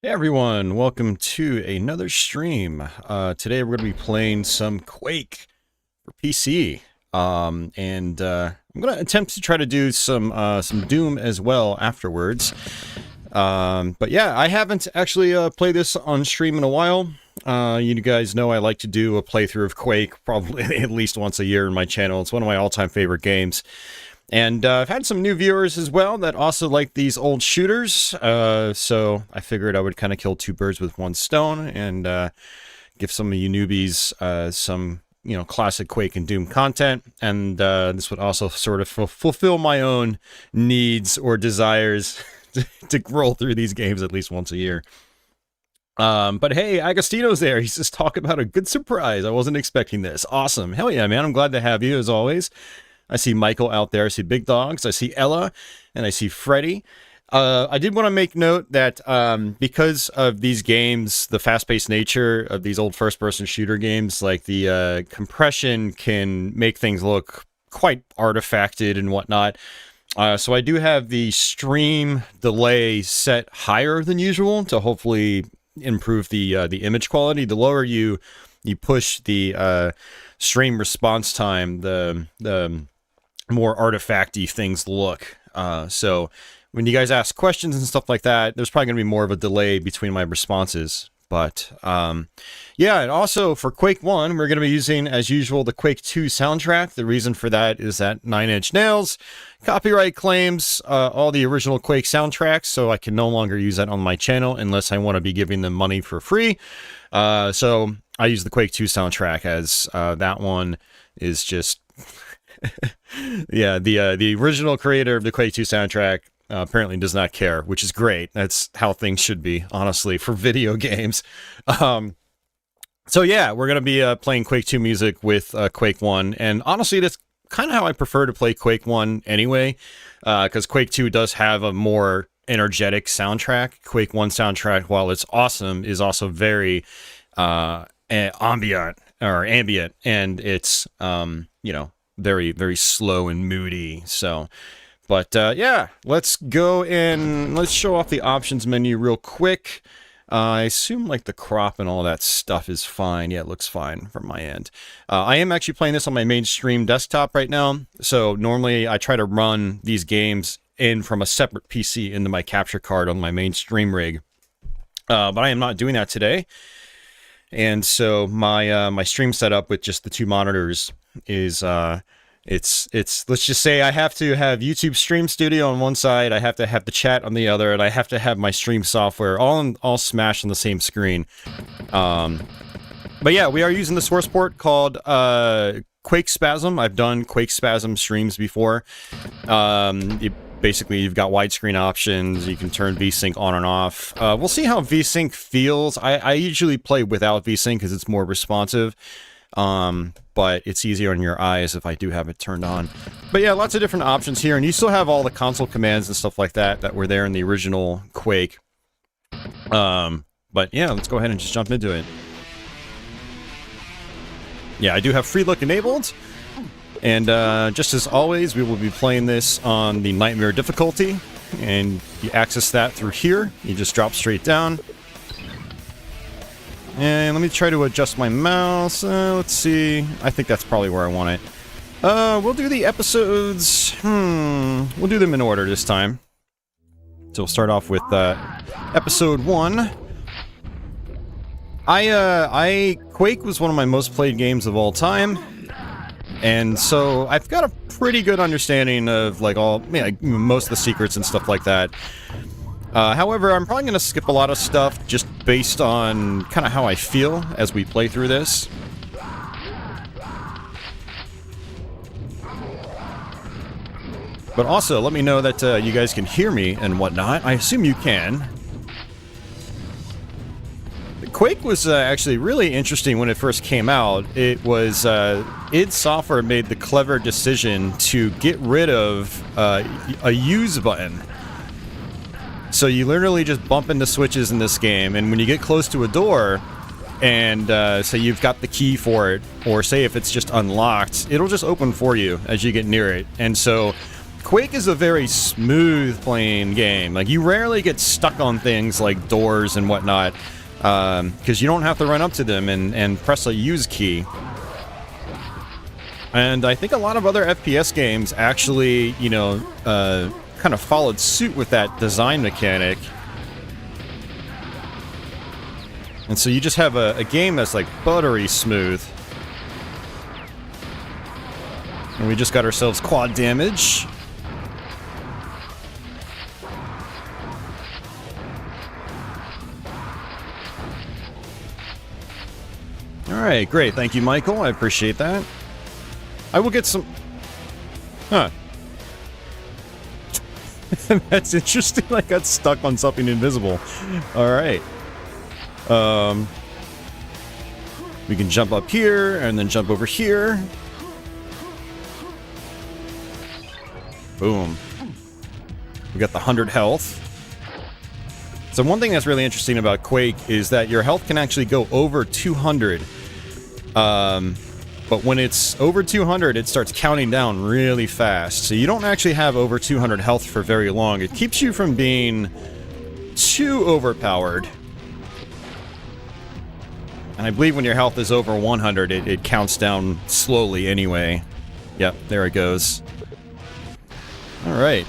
Hey everyone, welcome to another stream. Today we're going to be playing some Quake for PC, and I'm going to attempt to try to do some Doom as well afterwards. But yeah, I haven't actually played this on stream in a while. You guys know I like to do a playthrough of Quake probably at least once a year in my channel. It's one of my all-time favorite games. And I've had some new viewers as well that also like these old shooters, so I figured I would kind of kill two birds with one stone and give some of you newbies some, classic Quake and Doom content, and this would also sort of fulfill my own needs or desires to roll through these games at least once a year. But hey, Agostino's there. He's just talking about a good surprise. I wasn't expecting this. Awesome. Hell yeah, man. I'm glad to have you as always. I see Michael out there. I see Big Dogs. I see Ella. And I see Freddy. I did want to make note that because of these games, the fast-paced nature of these old first-person shooter games, like the compression can make things look quite artifacted and whatnot. So I do have the stream delay set higher than usual to hopefully improve the image quality. The lower you push the stream response time, the more artifacty things look. So when you guys ask questions and stuff like that, there's probably going to be more of a delay between my responses. But yeah, and also for Quake 1, we're going to be using, as usual, the Quake 2 soundtrack. The reason for that is that Nine Inch Nails copyright claims all the original Quake soundtracks, so I can no longer use that on my channel unless I want to be giving them money for free. So I use the Quake 2 soundtrack, as that one is just... yeah, the original creator of the Quake 2 soundtrack apparently does not care, which is great. That's how things should be, honestly, for video games. So yeah, we're going to be playing Quake 2 music with Quake 1, and honestly, that's kind of how I prefer to play Quake 1 anyway, because Quake 2 does have a more energetic soundtrack. Quake 1 soundtrack, while it's awesome, is also very ambient, and it's, very, very slow and moody. So, but yeah, let's go and let's show off the options menu real quick. I assume like the crop and all that stuff is fine. Yeah, it looks fine from my end. I am actually playing this on my mainstream desktop right now. So normally I try to run these games in from a separate PC into my capture card on my mainstream rig. But I am not doing that today. And so my my stream setup with just the two monitors is it's let's just say I have to have YouTube Stream Studio on one side, I have to have the chat on the other, and I have to have my stream software all smashed on the same screen. But yeah, we are using the source port called QuakeSpasm. I've done QuakeSpasm streams before. Basically, you've got widescreen options. You can turn VSync on and off. We'll see how VSync feels. I usually play without VSync because it's more responsive. But it's easier on your eyes if I do have it turned on. But yeah, lots of different options here, and you still have all the console commands and stuff like that were there in the original Quake. But yeah, let's go ahead and just jump into it. Yeah, I do have free look enabled, and just as always, we will be playing this on the Nightmare difficulty, and you access that through here. You just drop straight down. And let me try to adjust my mouse. Let's see. I think that's probably where I want it. We'll do the episodes. We'll do them in order this time. So we'll start off with episode 1. Quake was one of my most played games of all time, and so I've got a pretty good understanding of like most of the secrets and stuff like that. However, I'm probably going to skip a lot of stuff just based on kind of how I feel as we play through this. But also, let me know that you guys can hear me and whatnot. I assume you can. Quake was actually really interesting when it first came out. It was, id Software made the clever decision to get rid of a use button. So you literally just bump into switches in this game, and when you get close to a door, and say you've got the key for it, or say if it's just unlocked, it'll just open for you as you get near it. And so Quake is a very smooth playing game. Like, you rarely get stuck on things like doors and whatnot, because you don't have to run up to them and press a use key. And I think a lot of other FPS games actually, you know, kind of followed suit with that design mechanic. And so you just have a game that's like buttery smooth. And we just got ourselves quad damage. Alright, great. Thank you, Michael. I appreciate that. I will get some... Huh. That's interesting. I got stuck on something invisible. Alright. We can jump up here, and then jump over here. Boom. We got the 100 health. So one thing that's really interesting about Quake is that your health can actually go over 200. But when it's over 200, it starts counting down really fast. So you don't actually have over 200 health for very long. It keeps you from being too overpowered. And I believe when your health is over 100, it counts down slowly anyway. Yep, there it goes. Alright.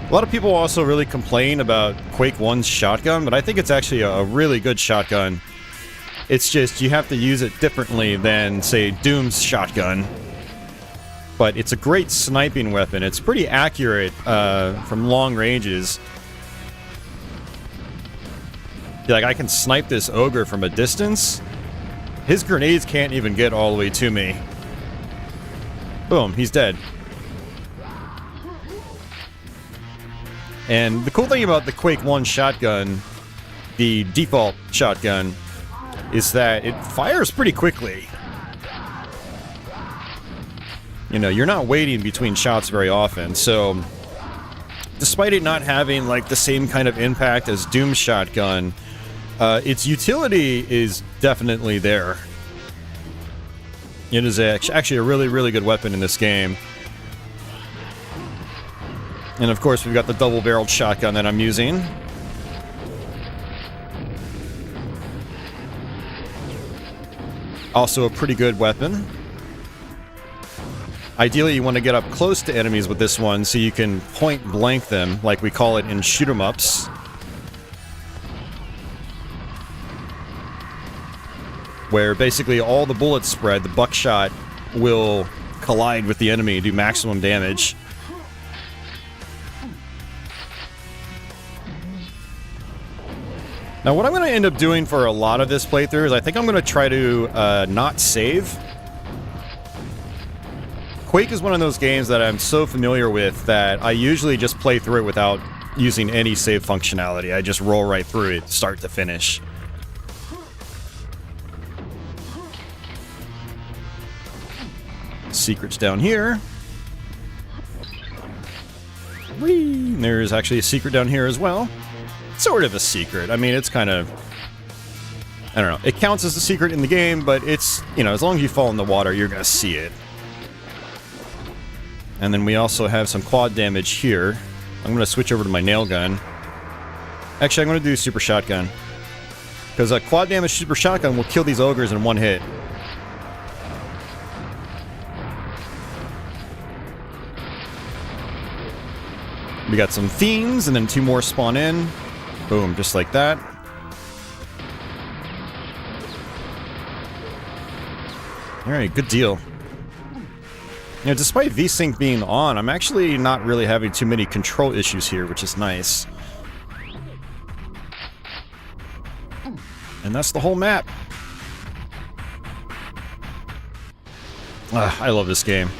A lot of people also really complain about Quake 1's shotgun, but I think it's actually a really good shotgun. It's just, you have to use it differently than, say, Doom's shotgun. But it's a great sniping weapon. It's pretty accurate from long ranges. Like, I can snipe this ogre from a distance. His grenades can't even get all the way to me. Boom, he's dead. And the cool thing about the Quake 1 shotgun, the default shotgun, is that it fires pretty quickly. You know, you're not waiting between shots very often, so despite it not having like the same kind of impact as Doom's shotgun, its utility is definitely there. It is actually a really, really good weapon in this game. And of course, we've got the double-barreled shotgun that I'm using. Also a pretty good weapon. Ideally, you want to get up close to enemies with this one so you can point blank them, like we call it in shoot 'em ups. Where basically all the bullets spread, the buckshot will collide with the enemy and do maximum damage. Now, what I'm going to end up doing for a lot of this playthrough is I think I'm going to try to not save. Quake is one of those games that I'm so familiar with that I usually just play through it without using any save functionality. I just roll right through it, start to finish. Secrets down here. Whee! There's actually a secret down here as well. Sort of a secret. I mean, it's kind of... I don't know. It counts as a secret in the game, but it's, you know, as long as you fall in the water, you're gonna see it. And then we also have some quad damage here. I'm gonna switch over to my nail gun. Actually, I'm gonna do super shotgun. Because a quad damage super shotgun will kill these ogres in one hit. We got some fiends, and then 2 more spawn in. Boom, just like that. Alright, good deal. You know, despite VSync being on, I'm actually not really having too many control issues here, which is nice. And that's the whole map. I love this game.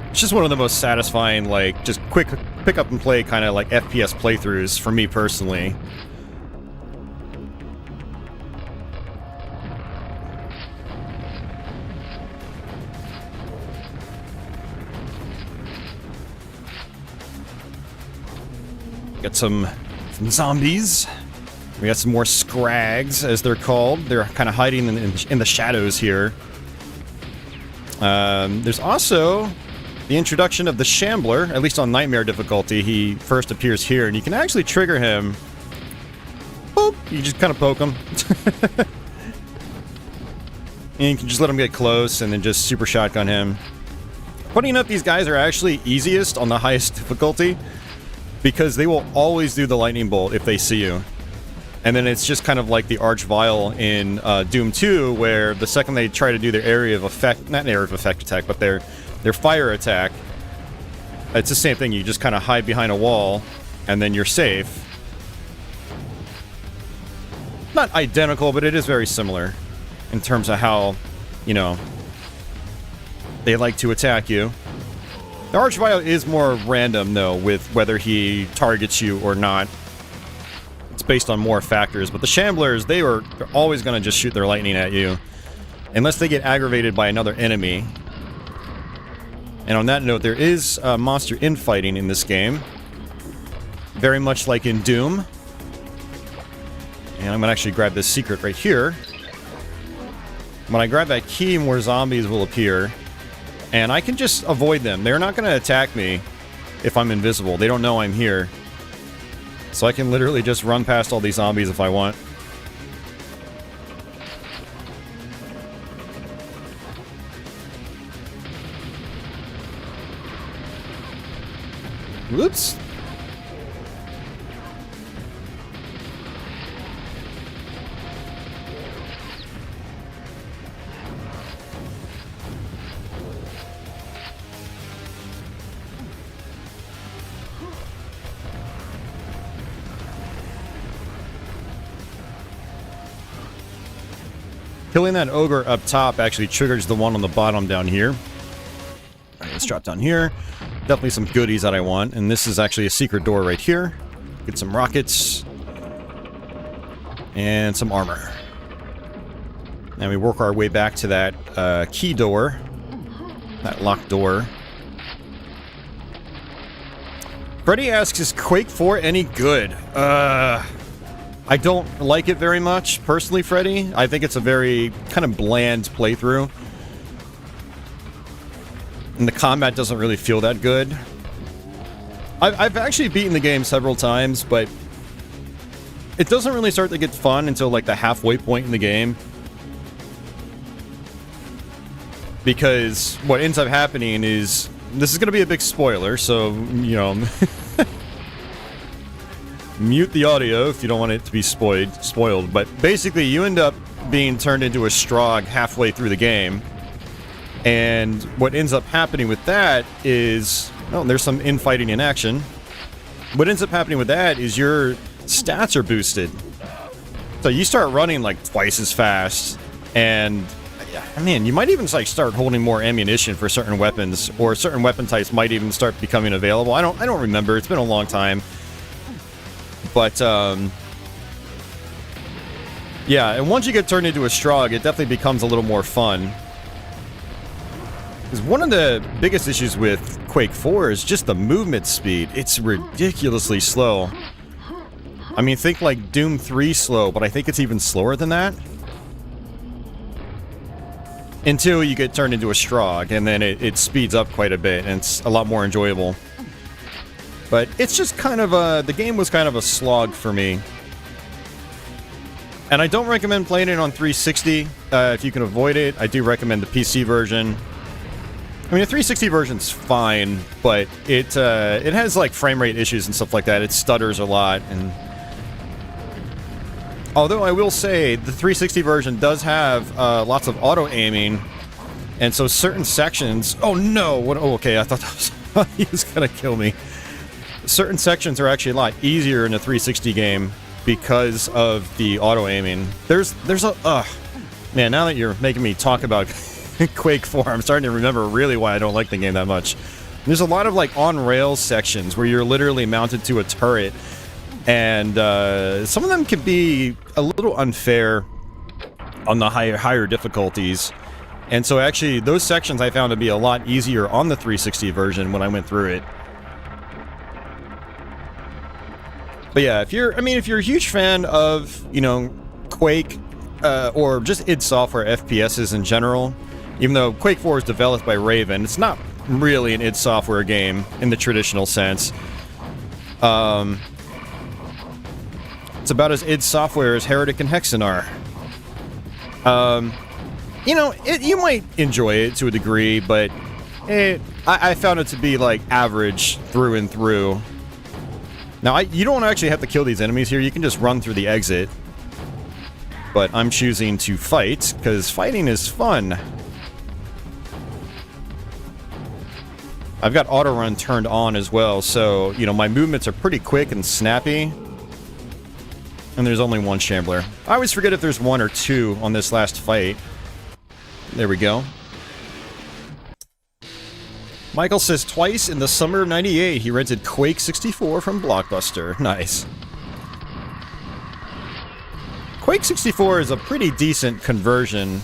It's just one of the most satisfying, like, just quick pick up and play kind of like FPS playthroughs for me personally. Got some zombies. We got some more scrags, as they're called. They're kind of hiding in the shadows here. There's also the introduction of the Shambler, at least on Nightmare difficulty. He first appears here, and you can actually trigger him. Boop! You just kind of poke him. And you can just let him get close, and then just super shotgun him. Funny enough, these guys are actually easiest on the highest difficulty, because they will always do the lightning bolt if they see you. And then it's just kind of like the Archvile in Doom 2, where the second they try to do their area of effect, not area of effect attack, but their fire attack, it's the same thing. You just kind of hide behind a wall, and then you're safe. Not identical, but it is very similar in terms of how, you know, they like to attack you. The Archvile is more random, though, with whether he targets you or not. It's based on more factors, but the Shamblers, they're always going to just shoot their lightning at you, unless they get aggravated by another enemy. And on that note, there is monster infighting in this game, very much like in Doom. And I'm going to actually grab this secret right here. When I grab that key, more zombies will appear, and I can just avoid them. They're not going to attack me if I'm invisible. They don't know I'm here. So I can literally just run past all these zombies if I want. Whoops. Killing that ogre up top actually triggers the one on the bottom down here. Alright, let's drop down here. Definitely some goodies that I want. And this is actually a secret door right here. Get some rockets. And some armor. And we work our way back to that key door. That locked door. Freddy asks, is Quake 4 any good? I don't like it very much, personally, Freddy. I think it's a very kind of bland playthrough. And the combat doesn't really feel that good. I've actually beaten the game several times, but it doesn't really start to get fun until like the halfway point in the game. Because what ends up happening is, this is going to be a big spoiler, so, you know... mute the audio if you don't want it to be spoiled, but basically you end up being turned into a Strogg halfway through the game, and what ends up happening with that is, oh, there's some infighting in action. What ends up happening with that is your stats are boosted, so you start running like twice as fast, and I mean, you might even like start holding more ammunition for certain weapons, or certain weapon types might even start becoming available. I don't remember. It's been a long time. But, yeah, and once you get turned into a Strogg, it definitely becomes a little more fun. Because one of the biggest issues with Quake 4 is just the movement speed. It's ridiculously slow. I mean, think like Doom 3 slow, but I think it's even slower than that. Until you get turned into a Strogg, and then it speeds up quite a bit, and it's a lot more enjoyable. But it's just kind of the game was kind of a slog for me. And I don't recommend playing it on 360 if you can avoid it. I do recommend the PC version. I mean, the 360 version's fine, but it has like frame rate issues and stuff like that. It stutters a lot, and although I will say the 360 version does have lots of auto aiming, and so certain sections. Oh no! What? Oh, okay. I thought that was, he was gonna kill me. Certain sections are actually a lot easier in a 360 game because of the auto aiming. There's a man, now that you're making me talk about Quake 4, I'm starting to remember really why I don't like the game that much. There's a lot of like on rails sections where you're literally mounted to a turret, and some of them can be a little unfair on the higher difficulties. And so actually those sections I found to be a lot easier on the 360 version when I went through it. But yeah, if you're a huge fan of, you know, Quake, or just id Software FPSs in general, even though Quake 4 is developed by Raven, it's not really an id Software game in the traditional sense. It's about as id Software as Heretic and Hexen are. You know, you might enjoy it to a degree, but I found it to be, like, average through and through. Now, you don't actually have to kill these enemies here. You can just run through the exit. But I'm choosing to fight, because fighting is fun. I've got auto-run turned on as well, so, you know, my movements are pretty quick and snappy. And there's only one Shambler. I always forget if there's one or two on this last fight. There we go. Michael says twice in the summer of '98 he rented Quake 64 from Blockbuster. Nice. Quake 64 is a pretty decent conversion,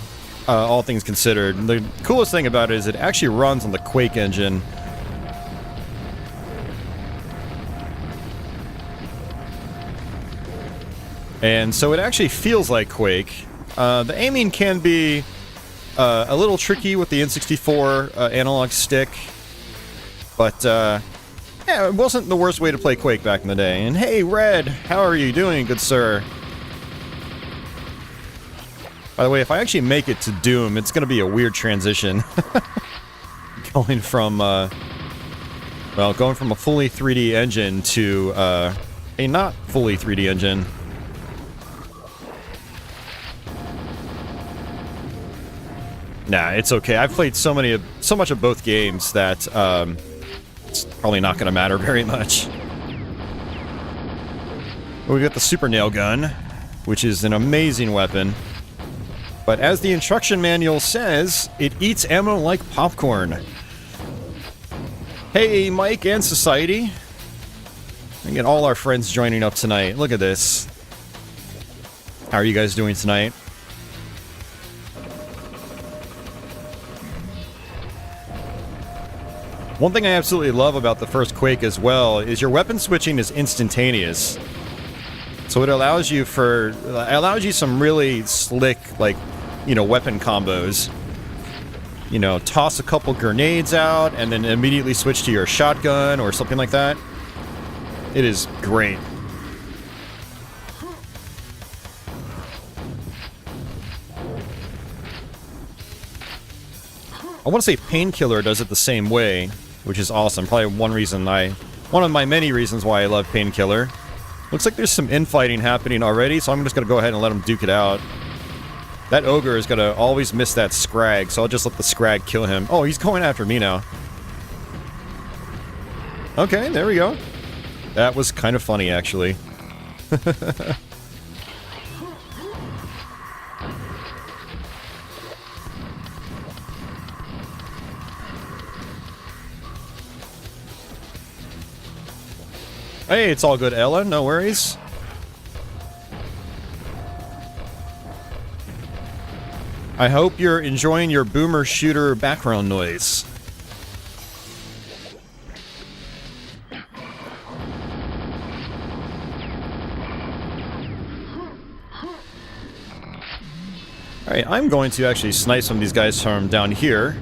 all things considered. The coolest thing about it is it actually runs on the Quake engine. And so it actually feels like Quake. The aiming can be a little tricky with the N64 analog stick. But, yeah, it wasn't the worst way to play Quake back in the day. And hey, Red, how are you doing, good sir? By the way, if I actually make it to Doom, it's going to be a weird transition. Going from a fully 3D engine to a not fully 3D engine. Nah, it's okay. I've played so much of both games that it's probably not going to matter very much. We've got the Super Nail Gun, which is an amazing weapon. But as the instruction manual says, it eats ammo like popcorn. Hey, Mike and Society. And get all our friends joining up tonight. Look at this. How are you guys doing tonight? One thing I absolutely love about the first Quake as well is your weapon switching is instantaneous. So it allows you some really slick, like, you know, weapon combos. You know, toss a couple grenades out and then immediately switch to your shotgun or something like that. It is great. I want to say Painkiller does it the same way, which is awesome. Probably one of my many reasons why I love Painkiller. Looks like there's some infighting happening already, so I'm just going to go ahead and let him duke it out. That ogre is going to always miss that scrag, so I'll just let the scrag kill him. Oh, he's going after me now. Okay, there we go. That was kind of funny, actually. Hey, it's all good, Ella. No worries. I hope you're enjoying your boomer shooter background noise. Alright, I'm going to actually snipe some of these guys from down here.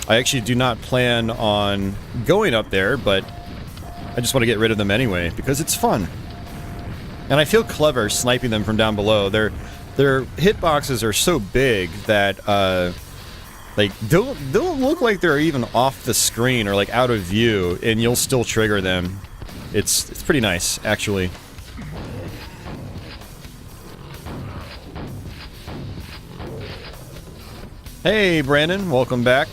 I actually do not plan on going up there, but I just want to get rid of them anyway, because it's fun. And I feel clever sniping them from down below. Their hitboxes are so big that, like, they'll look like they're even off the screen or, like, out of view, and you'll still trigger them. It's pretty nice, actually. Hey, Brandon, welcome back.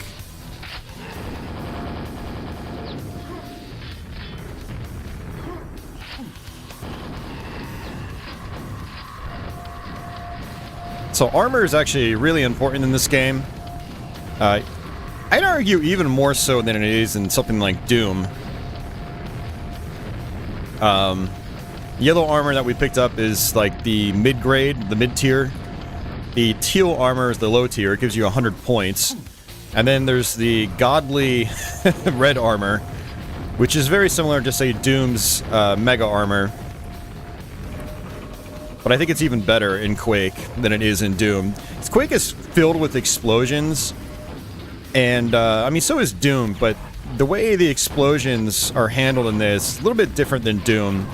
So armor is actually really important in this game. I'd argue even more so than it is in something like Doom. Yellow armor that we picked up is like the mid-grade, the mid-tier. The teal armor is the low tier. It gives you 100 points. And then there's the godly red armor, which is very similar to, say, Doom's mega armor. But I think it's even better in Quake than it is in Doom. Quake is filled with explosions, and, I mean, so is Doom, but the way the explosions are handled in this is a little bit different than Doom.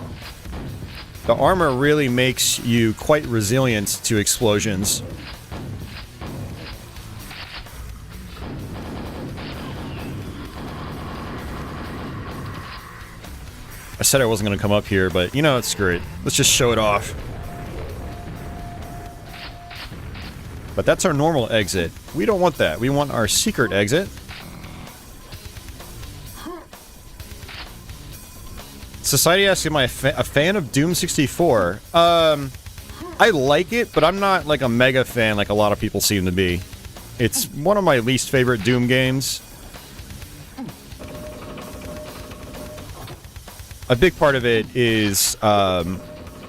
The armor really makes you quite resilient to explosions. I said I wasn't going to come up here, but, you know, it's screw it. Let's just show it off. But that's our normal exit. We don't want that. We want our secret exit. Society asks, am I a fan of Doom 64? I like it, but I'm not like a mega fan like a lot of people seem to be. It's one of my least favorite Doom games. A big part of it is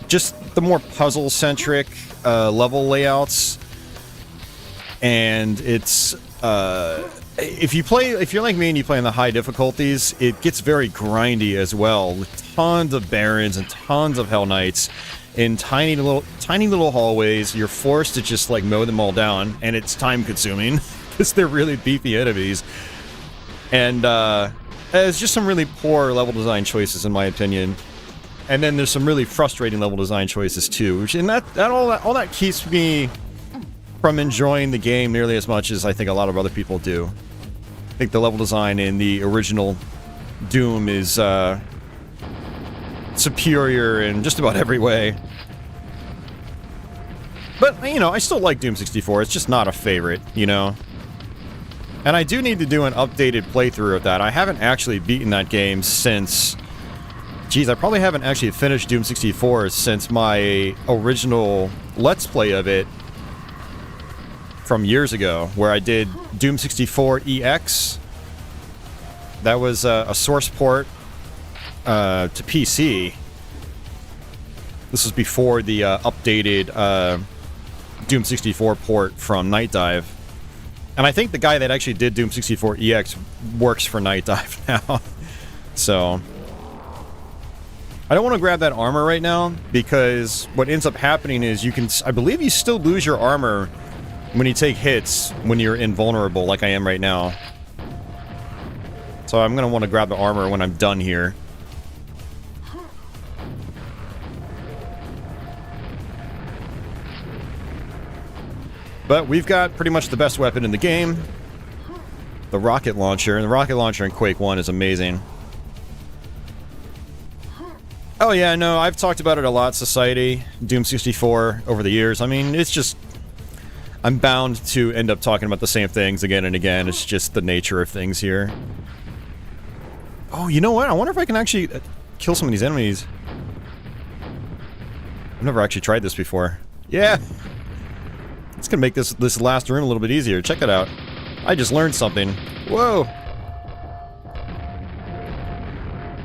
just the more puzzle-centric level layouts. And it's, if you're like me and you play in the high difficulties, it gets very grindy as well, with tons of barons and tons of Hell Knights in tiny little hallways. You're forced to just like mow them all down, and it's time consuming because they're really beefy enemies. And it's just some really poor level design choices, in my opinion. And then there's some really frustrating level design choices too, which all that keeps me from enjoying the game nearly as much as I think a lot of other people do. I think the level design in the original Doom is superior in just about every way. But, you know, I still like Doom 64. It's just not a favorite, you know? And I do need to do an updated playthrough of that. I haven't actually beaten that game since... Geez, I probably haven't actually finished Doom 64 since my original Let's Play of it from years ago, where I did Doom 64 EX. That was a source port to PC. This was before the updated Doom 64 port from Night Dive. And I think the guy that actually did Doom 64 EX works for Night Dive now. So I don't want to grab that armor right now, because what ends up happening is I believe you still lose your armor when you take hits when you're invulnerable, like I am right now. So I'm going to want to grab the armor when I'm done here. But we've got pretty much the best weapon in the game. The rocket launcher. And the rocket launcher in Quake 1 is amazing. Oh yeah, no, I've talked about it a lot, Society, Doom 64, over the years. I mean, it's just... I'm bound to end up talking about the same things again and again. It's just the nature of things here. Oh, you know what? I wonder if I can actually kill some of these enemies. I've never actually tried this before. Yeah! It's gonna make this last room a little bit easier. Check it out. I just learned something. Whoa!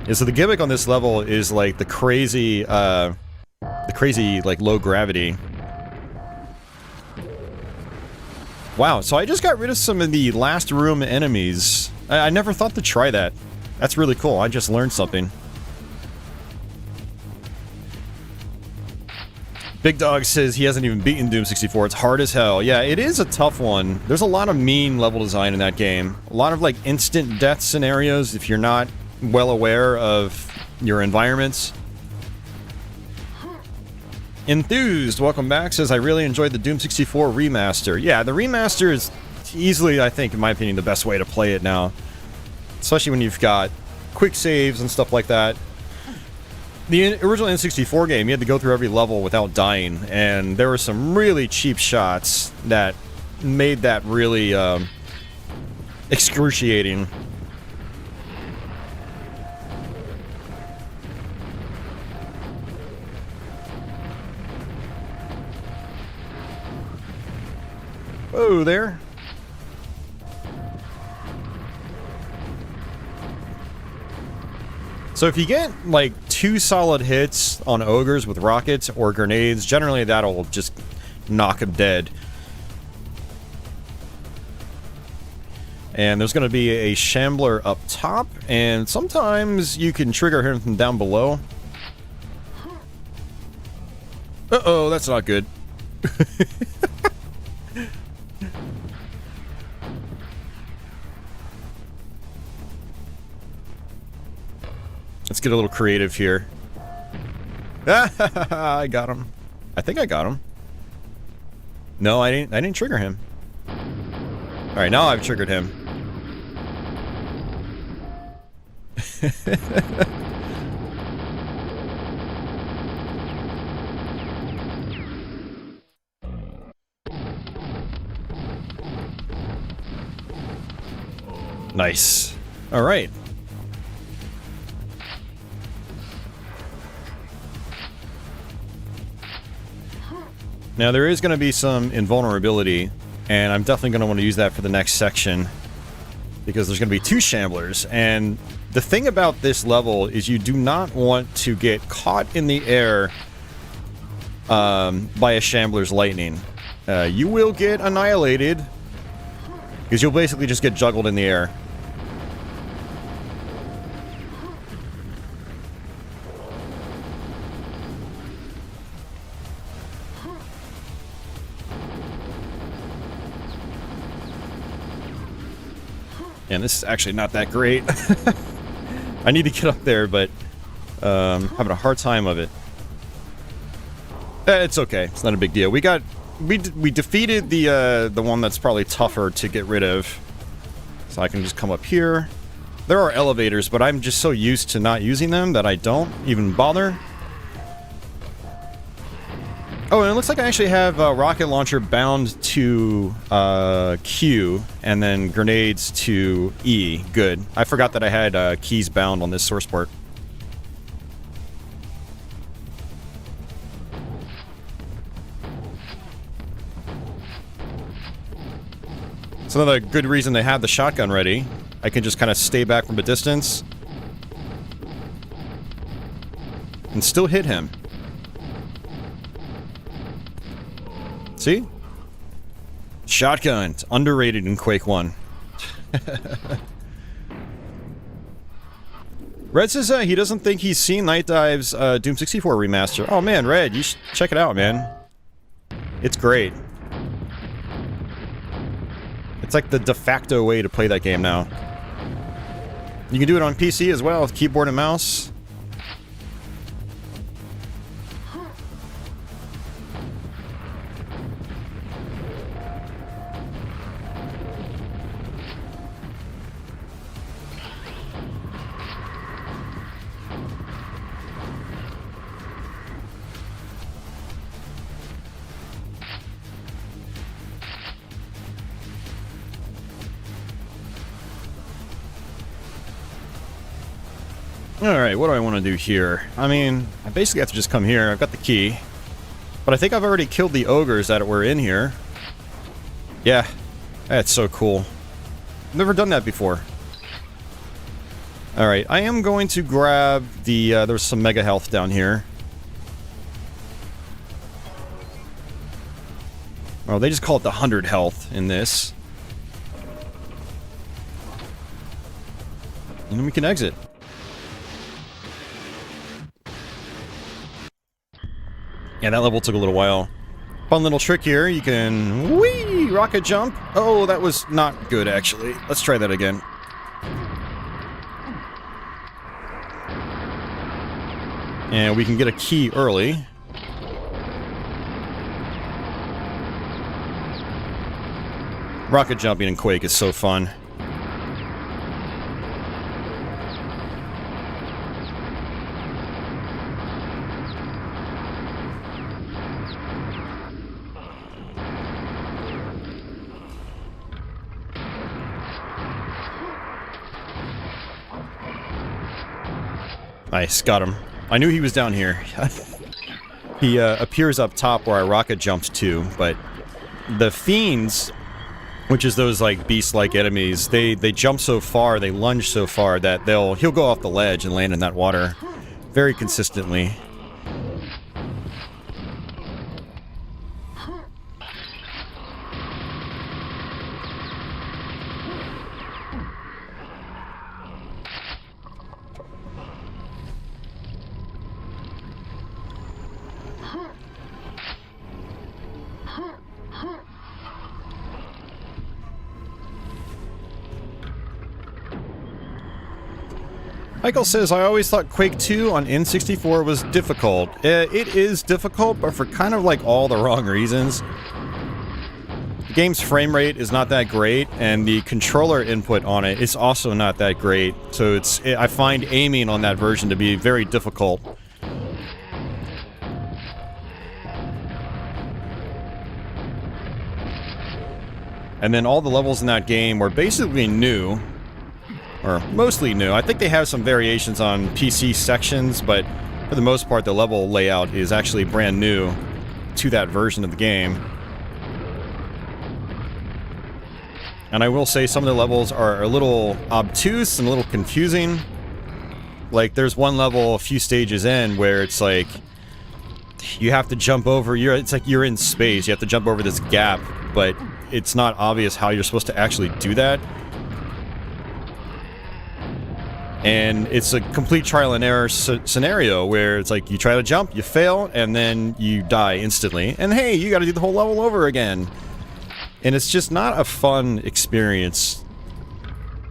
Yeah, so the gimmick on this level is like the crazy, like, low gravity. Wow, so I just got rid of some of the last room enemies. I never thought to try that. That's really cool. I just learned something. Big Dog says he hasn't even beaten Doom 64. It's hard as hell. Yeah, it is a tough one. There's a lot of mean level design in that game. A lot of, like, instant death scenarios if you're not well aware of your environments. Enthused, welcome back, says, I really enjoyed the Doom 64 remaster. Yeah, the remaster is easily, I think, in my opinion, the best way to play it now. Especially when you've got quick saves and stuff like that. The original N64 game, you had to go through every level without dying, and there were some really cheap shots that made that really excruciating. Whoa there. So if you get, like, 2 solid hits on ogres with rockets or grenades, generally that'll just knock them dead. And there's going to be a shambler up top, and sometimes you can trigger him from down below. Uh-oh, that's not good. Let's get a little creative here. I got him. I think I got him. No, I didn't trigger him. Alright, now I've triggered him. Nice. Alright. Now there is going to be some invulnerability, and I'm definitely going to want to use that for the next section, because there's going to be 2 shamblers, and the thing about this level is you do not want to get caught in the air by a shambler's lightning. You will get annihilated, because you'll basically just get juggled in the air. And this is actually not that great. I need to get up there, but having a hard time of it. It's okay. It's not a big deal. We defeated the one that's probably tougher to get rid of. So I can just come up here. There are elevators, but I'm just so used to not using them that I don't even bother. Oh, and it looks like I actually have a rocket launcher bound to Q, and then grenades to E. Good. I forgot that I had keys bound on this source port. It's another good reason to have the shotgun ready. I can just kind of stay back from a distance and still hit him. See? Shotgun. It's underrated in Quake 1. Red says he doesn't think he's seen Night Dive's Doom 64 remaster. Oh man, Red, you should check it out, man. It's great. It's like the de facto way to play that game now. You can do it on PC as well with keyboard and mouse. Alright, what do I want to do here? I mean, I basically have to just come here. I've got the key. But I think I've already killed the ogres that were in here. Yeah, that's so cool. Never done that before. Alright, I am going to grab the... there's some mega health down here. Oh, they just call it the 100 health in this. And then we can exit. Yeah, that level took a little while. Fun little trick here. You can... whee! Rocket jump. Oh, that was not good, actually. Let's try that again. And we can get a key early. Rocket jumping in Quake is so fun. Nice, got him. I knew he was down here. He appears up top where I rocket jumped to, but the fiends, which is those like beast-like enemies, they jump so far, they lunge so far that he'll go off the ledge and land in that water very consistently. Michael says, I always thought Quake 2 on N64 was difficult. It is difficult, but for kind of like all the wrong reasons. The game's frame rate is not that great, and the controller input on it is also not that great. So I find aiming on that version to be very difficult. And then all the levels in that game were basically new. Or mostly new. I think they have some variations on PC sections, but for the most part, the level layout is actually brand new to that version of the game. And I will say some of the levels are a little obtuse and a little confusing. Like, there's one level a few stages in where it's like you have to jump over, it's like you're in space, you have to jump over this gap, but it's not obvious how you're supposed to actually do that. And it's a complete trial and error scenario where it's like you try to jump, you fail, and then you die instantly. And hey, you gotta do the whole level over again. And it's just not a fun experience.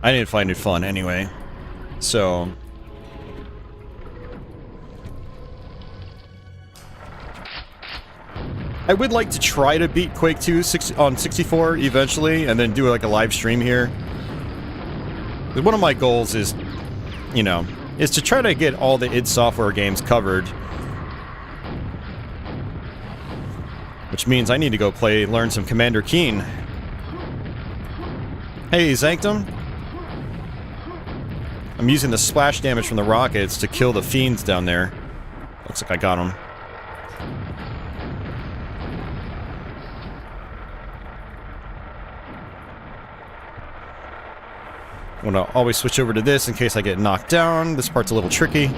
I didn't find it fun anyway. So I would like to try to beat Quake 2 on 64 eventually, and then do like a live stream here. One of my goals is, you know, is to try to get all the id Software games covered. Which means I need to go learn some Commander Keen. Hey, Zanctum. I'm using the splash damage from the rockets to kill the fiends down there. Looks like I got them. I'm gonna always switch over to this in case I get knocked down. This part's a little tricky.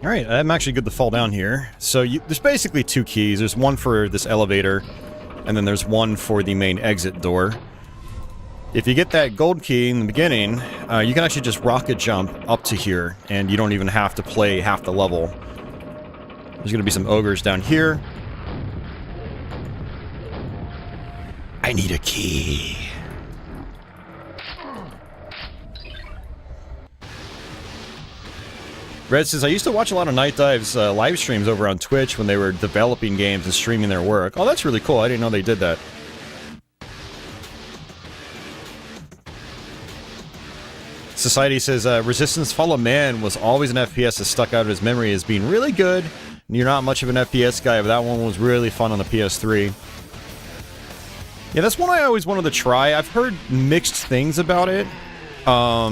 Alright, I'm actually good to fall down here. So there's basically two keys. There's one for this elevator, and then there's one for the main exit door. If you get that gold key in the beginning, you can actually just rocket jump up to here, and you don't even have to play half the level. There's gonna be some ogres down here. I need a key. Red says, I used to watch a lot of Night Dive's live streams over on Twitch when they were developing games and streaming their work. Oh, that's really cool. I didn't know they did that. Society says, Resistance Fall of Man was always an FPS that stuck out of his memory as being really good. You're not much of an FPS guy, but that one was really fun on the PS3. Yeah, that's one I always wanted to try. I've heard mixed things about it. I'll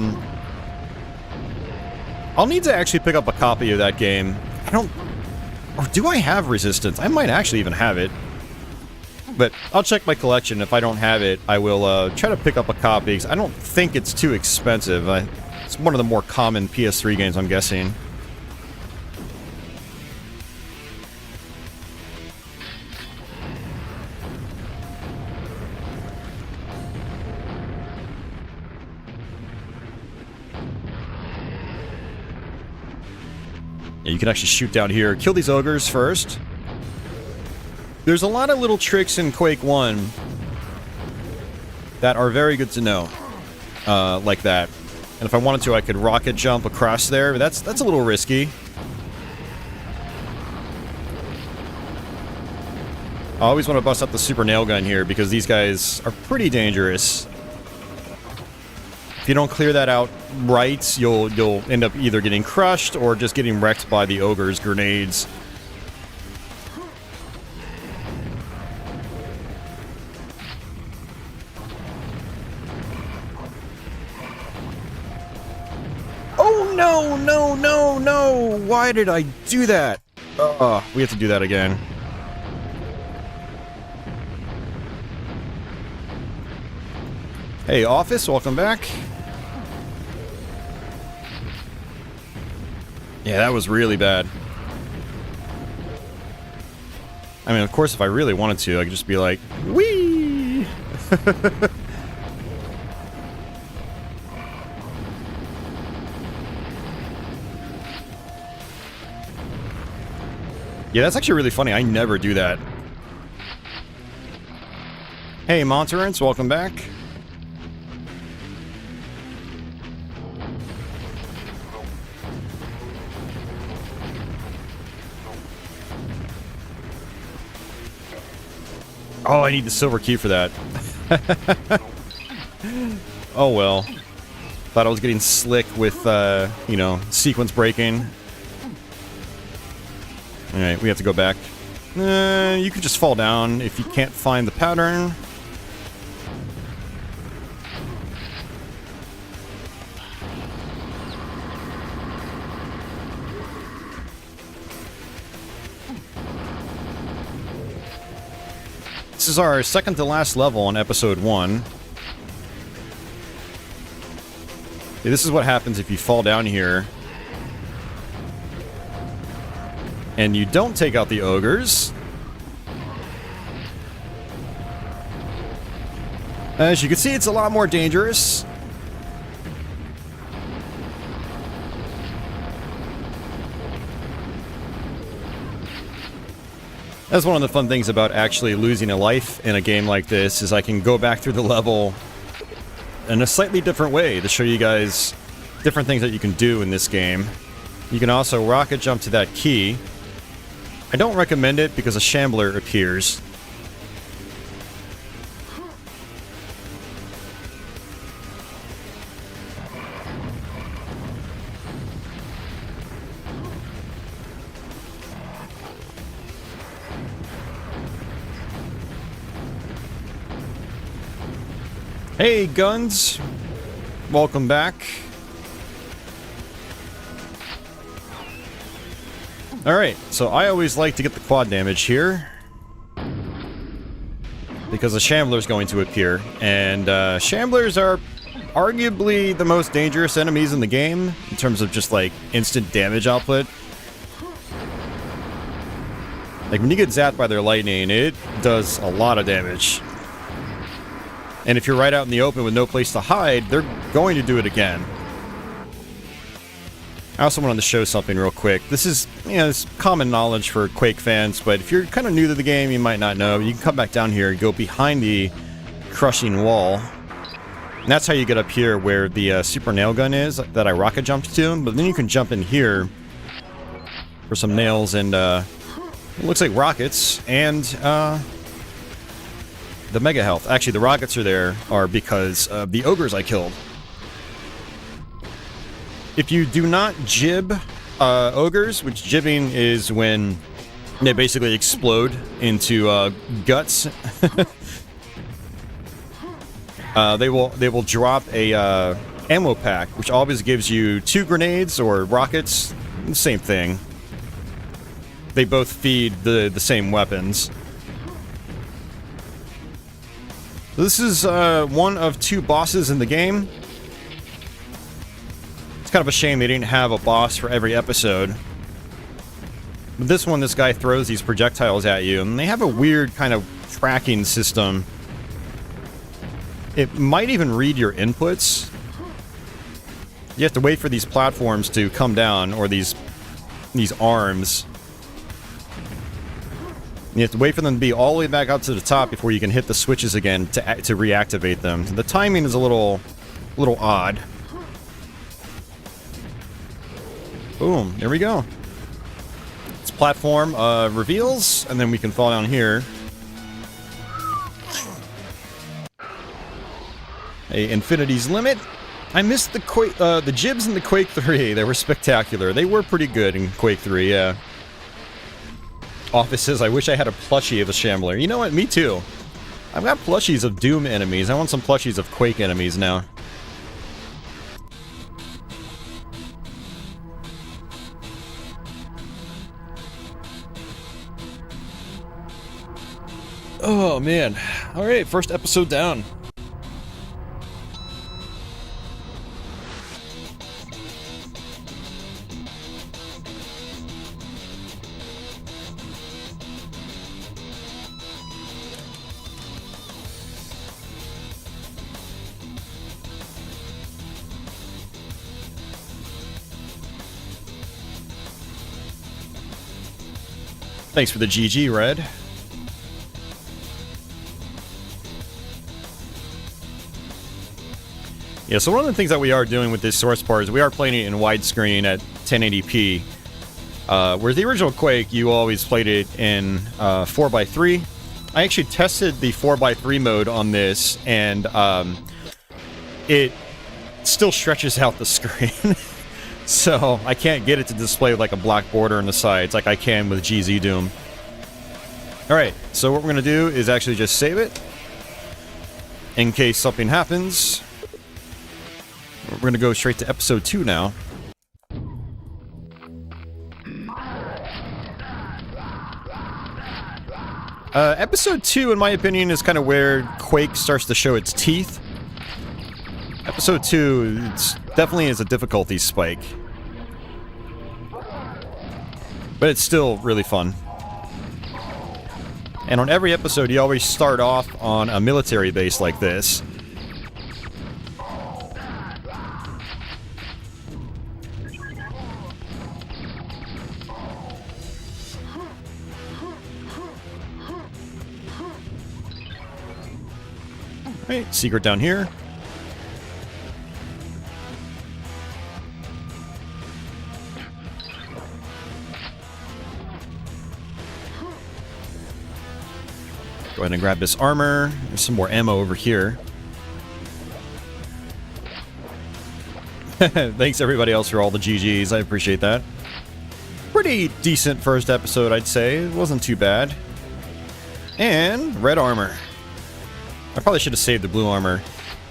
need to actually pick up a copy of that game. Or do I have Resistance? I might actually even have it. But I'll check my collection. If I don't have it, I will try to pick up a copy, because I don't think it's too expensive. It's one of the more common PS3 games, I'm guessing. Yeah, you can actually shoot down here. Kill these ogres first. There's a lot of little tricks in Quake 1 that are very good to know, like that. And if I wanted to, I could rocket jump across there, but that's a little risky. I always want to bust up the super nail gun here, because these guys are pretty dangerous. If you don't clear that out right, you'll end up either getting crushed or just getting wrecked by the ogre's grenades. No! Why did I do that? We have to do that again. Hey, Office, welcome back. Yeah, that was really bad. I mean, of course, if I really wanted to, I could just be like, whee! Yeah, that's actually really funny. I never do that. Hey, Monterance, welcome back. Oh, I need the silver key for that. Oh well. Thought I was getting slick with, you know, sequence breaking. Alright, we have to go back. You can just fall down if you can't find the pattern. This is our second to last level on episode 1. Yeah, this is what happens if you fall down here and you don't take out the ogres. As you can see, it's a lot more dangerous. That's one of the fun things about actually losing a life in a game like this, is I can go back through the level in a slightly different way to show you guys different things that you can do in this game. You can also rocket jump to that key. I don't recommend it because a shambler appears. Hey, Guns! Welcome back. Alright, so I always like to get the quad damage here, because the Shambler's going to appear, and Shamblers are arguably the most dangerous enemies in the game, in terms of just, like, instant damage output. Like, when you get zapped by their lightning, it does a lot of damage. And if you're right out in the open with no place to hide, they're going to do it again. I also wanted to show something real quick. This is, you know, it's common knowledge for Quake fans, but if you're kind of new to the game, you might not know. You can come back down here and go behind the crushing wall. And that's how you get up here where the super nail gun is that I rocket jumped to. But then you can jump in here for some nails and it looks like rockets and the mega health. Actually, the rockets are because of the ogres I killed. If you do not jib ogres, which jibbing is when they basically explode into guts, they will drop a ammo pack, which always gives you 2 grenades or rockets. The same thing. They both feed the same weapons. This is one of 2 bosses in the game. It's kind of a shame they didn't have a boss for every episode. But this one, this guy throws these projectiles at you, and they have a weird kind of tracking system. It might even read your inputs. You have to wait for these platforms to come down, or these arms. You have to wait for them to be all the way back up to the top before you can hit the switches again to reactivate them. The timing is a little odd. Boom, there we go. This platform reveals, and then we can fall down here. Infinity's Limit. I missed the jibs in the Quake 3. They were spectacular. They were pretty good in Quake 3, yeah. Office says, I wish I had a plushie of a Shambler. You know what? Me too. I've got plushies of Doom enemies. I want some plushies of Quake enemies now. Oh, man. Alright, first episode down. Thanks for the GG, Red. Yeah, so one of the things that we are doing with this source part is we are playing it in widescreen at 1080p. Whereas the original Quake, you always played it in 4:3. I actually tested the 4:3 mode on this, and it still stretches out the screen. So I can't get it to display like a black border on the sides like I can with GZDoom. Alright, so what we're going to do is actually just save it in case something happens. We're going to go straight to episode 2 now. Episode 2, in my opinion, is kind of where Quake starts to show its teeth. Episode 2 definitely is a difficulty spike. But it's still really fun. And on every episode, you always start off on a military base like this. Alright, secret down here. Go ahead and grab this armor. There's some more ammo over here. Thanks everybody else for all the GGs. I appreciate that. Pretty decent first episode, I'd say. It wasn't too bad. And red armor. I probably should have saved the blue armor.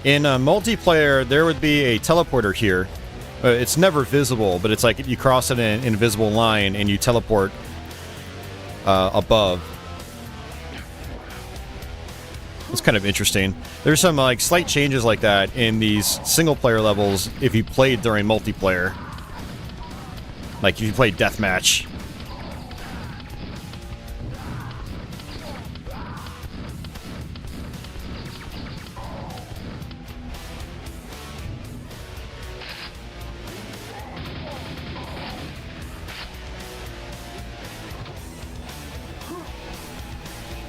In multiplayer, there would be a teleporter here. It's never visible, but it's like you cross an invisible line and you teleport above. It's kind of interesting. There's some like slight changes like that in these single-player levels if you played during multiplayer. Like if you played deathmatch.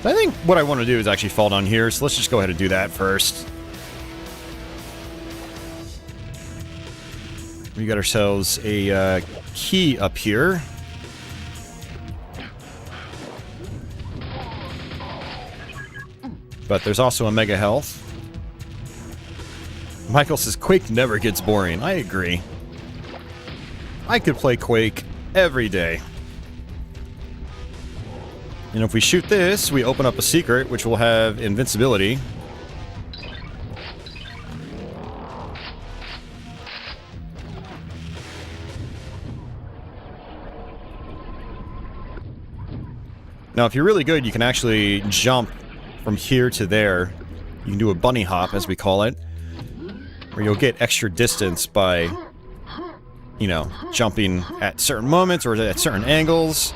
I think what I want to do is actually fall down here, so let's just go ahead and do that first. We got ourselves a key up here. But there's also a mega health. Michael says, Quake never gets boring. I agree. I could play Quake every day. And if we shoot this, we open up a secret, which will have invincibility. Now, if you're really good, you can actually jump from here to there. You can do a bunny hop, as we call it, where you'll get extra distance by, you know, jumping at certain moments or at certain angles.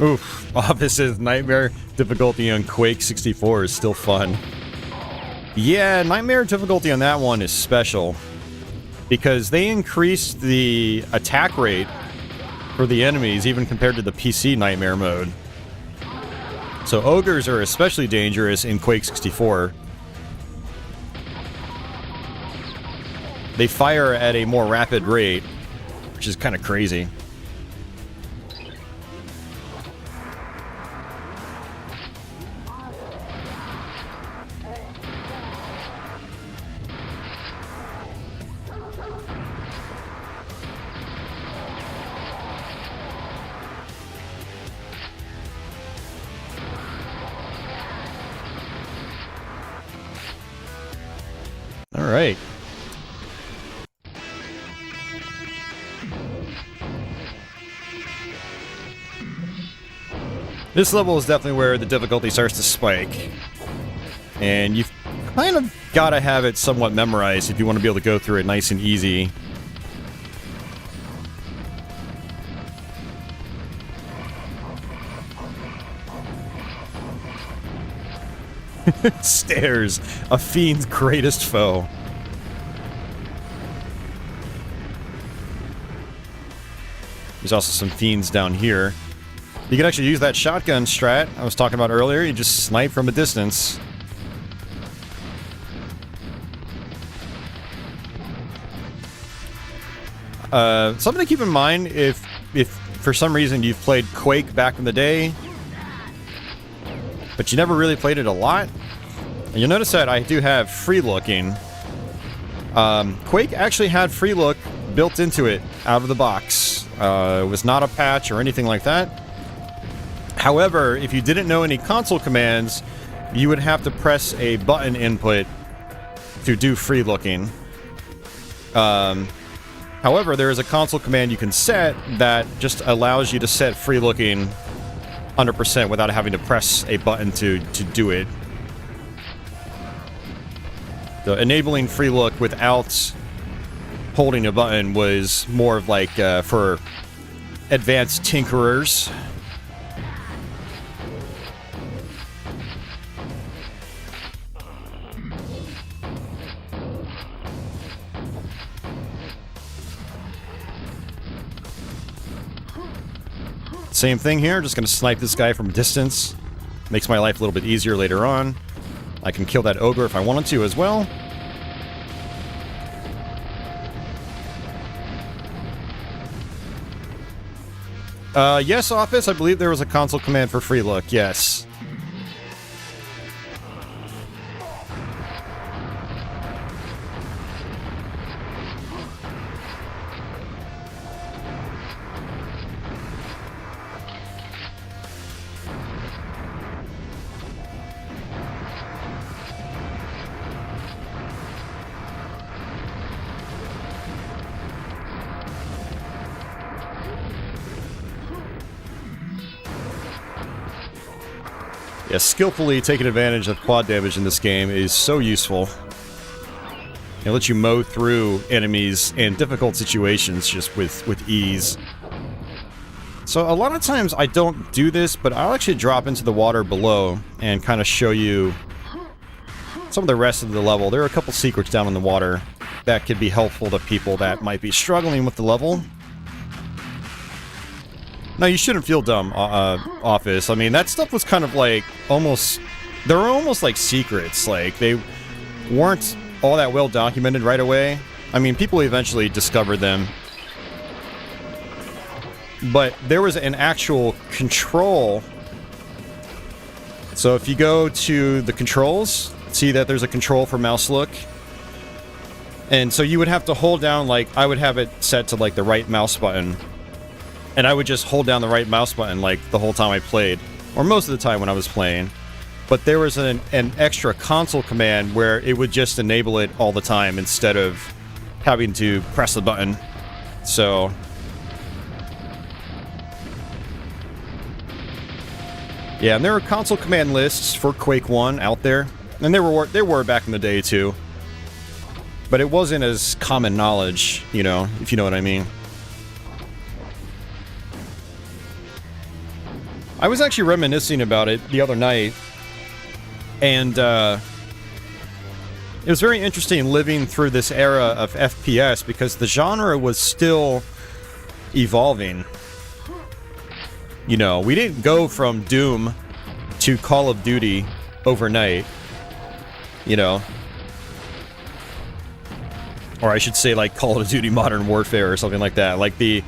Oof, Office's Nightmare difficulty on Quake 64 is still fun. Yeah, Nightmare difficulty on that one is special. Because they increased the attack rate for the enemies even compared to the PC Nightmare mode. So ogres are especially dangerous in Quake 64. They fire at a more rapid rate, which is kind of crazy. All right. This level is definitely where the difficulty starts to spike. And you've kind of got to have it somewhat memorized if you want to be able to go through it nice and easy. Stairs, a fiend's greatest foe. There's also some fiends down here. You can actually use that shotgun strat I was talking about earlier. You just snipe from a distance. Something to keep in mind if for some reason you've played Quake back in the day, but you never really played it a lot. And you'll notice that I do have free looking. Quake actually had free look built into it out of the box. It was not a patch or anything like that. However, if you didn't know any console commands, you would have to press a button input to do free looking. However, there is a console command you can set that just allows you to set free looking 100% without having to press a button to do it. So enabling free look without holding a button was more of like for advanced tinkerers. Same thing here, just gonna snipe this guy from a distance. Makes my life a little bit easier later on. I can kill that ogre if I wanted to as well. Yes, Office, I believe there was a console command for free look, yes. Yeah, skillfully taking advantage of quad damage in this game is so useful. It lets you mow through enemies in difficult situations just with ease. So a lot of times I don't do this, but I'll actually drop into the water below and kind of show you some of the rest of the level. There are a couple secrets down in the water that could be helpful to people that might be struggling with the level. No, you shouldn't feel dumb, Office. I mean, that stuff was kind of like almost... They were almost like secrets. Like, they weren't all that well documented right away. I mean, people eventually discovered them. But there was an actual control. So if you go to the controls, see that there's a control for mouse look. And so you would have to hold down, like, I would have it set to, like, the right mouse button. And I would just hold down the right mouse button, like, the whole time I played. Or most of the time when I was playing. But there was an extra console command where it would just enable it all the time instead of having to press the button. So... yeah, and there are console command lists for Quake 1 out there. And there were back in the day, too. But it wasn't as common knowledge, you know, if you know what I mean. I was actually reminiscing about it the other night, and it was very interesting living through this era of FPS because the genre was still evolving. You know, we didn't go from Doom to Call of Duty overnight, you know. Or I should say, like, Call of Duty Modern Warfare or something like that. Like, the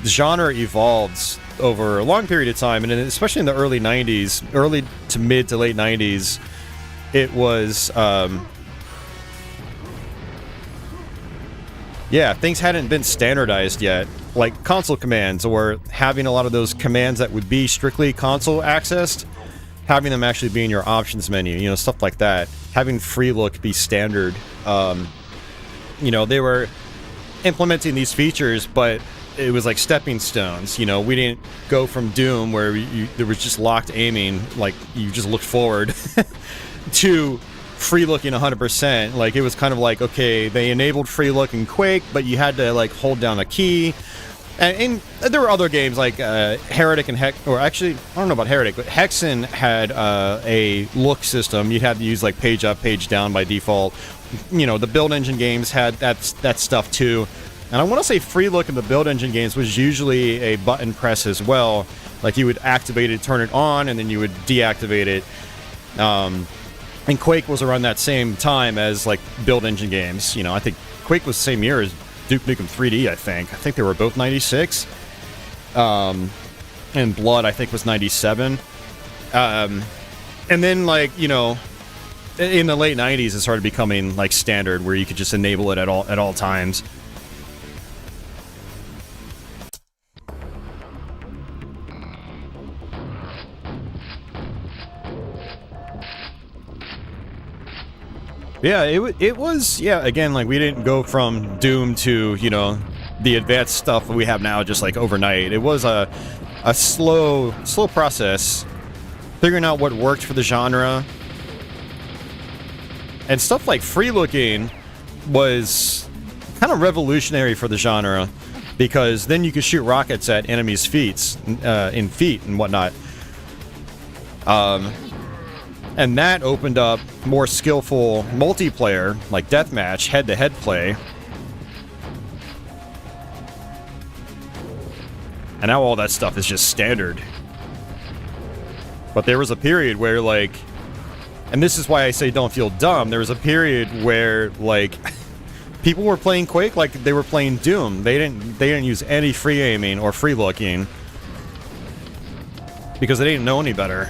genre evolved over a long period of time, and especially in the early 90s, early to mid to late 90s, it was, yeah, things hadn't been standardized yet. Like console commands, or having a lot of those commands that would be strictly console accessed, having them actually be in your options menu, you know, stuff like that. Having free look be standard. You know, they were implementing these features, but it was like stepping stones. You know, we didn't go from Doom where there was just locked aiming, like you just looked forward, to free looking 100%. Like, it was kind of like, okay, they enabled free look in Quake, but you had to like hold down a key, And there were other games like Heretic and Hex, or actually, I don't know about Heretic, but Hexen had a look system. You'd have to use like page up, page down by default. You know, the build engine games had that stuff too. And I want to say free look in the build engine games was usually a button press as well. Like you would activate it, turn it on, and then you would deactivate it. And Quake was around that same time as like build engine games. You know, I think Quake was the same year as Duke Nukem 3D, I think they were both 96. And Blood, I think, was 97. And then, like, you know, in the late 90s, it started becoming, like, standard, where you could just enable it at all times. Yeah, it was, yeah, again, like, we didn't go from Doom to, you know, the advanced stuff we have now just, like, overnight. It was a slow process, figuring out what worked for the genre. And stuff like free-looking was kind of revolutionary for the genre, because then you could shoot rockets at enemies' feet and whatnot. And that opened up more skillful multiplayer, like deathmatch, head-to-head play. And now all that stuff is just standard. But there was a period where, like... And this is why I say don't feel dumb. There was a period where, like... people were playing Quake like they were playing Doom. They didn't use any free aiming or free looking. Because they didn't know any better.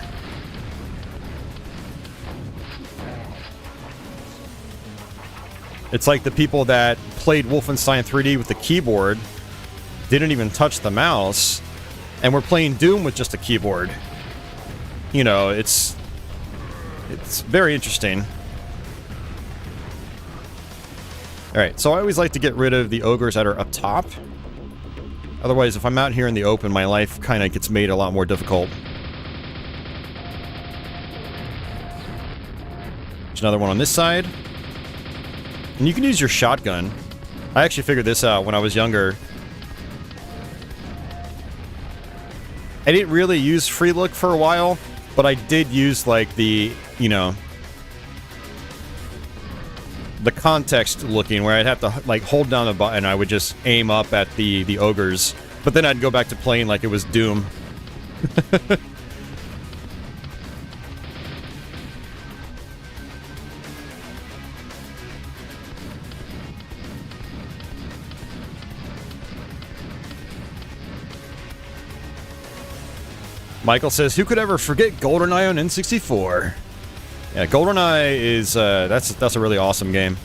It's like the people that played Wolfenstein 3D with the keyboard didn't even touch the mouse, and were playing Doom with just a keyboard. You know, it's very interesting. Alright, so I always like to get rid of the ogres that are up top. Otherwise, if I'm out here in the open, my life kind of gets made a lot more difficult. There's another one on this side. And you can use your shotgun. I actually figured this out when I was younger. I didn't really use free look for a while, but I did use, like, the, you know, the context looking, where I'd have to, like, hold down a button and I would just aim up at the ogres. But then I'd go back to playing like it was Doom. Michael says, who could ever forget GoldenEye on N64? Yeah, GoldenEye is, that's a really awesome game.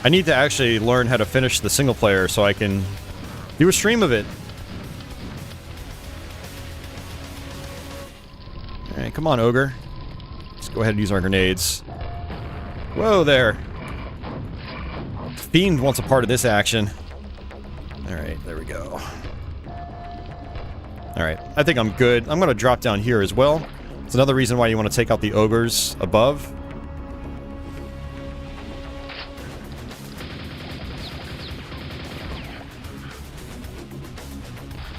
I need to actually learn how to finish the single player so I can do a stream of it. Alright, come on, Ogre. Let's go ahead and use our grenades. Whoa there. Fiend wants a part of this action. Alright, there we go. Alright, I think I'm good. I'm going to drop down here as well. It's another reason why you want to take out the ogres above.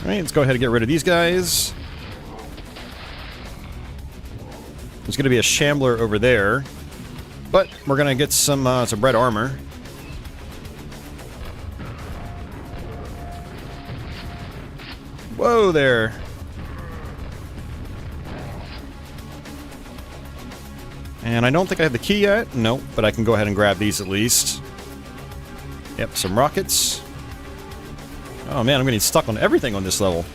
Alright, let's go ahead and get rid of these guys. There's going to be a shambler over there. But we're going to get some red armor. Whoa there. And I don't think I have the key yet. Nope, but I can go ahead and grab these at least. Yep, some rockets. Oh man, I'm getting stuck on everything on this level.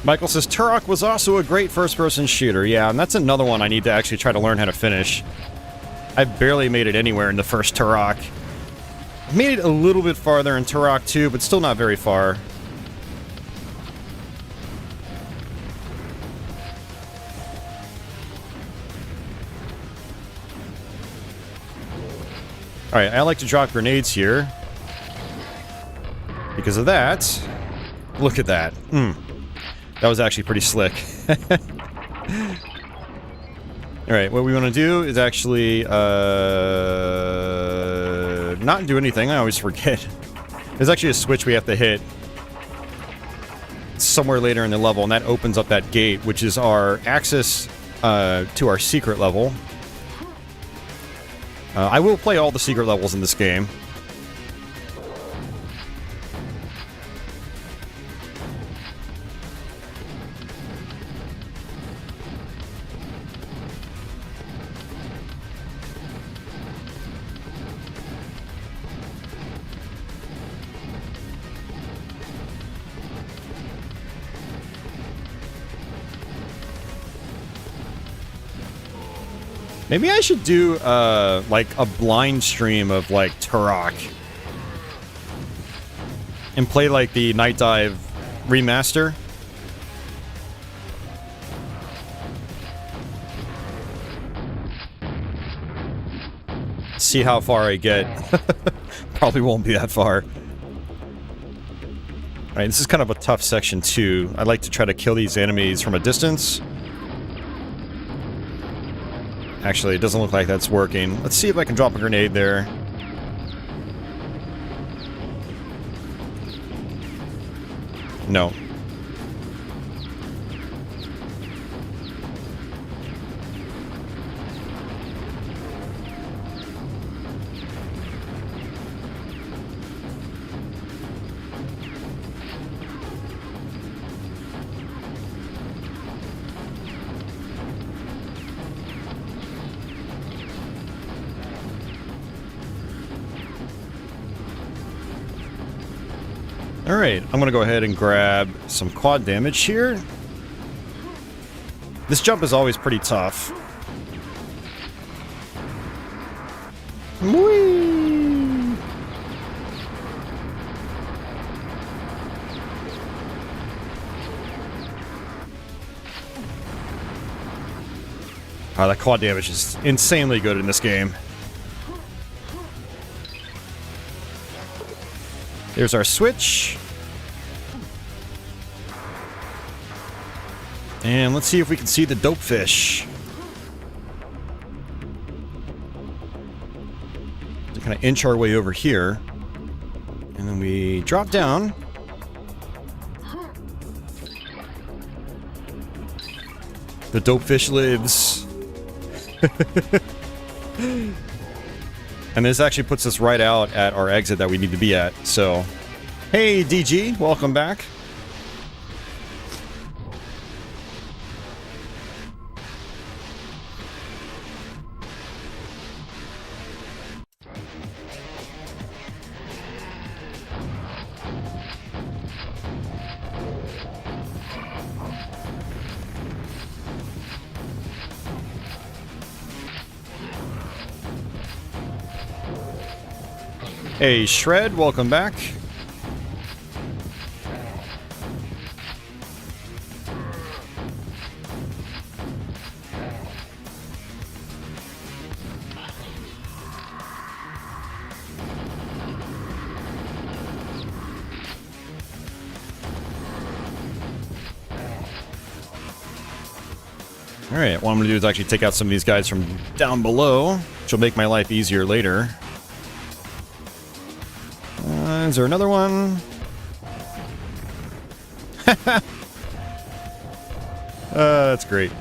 Michael says, Turok was also a great first-person shooter. Yeah, and that's another one I need to actually try to learn how to finish. I barely made it anywhere in the first Turok. Made it a little bit farther in Turok 2, but still not very far. Alright, I like to drop grenades here. Because of that. Look at that. That was actually pretty slick. Alright, what we want to do is actually, not do anything. I always forget. There's actually a switch we have to hit somewhere later in the level, and that opens up that gate, which is our access to our secret level. I will play all the secret levels in this game. Maybe I should do, like, a blind stream of, like, Turok. And play, like, the Night Dive remaster. See how far I get. Probably won't be that far. Alright, this is kind of a tough section, too. I like to try to kill these enemies from a distance. Actually, it doesn't look like that's working. Let's see if I can drop a grenade there. No. Alright, I'm gonna go ahead and grab some quad damage here. This jump is always pretty tough. Whee! Oh, that quad damage is insanely good in this game. There's our switch. And let's see if we can see the dope fish. So kind of inch our way over here. And then we drop down. The dope fish lives. And this actually puts us right out at our exit that we need to be at, so... Hey, DG, welcome back. Hey, Shred, welcome back. Alright, what I'm going to do is actually take out some of these guys from down below, which will make my life easier later. Is there another one? That's great.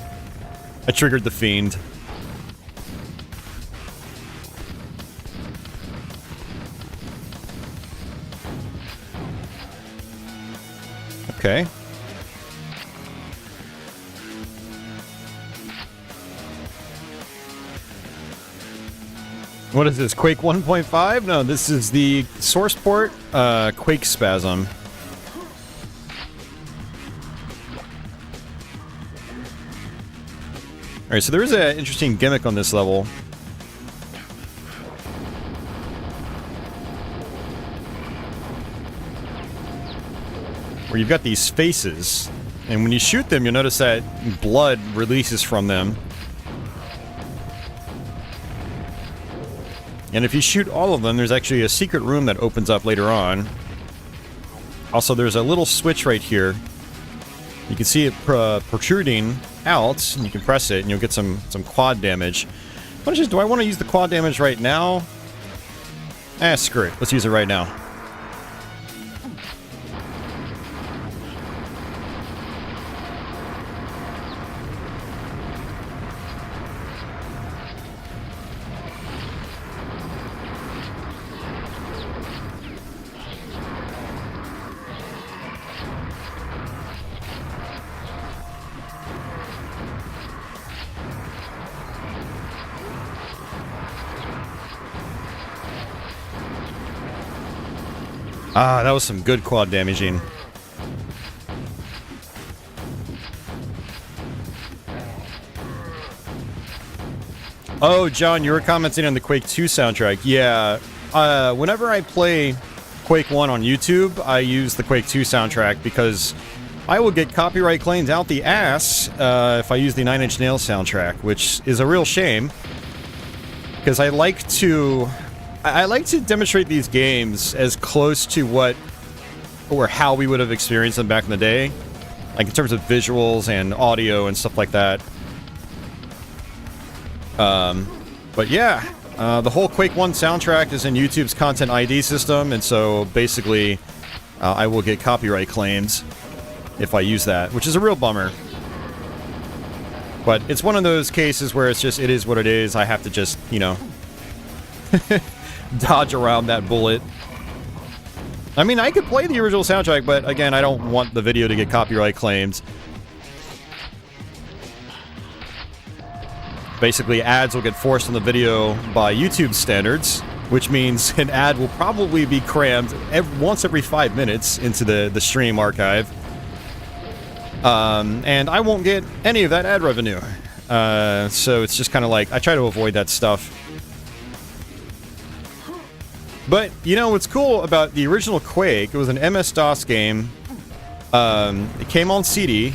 I triggered the fiend. Okay. What is this, Quake 1.5? No, this is the source port, QuakeSpasm. Alright, so there is an interesting gimmick on this level. Where you've got these faces, and when you shoot them, you'll notice that blood releases from them. And if you shoot all of them, there's actually a secret room that opens up later on. Also, there's a little switch right here. You can see it protruding out, and you can press it, and you'll get some quad damage. Do I want to use the quad damage right now? Screw it. Let's use it right now. Ah, that was some good quad damaging. Oh, John, you were commenting on the Quake 2 soundtrack. Yeah, whenever I play Quake 1 on YouTube, I use the Quake 2 soundtrack because I will get copyright claims out the ass if I use the Nine Inch Nails soundtrack, which is a real shame. Because I like to demonstrate these games as close to what or how we would have experienced them back in the day, like in terms of visuals and audio and stuff like that. But yeah, the whole Quake 1 soundtrack is in YouTube's Content ID system, and so basically I will get copyright claims if I use that, which is a real bummer. But it's one of those cases where it's just, it is what it is. I have to just, you know, dodge around that bullet. I mean, I could play the original soundtrack, but again, I don't want the video to get copyright claims. Basically, ads will get forced on the video by YouTube standards, which means an ad will probably be crammed once every 5 minutes into the stream archive. And I won't get any of that ad revenue. So it's just kind of like, I try to avoid that stuff. But, you know, what's cool about the original Quake, it was an MS-DOS game. It came on CD,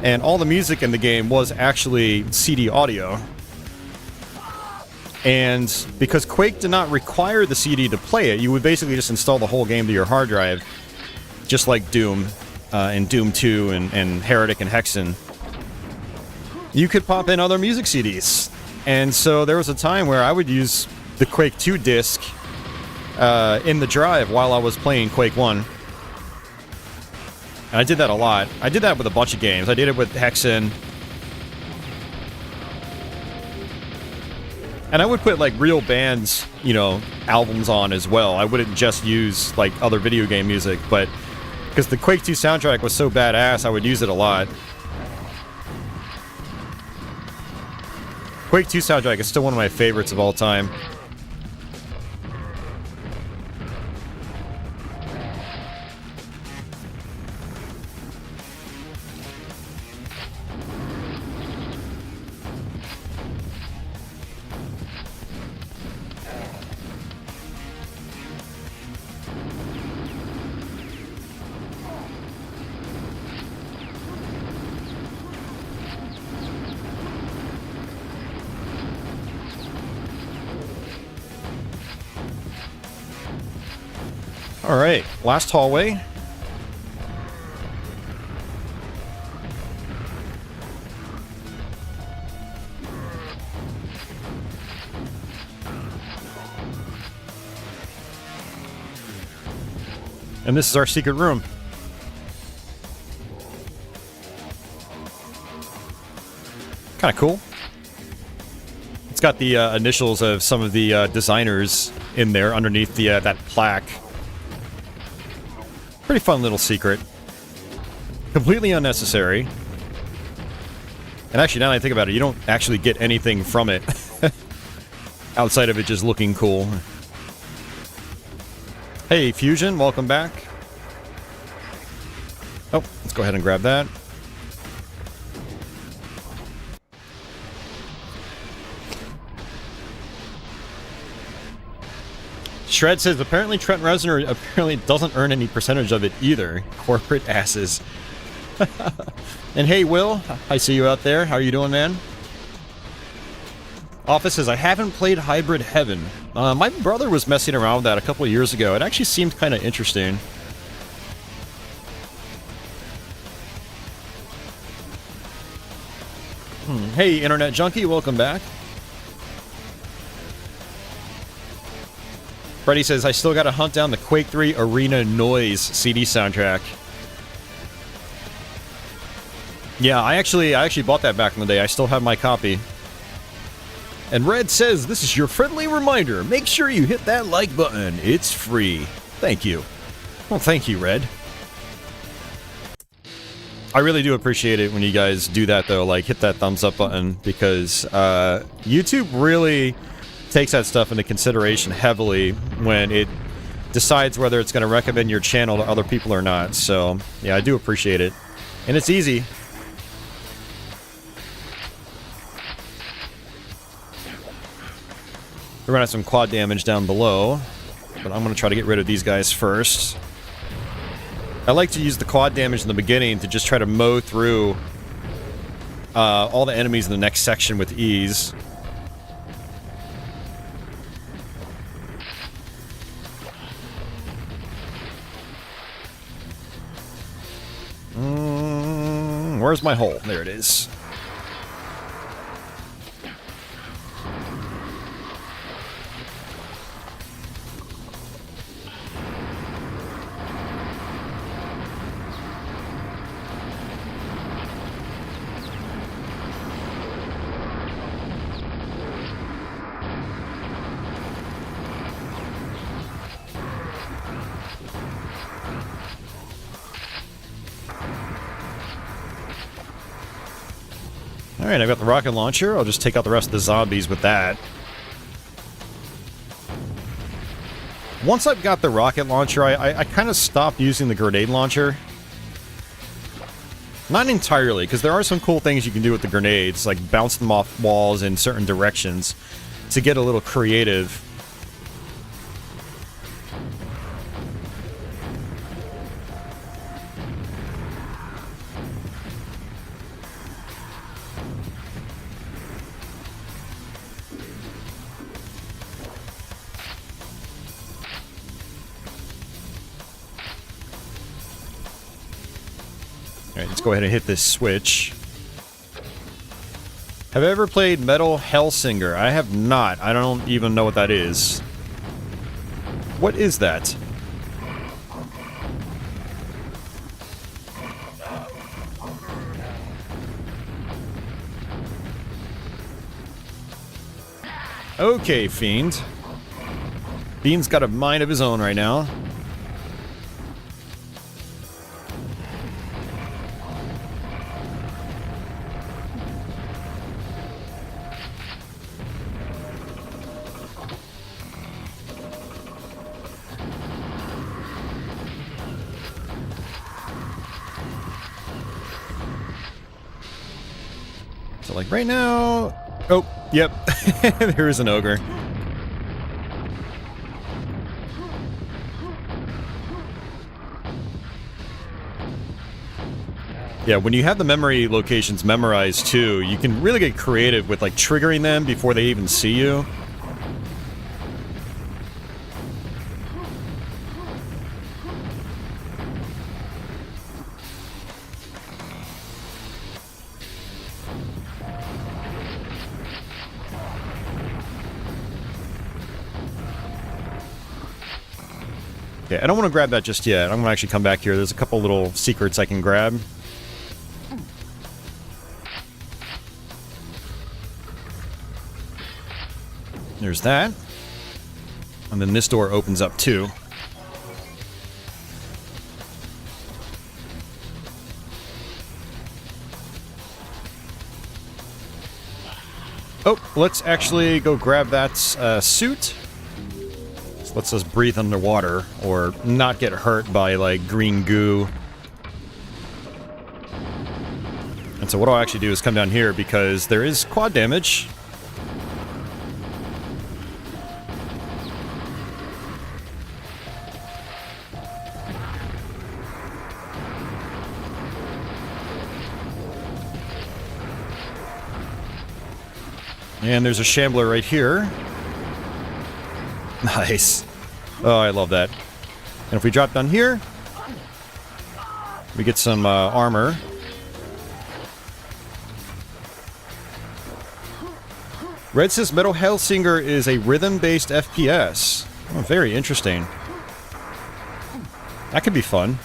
and all the music in the game was actually CD audio. And because Quake did not require the CD to play it, you would basically just install the whole game to your hard drive, just like Doom, and Doom 2, and Heretic and Hexen. You could pop in other music CDs. And so there was a time where I would use the Quake 2 disc in the drive while I was playing Quake 1. And I did that a lot. I did that with a bunch of games. I did it with Hexen. And I would put, like, real bands, you know, albums on as well. I wouldn't just use, like, other video game music, but because the Quake 2 soundtrack was so badass, I would use it a lot. Quake 2 soundtrack is still one of my favorites of all time. Alright, last hallway. And this is our secret room. Kind of cool. It's got the initials of some of the designers in there underneath the that plaque. Pretty fun little secret. Completely unnecessary. And actually, now that I think about it, you don't actually get anything from it. Outside of it just looking cool. Hey, Fusion, welcome back. Oh, let's go ahead and grab that. Shred says, apparently Trent Reznor apparently doesn't earn any percentage of it either. Corporate asses. And hey, Will, I see you out there. How are you doing, man? Office says, I haven't played Hybrid Heaven. My brother was messing around with that a couple of years ago. It actually seemed kind of interesting. Hey, Internet Junkie, welcome back. Freddy says, I still gotta hunt down the Quake 3 Arena Noise CD soundtrack. Yeah, I actually bought that back in the day. I still have my copy. And Red says, this is your friendly reminder. Make sure you hit that like button. It's free. Thank you. Well, thank you, Red. I really do appreciate it when you guys do that, though. Like, hit that thumbs up button, because YouTube really takes that stuff into consideration heavily when it decides whether it's going to recommend your channel to other people or not. So, yeah, I do appreciate it. And it's easy. We're going to have some quad damage down below, but I'm going to try to get rid of these guys first. I like to use the quad damage in the beginning to just try to mow through all the enemies in the next section with ease. Where's my hole? There it is. Alright, I've got the rocket launcher. I'll just take out the rest of the zombies with that. Once I've got the rocket launcher, I kind of stopped using the grenade launcher. Not entirely, because there are some cool things you can do with the grenades, like bounce them off walls in certain directions to get a little creative. Alright, let's go ahead and hit this switch. Have I ever played Metal Hellsinger? I have not. I don't even know what that is. What is that? Okay, Fiend. Fiend's got a mind of his own right now. So, like, right now... Oh, yep. There is an ogre. Yeah, when you have the memory locations memorized, too, you can really get creative with, like, triggering them before they even see you. Okay, I don't want to grab that just yet. I'm going to actually come back here. There's a couple little secrets I can grab. There's that. And then this door opens up too. Oh, let's actually go grab that suit. This lets us breathe underwater or not get hurt by, like, green goo. And so what I'll actually do is come down here because there is quad damage. And there's a shambler right here. Nice. Oh, I love that. And if we drop down here, we get some armor. Red says Metal Hellsinger is a rhythm-based FPS. Oh, very interesting. That could be fun.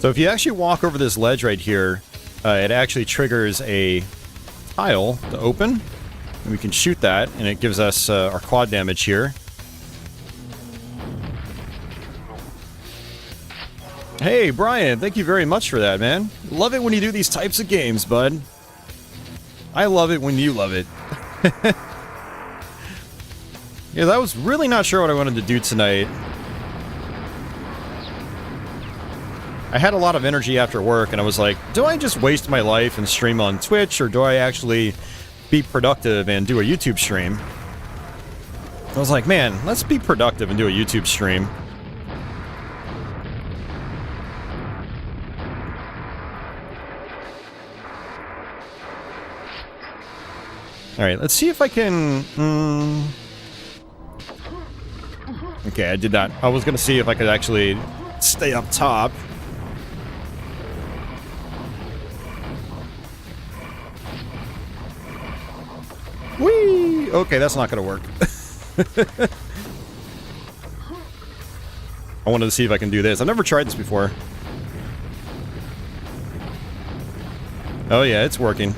So if you actually walk over this ledge right here, it actually triggers a tile to open, and we can shoot that, and it gives us our quad damage here. Hey, Brian, thank you very much for that, man. Love it when you do these types of games, bud. I love it when you love it. Yeah, I was really not sure what I wanted to do tonight. I had a lot of energy after work, and I was like, do I just waste my life and stream on Twitch, or do I actually be productive and do a YouTube stream? I was like, man, let's be productive and do a YouTube stream. Alright, let's see if I can... Okay, I did not. I was gonna see if I could actually stay up top. Whee! Okay, that's not gonna work. I wanted to see if I can do this. I've never tried this before. Oh yeah, it's working.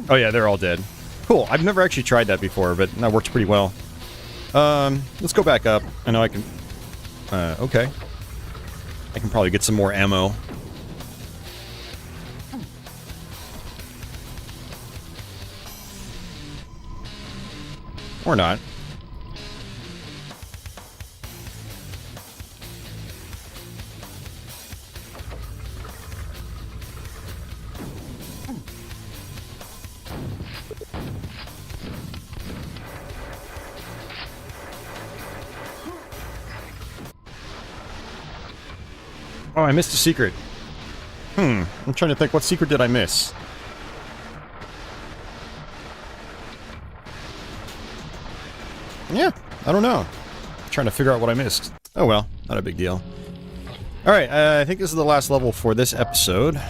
Oh yeah, they're all dead. Cool. I've never actually tried that before, but that works pretty well. Let's go back up. I know I can... okay. I can probably get some more ammo. Or not. Oh, I missed a secret. I'm trying to think, what secret did I miss? Yeah, I don't know. I'm trying to figure out what I missed. Oh well, not a big deal. Alright, I think this is the last level for this episode.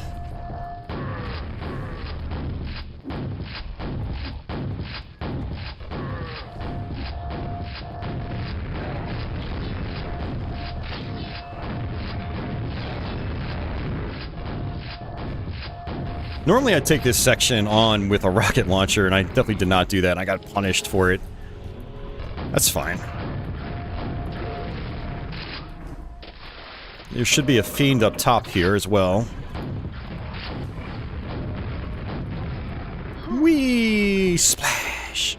Normally I'd take this section on with a rocket launcher, and I definitely did not do that, and I got punished for it. That's fine. There should be a fiend up top here as well. Whee! Splash!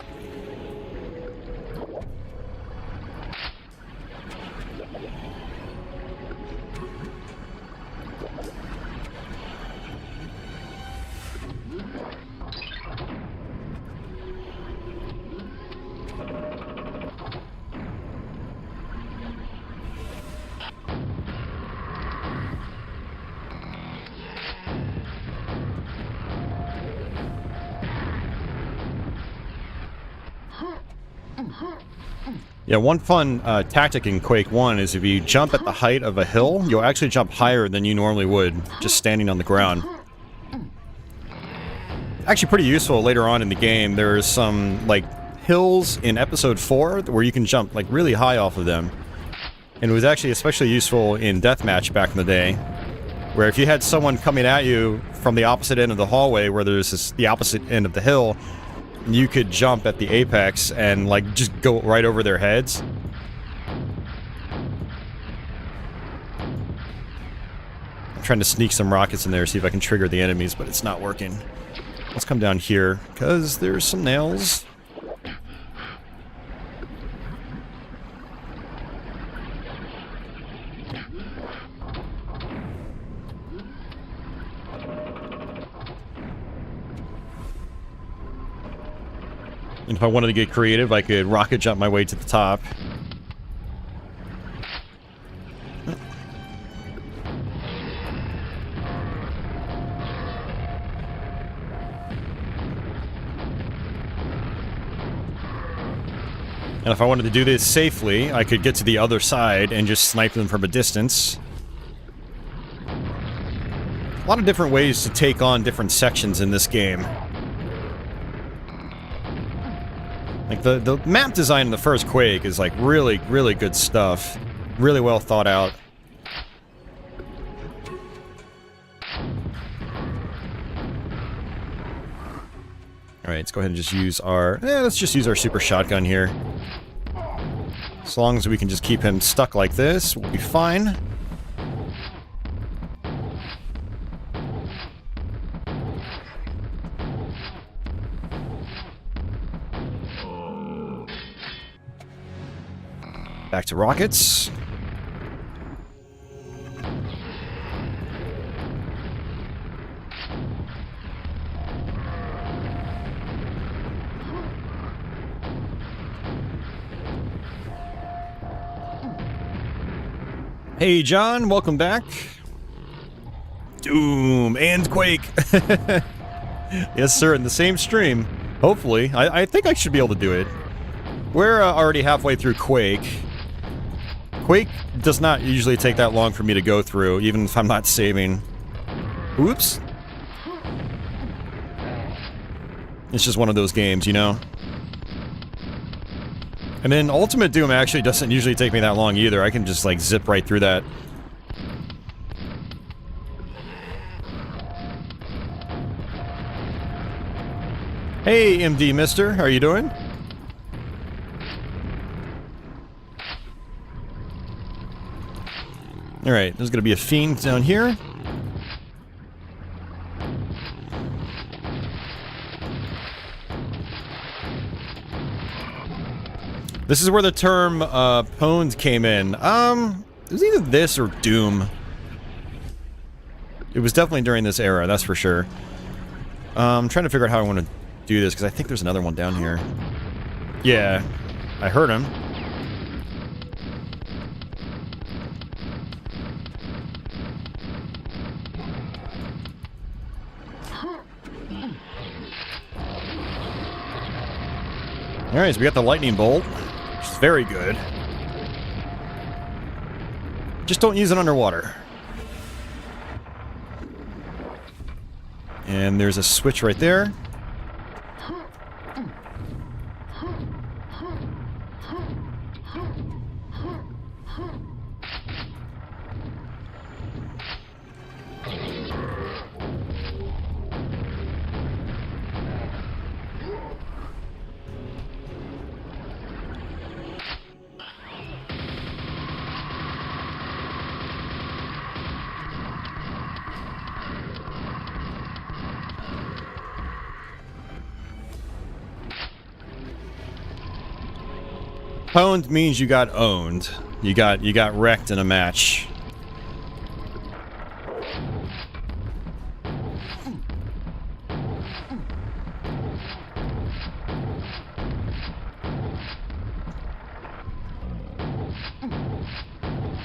Yeah, one fun tactic in Quake 1 is if you jump at the height of a hill, you'll actually jump higher than you normally would, just standing on the ground. Actually pretty useful later on in the game. There's some, like, hills in Episode 4 where you can jump, like, really high off of them. And it was actually especially useful in Deathmatch back in the day, where if you had someone coming at you from the opposite end of the hallway where there's the opposite end of the hill, you could jump at the apex and, like, just go right over their heads. I'm trying to sneak some rockets in there, see if I can trigger the enemies, but it's not working. Let's come down here, because there's some nails. And if I wanted to get creative, I could rocket jump my way to the top. And if I wanted to do this safely, I could get to the other side and just snipe them from a distance. A lot of different ways to take on different sections in this game. Like, the map design in the first Quake is, like, really, really good stuff. Really well thought out. Alright, let's go ahead and just use our... let's just use our super shotgun here. As long as we can just keep him stuck like this, we'll be fine. Back to rockets. Hey John, welcome back. Doom and Quake. Yes sir, in the same stream. Hopefully. I think I should be able to do it. We're already halfway through Quake. Quake does not usually take that long for me to go through, even if I'm not saving. Oops. It's just one of those games, you know? And then Ultimate Doom actually doesn't usually take me that long either. I can just, like, zip right through that. Hey, MD Mister, how are you doing? Alright, there's gonna be a fiend down here. This is where the term, pwned came in. It was either this or Doom. It was definitely during this era, that's for sure. I'm trying to figure out how I want to do this, because I think there's another one down here. Yeah, I heard him. Alright, so we got the lightning bolt, which is very good. Just don't use it underwater. And there's a switch right there. Pwned means you got owned. You got wrecked in a match.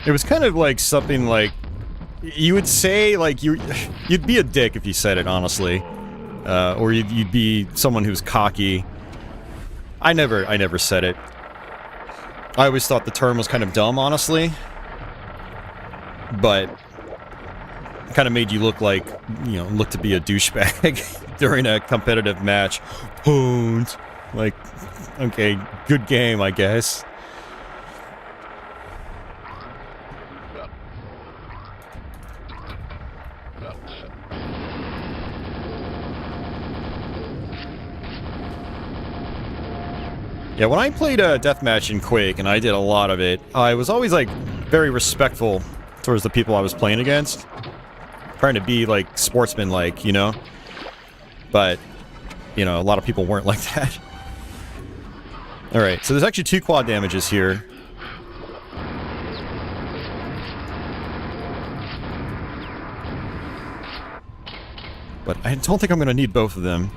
It was kind of like something like you would say, like you'd be a dick if you said it, honestly, or you'd be someone who's cocky. I never said it. I always thought the term was kind of dumb, honestly. But it kind of made you look like, you know, look to be a douchebag during a competitive match. Pwned. Like, okay, good game, I guess. Yeah, when I played Deathmatch in Quake, and I did a lot of it, I was always, like, very respectful towards the people I was playing against. Trying to be, like, sportsman-like, you know? But, you know, a lot of people weren't like that. Alright, so there's actually 2 quad damages here. But I don't think I'm gonna need both of them.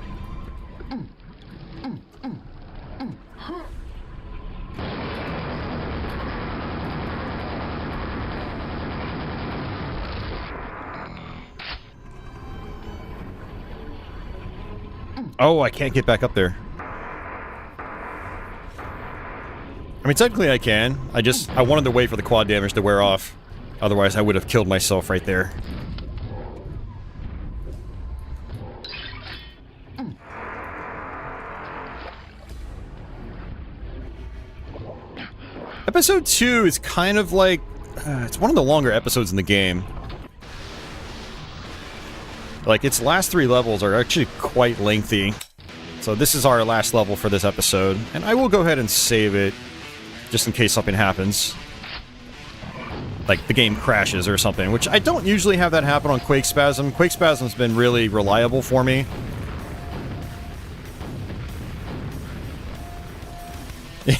Oh, I can't get back up there. I mean, technically I can. I wanted to wait for the quad damage to wear off. Otherwise, I would have killed myself right there. Episode 2 is kind of like... it's one of the longer episodes in the game. Like, its last 3 levels are actually quite lengthy. So this is our last level for this episode. And I will go ahead and save it, just in case something happens. Like, the game crashes or something, which I don't usually have that happen on QuakeSpasm. QuakeSpasm's been really reliable for me.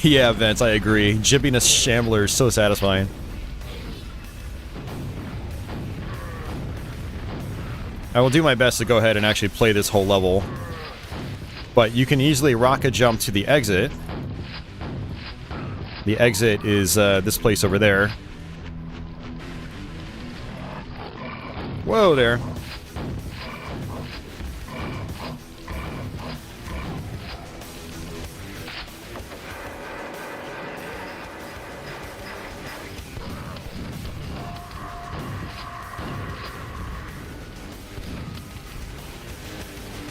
Yeah, Vince, I agree. Jibbing a shambler is so satisfying. I will do my best to go ahead and actually play this whole level. But you can easily rocket jump to the exit. The exit is this place over there. Whoa there.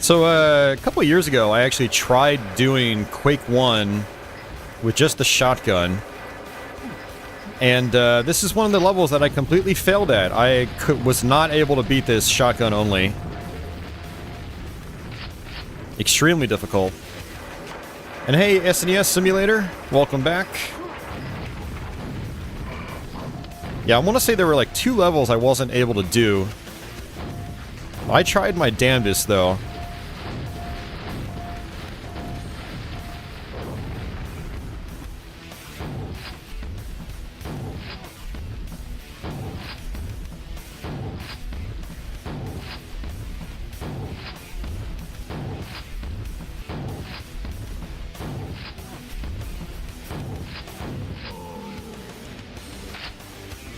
So, a couple of years ago, I actually tried doing Quake 1 with just the shotgun. And this is one of the levels that I completely failed at. I was not able to beat this shotgun only. Extremely difficult. And hey, SNES Simulator, welcome back. Yeah, I want to say there were like 2 levels I wasn't able to do. I tried my damnedest, though.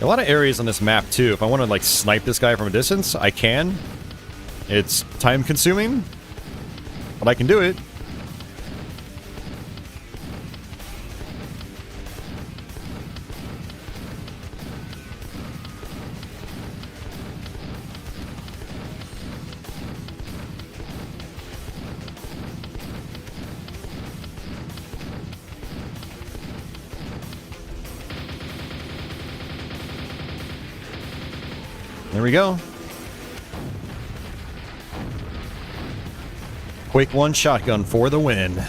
A lot of areas on this map, too. If I want to, like, snipe this guy from a distance, I can. It's time-consuming, but I can do it. There we go. Quake 1 shotgun for the win.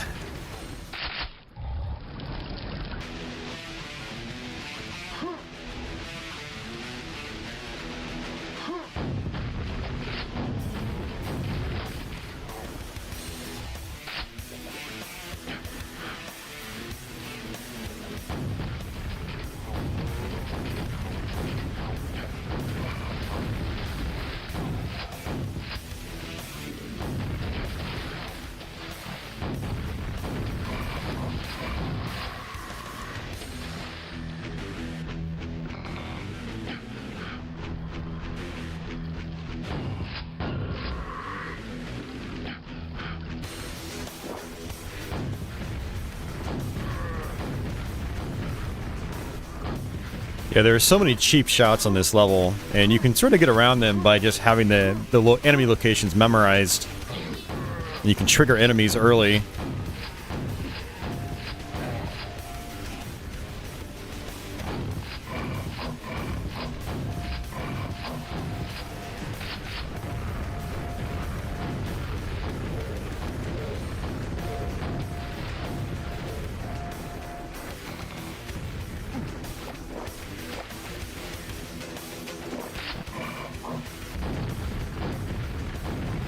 Yeah, there are so many cheap shots on this level, and you can sort of get around them by just having the enemy locations memorized. And you can trigger enemies early.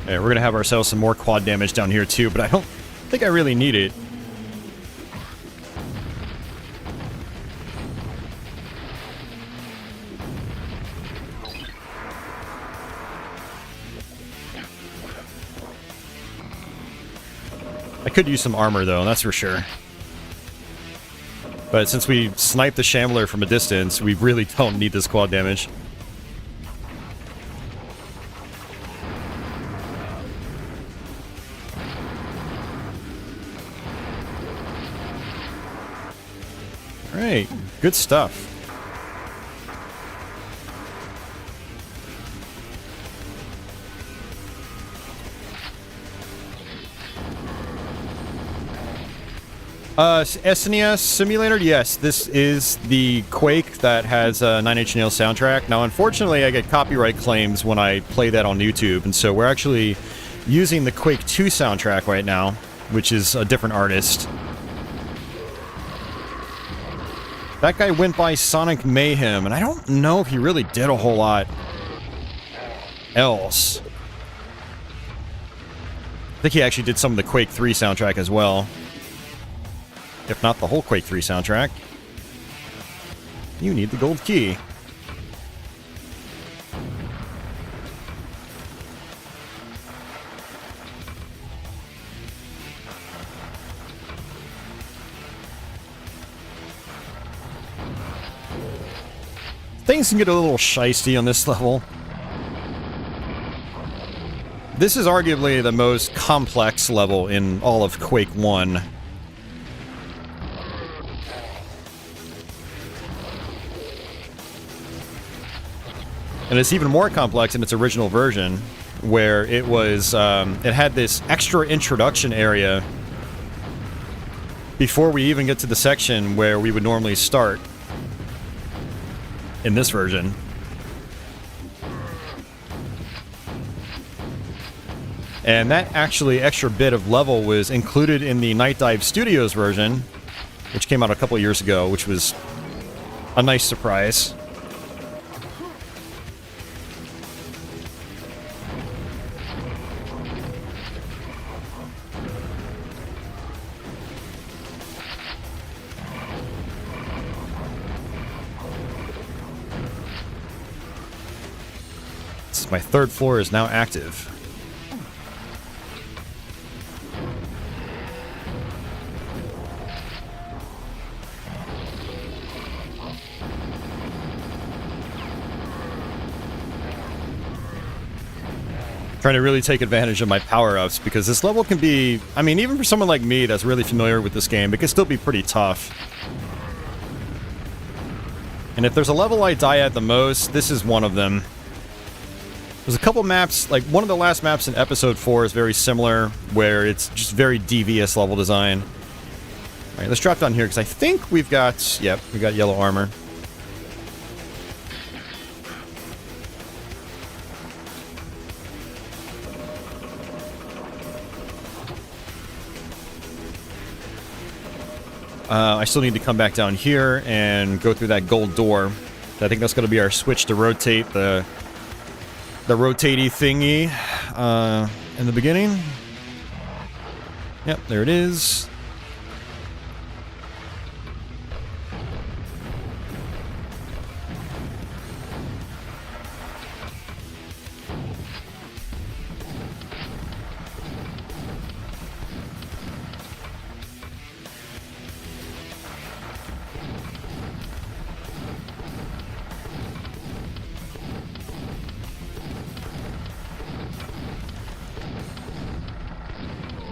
Yeah, we're gonna have ourselves some more quad damage down here too, but I don't think I really need it. I could use some armor though, that's for sure. But since we sniped the shambler from a distance, we really don't need this quad damage. Good stuff. SNES Simulator, yes, this is the Quake that has a Nine Inch Nails soundtrack. Now, unfortunately, I get copyright claims when I play that on YouTube, and so we're actually using the Quake 2 soundtrack right now, which is a different artist. That guy went by Sonic Mayhem, and I don't know if he really did a whole lot else. I think he actually did some of the Quake 3 soundtrack as well. If not the whole Quake 3 soundtrack. You need the gold key. Things can get a little shisty on this level. This is arguably the most complex level in all of Quake 1. And it's even more complex in its original version, where it was, it had this extra introduction area before we even get to the section where we would normally start in this version. And that actually extra bit of level was included in the Night Dive Studios version, which came out a couple years ago, which was a nice surprise. My third floor is now active. Trying to really take advantage of my power-ups, because this level can be, I mean, even for someone like me that's really familiar with this game, it can still be pretty tough. And if there's a level I die at the most, this is one of them. There's a couple maps, like one of the last maps in Episode 4 is very similar, where it's just very devious level design. Alright, let's drop down here, because I think we've got, yep, we got yellow armor. I still need to come back down here and go through that gold door. I think that's going to be our switch to rotate the rotatey thingy in the beginning. Yep, there it is.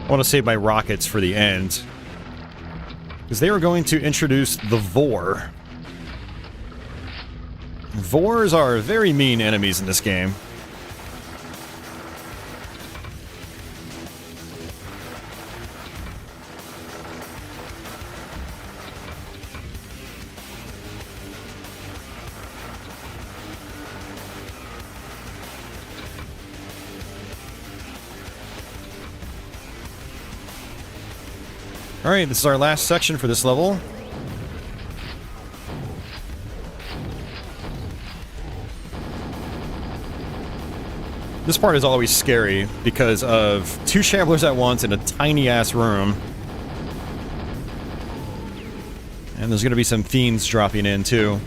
I want to save my rockets for the end, because they were going to introduce the Vor. Vors are very mean enemies in this game. Alright, this is our last section for this level. This part is always scary because of two shamblers at once in a tiny-ass room. And there's going to be some fiends dropping in, too.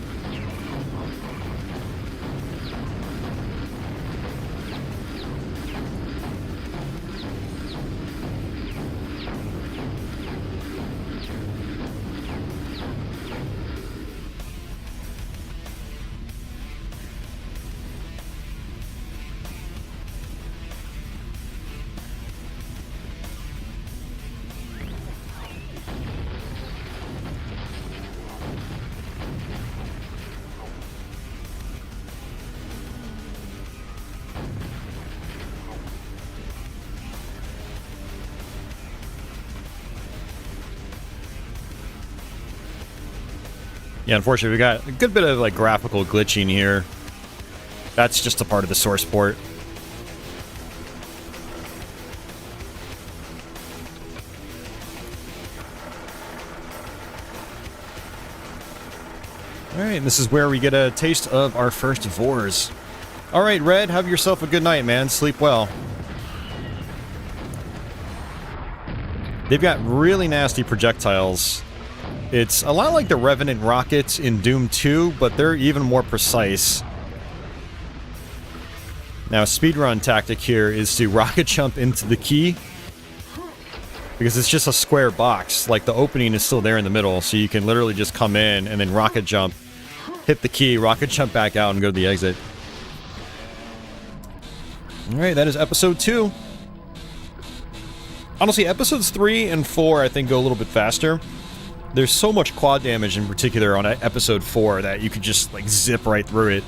Yeah, unfortunately, we got a good bit of like graphical glitching here. That's just a part of the source port. Alright, this is where we get a taste of our first Vors. Alright, Red, have yourself a good night, man. Sleep well. They've got really nasty projectiles. It's a lot like the Revenant rockets in Doom 2, but they're even more precise. Now, a speedrun tactic here is to rocket jump into the key, because it's just a square box. Like, the opening is still there in the middle, so you can literally just come in and then rocket jump, hit the key, rocket jump back out, and go to the exit. Alright, that is episode 2. Honestly, episodes 3 and 4, I think, go a little bit faster. There's so much quad damage, in particular, on episode 4, that you could just, like, zip right through it.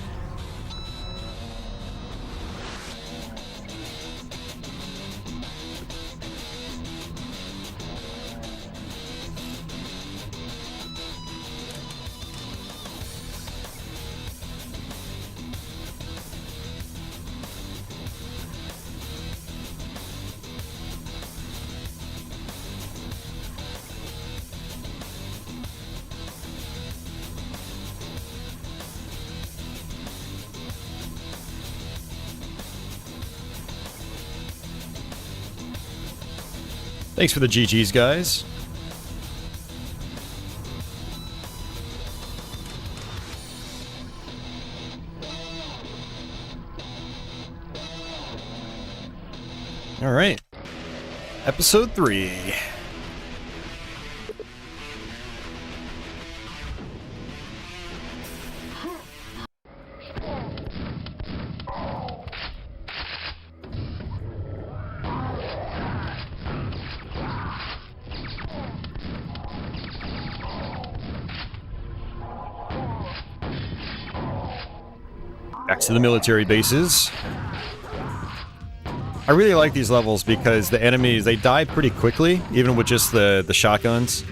Thanks for the GGs, guys. All right. Episode 3. Back to the military bases. I really like these levels because the enemies, they die pretty quickly, even with just the shotguns.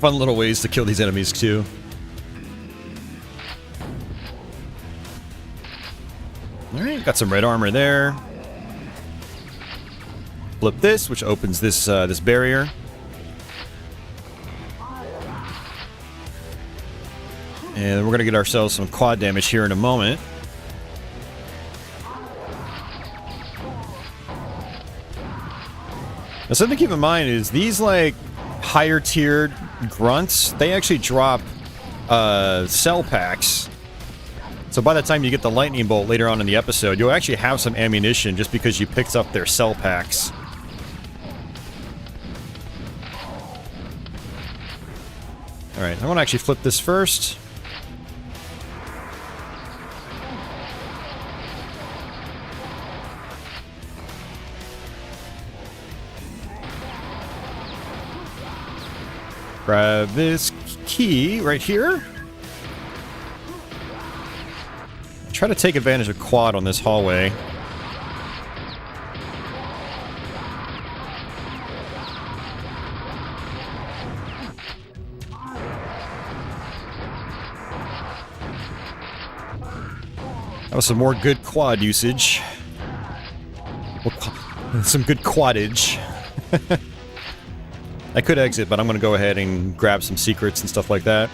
Fun little ways to kill these enemies, too. Alright, got some red armor there. Flip this, which opens this, this barrier. And we're gonna get ourselves some quad damage here in a moment. Now, something to keep in mind is these, like, higher tiered grunts, they actually drop cell packs. So by the time you get the lightning bolt later on in the episode, you'll actually have some ammunition just because you picked up their cell packs. Alright, I want to actually flip this first. Grab this key right here. Try to take advantage of quad on this hallway. That was some more good quad usage. Some good quaddage. I could exit, but I'm going to go ahead and grab some secrets and stuff like that.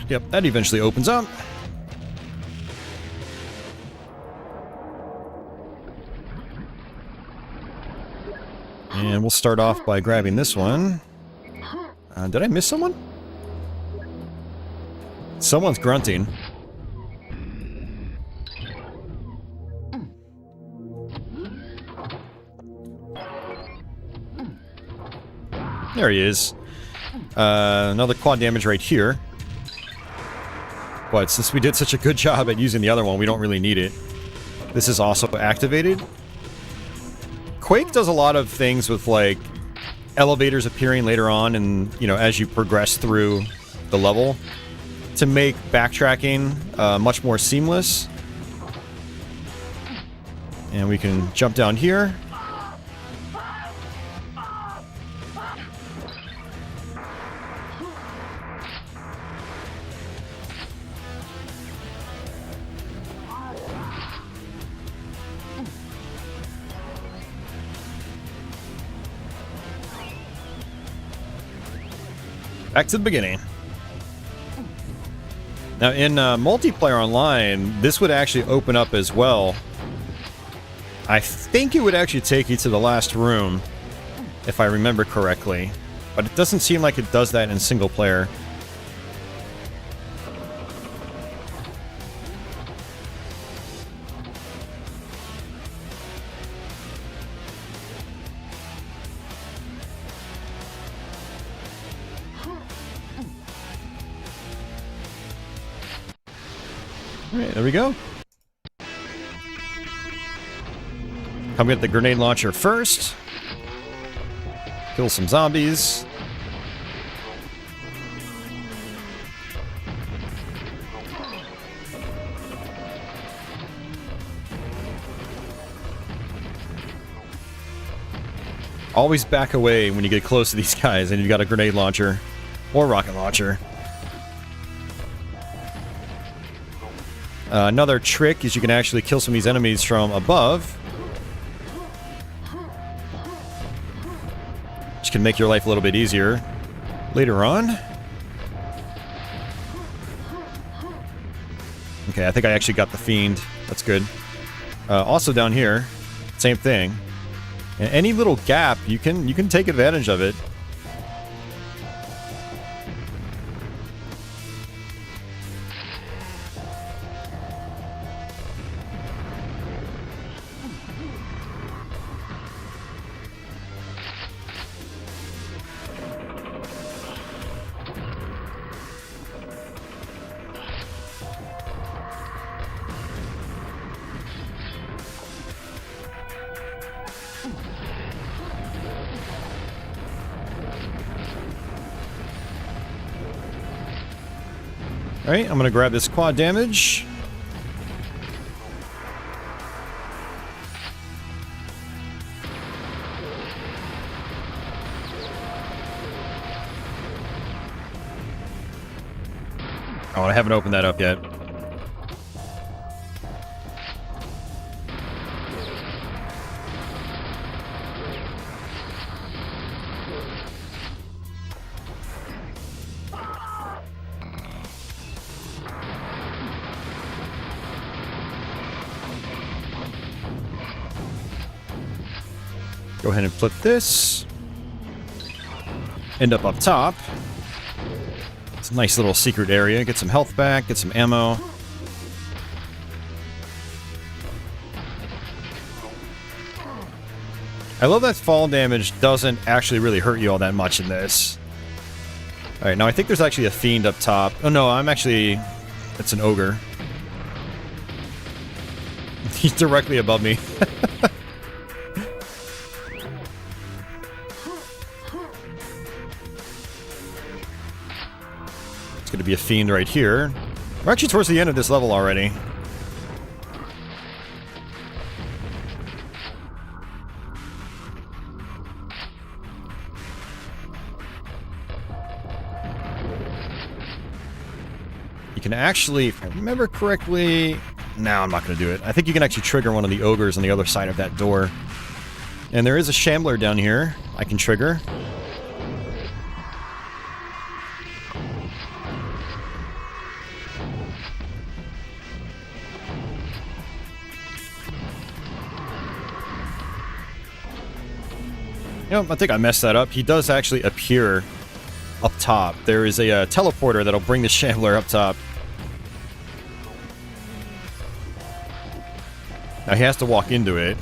Yep, that eventually opens up. And we'll start off by grabbing this one. Did I miss someone? Someone's grunting. There he is. Another quad damage right here. But since we did such a good job at using the other one, we don't really need it. This is also activated. Quake does a lot of things with, like, elevators appearing later on and, you know, as you progress through the level to make backtracking much more seamless. And we can jump down here. Back to the beginning. Now, in multiplayer online, this would actually open up as well. I think it would actually take you to the last room, if I remember correctly. But it doesn't seem like it does that in single player. Alright, there we go. Come get the grenade launcher first. Kill some zombies. Always back away when you get close to these guys and you've got a grenade launcher or rocket launcher. Another trick is you can actually kill some of these enemies from above. Which can make your life a little bit easier later on. Okay, I think I actually got the fiend. That's good. Also down here, same thing. And any little gap, you can take advantage of it. Alright, I'm gonna grab this quad damage. Oh, I haven't opened that up yet. Go ahead and flip this. End up top. It's a nice little secret area. Get some health back, get some ammo. I love that fall damage doesn't actually really hurt you all that much in this. Alright, now I think there's actually a fiend up top. Oh no, I'm actually... It's an ogre. He's directly above me. Going to be a fiend right here. We're actually towards the end of this level already. You can actually, if I remember correctly... No, I'm not going to do it. I think you can actually trigger one of the ogres on the other side of that door. And there is a shambler down here I can trigger. Yep, I think I messed that up. He does actually appear up top. There is a teleporter that'll bring the shambler up top. Now he has to walk into it.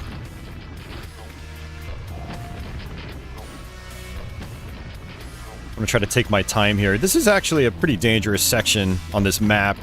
I'm gonna try to take my time here. This is actually a pretty dangerous section on this map.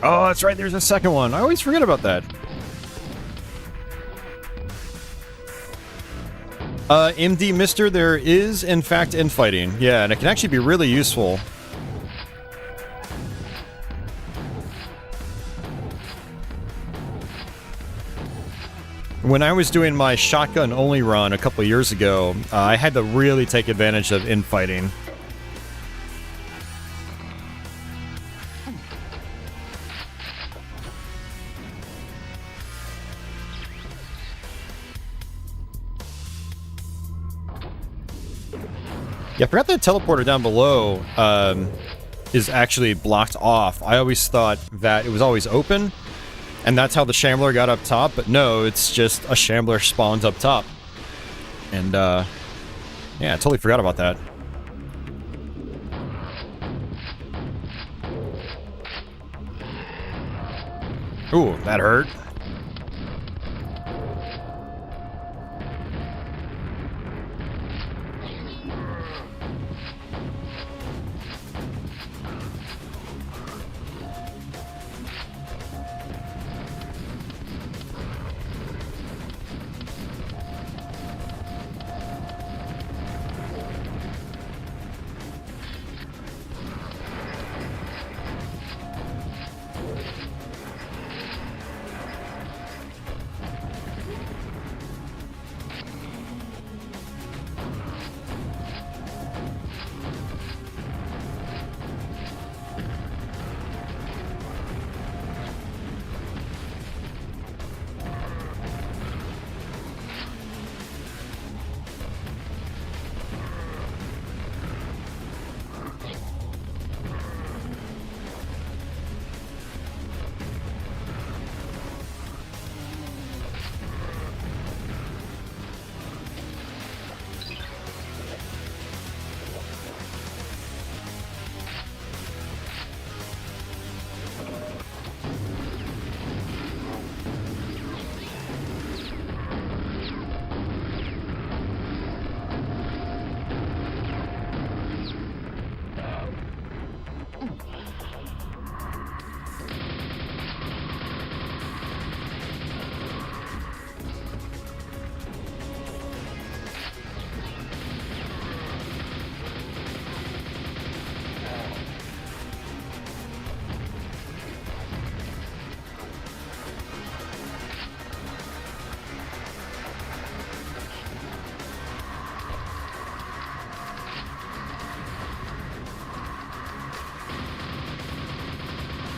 Oh, that's right, there's a second one. I always forget about that. MD Mister, there is, in fact, infighting. Yeah, and it can actually be really useful. When I was doing my shotgun-only run a couple years ago, I had to really take advantage of infighting. Yeah, I forgot that teleporter down below is actually blocked off. I always thought that it was always open, and that's how the Shambler got up top, but no, it's just a Shambler spawns up top. And, yeah, I totally forgot about that. Ooh, that hurt.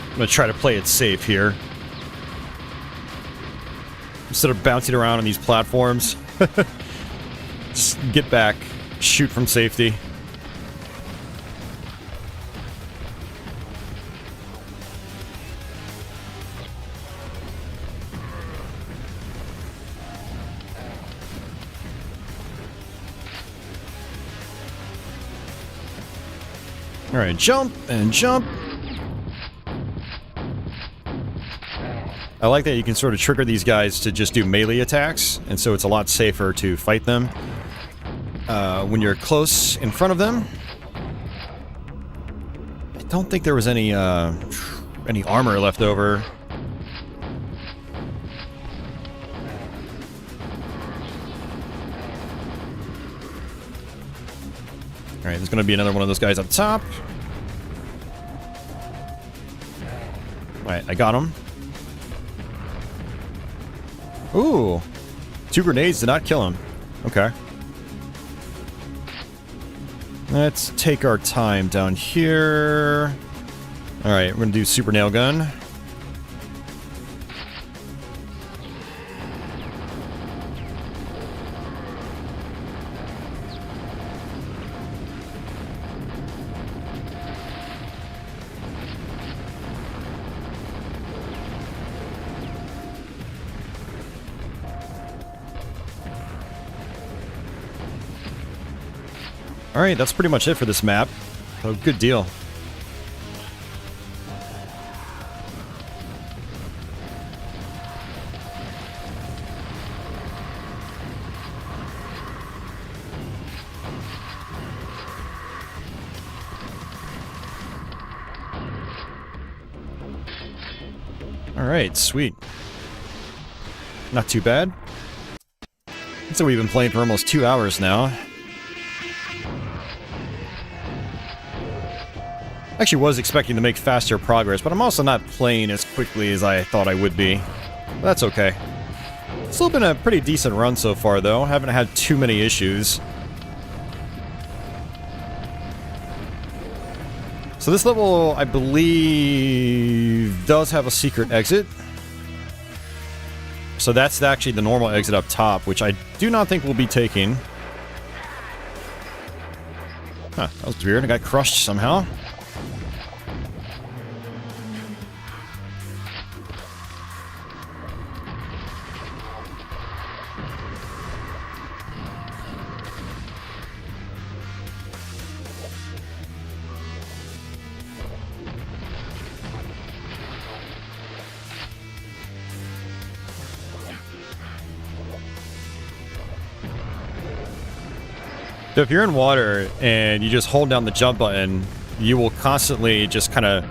I'm gonna try to play it safe here. Instead of bouncing around on these platforms. Just get back. Shoot from safety. Alright, jump and jump. I like that you can sort of trigger these guys to just do melee attacks, and so it's a lot safer to fight them when you're close in front of them. I don't think there was any armor left over. Alright, there's gonna be another one of those guys up top. Alright, I got him. Ooh, 2 grenades did not kill him. Okay. Let's take our time down here. Alright, we're gonna do super nail gun. Alright, that's pretty much it for this map. So, good deal. Alright, sweet. Not too bad. So we've been playing for almost 2 hours now. Actually was expecting to make faster progress, but I'm also not playing as quickly as I thought I would be. But that's okay. It's still been a pretty decent run so far, though. Haven't had too many issues. So this level, I believe, does have a secret exit. So that's actually the normal exit up top, which I do not think we'll be taking. Huh, that was weird. I got crushed somehow. So if you're in water and you just hold down the jump button, you will constantly just kind of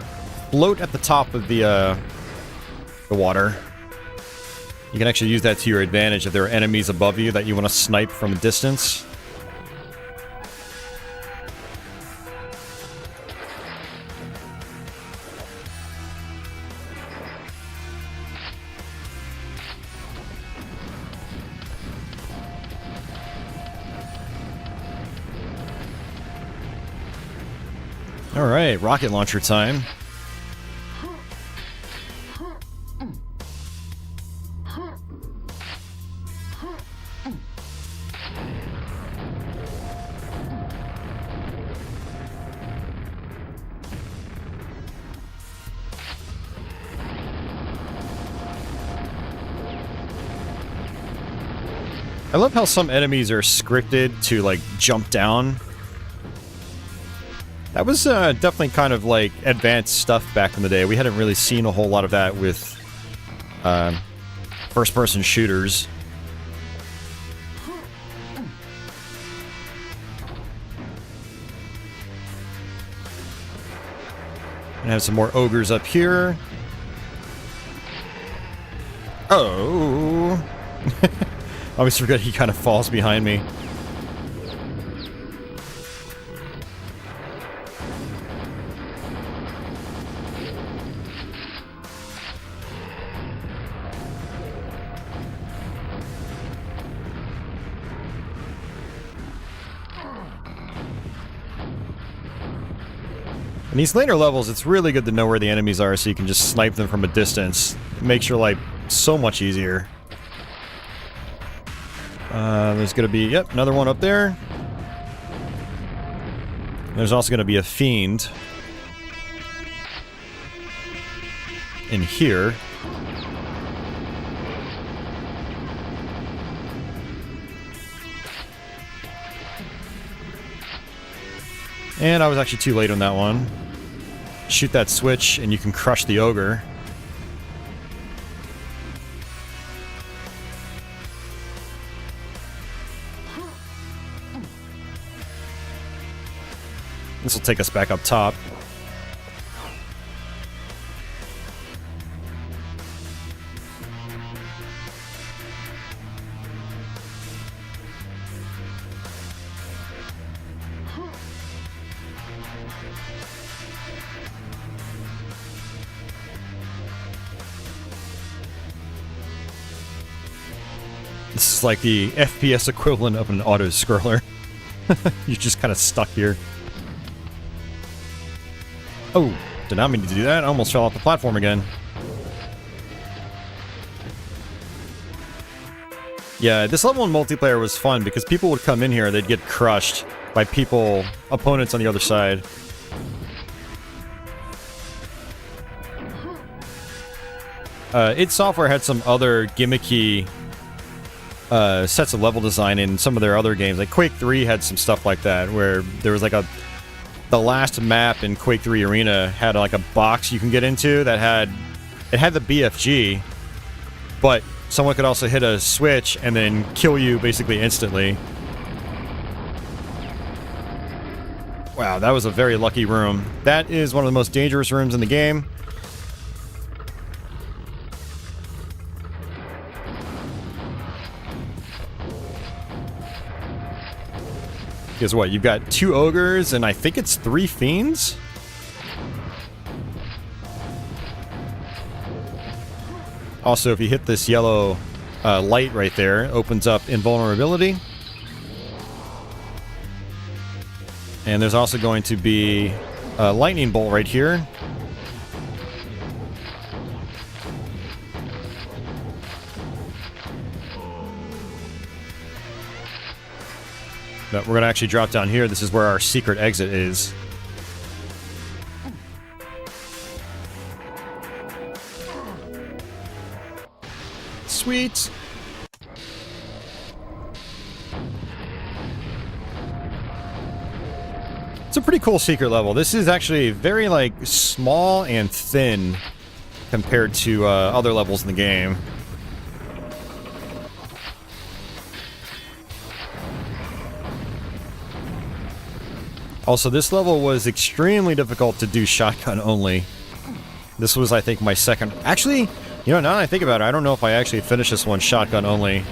float at the top of the water. You can actually use that to your advantage if there are enemies above you that you want to snipe from a distance. Alright, rocket launcher time. I love how some enemies are scripted to, like, jump down. That was definitely kind of like advanced stuff back in the day. We hadn't really seen a whole lot of that with first-person shooters. And have some more ogres up here. Oh! I always forget he kind of falls behind me. In these later levels, it's really good to know where the enemies are so you can just snipe them from a distance. It makes your life so much easier. There's gonna be, yep, another one up there. There's also gonna be a fiend in here. And I was actually too late on that one. Shoot that switch and you can crush the ogre. This will take us back up top. This is like the FPS equivalent of an auto-scroller. You're just kind of stuck here. Oh, did not mean to do that. I almost fell off the platform again. Yeah, this level in multiplayer was fun because people would come in here, they'd get crushed by opponents on the other side. id Software had some other gimmicky sets of level design in some of their other games. Like Quake 3 had some stuff like that, where there was like the last map in Quake 3 Arena had like a box you can get into that had the BFG, but someone could also hit a switch and then kill you basically instantly. Wow, that was a very lucky room. That is one of the most dangerous rooms in the game. Because what, you've got 2 ogres and I think it's 3 fiends? Also, if you hit this yellow light right there, it opens up invulnerability. And there's also going to be a lightning bolt right here. But we're going to actually drop down here. This is where our secret exit is. Sweet. It's a pretty cool secret level. This is actually very, like, small and thin compared to other levels in the game. Also, this level was extremely difficult to do shotgun only. This was, I think, my second... Actually, you know, now that I think about it, I don't know if I actually finished this one shotgun only.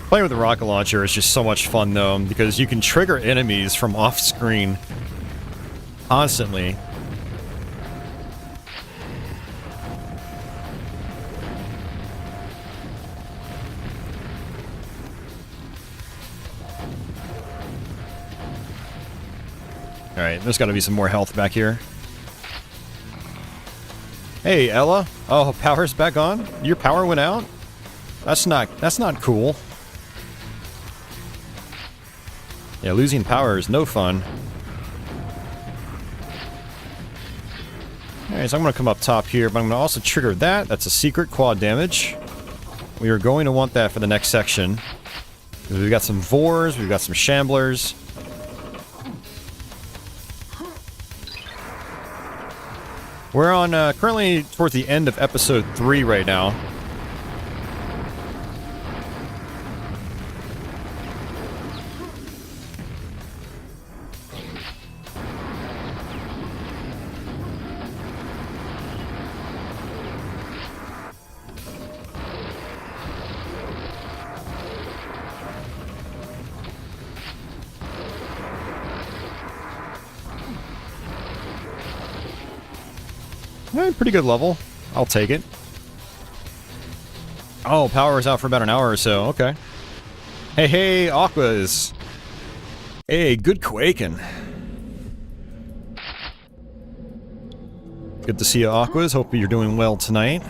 Playing with the rocket launcher is just so much fun, though, because you can trigger enemies from off-screen constantly. Alright, there's got to be some more health back here. Hey, Ella. Oh, power's back on? Your power went out? That's not cool. Yeah, losing power is no fun. Alright, so I'm going to come up top here, but I'm going to also trigger that. That's a secret quad damage. We are going to want that for the next section. We've got some Vores, we've got some Shamblers. We're on currently towards the end of episode 3 right now. Pretty good level. I'll take it. Oh, power is out for about an hour or so. Okay. Hey, hey, Aquas. Hey, good quaking. Good to see you, Aquas. Hope you're doing well tonight.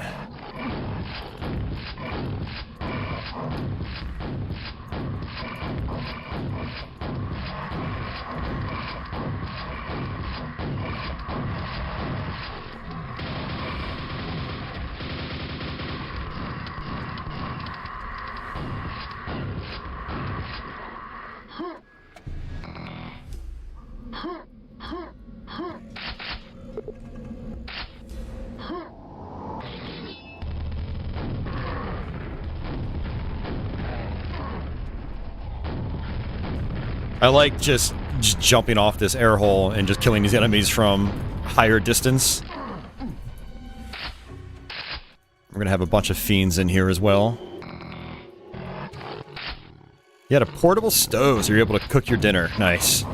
I like just jumping off this air hole and just killing these enemies from higher distance. We're gonna have a bunch of fiends in here as well. You had a portable stove, so you're able to cook your dinner. Nice.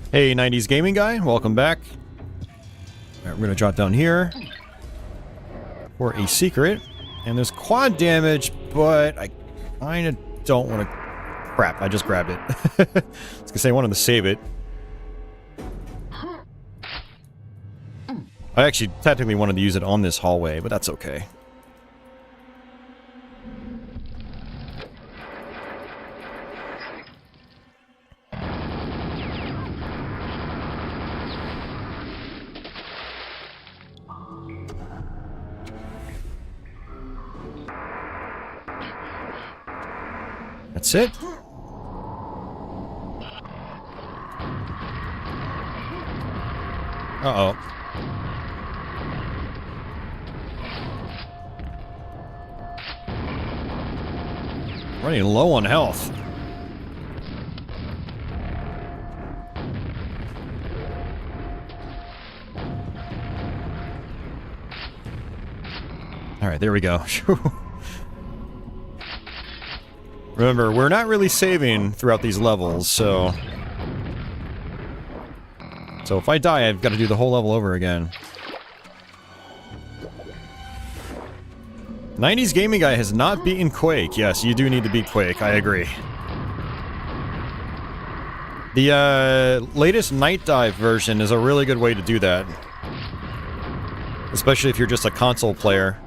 Hey, 90s gaming guy, welcome back. Alright, we're gonna drop down here for a secret. And there's quad damage, but I kinda don't want to... Crap, I just grabbed it. I was gonna say I wanted to save it. I actually technically wanted to use it on this hallway, but that's okay. That's it. Uh-oh. Running low on health. Alright, there we go. Remember, we're not really saving throughout these levels, so... So if I die, I've got to do the whole level over again. 90s gaming guy has not beaten Quake. Yes, you do need to beat Quake, I agree. The latest Night Dive version is a really good way to do that. Especially if you're just a console player.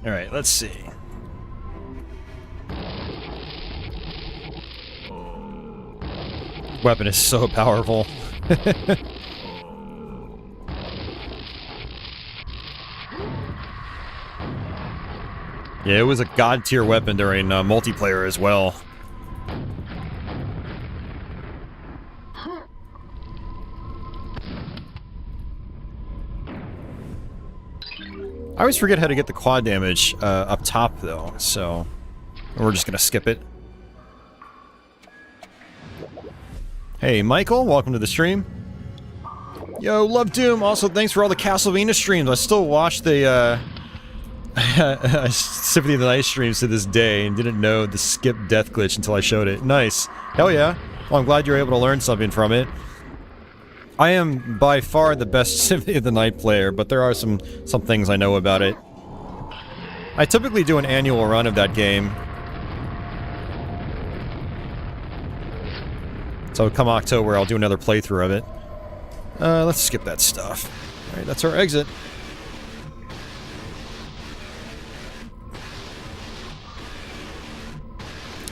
Alright, let's see. Weapon is so powerful. Yeah, it was a god tier weapon during multiplayer as well. I always forget how to get the quad damage up top, though, so we're just gonna skip it. Hey, Michael, welcome to the stream. Yo, love Doom. Also, thanks for all the Castlevania streams. I still watch the Symphony of the Night streams to this day and didn't know the skip death glitch until I showed it. Nice. Hell yeah. Well, I'm glad you're able to learn something from it. I am by far the best Symphony of the Night player, but there are some things I know about it. I typically do an annual run of that game. So come October, I'll do another playthrough of it. Let's skip that stuff. Alright, that's our exit.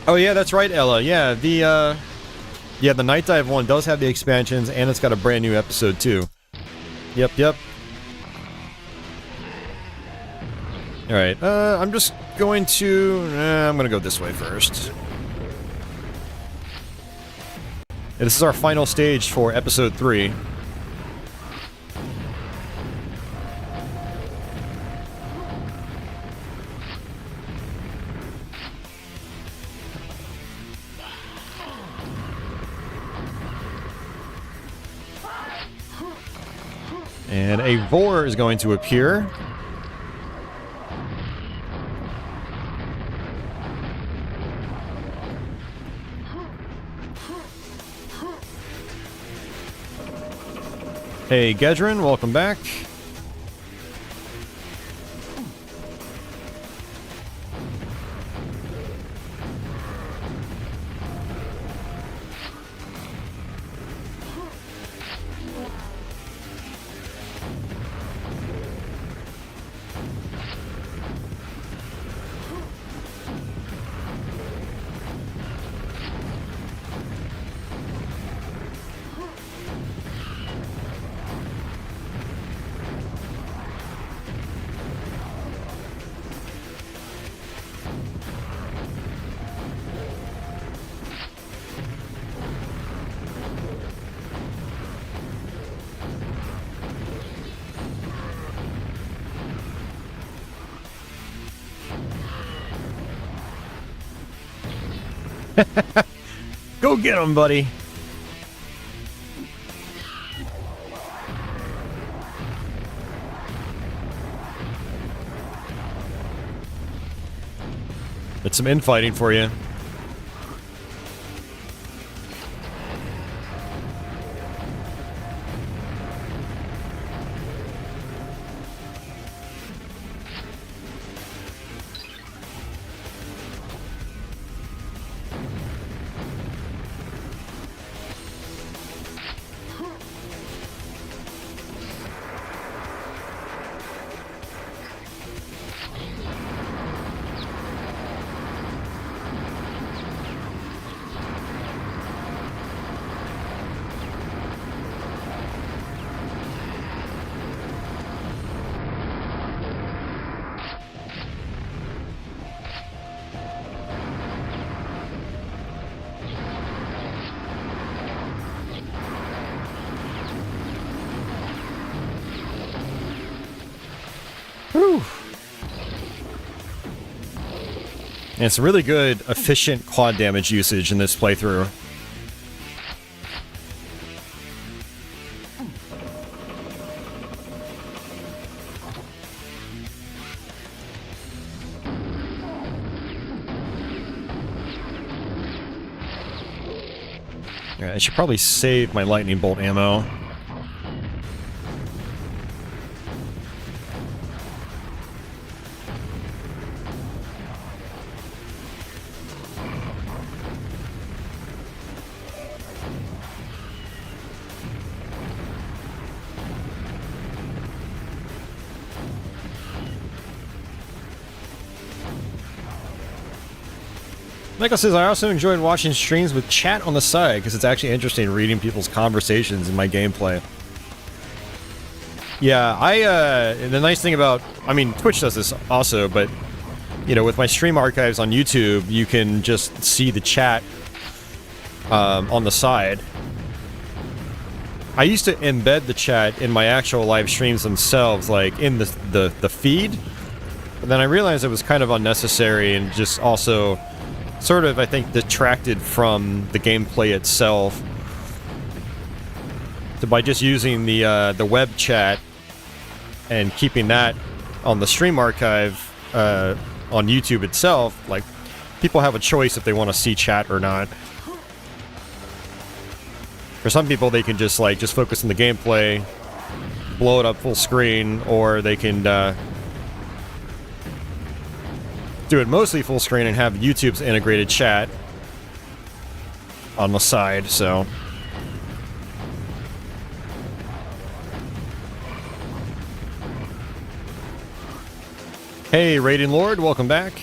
Oh yeah, that's right, Ella. Yeah, the Night Dive one does have the expansions, and it's got a brand new episode, too. Yep. Alright, I'm just going to... I'm gonna go this way first. This is our final stage for episode 3. And a Vor is going to appear. Hey, Gedrin, welcome back. Go get him, buddy. It's some infighting for you. Whew. And it's really good, efficient quad damage usage in this playthrough. Yeah, I should probably save my lightning bolt ammo. Michael says, I also enjoyed watching streams with chat on the side because it's actually interesting reading people's conversations in my gameplay. Yeah, the nice thing about, I mean, Twitch does this also, but, you know, with my stream archives on YouTube, you can just see the chat on the side. I used to embed the chat in my actual live streams themselves, like in the feed, but then I realized it was kind of unnecessary and just also sort of, I think, detracted from the gameplay itself. So by just using the web chat and keeping that on the stream archive on YouTube itself, like, people have a choice if they want to see chat or not. For some people, they can just focus on the gameplay, blow it up full screen, or they can do it mostly full screen and have YouTube's integrated chat on the side, so. Hey, Raiden Lord, welcome back.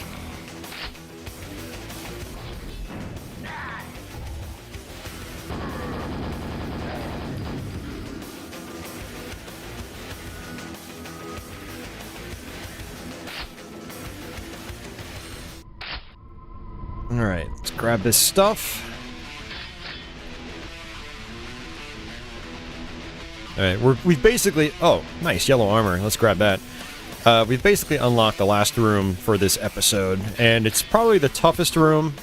Alright, let's grab this stuff. Alright, we've basically... Oh, nice, yellow armor. Let's grab that. We've basically unlocked the last room for this episode, and it's probably the toughest room.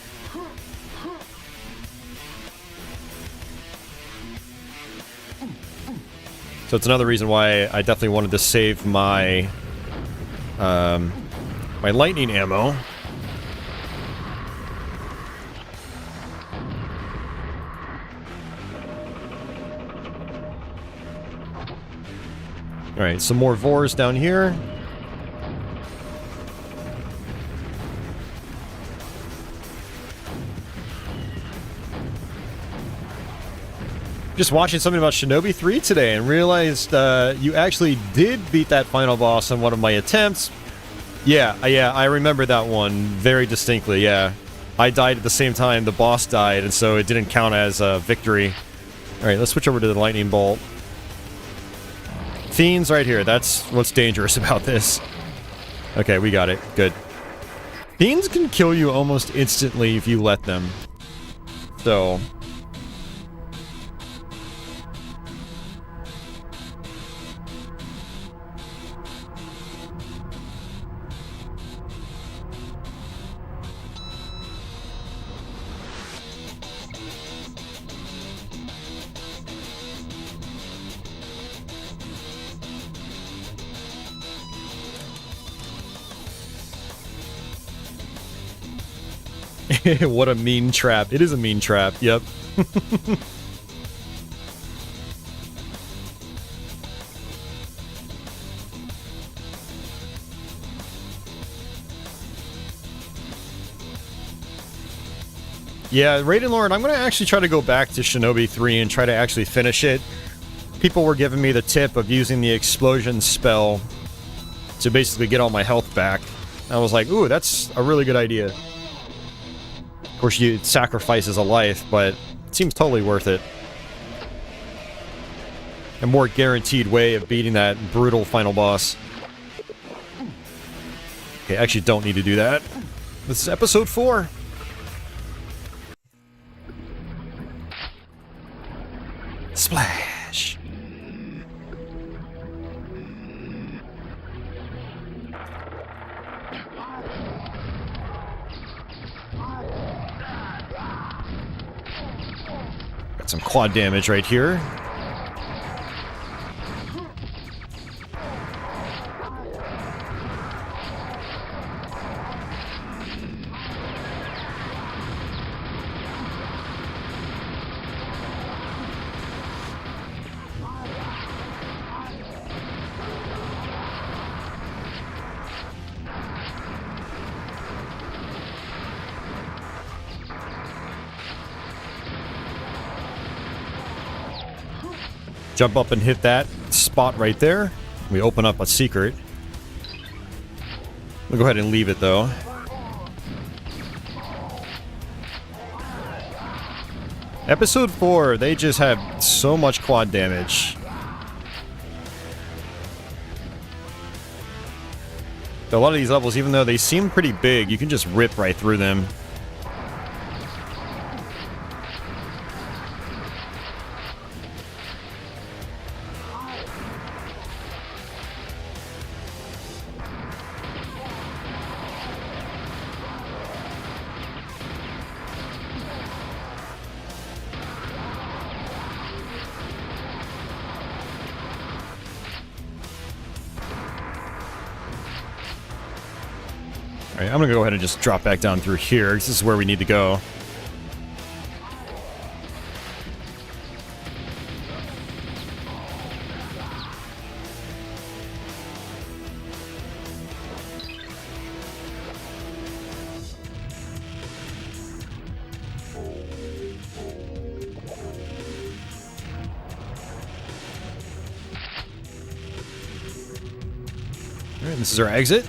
So it's another reason why I definitely wanted to save my... my lightning ammo. Alright, some more Vors down here. Just watching something about Shinobi 3 today and realized you actually did beat that final boss on one of my attempts. Yeah, I remember that one very distinctly, yeah. I died at the same time the boss died, and so it didn't count as a victory. Alright, let's switch over to the lightning bolt. Fiends right here, that's what's dangerous about this. Okay, we got it. Good. Fiends can kill you almost instantly if you let them. So... What a mean trap. It is a mean trap, yep. Yeah, Raiden Lord, I'm going to actually try to go back to Shinobi 3 and try to actually finish it. People were giving me the tip of using the explosion spell to basically get all my health back. I was like, ooh, that's a really good idea. Of course, it sacrifices a life, but it seems totally worth it. A more guaranteed way of beating that brutal final boss. Okay, I actually don't need to do that. This is episode 4. Splash! Got some quad damage right here. Jump up and hit that spot right there. We open up a secret. We'll go ahead and leave it though. Episode 4, they just have so much quad damage. A lot of these levels, even though they seem pretty big, you can just rip right through them. Alright, I'm gonna go ahead and just drop back down through here, because this is where we need to go. Alright, this is our exit.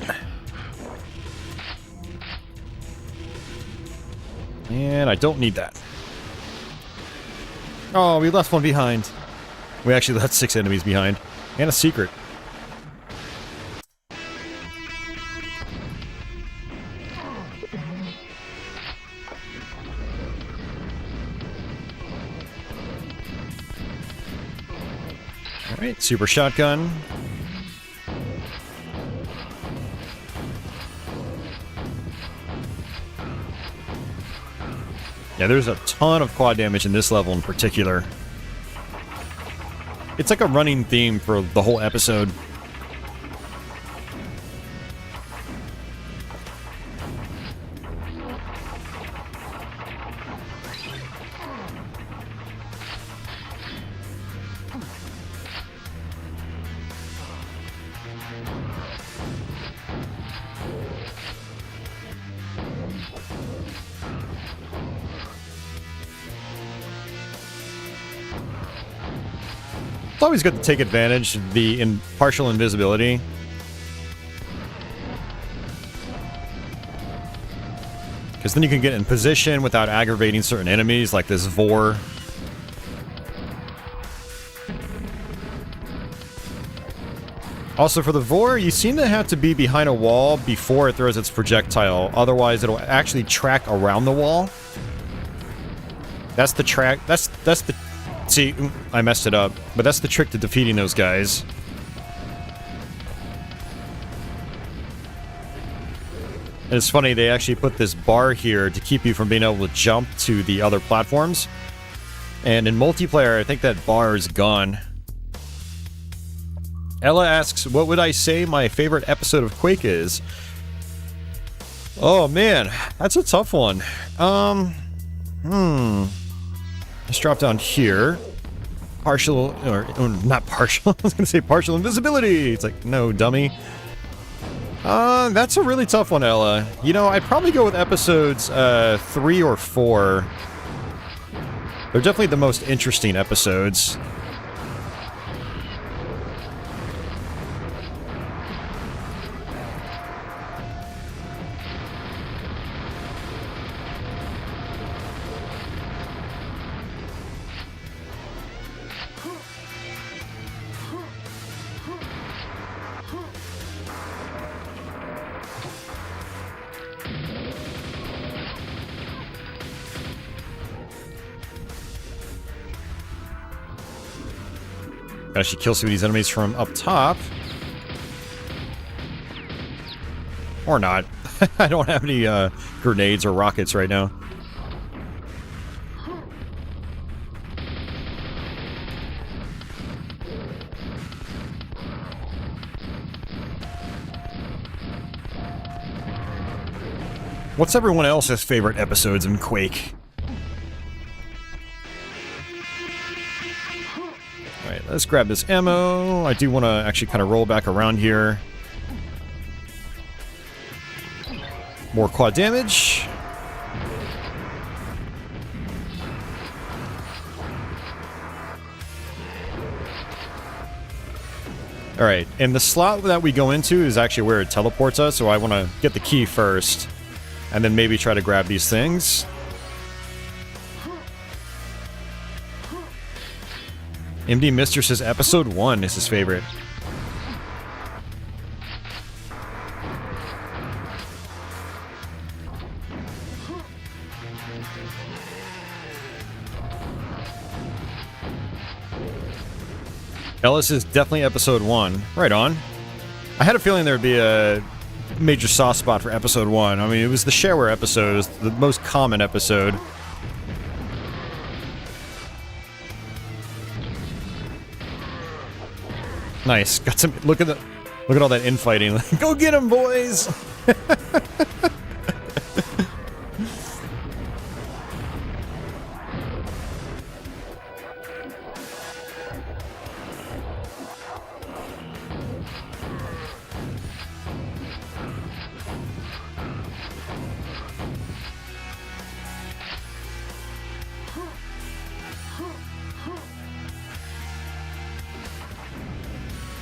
And I don't need that. Oh, we left one behind. We actually left 6 enemies behind. And a secret. Alright, super shotgun. Yeah, there's a ton of quad damage in this level in particular. It's like a running theme for the whole episode. It's always good to take advantage of the partial invisibility. Because then you can get in position without aggravating certain enemies, like this Vor. Also, for the Vor, you seem to have to be behind a wall before it throws its projectile. Otherwise, it'll actually track around the wall. That's the track. That's the... See, I messed it up. But that's the trick to defeating those guys. And it's funny, they actually put this bar here to keep you from being able to jump to the other platforms. And in multiplayer, I think that bar is gone. Ella asks, what would I say my favorite episode of Quake is? Oh man, that's a tough one. Let's drop down here. Partial, or not partial, I was gonna say partial invisibility! It's like, no, dummy. That's a really tough one, Ella. You know, I'd probably go with episodes, 3 or 4. They're definitely the most interesting episodes. Actually kill some of these enemies from up top. Or not. I don't have any grenades or rockets right now. What's everyone else's favorite episodes in Quake? Alright, let's grab this ammo. I do want to actually kind of roll back around here. More quad damage. Alright, and the slot that we go into is actually where it teleports us, so I want to get the key first. And then maybe try to grab these things. MD Mister says episode 1 is his favorite. Ellis is definitely episode 1. Right on. I had a feeling there would be a major soft spot for episode 1. I mean, it was the shareware episode. It was the most common episode. Nice. Got some. Look at all that infighting. Go get him, boys!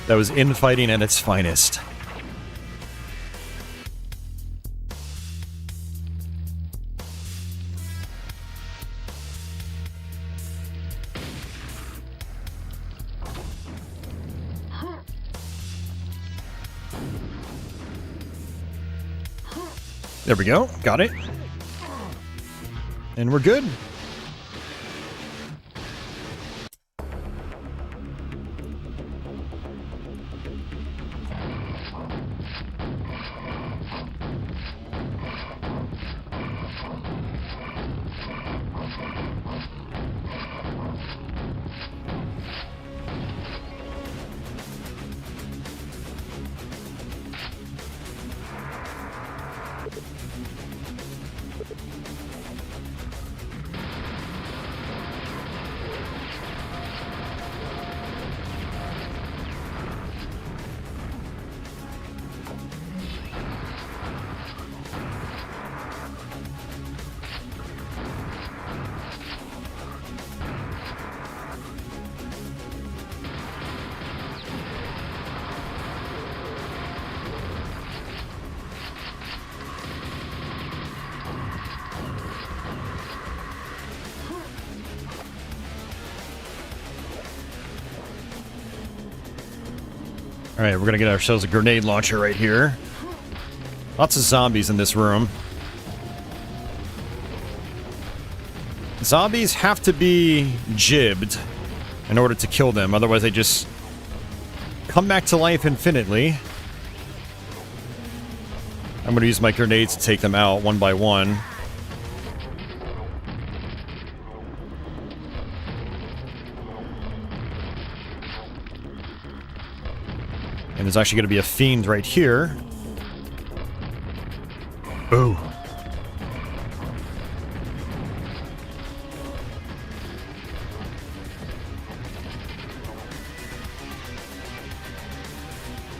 That was infighting at its finest. There we go. Got it. And we're good. Alright, we're gonna get ourselves a grenade launcher right here. Lots of zombies in this room. Zombies have to be jibbed in order to kill them, otherwise they just come back to life infinitely. I'm gonna use my grenades to take them out one by one. And there's actually going to be a fiend right here. Boo.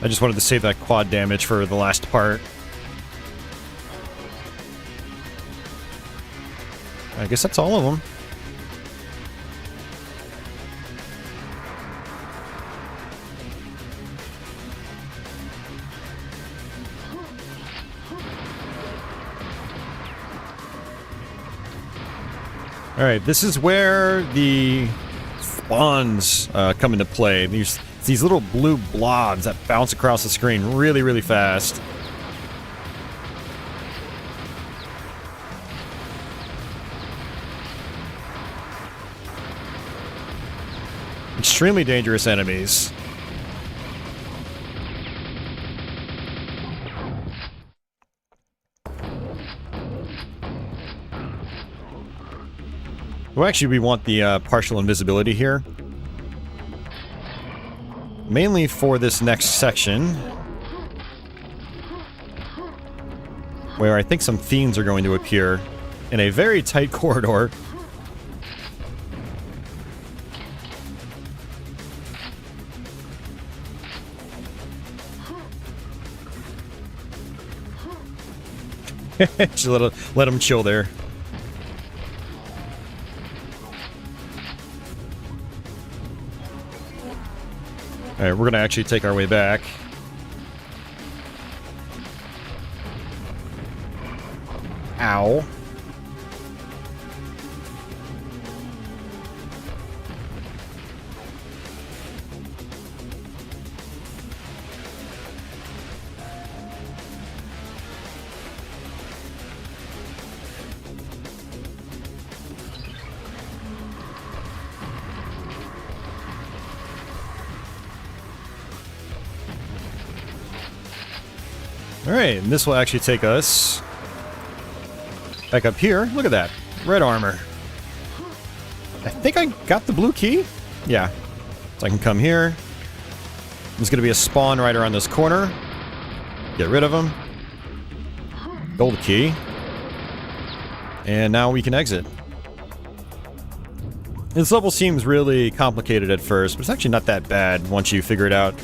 I just wanted to save that quad damage for the last part. I guess that's all of them. Alright, this is where the spawns come into play. These little blue blobs that bounce across the screen really, really fast. Extremely dangerous enemies. Well, actually, we want the partial invisibility here. Mainly for this next section, where I think some fiends are going to appear in a very tight corridor. Just let them chill there. Alright, we're gonna actually take our way back. Ow. Alright, and this will actually take us back up here. Look at that. Red armor. I think I got the blue key? Yeah. So I can come here. There's going to be a spawn right around this corner. Get rid of him. Gold key. And now we can exit. This level seems really complicated at first, but it's actually not that bad once you figure it out.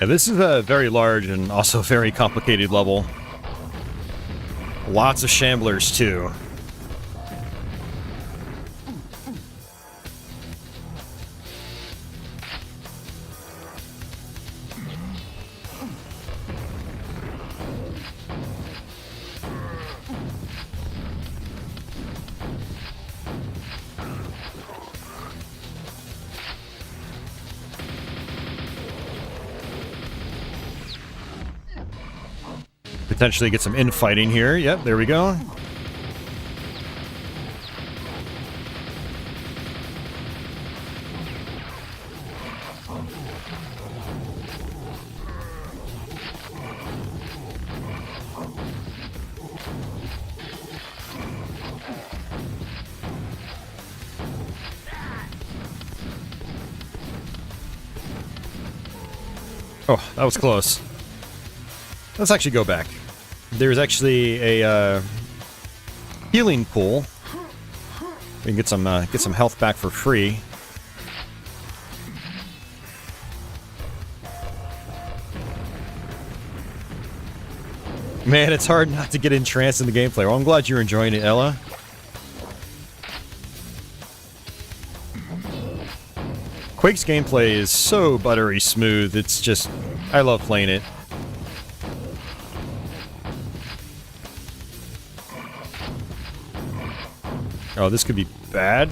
Yeah, this is a very large and also very complicated level. Lots of shamblers, too. Potentially get some infighting here. Yep, there we go. Oh, that was close. Let's actually go back. There's actually a healing pool. We can get some health back for free. Man, it's hard not to get entranced in the gameplay. Well, I'm glad you're enjoying it, Ella. Quake's gameplay is so buttery smooth, it's just... I love playing it. Oh, this could be bad.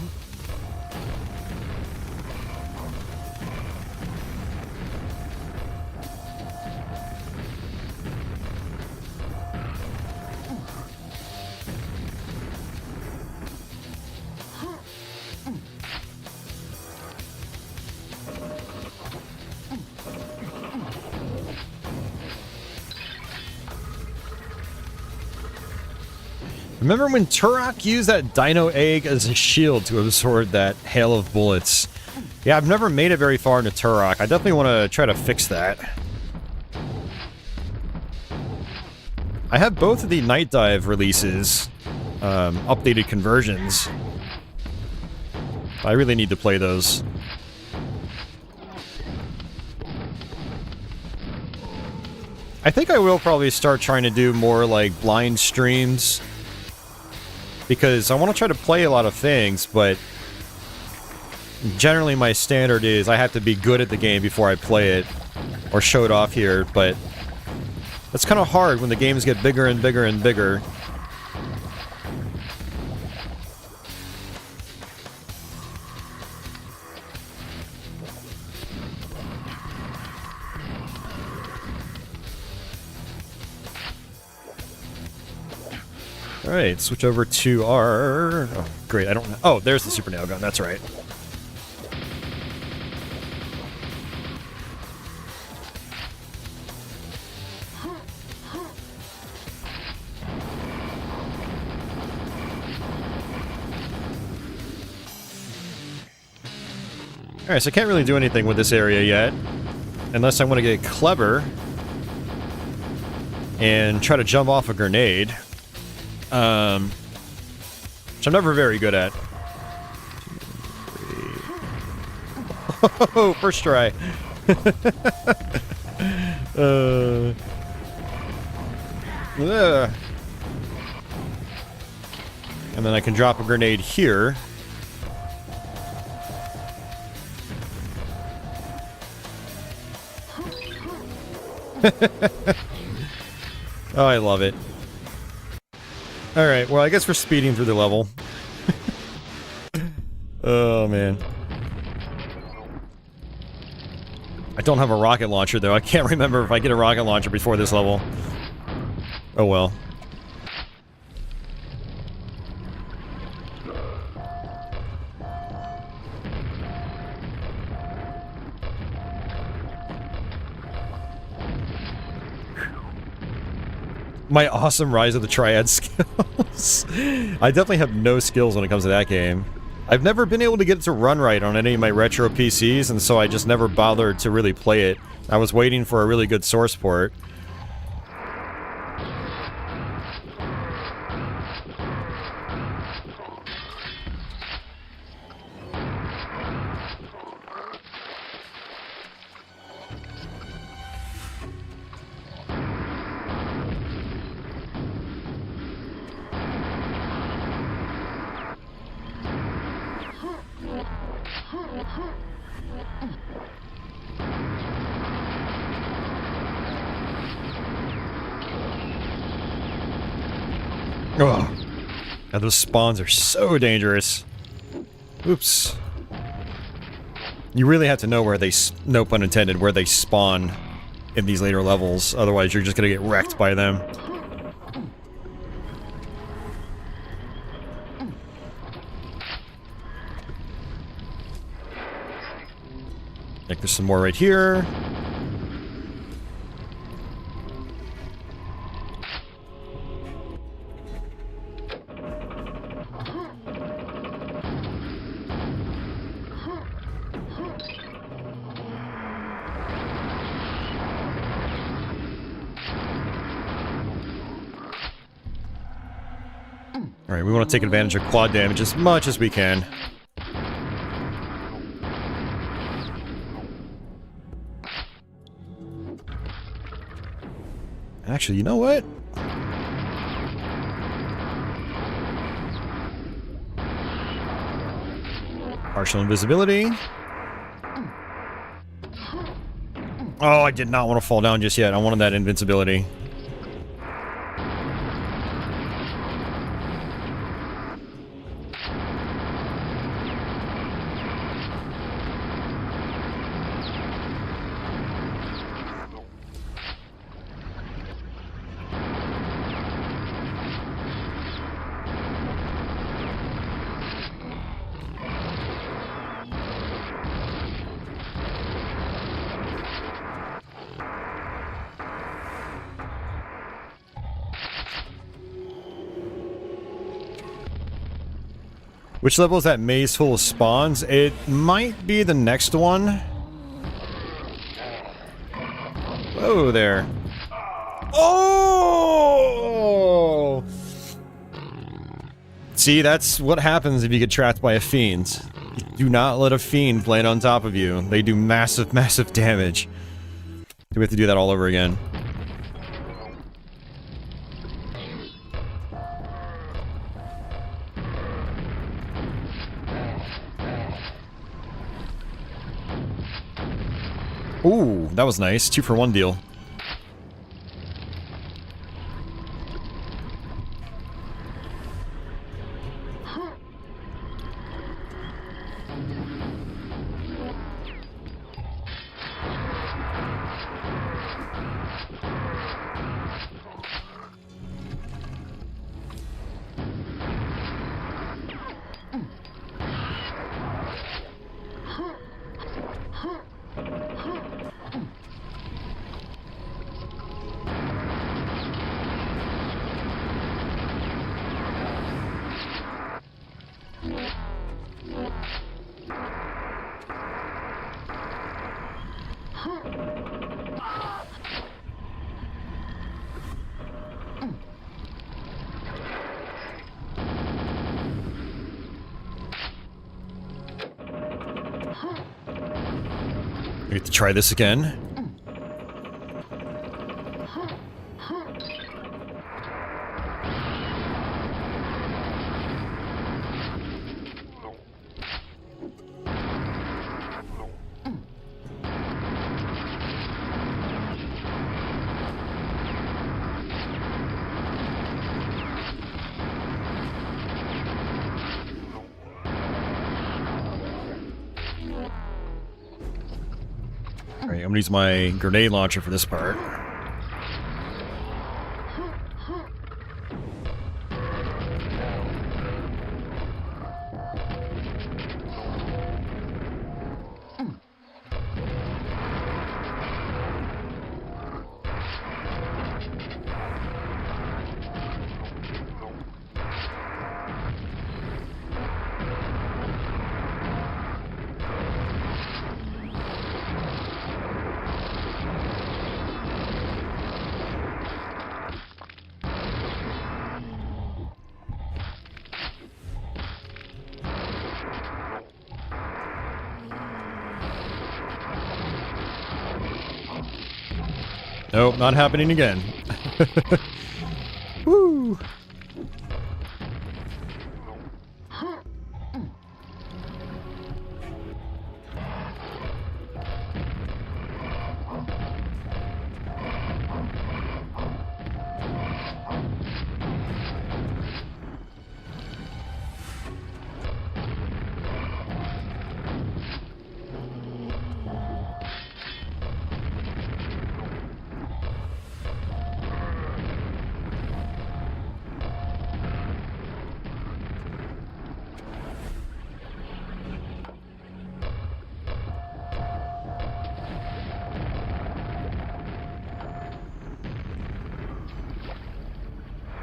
Remember when Turok used that dino egg as a shield to absorb that hail of bullets? Yeah, I've never made it very far into Turok. I definitely want to try to fix that. I have both of the Night Dive releases, updated conversions. I really need to play those. I think I will probably start trying to do more like blind streams. Because I want to try to play a lot of things, but generally my standard is I have to be good at the game before I play it, or show it off here, but that's kind of hard when the games get bigger and bigger and bigger. Alright, switch over to our... Oh, great, I don't know. Oh, there's the super nail gun, that's right. Alright, so I can't really do anything with this area yet. Unless I want to get clever and try to jump off a grenade. Which I'm never very good at. 2, 3. Oh, first try. And then I can drop a grenade here. Oh, I love it. Alright, well, I guess we're speeding through the level. Oh, man. I don't have a rocket launcher, though. I can't remember if I get a rocket launcher before this level. Oh, well. My awesome Rise of the Triad skills. I definitely have no skills when it comes to that game. I've never been able to get it to run right on any of my retro PCs, and so I just never bothered to really play it. I was waiting for a really good source port. Oh, God, those spawns are so dangerous. Oops. You really have to know where they, no pun intended, where they spawn in these later levels. Otherwise, you're just gonna get wrecked by them. I think there's some more right here. Alright, we want to take advantage of quad damage as much as we can. Actually, you know what? Partial invisibility. Oh, I did not want to fall down just yet. I wanted that invincibility. Which level is that maze full of spawns? It might be the next one. Whoa there. Oh! See, that's what happens if you get trapped by a fiend. Do not let a fiend land on top of you. They do massive, massive damage. Do we have to do that all over again? Ooh, that was nice. 2-for-1 deal. We have to try this again. Alright, I'm gonna use my grenade launcher for this part. Nope, not happening again. Woo!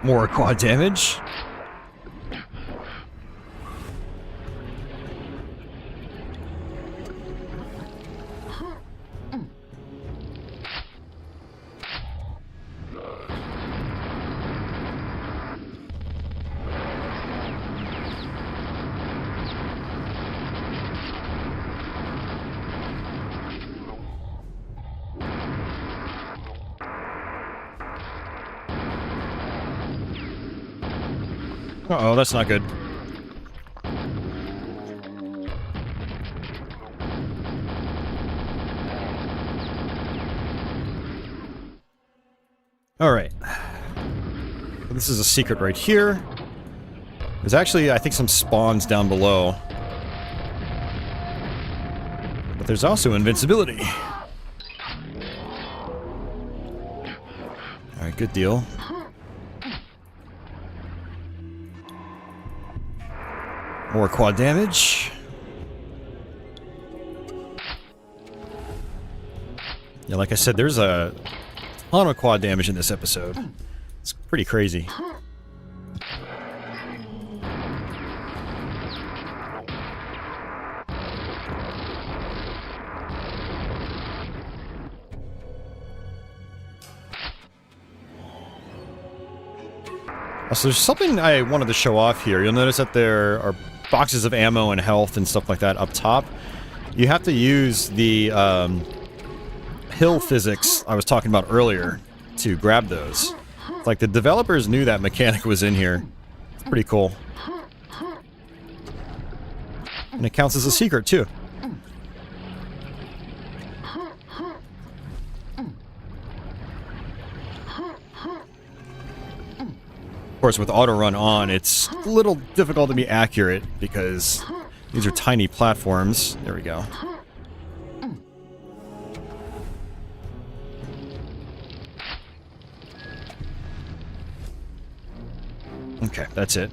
More quad damage. Uh-oh, that's not good. Alright. This is a secret right here. There's actually, I think, some spawns down below. But there's also invincibility. Alright, good deal. More quad damage. Yeah, like I said, there's a ton of quad damage in this episode. It's pretty crazy. So there's something I wanted to show off here. You'll notice that there are boxes of ammo and health and stuff like that up top. You have to use the hill physics I was talking about earlier to grab those. It's like the developers knew that mechanic was in here. It's pretty cool. And it counts as a secret too. Of course, with auto run on, it's a little difficult to be accurate because these are tiny platforms. There we go. Okay, that's it.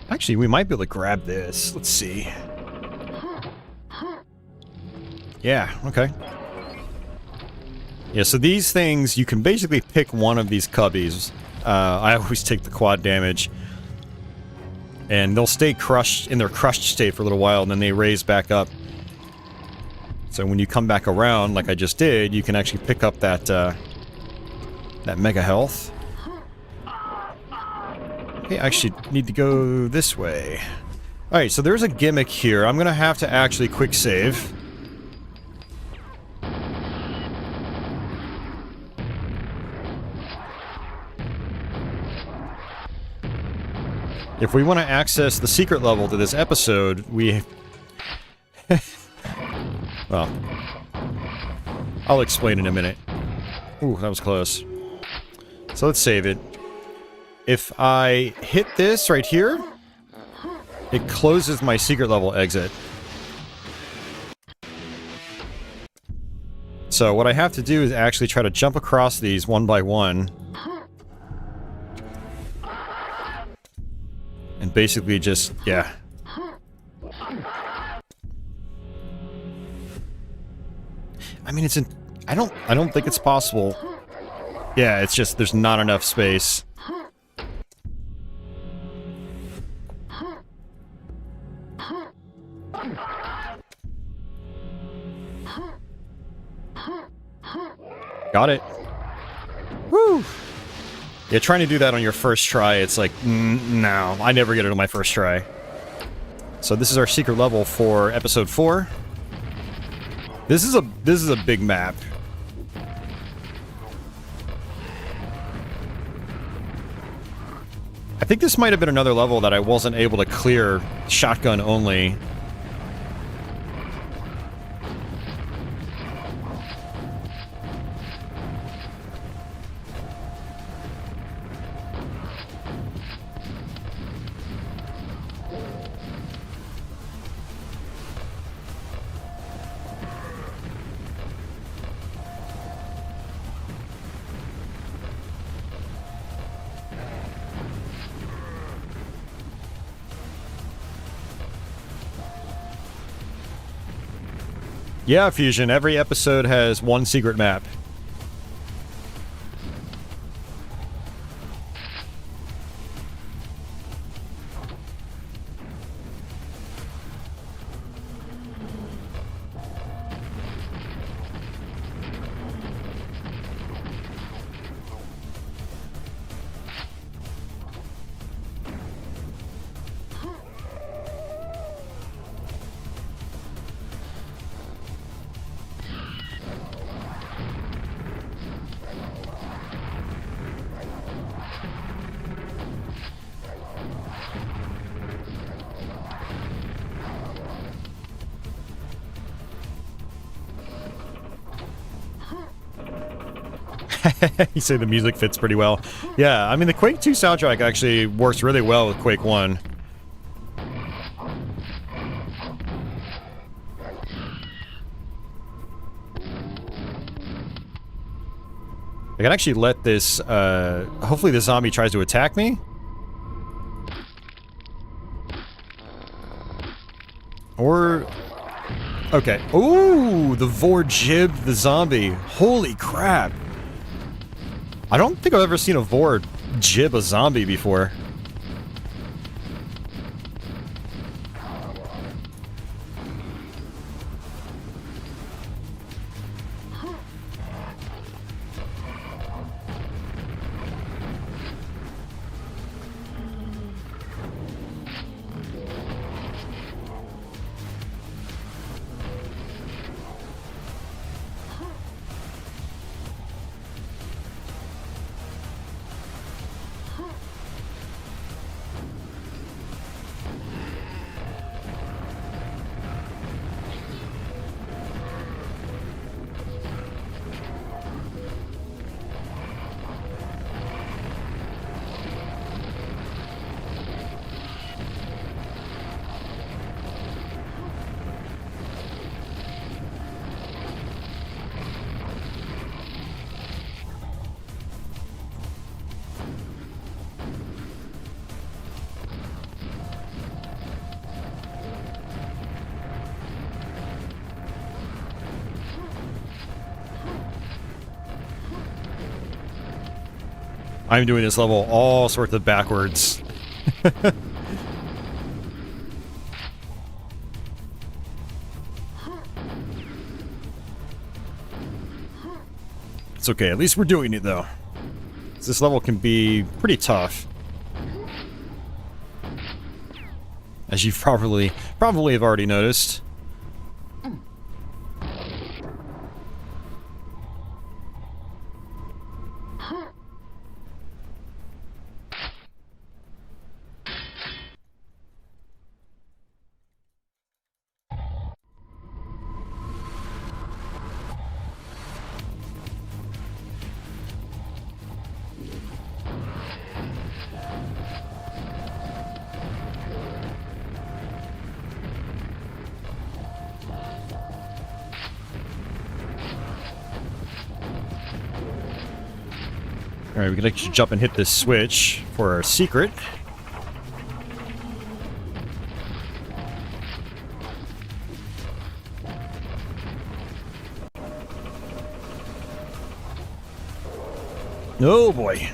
Actually, we might be able to grab this. Let's see. Yeah, okay. Yeah, so these things, you can basically pick one of these cubbies. I always take the quad damage. And they'll stay crushed in their crushed state for a little while, and then they raise back up. So when you come back around, like I just did, you can actually pick up that, that mega health. Okay, I actually need to go this way. Alright, so there's a gimmick here. I'm gonna have to actually quick save. If we want to access the secret level to this episode, we... well, I'll explain in a minute. Ooh, that was close. So let's save it. If I hit this right here, it closes my secret level exit. So what I have to do is actually try to jump across these one by one. And basically just, yeah. I mean, it's in... I don't think it's possible. Yeah, it's just, there's not enough space. Got it. Woo! Yeah, trying to do that on your first try, it's like, no, I never get it on my first try. So this is our secret level for episode 4. This is a big map. I think this might have been another level that I wasn't able to clear shotgun only. Yeah, Fusion, every episode has one secret map. You say the music fits pretty well. Yeah, I mean, the Quake 2 soundtrack actually works really well with Quake 1. I can actually let this, hopefully the zombie tries to attack me. Or... okay. Ooh, the Vor jibbed the zombie. Holy crap. I don't think I've ever seen a Vor jib a zombie before. I'm doing this level all sorts of backwards. It's okay, at least we're doing it though. This level can be pretty tough. As you probably have already noticed. Alright, we can actually jump and hit this switch for our secret. Oh boy.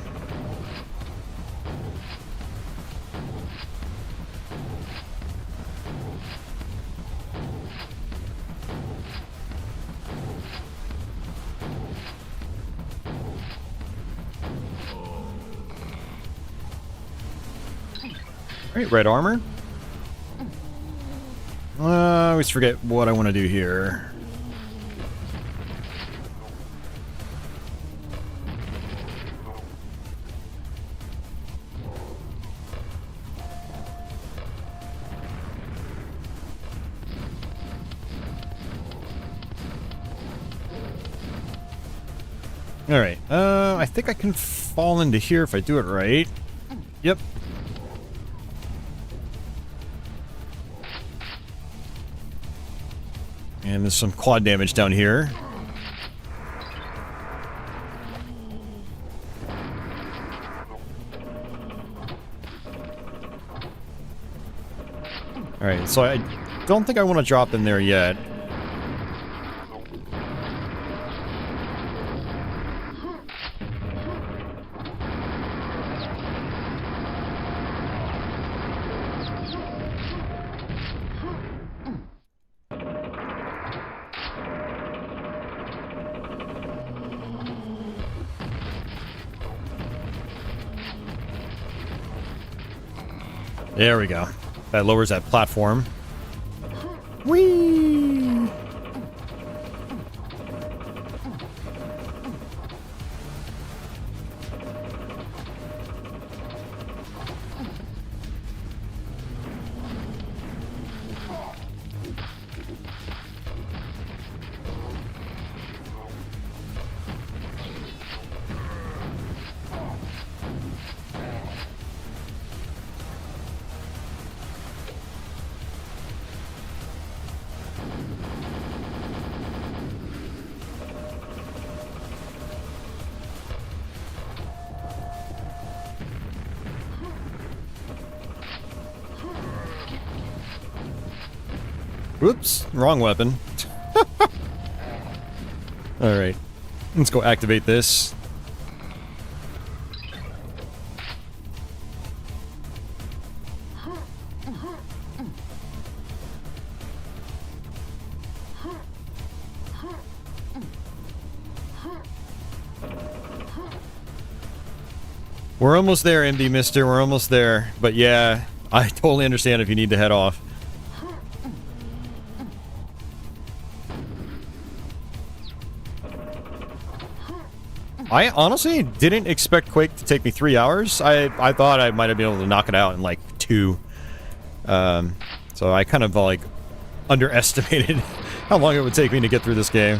Alright, red armor. I always forget what I want to do here. Alright, I think I can fall into here if I do it right. Yep. And there's some quad damage down here. Alright, so I don't think I want to drop in there yet. There we go. That lowers that platform. Whee! Whoops, wrong weapon. Alright, let's go activate this. We're almost there, MD Mister. We're almost there. But yeah, I totally understand if you need to head off. I honestly didn't expect Quake to take me 3 hours. I thought I might have been able to knock it out in like 2. So I kind of like underestimated how long it would take me to get through this game.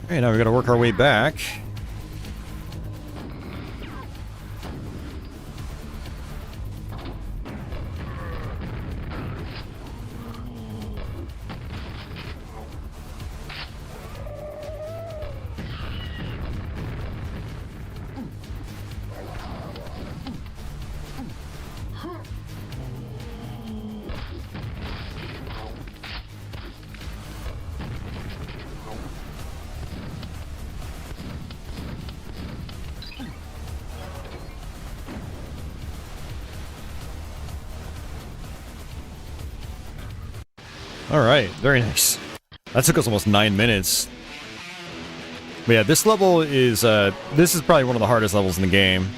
Okay, now we gotta work our way back. Alright, very nice. That took us almost 9 minutes. But yeah, this level is, this is probably one of the hardest levels in the game.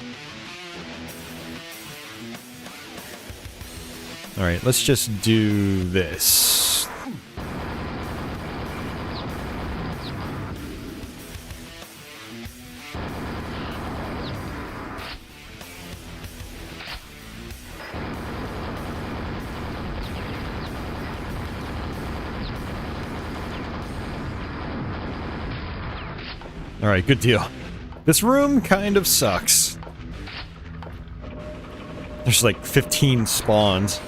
Alright, let's just do this. Alright, good deal. This room kind of sucks. There's like 15 spawns.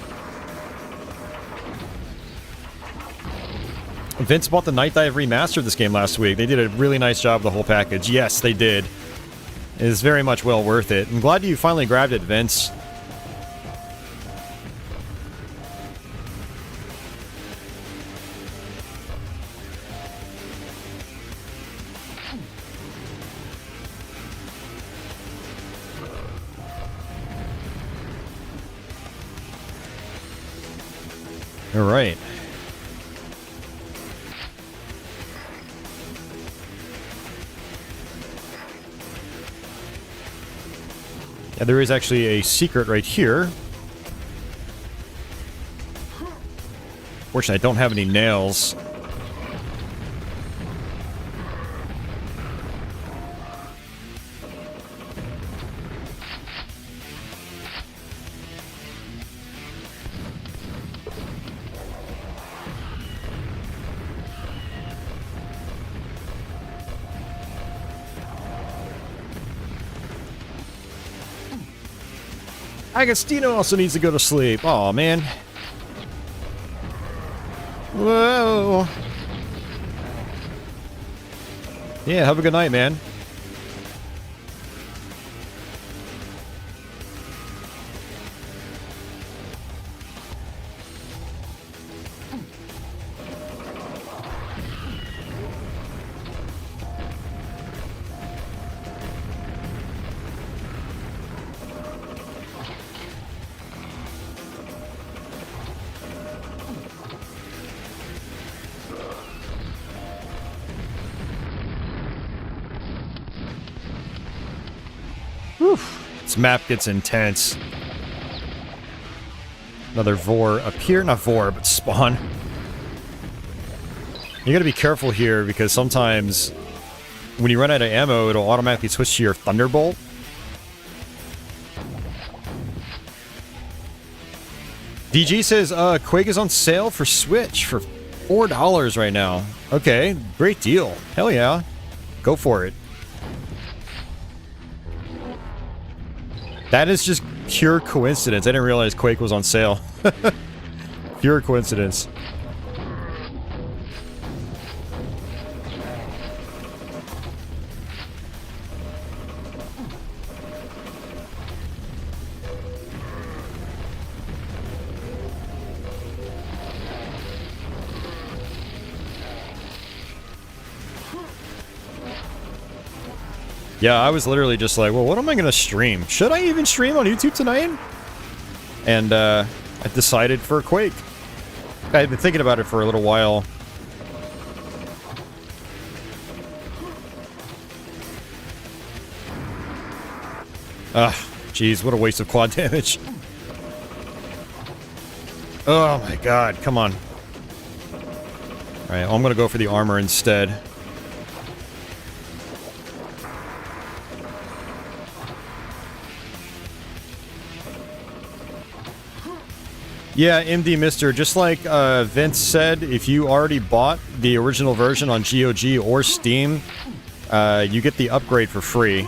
Vince bought the Night Dive remastered this game last week. They did a really nice job of the whole package. Yes, they did. It is very much well worth it. I'm glad you finally grabbed it, Vince. All right. Yeah, there is actually a secret right here. Fortunately, I don't have any nails. Agostino also needs to go to sleep. Aw, man. Whoa. Yeah, have a good night, man. Whew. This map gets intense. Another Vor up here. Not Vor, but spawn. You gotta be careful here because sometimes when you run out of ammo, it'll automatically switch to your Thunderbolt. DG says, Quake is on sale for Switch for $4 right now. Okay, great deal. Hell yeah. Go for it. That is just pure coincidence. I didn't realize Quake was on sale. Pure coincidence. Yeah, I was literally just like, well, what am I going to stream? Should I even stream on YouTube tonight? And I decided for Quake. I've been thinking about it for a little while. Ugh, jeez, what a waste of quad damage. Oh my god, come on. Alright, I'm gonna go for the armor instead. Yeah, MD Mister, just like Vince said, if you already bought the original version on GOG or Steam, you get the upgrade for free.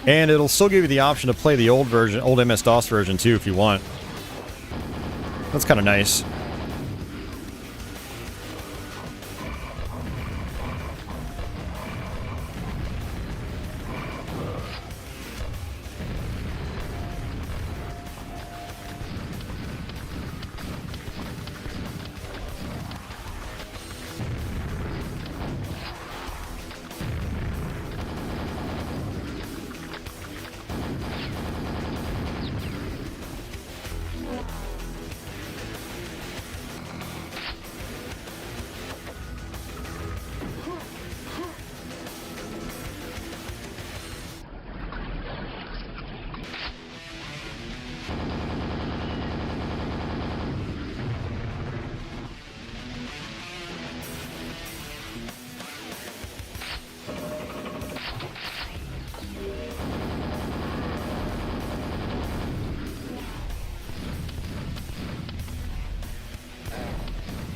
And it'll still give you the option to play the old version, old MS-DOS version too, if you want. That's kind of nice.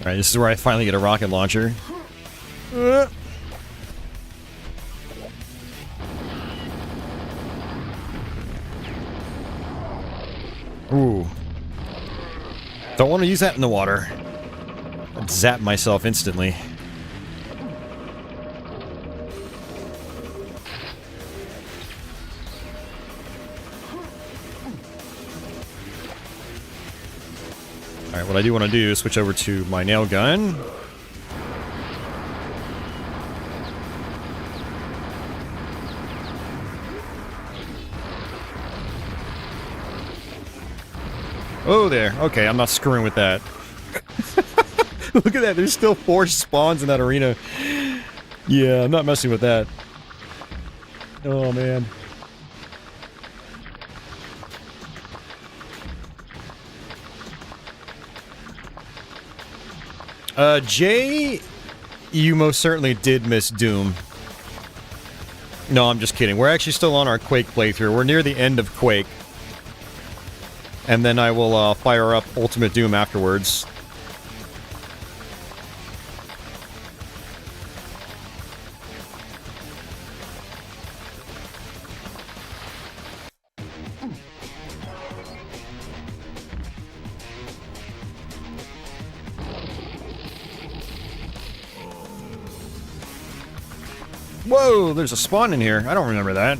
Alright, this is where I finally get a rocket launcher. Ooh. Don't want to use that in the water. I'd zap myself instantly. Alright, what I do want to do is switch over to my nail gun. Oh, there. Okay, I'm not screwing with that. Look at that, there's still 4 spawns in that arena. Yeah, I'm not messing with that. Oh, man. Jay, you most certainly did miss Doom. No, I'm just kidding. We're actually still on our Quake playthrough. We're near the end of Quake. And then I will fire up Ultimate Doom afterwards. Whoa, there's a spawn in here. I don't remember that.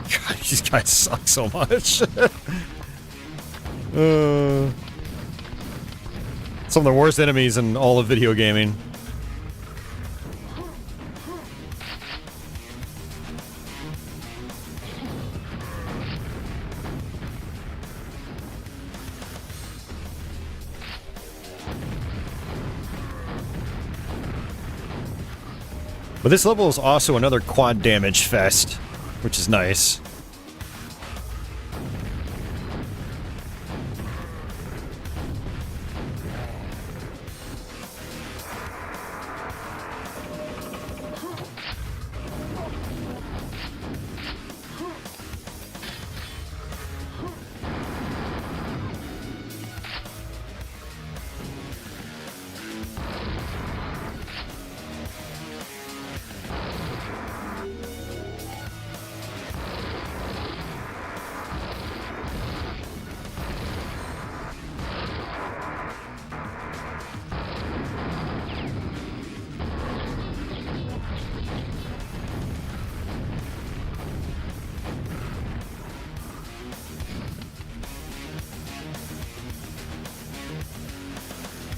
God, these guys suck so much. Some of the worst enemies in all of video gaming. But this level is also another quad damage fest, which is nice.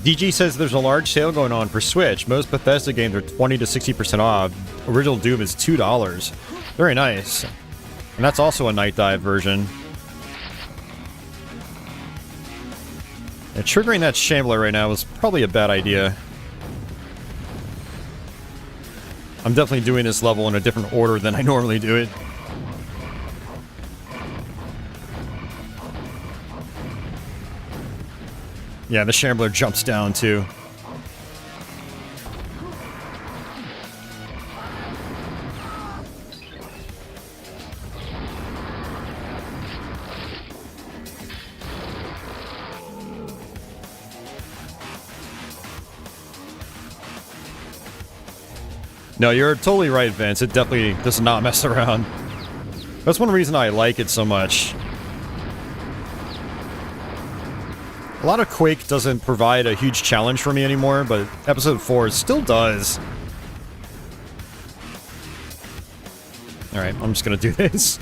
DG says there's a large sale going on for Switch. Most Bethesda games are 20 to 60% off. Original Doom is $2. Very nice. And that's also a Night Dive version. And triggering that Shambler right now is probably a bad idea. I'm definitely doing this level in a different order than I normally do it. Yeah, the Shambler jumps down too. No, you're totally right, Vince. It definitely does not mess around. That's one reason I like it so much. A lot of Quake doesn't provide a huge challenge for me anymore, but Episode 4 still does. Alright, I'm just gonna do this.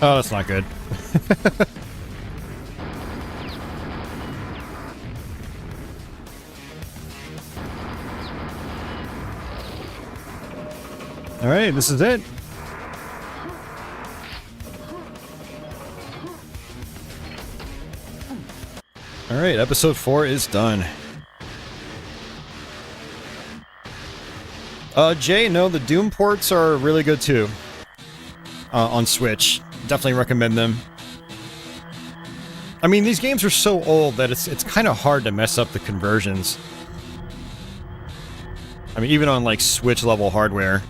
Oh, that's not good. Alright, this is it. Alright, episode 4 is done. Jay, no, the Doom ports are really good too. On Switch. Definitely recommend them. I mean, these games are so old that it's kind of hard to mess up the conversions. I mean, even on, like, Switch-level hardware.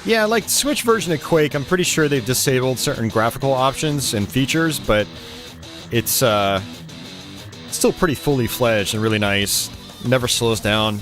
Yeah, like, Switch version of Quake, I'm pretty sure they've disabled certain graphical options and features, but it's still pretty fully fledged and really nice. Never slows down.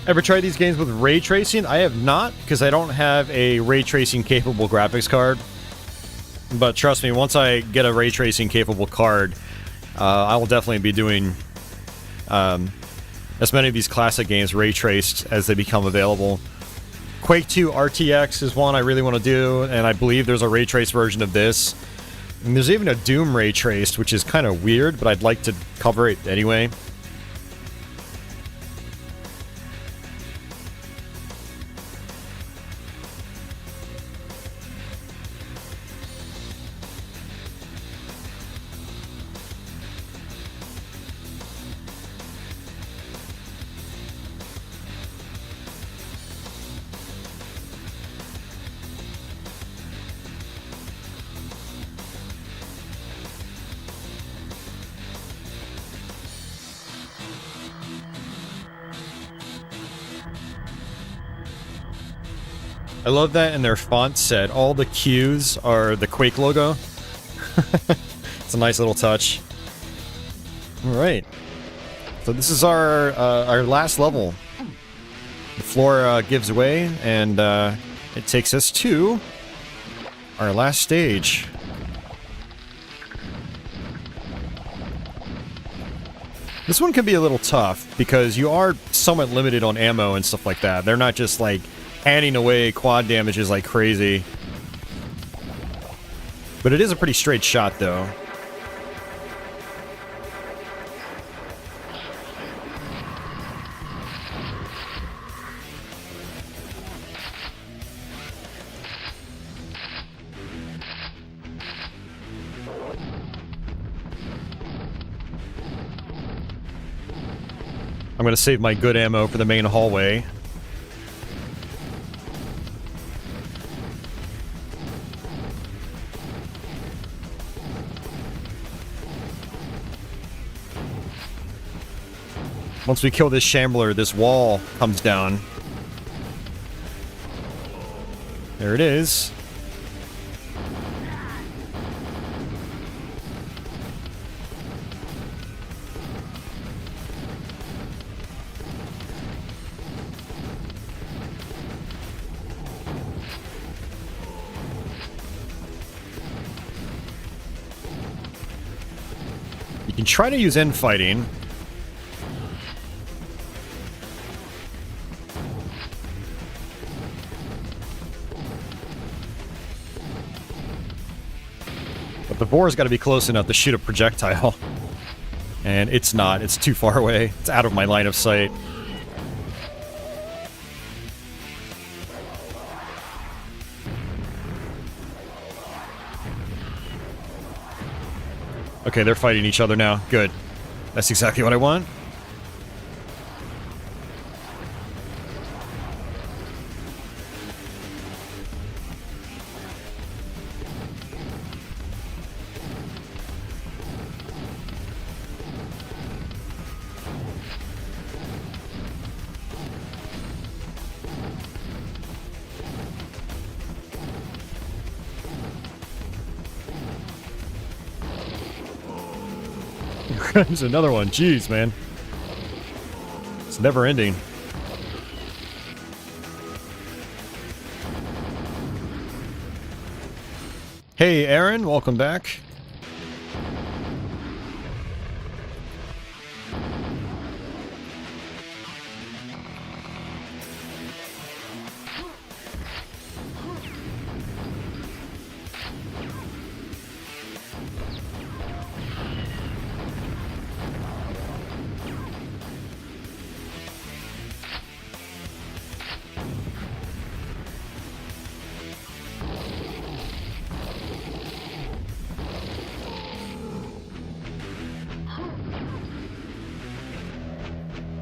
Ever tried these games with ray tracing? I have not, because I don't have a ray tracing capable graphics card. But trust me, once I get a ray tracing capable card, I will definitely be doing as many of these classic games ray traced as they become available. Quake 2 RTX is one I really want to do, and I believe there's a ray trace version of this. And there's even a Doom ray traced, which is kind of weird, but I'd like to cover it anyway. I love that in their font set, all the Q's are the Quake logo. It's a nice little touch. Alright. So this is our last level. The floor gives way, and it takes us to our last stage. This one can be a little tough, because you are somewhat limited on ammo and stuff like that. They're not just, like, handing away quad damages like crazy. But it is a pretty straight shot, though. I'm gonna save my good ammo for the main hallway. Once we kill this shambler, this wall comes down. There it is. You can try to use infighting. But the boar's got to be close enough to shoot a projectile. And it's not. It's too far away. It's out of my line of sight. Okay, they're fighting each other now. Good. That's exactly what I want. There's another one. Jeez, man. It's never ending. Hey, Aaron. Welcome back.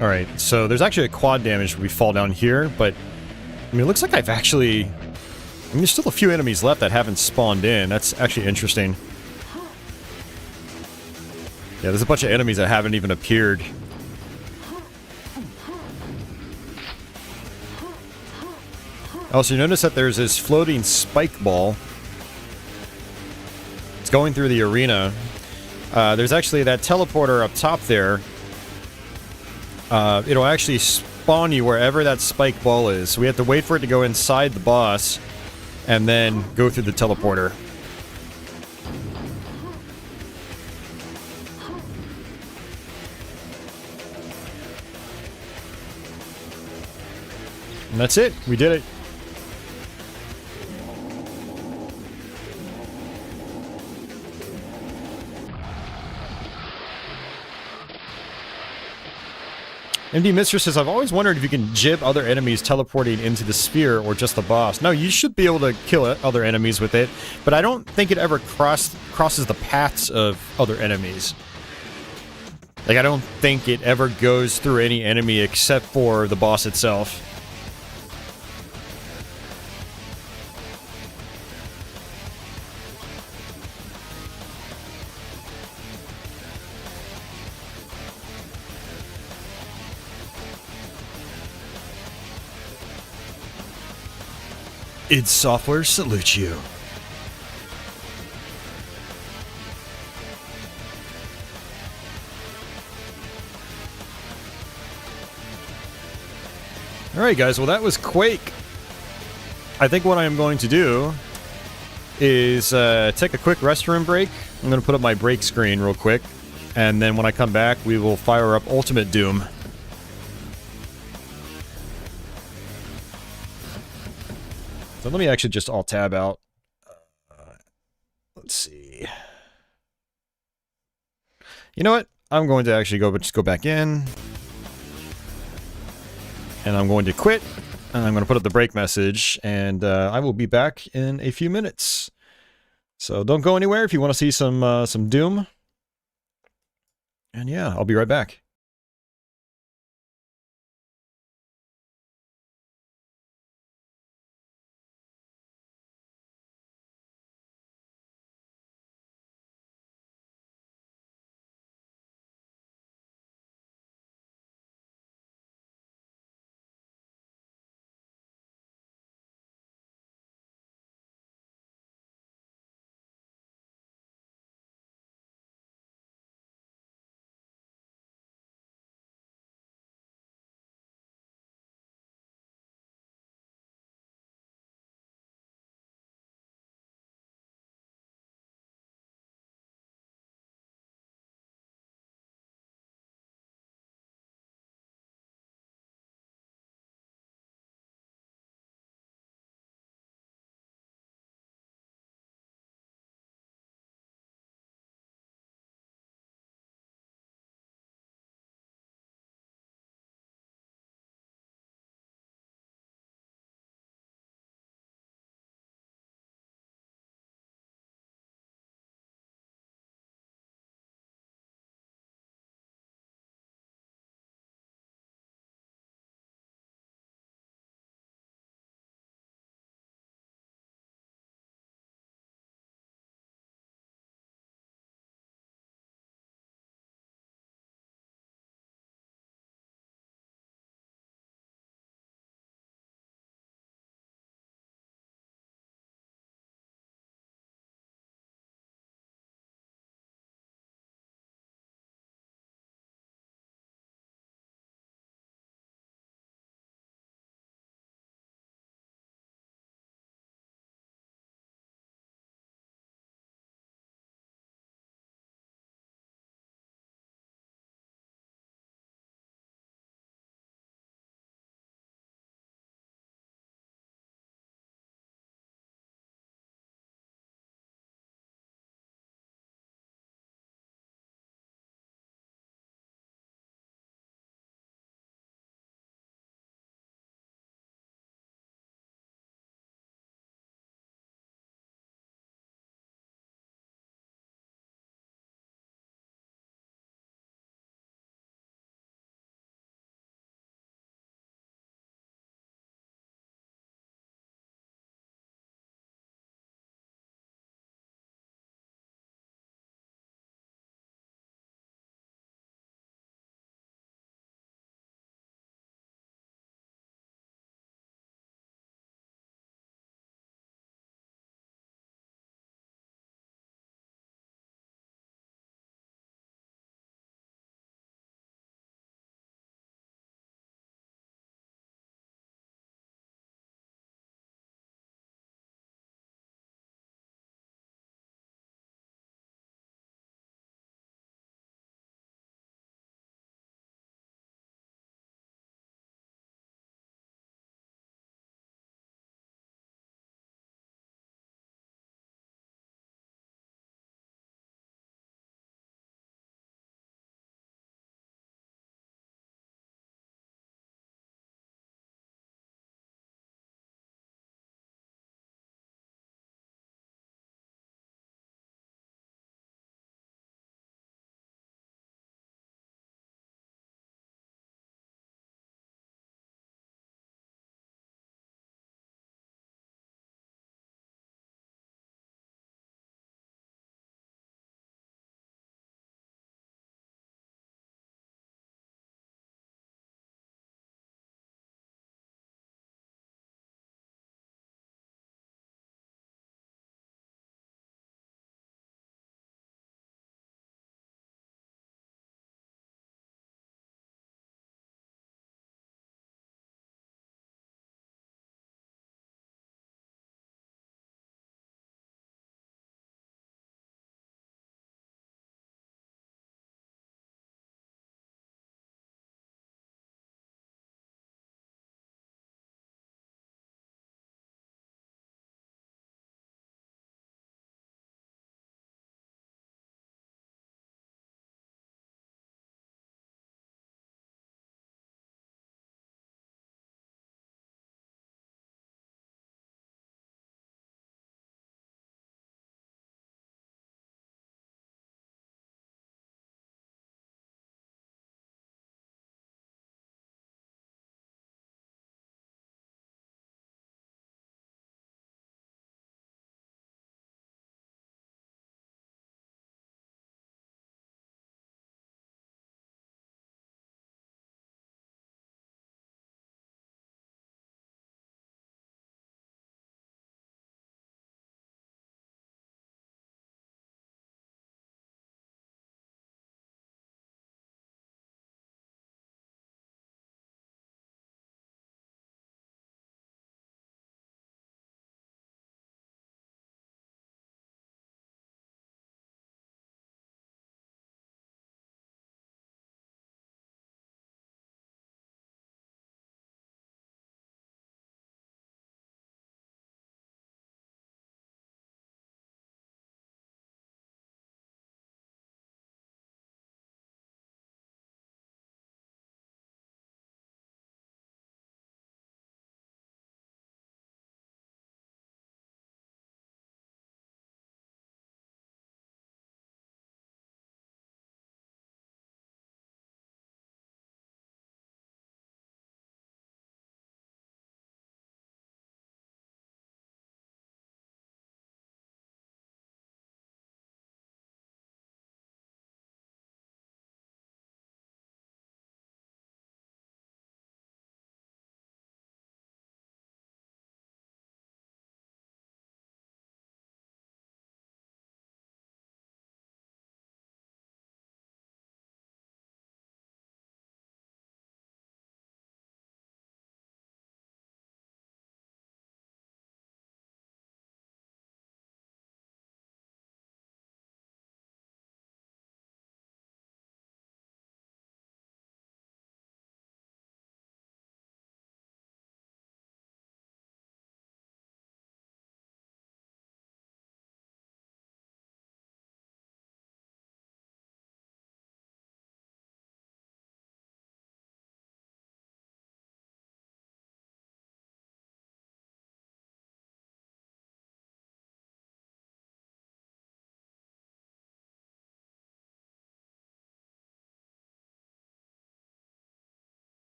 Alright, so there's actually a quad damage when we fall down here, but I mean, it looks like I've actually... I mean, there's still a few enemies left that haven't spawned in. That's actually interesting. Yeah, there's a bunch of enemies that haven't even appeared. Also, you notice that there's this floating spike ball. It's going through the arena. There's actually that teleporter up top there. It'll actually spawn you wherever that spike ball is. So we have to wait for it to go inside the boss, and then go through the teleporter. And that's it. We did it. MD Mistress says, I've always wondered if you can jib other enemies teleporting into the sphere or just the boss. No, you should be able to kill other enemies with it, but I don't think it ever crosses the paths of other enemies. Like, I don't think it ever goes through any enemy except for the boss itself. id Software salutes you. Alright guys, well that was Quake. I think what I am going to do is take a quick restroom break. I'm going to put up my break screen real quick. And then when I come back, we will fire up Ultimate Doom. So let me actually just alt-tab out. Let's see. You know what? I'm going to actually just go back in. And I'm going to quit. And I'm going to put up the break message. And I will be back in a few minutes. So don't go anywhere if you want to see some Doom. And yeah, I'll be right back.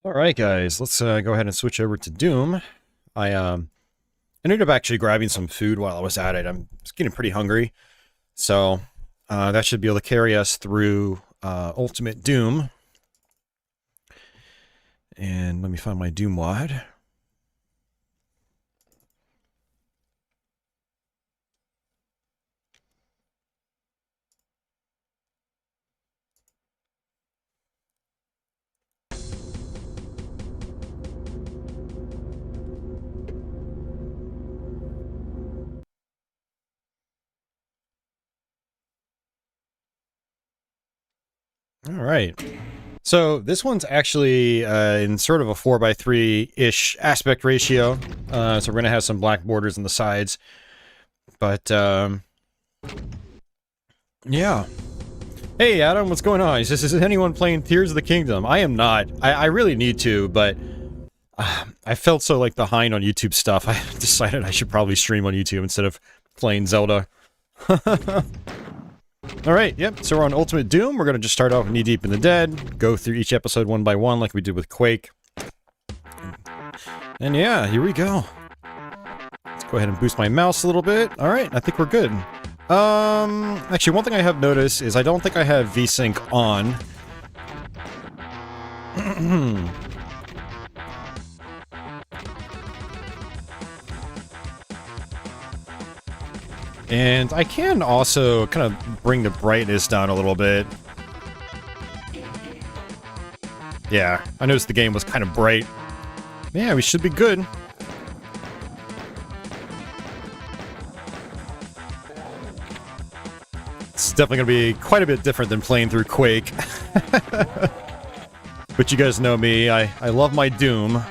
All right, guys, let's go ahead and switch over to Doom. I ended up actually grabbing some food while I was at it. I'm just getting pretty hungry, so that should be able to carry us through Ultimate Doom. And let me find my Doom wad. All right. So this one's actually in sort of a 4:3-ish aspect ratio. So we're going to have some black borders on the sides. But, yeah. Hey, Adam, what's going on? He says, is anyone playing Tears of the Kingdom? I am not. I really need to, but I felt so, like, behind on YouTube stuff. I decided I should probably stream on YouTube instead of playing Zelda. Alright, yep, so we're on Ultimate Doom. We're going to just start off knee-deep in the dead, go through each episode one by one like we did with Quake. And yeah, here we go. Let's go ahead and boost my mouse a little bit. Alright, I think we're good. Actually, one thing I have noticed is I don't think I have VSync on. And I can also kind of bring the brightness down a little bit. Yeah, I noticed the game was kind of bright. Yeah, we should be good. It's definitely going to be quite a bit different than playing through Quake. But you guys know me, I love my Doom.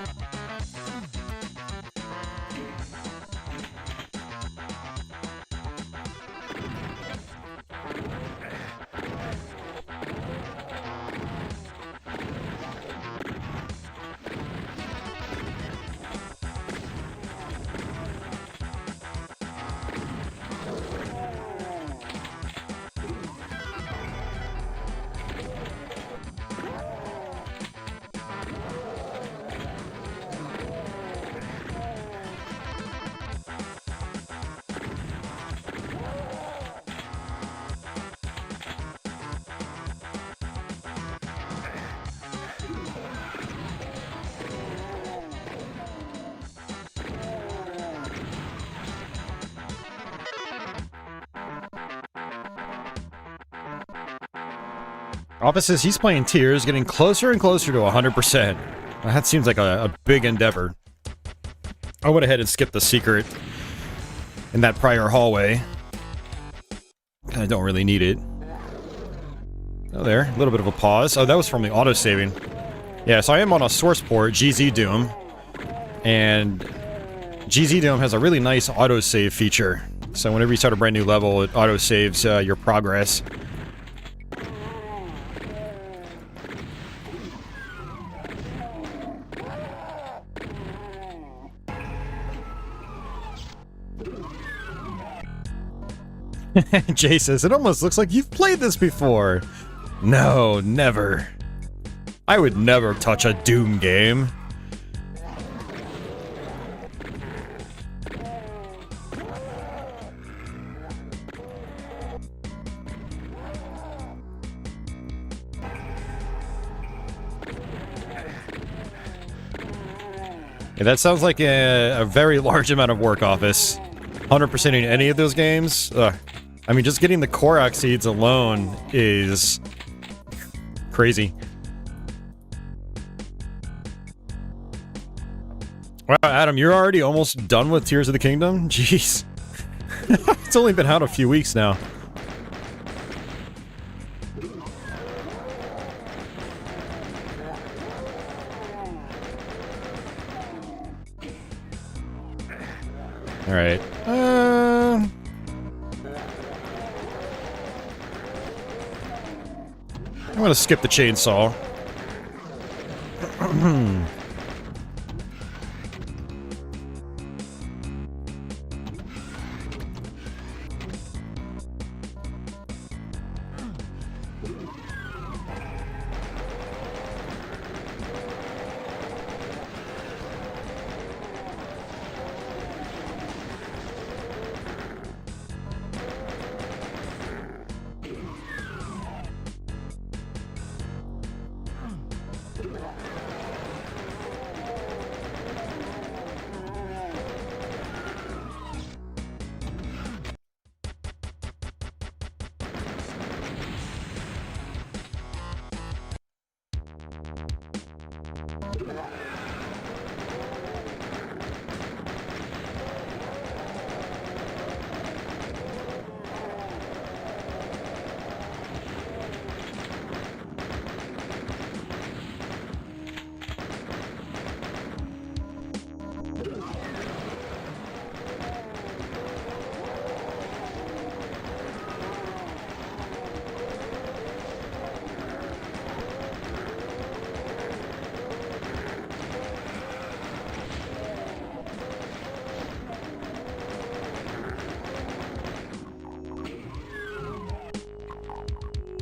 Office says he's playing Tears, getting closer and closer to 100%. That seems like a big endeavor. I went ahead and skipped the secret in that prior hallway. I don't really need it. Oh, there. A little bit of a pause. Oh, that was from the auto-saving. Yeah, so I am on a source port, GZDoom. And GZDoom has a really nice auto-save feature. So whenever you start a brand new level, it auto-saves your progress. Jay says, it almost looks like you've played this before. No, never. I would never touch a Doom game. Yeah, that sounds like a very large amount of work, Office. 100%ing any of those games? Ugh. I mean, just getting the Korok seeds alone is crazy. Wow, Adam, you're already almost done with Tears of the Kingdom? Jeez. It's only been out a few weeks now. Alright. I'm gonna skip the chainsaw.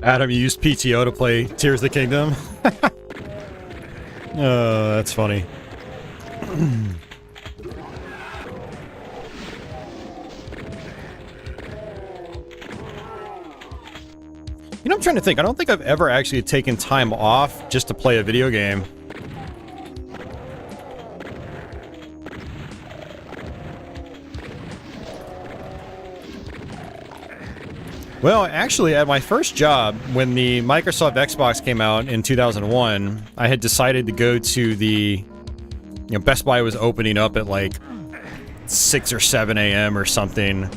Adam, you used PTO to play Tears of the Kingdom? Oh, that's funny. You know, I'm trying to think. I don't think I've ever actually taken time off just to play a video game. Well, actually, at my first job, when the Microsoft Xbox came out in 2001, I had decided to go to the... Best Buy was opening up at like 6 or 7 a.m. or something.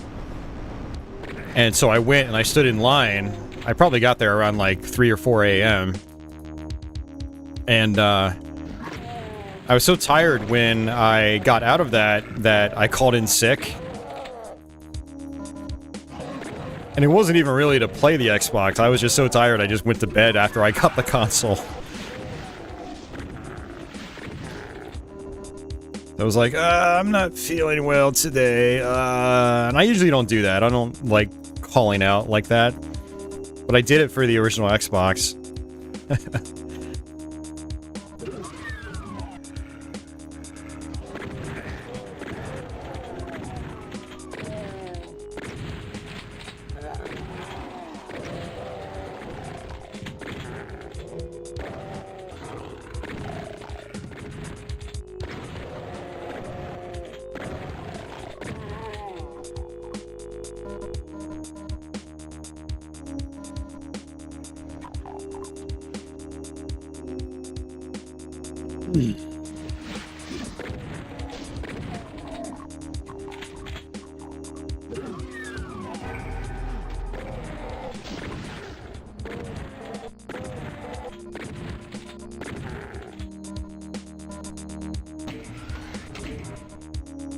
And so I went and I stood in line. I probably got there around like 3 or 4 a.m. And I was so tired when I got out of that I called in sick. And it wasn't even really to play the Xbox. I was just so tired I just went to bed after I got the console. I was like, I'm not feeling well today. And I usually don't do that. I don't like calling out like that. But I did it for the original Xbox.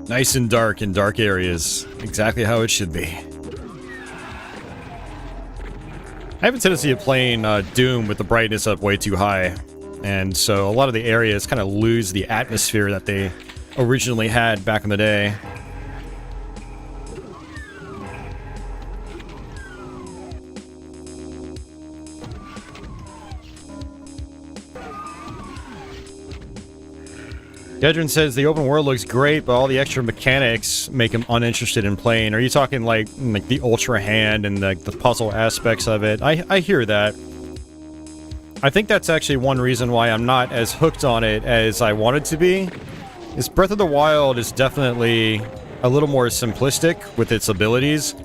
Nice and dark in dark areas. Exactly how it should be. I have a tendency of playing Doom with the brightness up way too high. And so a lot of the areas kind of lose the atmosphere that they originally had back in the day. Gedrin says the open world looks great, but all the extra mechanics make him uninterested in playing. Are you talking like the ultra hand and the puzzle aspects of it? I hear that. I think that's actually one reason why I'm not as hooked on it as I wanted to be. Is Breath of the Wild is definitely a little more simplistic with its abilities.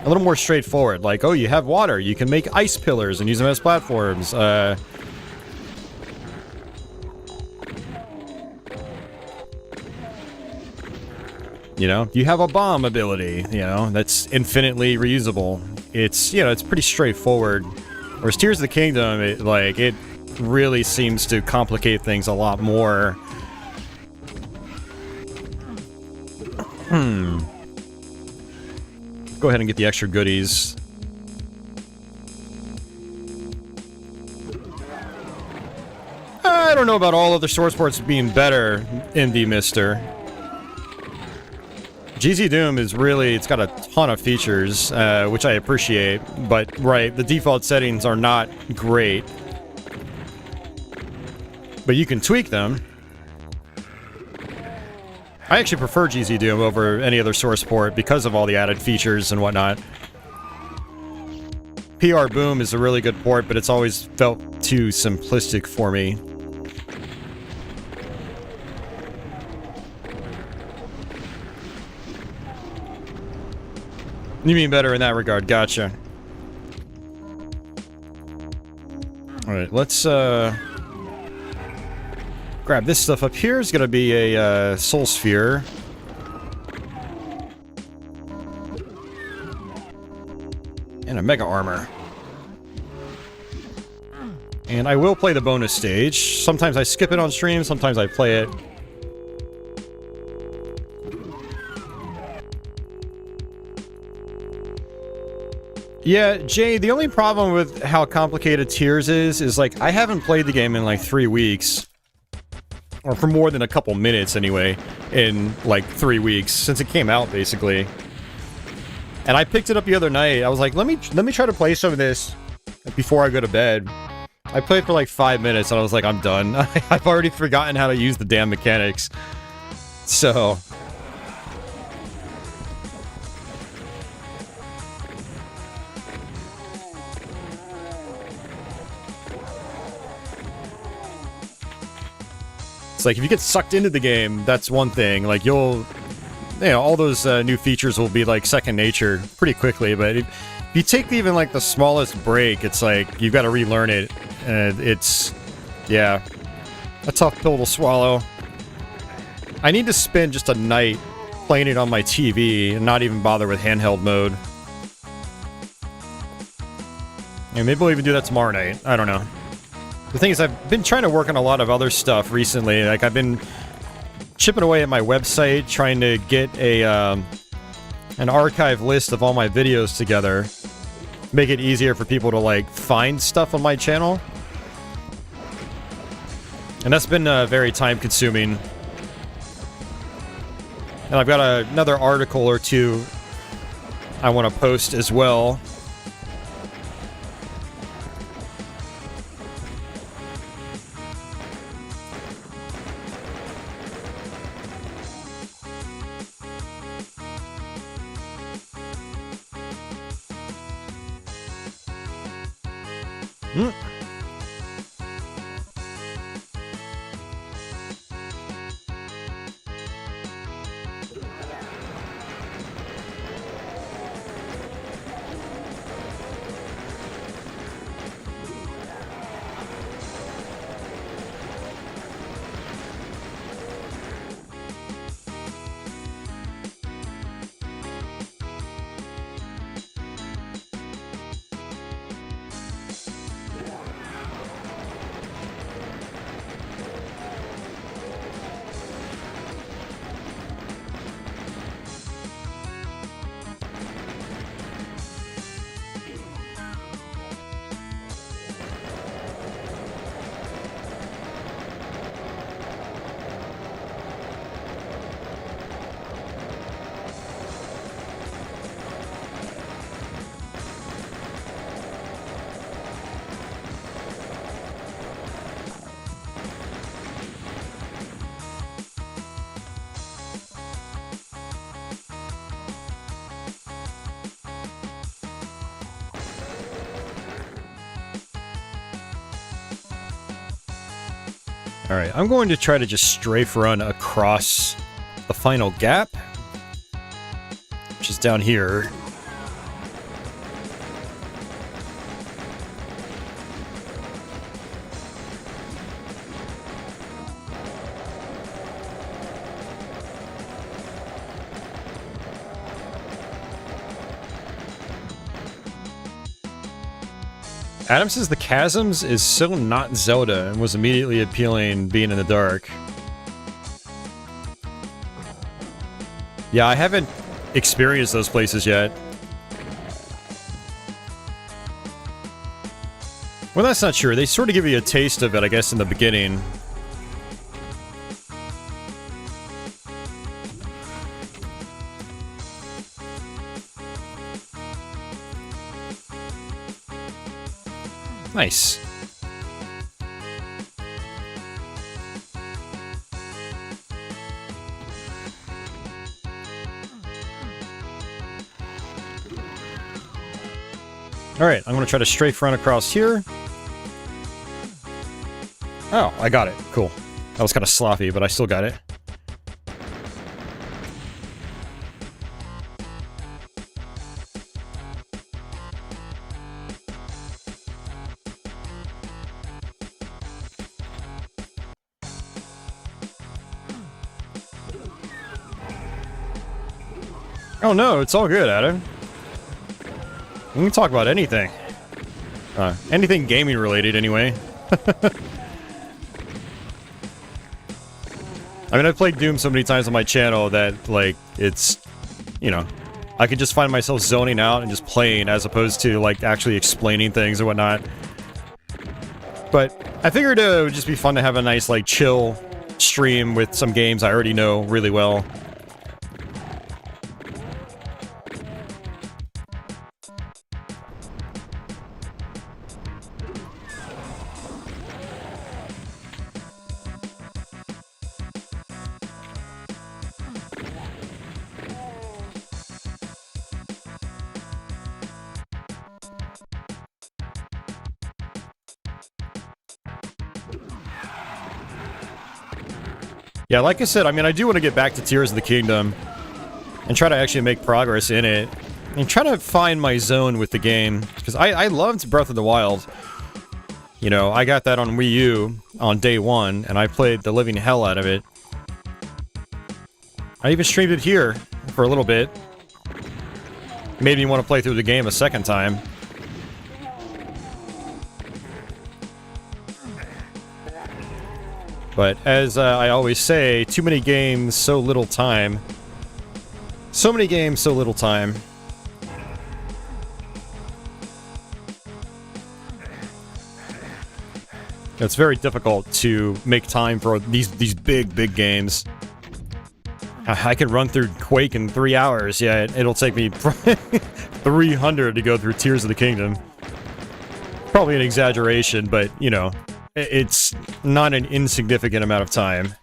A little more straightforward. Like, oh, you have water. You can make ice pillars and use them as platforms. You know, you have a bomb ability, you know, that's infinitely reusable. It's, you know, it's pretty straightforward. Whereas Tears of the Kingdom, it really seems to complicate things a lot more. Go ahead and get the extra goodies. I don't know about all other source ports being better, Indie Mister. GZDoom is really, it's got a ton of features, which I appreciate, but right, the default settings are not great. But you can tweak them. I actually prefer GZDoom over any other source port because of all the added features and whatnot. PR Boom is a really good port, but it's always felt too simplistic for me. You mean better in that regard, gotcha. Alright, let's grab this stuff up here. Is gonna be a soul sphere. And a mega armor. And I will play the bonus stage. Sometimes I skip it on stream, sometimes I play it. Yeah, Jay, the only problem with how complicated Tears is like, I haven't played the game in like 3 weeks. Or for more than a couple minutes, anyway, in like 3 weeks, since it came out, basically. And I picked it up the other night. I was like, let me try to play some of this before I go to bed. I played for like 5 minutes, and I was like, I'm done. I've already forgotten how to use the damn mechanics. So... it's like, if you get sucked into the game, that's one thing. Like, you'll... you know, all those new features will be like second nature pretty quickly, but if you take even like the smallest break, it's like, you've got to relearn it. And it's... yeah. A tough pill to swallow. I need to spend just a night playing it on my TV and not even bother with handheld mode. And maybe we'll even do that tomorrow night. I don't know. The thing is, I've been trying to work on a lot of other stuff recently. Like, I've been chipping away at my website, trying to get a an archive list of all my videos together. Make it easier for people to, like, find stuff on my channel. And that's been very time-consuming. And I've got another article or two I want to post as well. Alright, I'm going to try to just strafe run across the final gap, which is down here. Adam says the chasms is so not Zelda and was immediately appealing being in the dark. Yeah, I haven't experienced those places yet. Well, that's not true. They sort of give you a taste of it, I guess, in the beginning. Nice. Alright, I'm gonna try to strafe run across here. Oh, I got it. Cool. That was kind of sloppy, but I still got it. Oh no, it's all good, Adam. We can talk about anything. Anything gaming related, anyway. I mean, I've played Doom so many times on my channel that, like, it's, you know, I can just find myself zoning out and just playing as opposed to, like, actually explaining things or whatnot. But I figured it would just be fun to have a nice, like, chill stream with some games I already know really well. Yeah, like I said, I mean, I do want to get back to Tears of the Kingdom and try to actually make progress in it and try to find my zone with the game, because I loved Breath of the Wild. You know, I got that on Wii U on day one, and I played the living hell out of it. I even streamed it here for a little bit. Made me want to play through the game a second time. But as I always say, too many games, so little time. So many games, so little time. It's very difficult to make time for these big games. I could run through Quake in 3 hours. Yeah, it'll take me 300 to go through Tears of the Kingdom. Probably an exaggeration, but, you know, it's not an insignificant amount of time.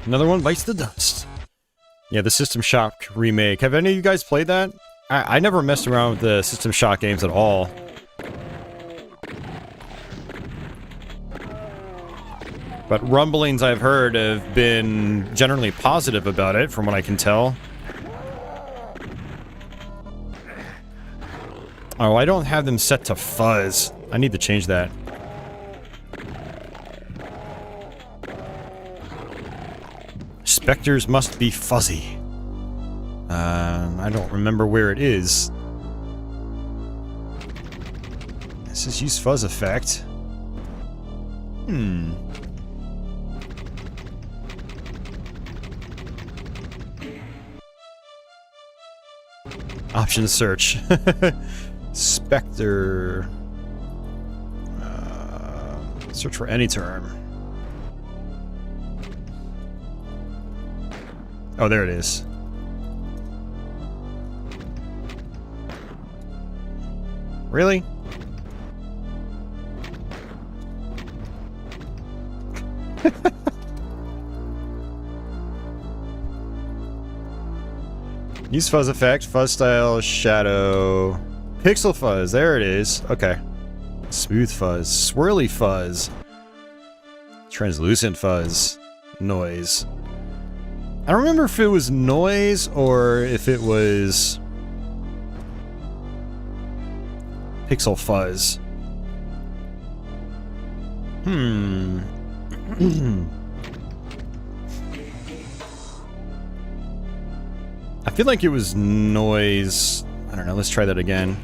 Another one bites the dust. Yeah, the System Shock remake. Have any of you guys played that? I never messed around with the System Shock games at all. But rumblings I've heard have been generally positive about it, from what I can tell. Oh, I don't have them set to fuzz. I need to change that. Spectres must be fuzzy. I don't remember where it is. This is use fuzz effect. Option search. Spectre. Search for any term. Oh, there it is. Really? Use fuzz effect, fuzz style, shadow, pixel fuzz. There it is. Okay. Smooth fuzz, swirly fuzz, translucent fuzz, noise. I don't remember if it was noise or if it was pixel fuzz. I feel like it was noise. I don't know, let's try that again.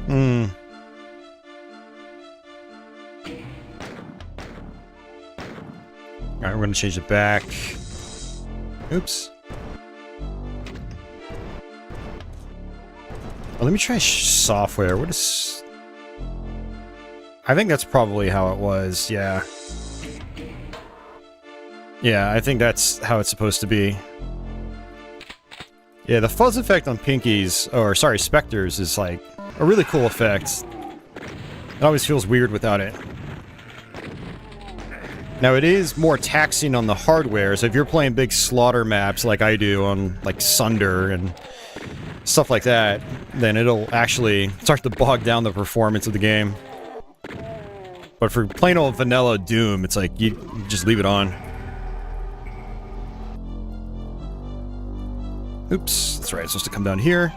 Hmm. Alright, we're gonna change it back. Oops. Oh, let me try software. What is... I think that's probably how it was, yeah. Yeah, I think that's how it's supposed to be. Yeah, the fuzz effect on Pinkies, or sorry, Spectres, is like a really cool effect. It always feels weird without it. Now, it is more taxing on the hardware, so if you're playing big slaughter maps like I do on, like, Sunder and stuff like that, then it'll actually start to bog down the performance of the game. But for plain old vanilla Doom, it's like, you just leave it on. Oops, that's right, it's supposed to come down here.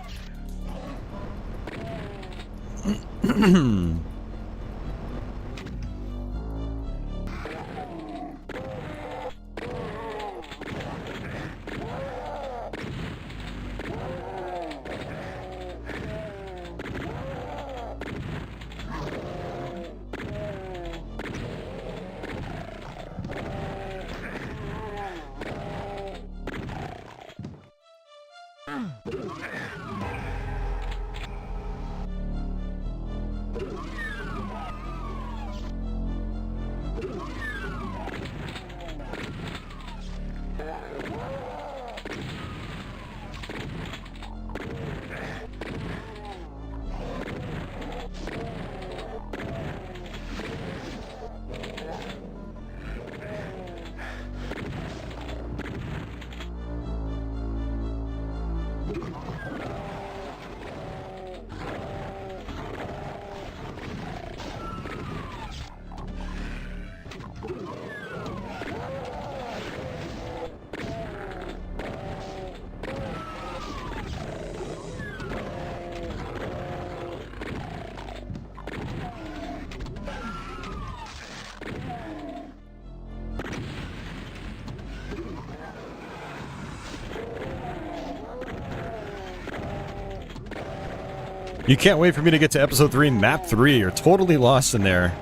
You can't wait for me to get to episode 3, map 3. You're totally lost in there.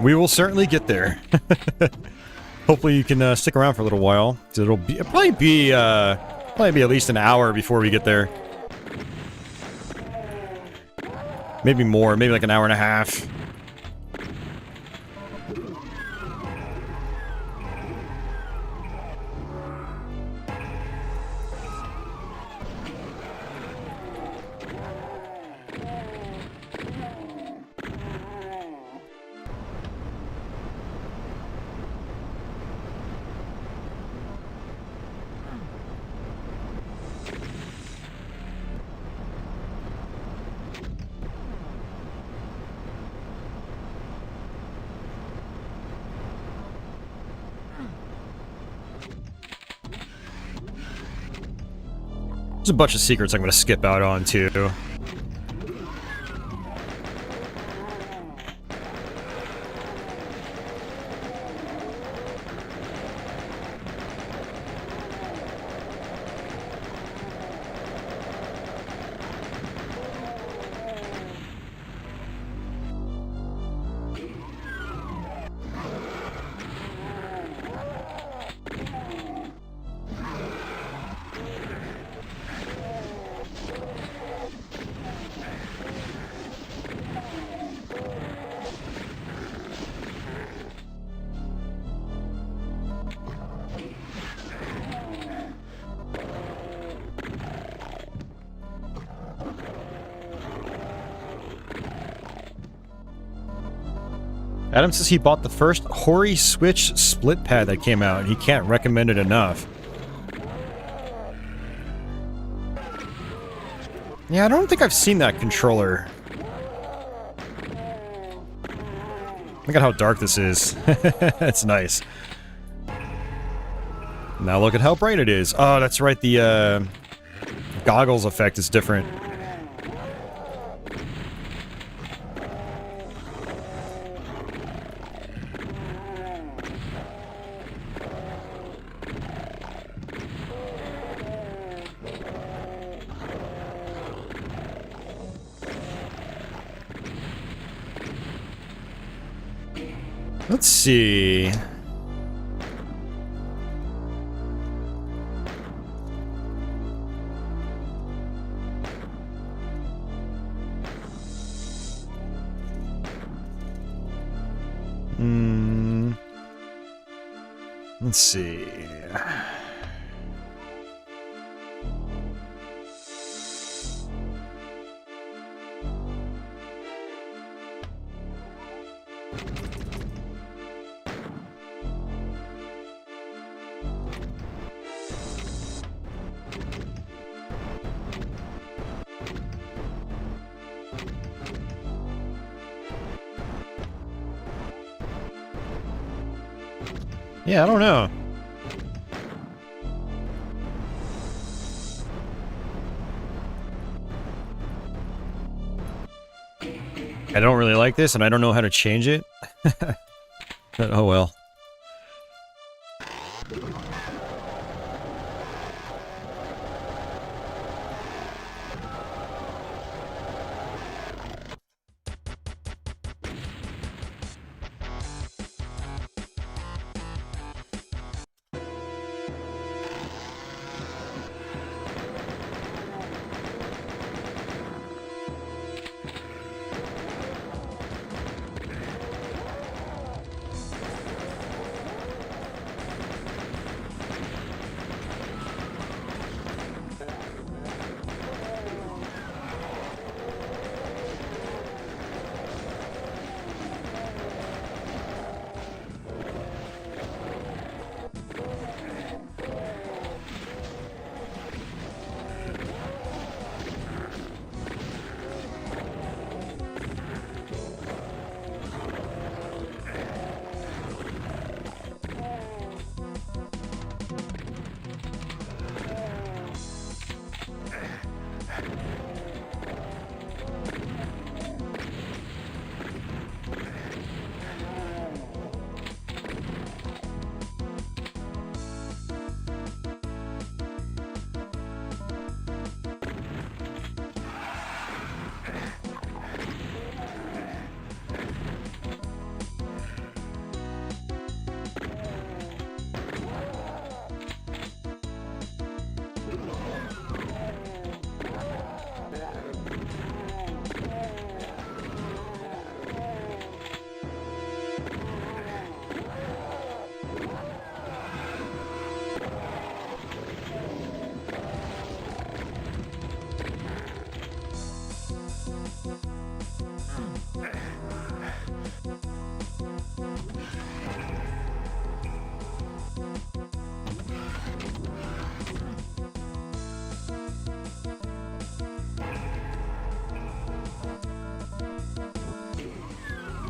We will certainly get there. Hopefully you can stick around for a little while. It'll probably be at least an hour before we get there. Maybe more, maybe like an hour and a half. There's a bunch of secrets I'm going to skip out on, too. Adam says he bought the first Hori Switch split pad that came out, and he can't recommend it enough. Yeah, I don't think I've seen that controller. Look at how dark this is. It's nice. Now look at how bright it is. Oh, that's right, the goggles effect is different. Let's see. Let's see. Yeah, I don't know. I don't really like this, and I don't know how to change it. But oh well.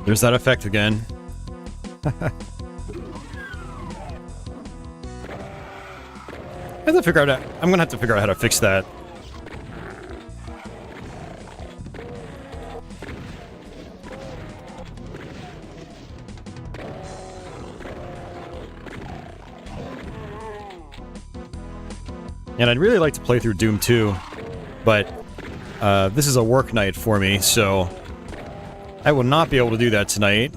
There's that effect again. I have to figure out. I'm gonna have to figure out how to fix that. And I'd really like to play through Doom 2, but this is a work night for me, so I will not be able to do that tonight.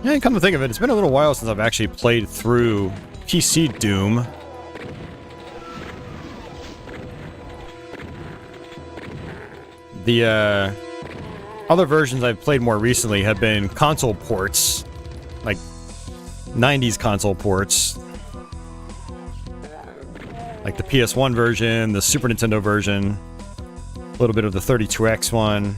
Yeah, come to think of it, it's been a little while since I've actually played through PC Doom. The other versions I've played more recently have been console ports, like 90s console ports, like the PS1 version, the Super Nintendo version, a little bit of the 32X one.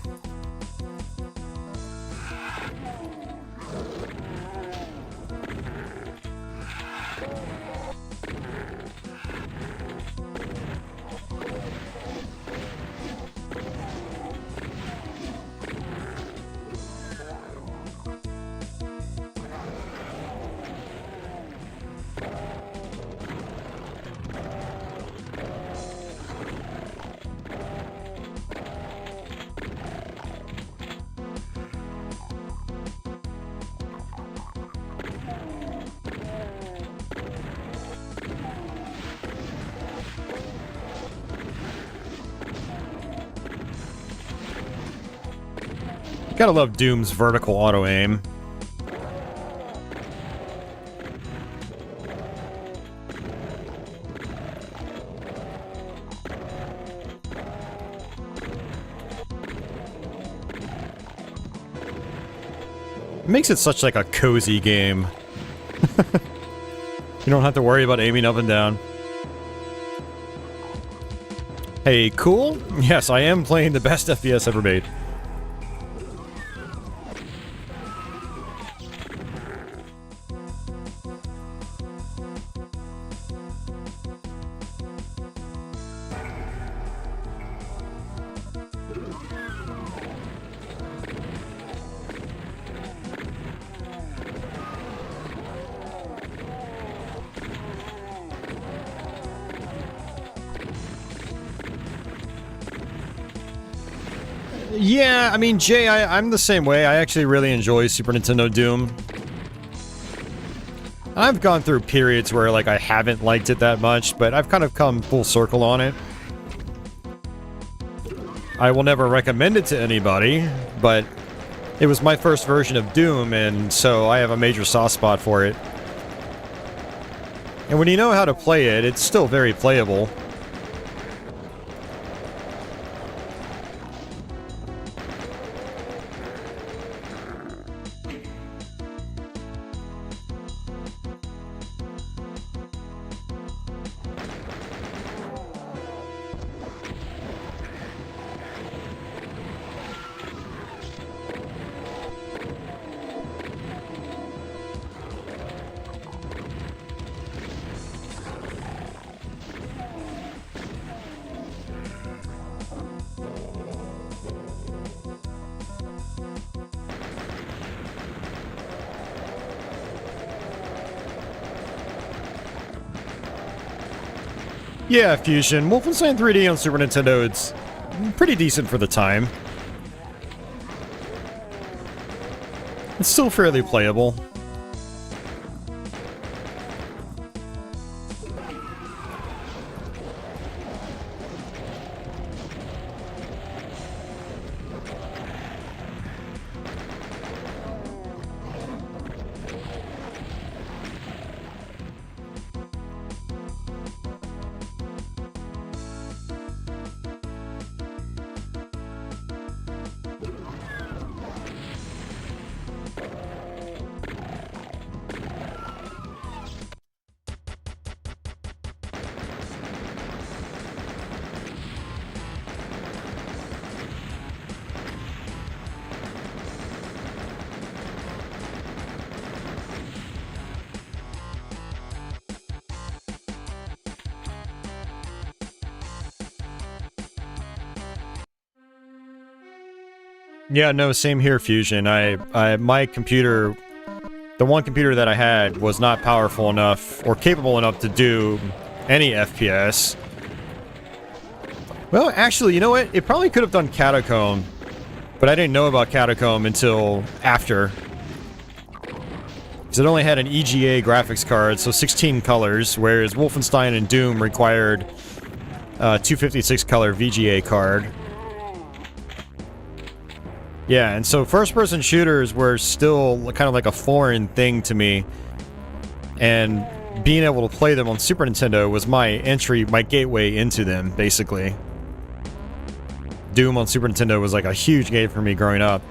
Gotta love Doom's vertical auto-aim. It makes it such like a cozy game. You don't have to worry about aiming up and down. Hey, cool? Yes, I am playing the best FPS ever made. Yeah, I mean, Jay, I'm the same way. I actually really enjoy Super Nintendo Doom. I've gone through periods where, like, I haven't liked it that much, but I've kind of come full circle on it. I will never recommend it to anybody, but it was my first version of Doom, and so I have a major soft spot for it. And when you know how to play it, it's still very playable. Yeah, Fusion. Wolfenstein 3D on Super Nintendo, it's pretty decent for the time. It's still fairly playable. Yeah, no, same here, Fusion. My computer, the one computer that I had, was not powerful enough or capable enough to do any FPS. Well, actually, you know what? It probably could have done Catacomb, but I didn't know about Catacomb until after. Because it only had an EGA graphics card, so 16 colors, whereas Wolfenstein and Doom required a 256 color VGA card. Yeah, and so first-person shooters were still kind of like a foreign thing to me, and being able to play them on Super Nintendo was my entry, my gateway into them, basically. Doom on Super Nintendo was like a huge game for me growing up.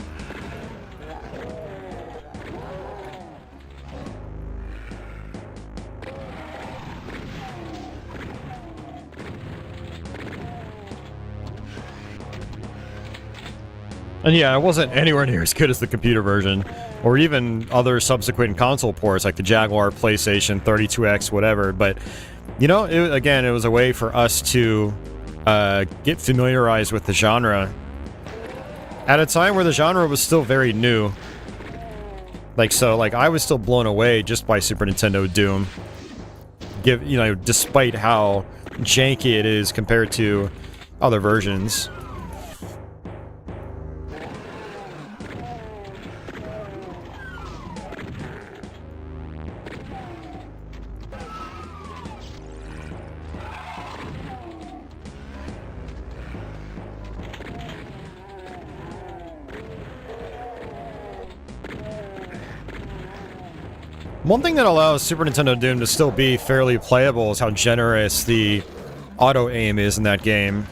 And yeah, it wasn't anywhere near as good as the computer version, or even other subsequent console ports like the Jaguar, PlayStation, 32X, whatever. But, you know, again, it was a way for us to get familiarized with the genre at a time where the genre was still very new. Like, so, like, I was still blown away just by Super Nintendo Doom. You know, despite how janky it is compared to other versions. One thing that allows Super Nintendo Doom to still be fairly playable is how generous the auto-aim is in that game.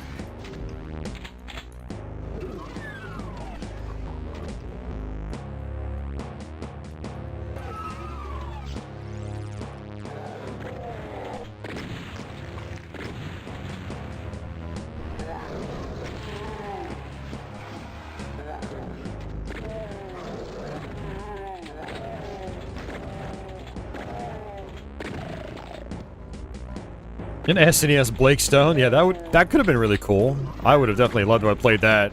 An SNES Blake Stone? Yeah, that could have been really cool. I would have definitely loved to have played that.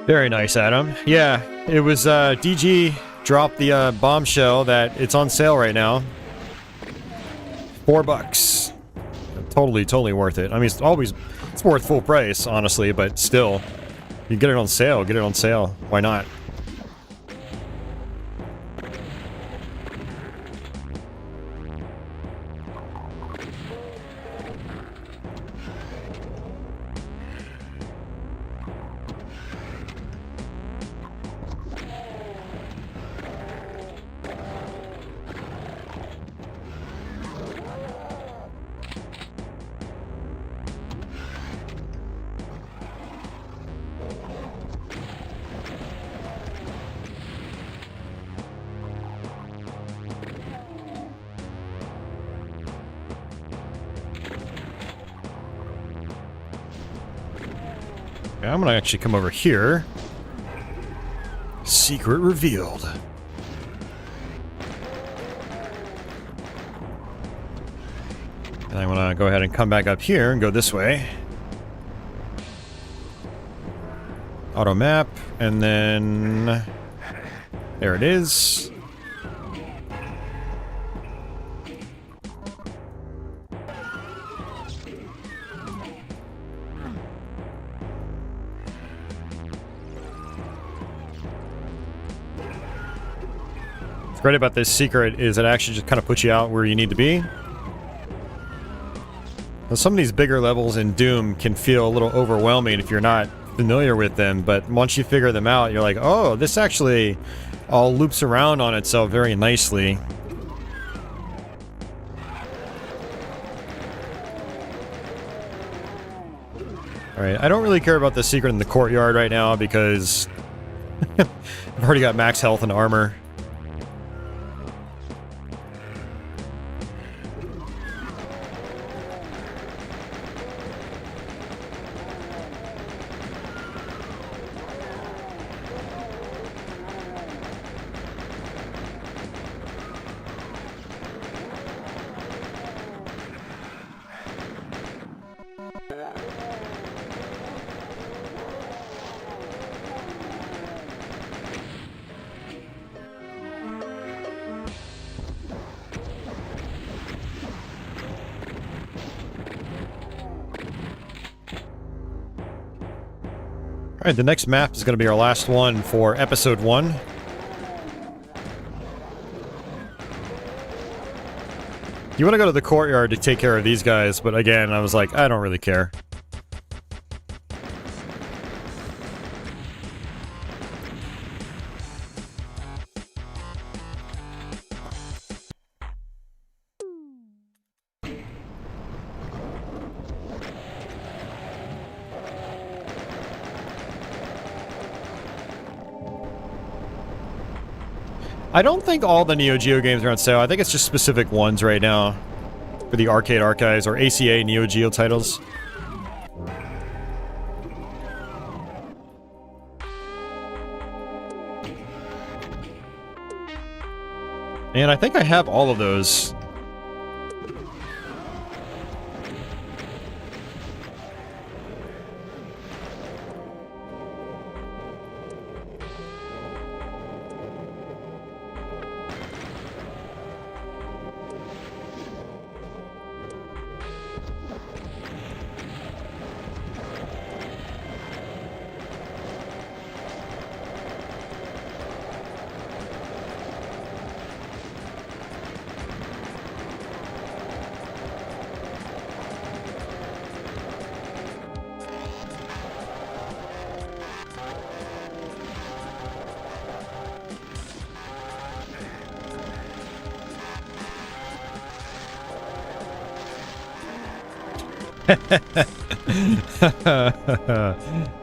Very nice, Adam. Yeah, it was, DG dropped the, bombshell that it's on sale right now. $4. Totally worth it. I mean, it's worth full price, honestly, but still. You get it on sale, get it on sale. Why not? I'm gonna actually come over here. Secret revealed. And I wanna go ahead and come back up here and go this way. Auto map, and then... there it is. Great about this secret is it actually just kind of puts you out where you need to be. Now, some of these bigger levels in Doom can feel a little overwhelming if you're not familiar with them, but once you figure them out, you're like, oh, this actually all loops around on itself very nicely. Alright, I don't really care about the secret in the courtyard right now because I've already got max health and armor. Alright, the next map is going to be our last one for episode 1. You want to go to the courtyard to take care of these guys, but again, I was like, I don't really care. I don't think all the Neo Geo games are on sale. I think it's just specific ones right now for the Arcade Archives or ACA Neo Geo titles. And I think I have all of those.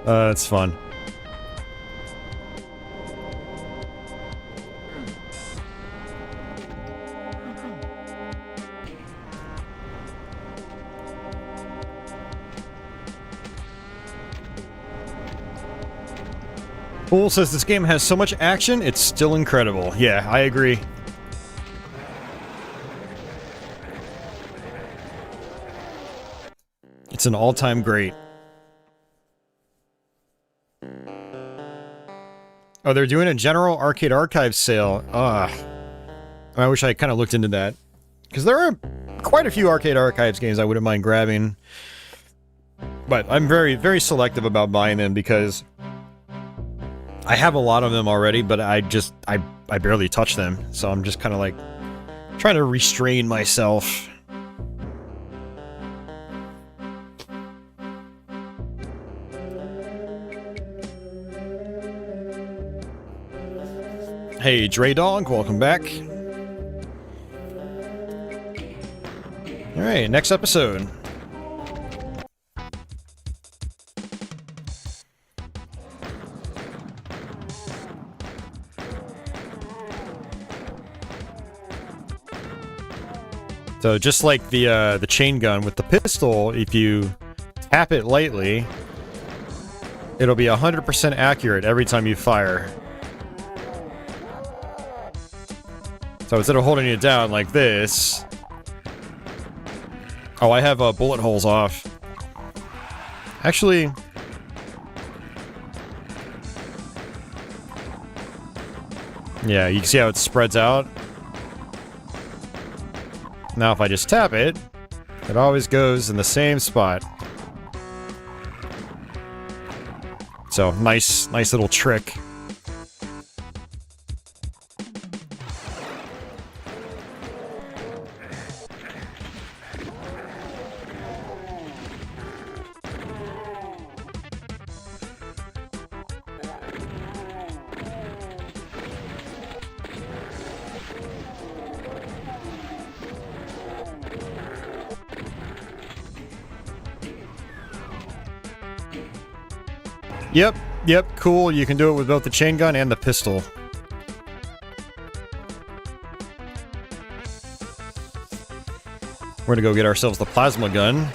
That's fun. Pool says this game has so much action, it's still incredible. Yeah, I agree. It's an all-time great. Oh, they're doing a general arcade archive sale. I wish I kind of looked into that. Because there are quite a few arcade archives games I wouldn't mind grabbing. But I'm very, very selective about buying them because I have a lot of them already, but I barely touch them. So I'm just kind of like trying to restrain myself. Hey, Dre Dog, welcome back. Alright, next episode. So just like the chain gun with the pistol, if you tap it lightly, it'll be 100% accurate every time you fire. So instead of holding it down like this... Oh, I have bullet holes off. Actually... Yeah, you can see how it spreads out. Now if I just tap it, it always goes in the same spot. So, nice little trick. Yep, cool. You can do it with both the chain gun and the pistol. We're gonna go get ourselves the plasma gun.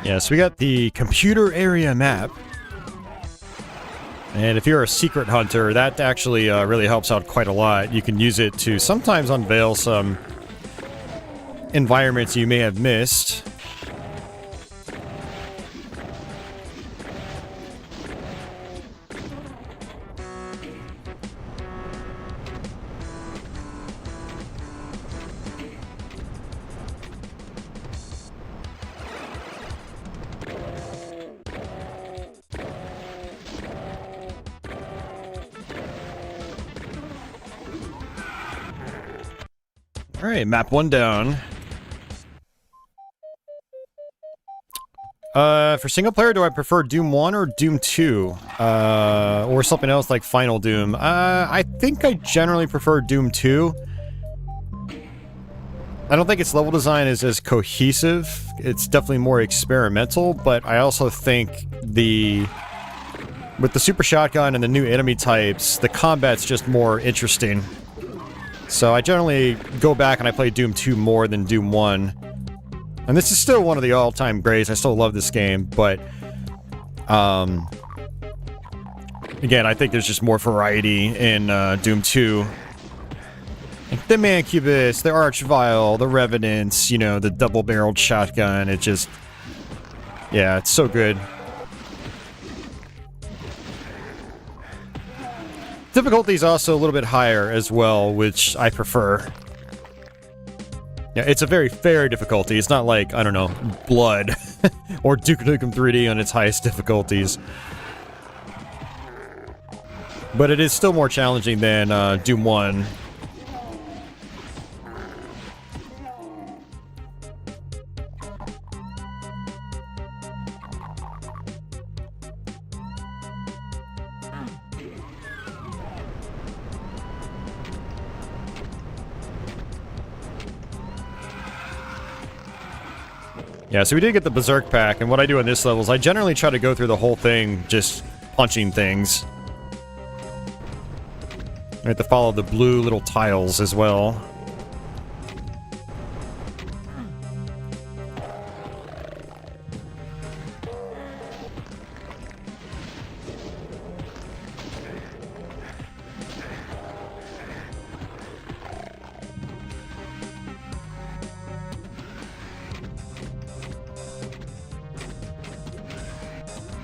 Yeah, so we got the computer area map. And if you're a secret hunter, that actually really helps out quite a lot. You can use it to sometimes unveil some environments you may have missed. Alright, map one down. For single player, do I prefer Doom 1 or Doom 2? Or something else like Final Doom? I think I generally prefer Doom 2. I don't think its level design is as cohesive. It's definitely more experimental, but I also think with the super shotgun and the new enemy types, the combat's just more interesting. So I generally go back and I play Doom 2 more than Doom 1. And this is still one of the all-time greats. I still love this game, but again, I think there's just more variety in Doom 2. Like the Mancubus, the Archvile, the Revenants, you know, the double-barreled shotgun. It just... yeah, it's so good. Difficulty's also a little bit higher as well, which I prefer. Yeah, it's a very fair difficulty. It's not like, I don't know, Blood or Duke Nukem 3D on its highest difficulties. But it is still more challenging than Doom 1. Yeah, so we did get the Berserk pack, and what I do on this level is I generally try to go through the whole thing just punching things. I have to follow the blue little tiles as well.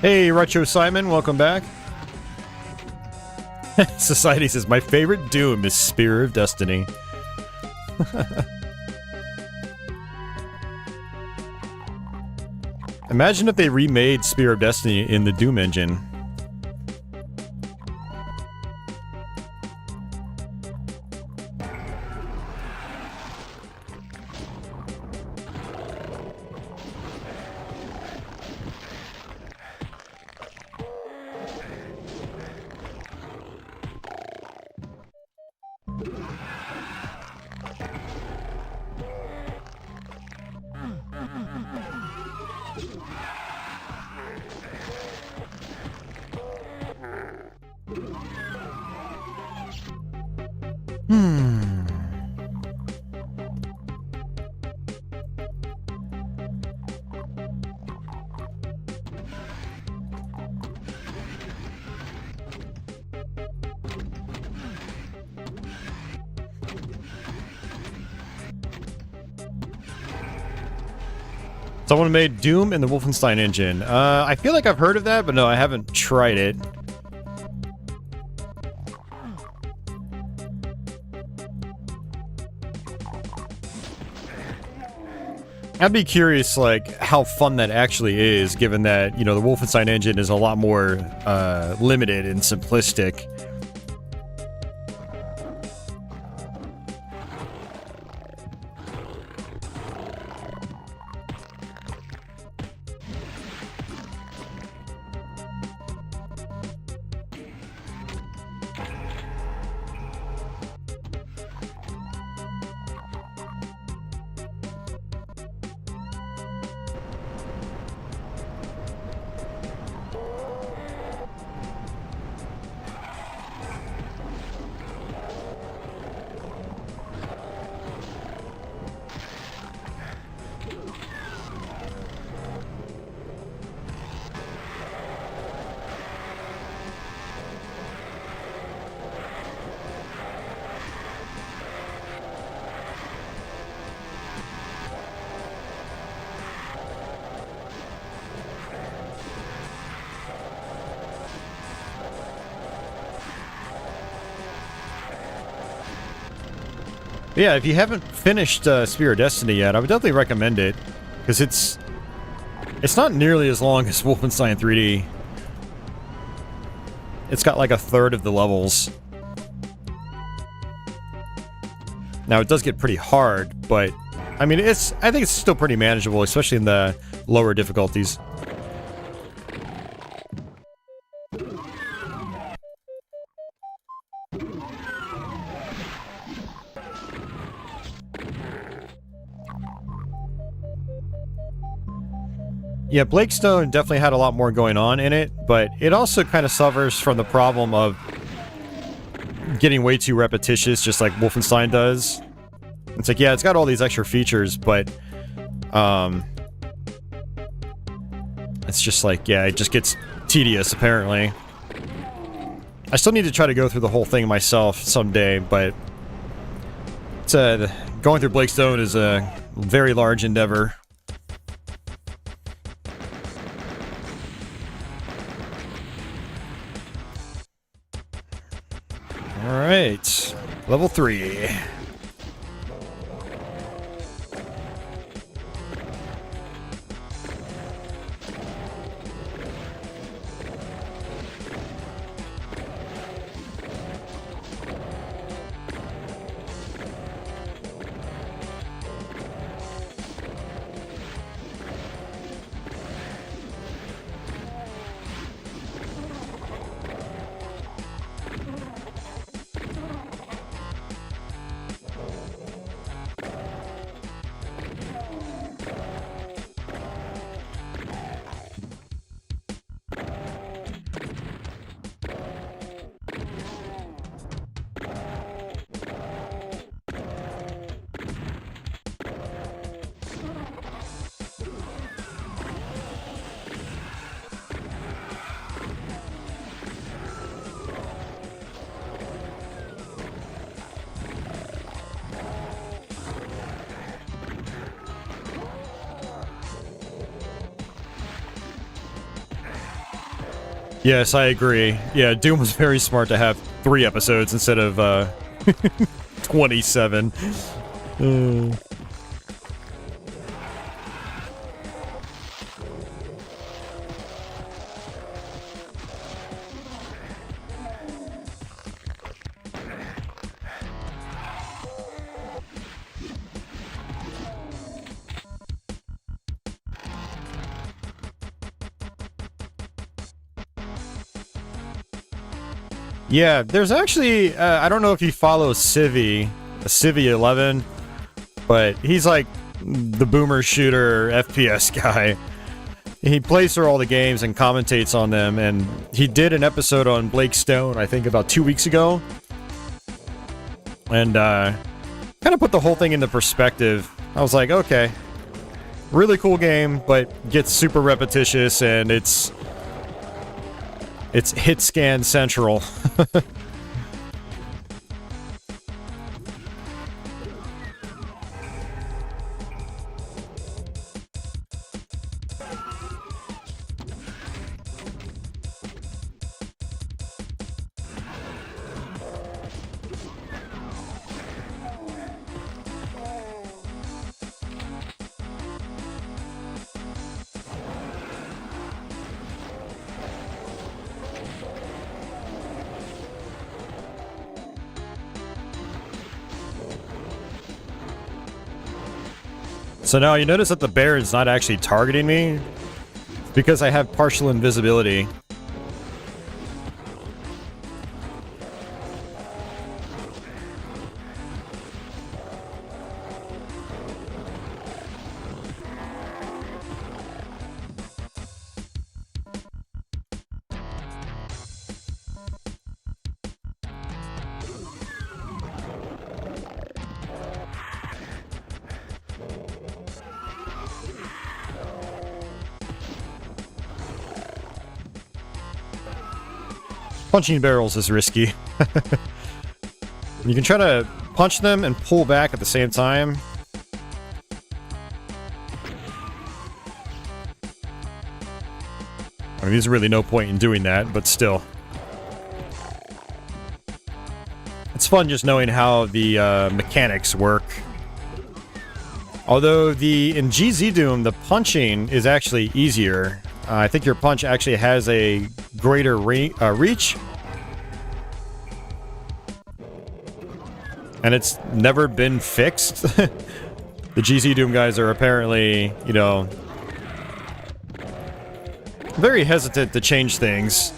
Hey, Retro Simon, welcome back. Society says, my favorite Doom is Spear of Destiny. Imagine if they remade Spear of Destiny in the Doom engine. Someone made Doom in the Wolfenstein engine. I feel like I've heard of that, but no, I haven't tried it. I'd be curious, like, how fun that actually is, given that, you know, the Wolfenstein engine is a lot more limited and simplistic. Yeah, if you haven't finished Spear of Destiny yet, I would definitely recommend it, because it's not nearly as long as Wolfenstein 3D. It's got like a third of the levels. Now, it does get pretty hard, but, I mean, I think it's still pretty manageable, especially in the lower difficulties. Yeah, Blake Stone definitely had a lot more going on in it, but it also kind of suffers from the problem of getting way too repetitious, just like Wolfenstein does. It's like, yeah, it's got all these extra features, but it's just like, yeah, it just gets tedious, apparently. I still need to try to go through the whole thing myself someday, but it's going through Blake Stone is a very large endeavor. Alright, level 3. Yes, I agree. Yeah, Doom was very smart to have 3 episodes instead of 27. Yeah, there's actually, I don't know if you follow Civvy11, but he's like the boomer shooter FPS guy. He plays through all the games and commentates on them, and he did an episode on Blake Stone, I think about 2 weeks ago. And kind of put the whole thing into perspective. I was like, okay, really cool game, but gets super repetitious, and it's hit scan central. So now you notice that the bear is not actually targeting me because I have partial invisibility. Punching barrels is risky. You can try to punch them and pull back at the same time. I mean, there's really no point in doing that, but still. It's fun just knowing how the mechanics work. Although in GZDoom, the punching is actually easier. I think your punch actually has a greater reach. And it's never been fixed. The GZDoom guys are apparently, you know, very hesitant to change things.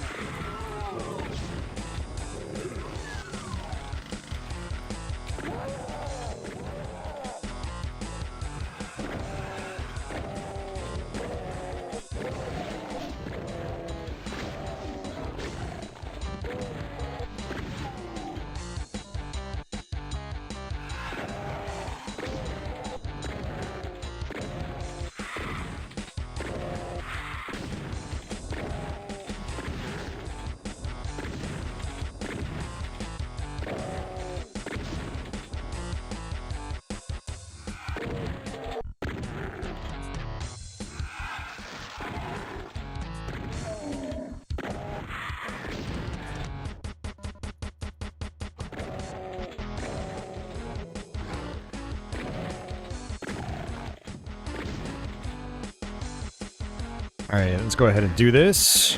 Alright, let's go ahead and do this.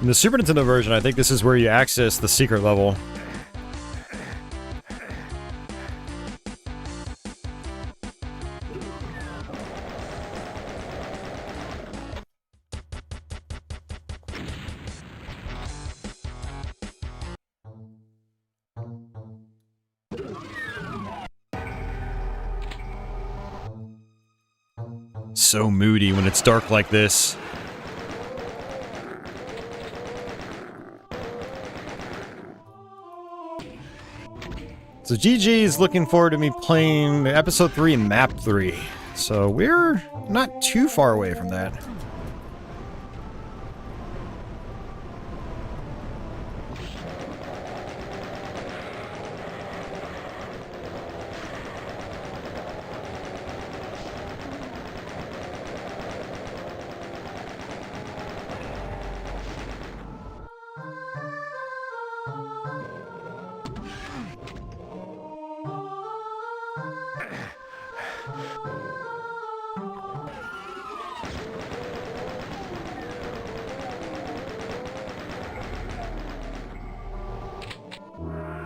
In the Super Nintendo version, I think this is where you access the secret level. So moody when it's dark like this. So GG is looking forward to me playing Episode 3 and Map 3. So we're not too far away from that.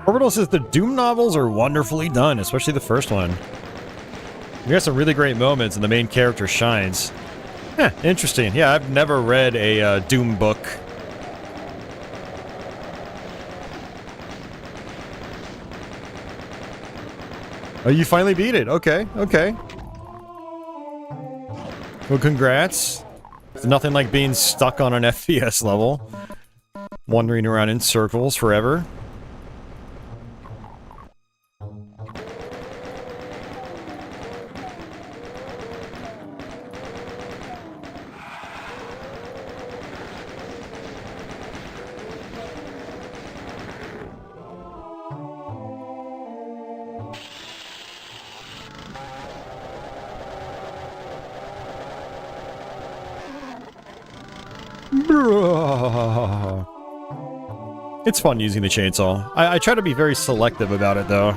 Orbital says the Doom novels are wonderfully done, especially the first one. We got some really great moments and the main character shines. Huh, interesting. Yeah, I've never read a Doom book. Oh, you finally beat it. Okay, okay. Well, congrats. It's nothing like being stuck on an FPS level. Wandering around in circles forever. It's fun using the chainsaw. I try to be very selective about it, though.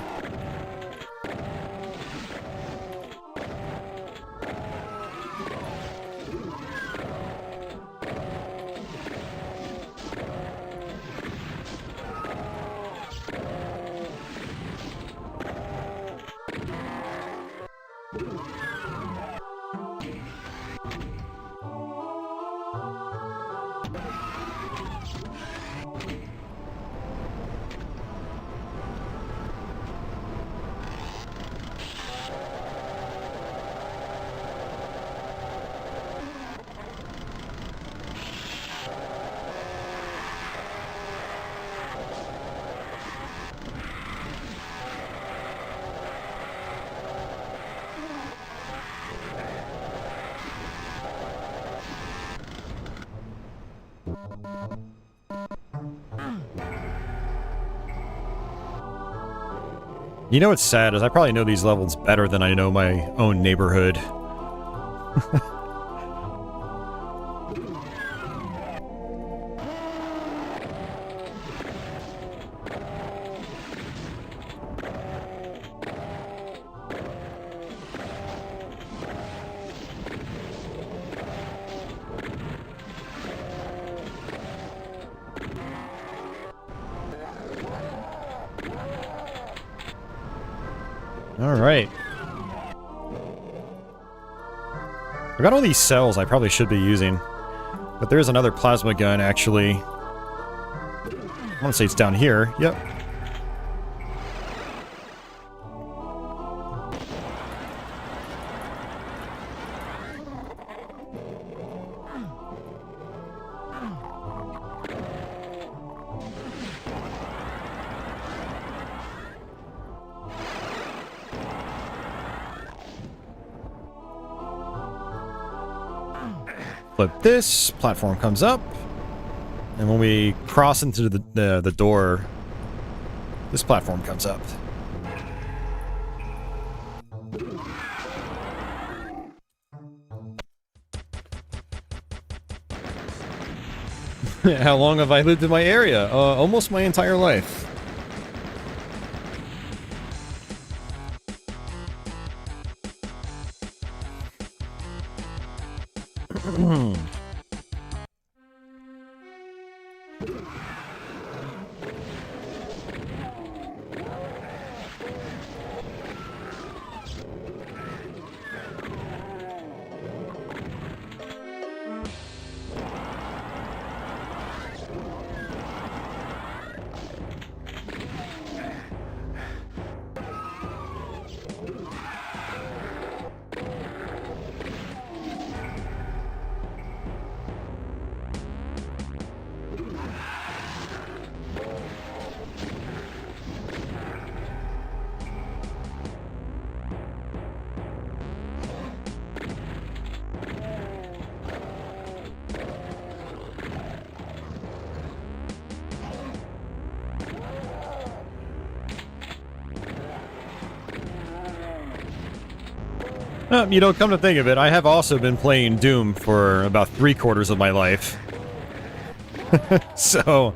You know what's sad is I probably know these levels better than I know my own neighborhood. Alright. I got all these cells I probably should be using. But there's another plasma gun, actually. I want to say it's down here. Yep. Flip this, platform comes up, and when we cross into the door, this platform comes up. How long have I lived in my area? Almost my entire life. You know, come to think of it, I have also been playing Doom for about 3/4 of my life. So...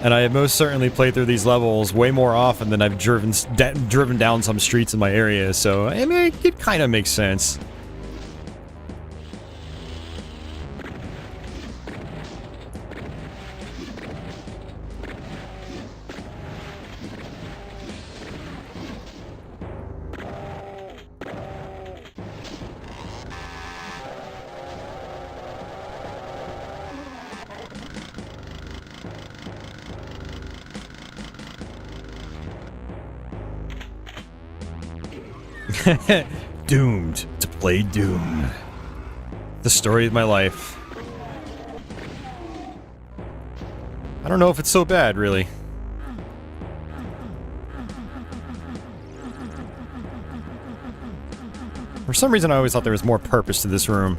And I have most certainly played through these levels way more often than I've driven down some streets in my area, so, I mean, it kind of makes sense. Doomed to play Doom. The story of my life. I don't know if it's so bad, really. For some reason, I always thought there was more purpose to this room.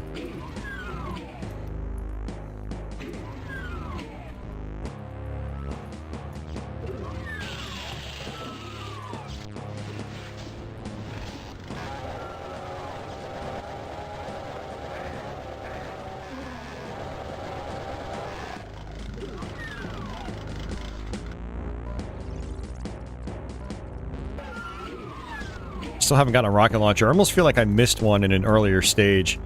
Still haven't gotten a rocket launcher. I almost feel like I missed one in an earlier stage.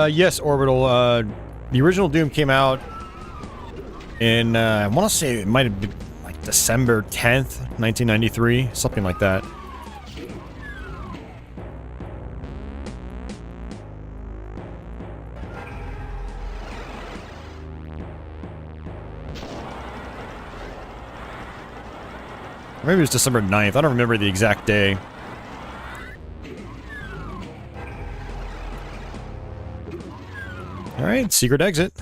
Yes, Orbital. The original Doom came out in, I want to say it might have been like December 10th, 1993, something like that. Maybe it was December 9th. I don't remember the exact day. Alright, secret exit.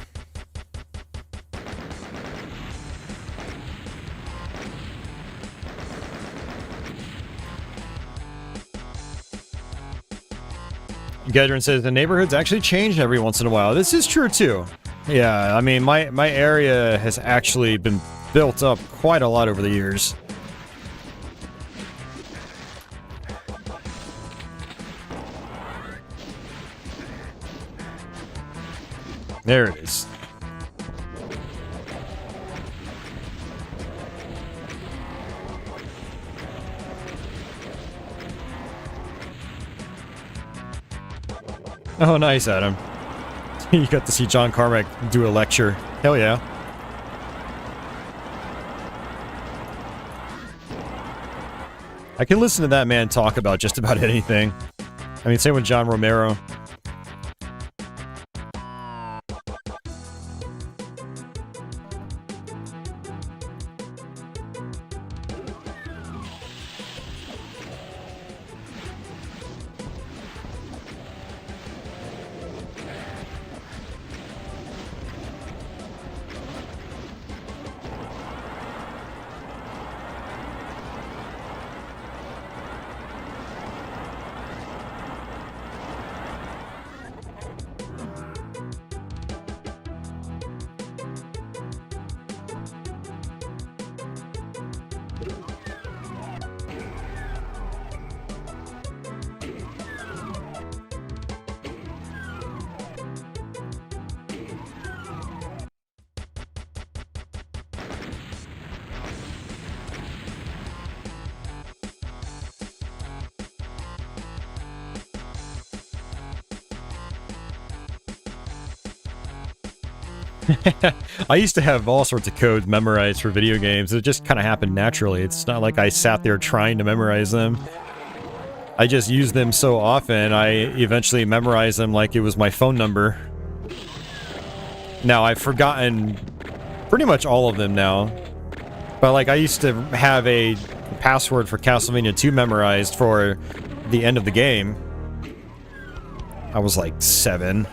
Gedrin says the neighborhood's actually changed every once in a while. This is true too. Yeah, I mean, my area has actually been built up quite a lot over the years. There it is. Oh, nice, Adam. You got to see John Carmack do a lecture. Hell yeah. I can listen to that man talk about just about anything. I mean, same with John Romero. I used to have all sorts of codes memorized for video games. It just kind of happened naturally. It's not like I sat there trying to memorize them. I just used them so often, I eventually memorized them like it was my phone number. Now, I've forgotten pretty much all of them now. But, like, I used to have a password for Castlevania 2 memorized for the end of the game. I was like 7.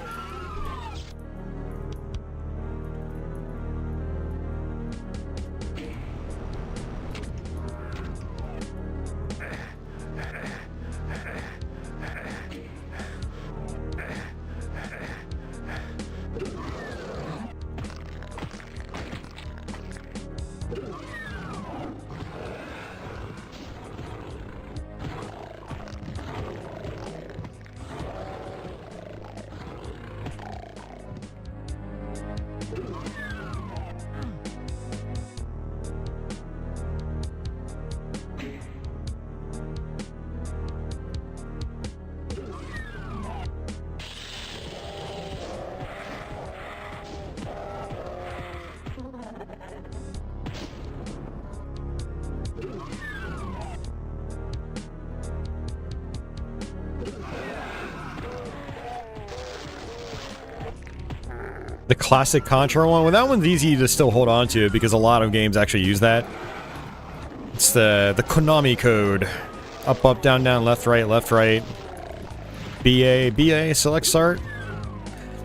The classic Contra one? Well, that one's easy to still hold on to because a lot of games actually use that. It's the Konami code. Up, up, down, down, left, right, BA, BA, select start.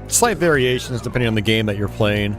Slight variations depending on the game that you're playing.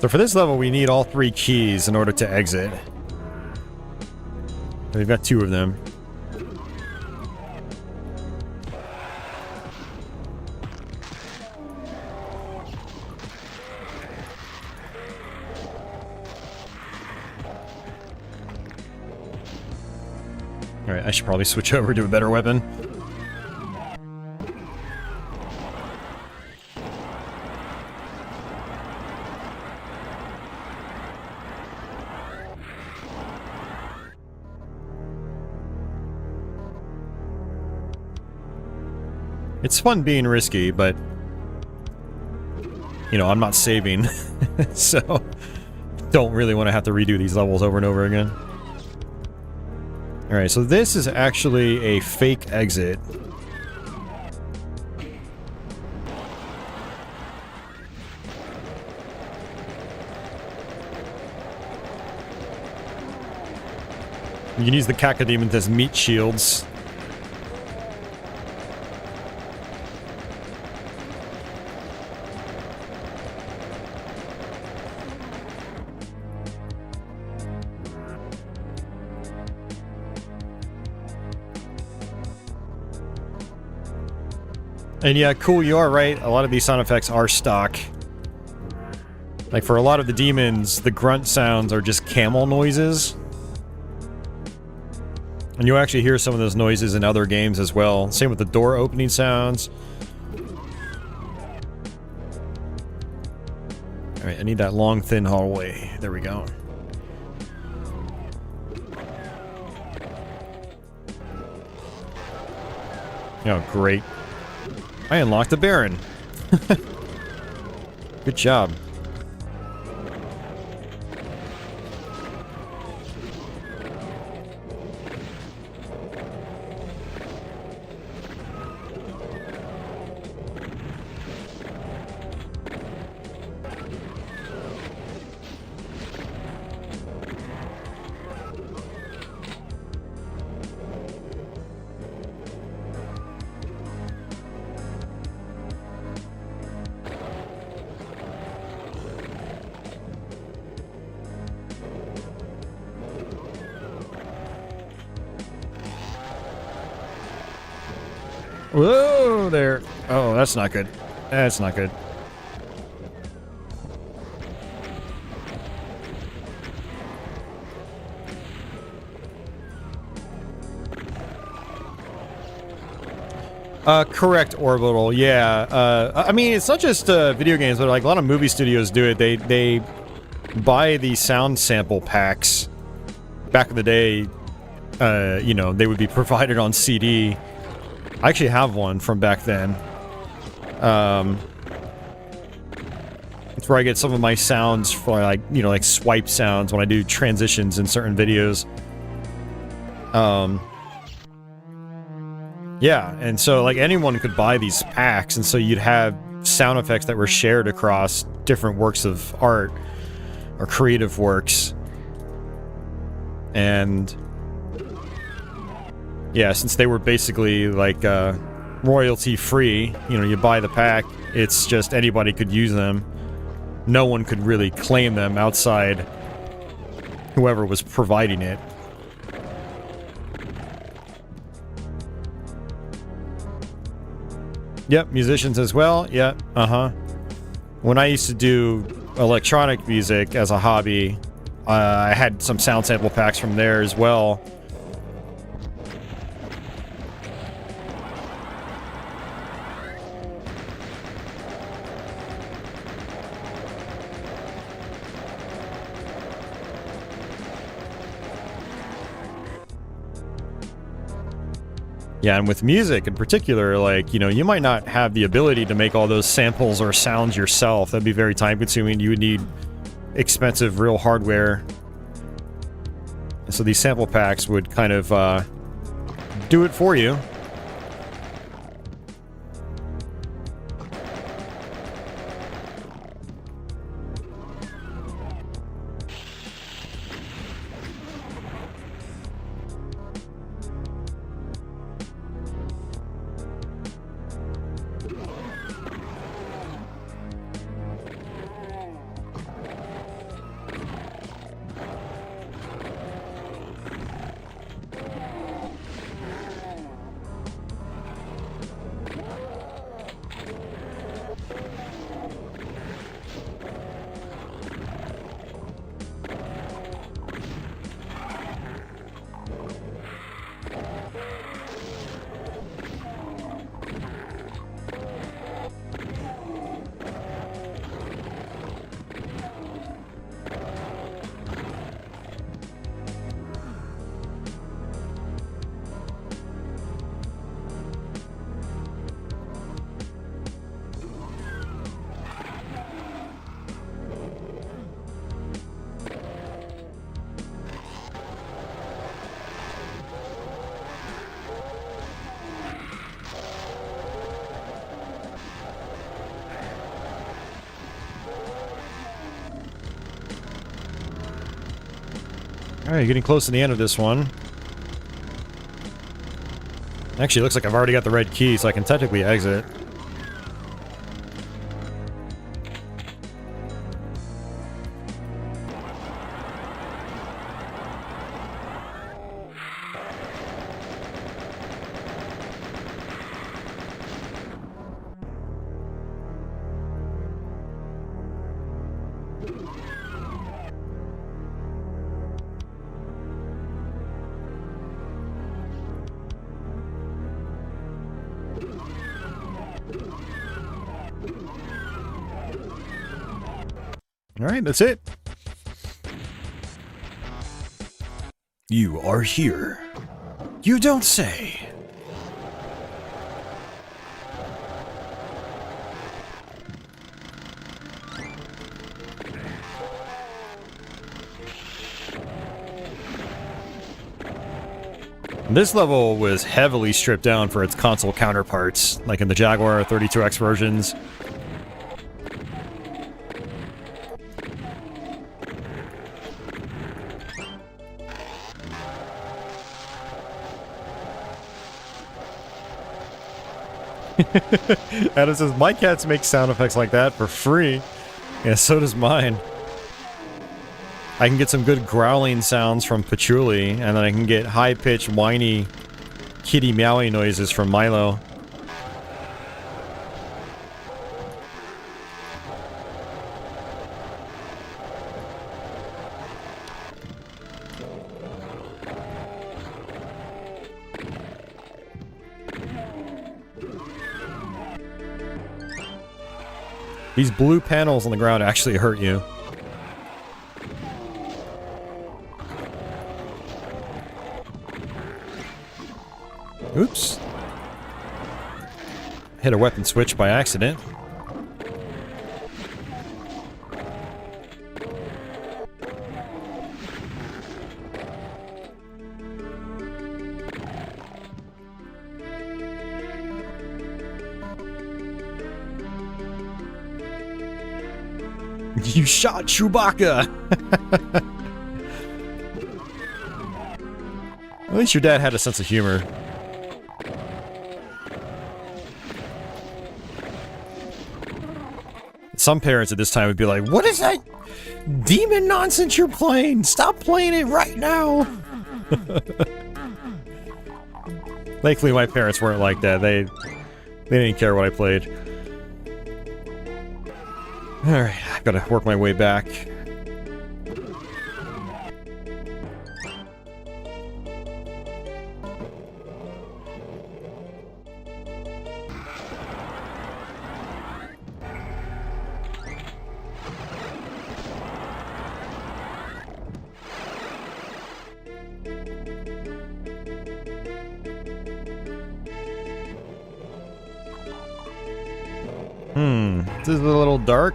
So for this level, we need all 3 keys in order to exit. We've got 2 of them. Alright, I should probably switch over to a better weapon. It's fun being risky, but, you know, I'm not saving, so don't really want to have to redo these levels over and over again. Alright, so this is actually a fake exit. You can use the cacodemons as meat shields. And yeah, cool, you are right. A lot of these sound effects are stock. Like for a lot of the demons, the grunt sounds are just camel noises. And you'll actually hear some of those noises in other games as well. Same with the door opening sounds. Alright, I need that long, thin hallway. There we go. Oh, great. I unlocked the Baron. Good job. Whoa there. Oh, that's not good. That's not good. Correct, Orbital. Yeah. I mean, it's not just video games, but like a lot of movie studios do it. They buy these sound sample packs. Back in the day, you know, they would be provided on CD. I actually have one from back then. It's where I get some of my sounds for, like, you know, like swipe sounds when I do transitions in certain videos. Yeah, and so, like, anyone could buy these packs, and so you'd have sound effects that were shared across different works of art or creative works. And yeah, since they were basically like royalty free, you know, you buy the pack, it's just anybody could use them. No one could really claim them outside whoever was providing it. Yep, musicians as well. Yep, When I used to do electronic music as a hobby, I had some sound sample packs from there as well. Yeah, and with music in particular, like, you know, you might not have the ability to make all those samples or sounds yourself. That'd be very time-consuming. You would need expensive, real hardware. And so these sample packs would kind of do it for you. Alright, getting close to the end of this one. Actually, it looks like I've already got the red key, so I can technically exit. Alright, that's it. You are here. You don't say. This level was heavily stripped down for its console counterparts, like in the Jaguar 32X versions. Adam says, my cats make sound effects like that for free. Yeah, so does mine. I can get some good growling sounds from Patchouli, and then I can get high-pitched, whiny, kitty meowing noises from Milo. These blue panels on the ground actually hurt you. Oops. Hit a weapon switch by accident. You shot Chewbacca! At least your dad had a sense of humor. Some parents at this time would be like, what is that demon nonsense you're playing? Stop playing it right now! Thankfully, my parents weren't like that. They didn't care what I played. Alright, I've got to work my way back. This is a little dark.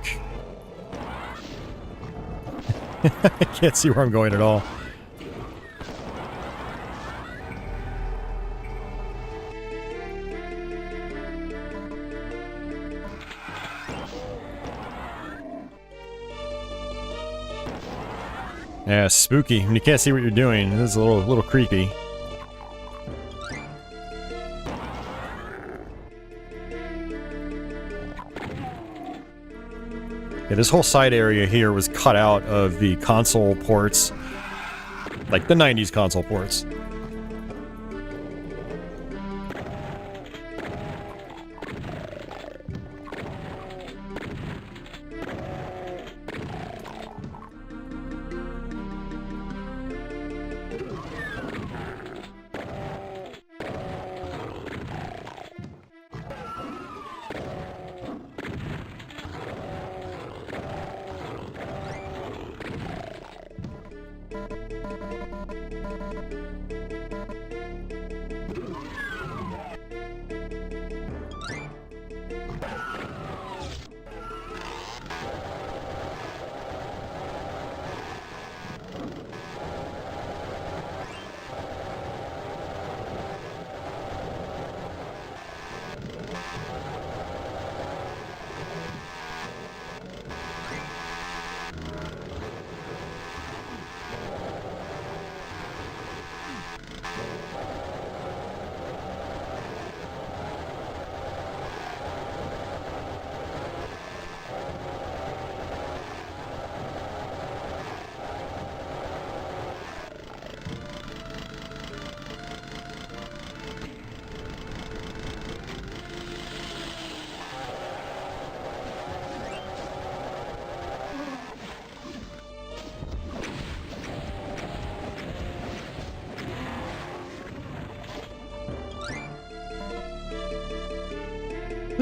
I can't see where I'm going at all. Yeah, spooky. When you can't see what you're doing, this is a little creepy. Yeah, this whole side area here was cut out of the console ports. Like the 90s console ports.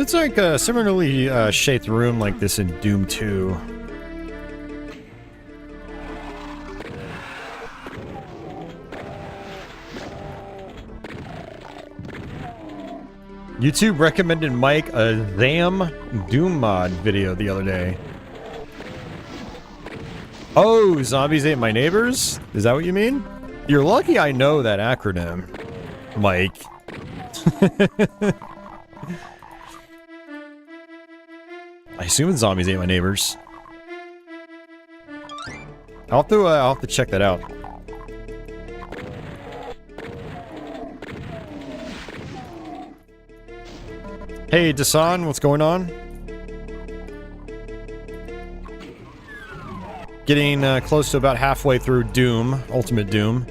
It's like a similarly shaped room like this in Doom 2. YouTube recommended Mike a Doom mod video the other day. Oh, zombies ate my neighbors? Is that what you mean? You're lucky I know that acronym, Mike. I assume zombies ate my neighbors. I'll have to check that out. Hey, Dasan, what's going on? Getting close to about halfway through Doom, Ultimate Doom.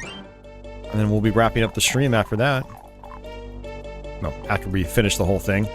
And then we'll be wrapping up the stream after that. No, after we finish the whole thing.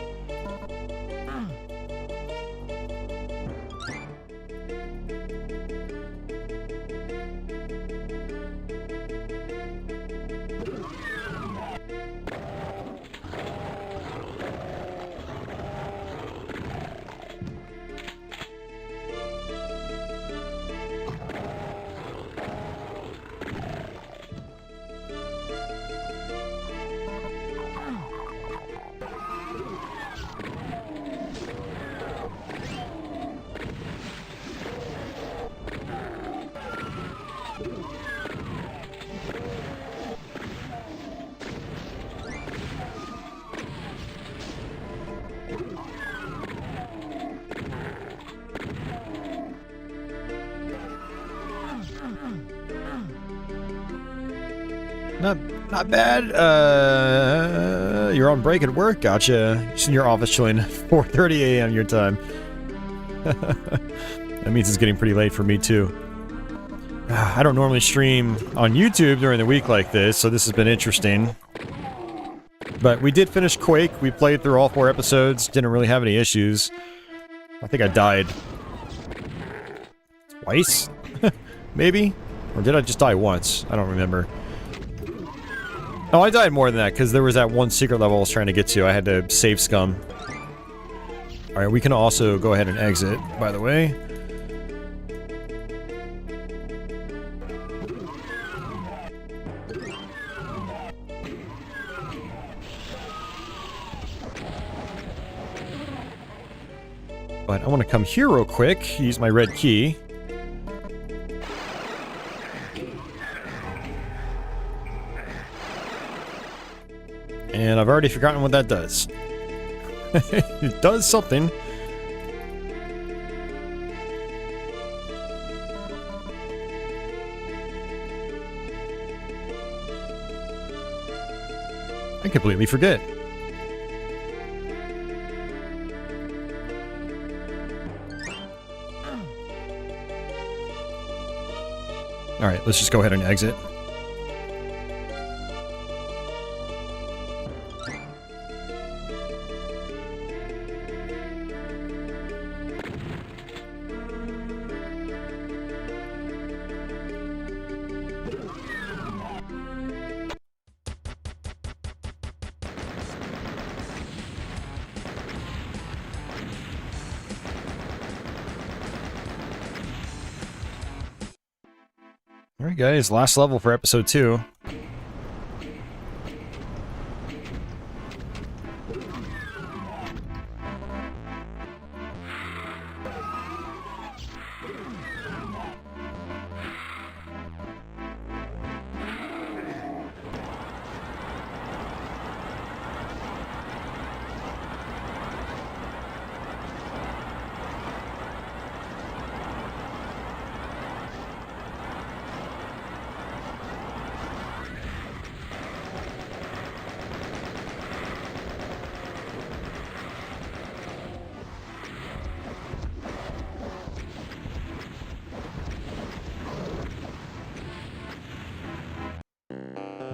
Not bad. You're on break at work. Gotcha. Just in your office chilling. 4:30 a.m. your time. That means it's getting pretty late for me too. I don't normally stream on YouTube during the week like this, so this has been interesting. But we did finish Quake. We played through all 4 episodes. Didn't really have any issues. I think I died twice? Maybe? Or did I just die once? I don't remember. Oh, I died more than that, because there was that one secret level I was trying to get to. I had to save scum. Alright, we can also go ahead and exit, by the way. But I want to come here real quick, use my red key. And I've already forgotten what that does. It does something. I completely forget. Alright, let's just go ahead and exit. Alright guys, last level for episode 2.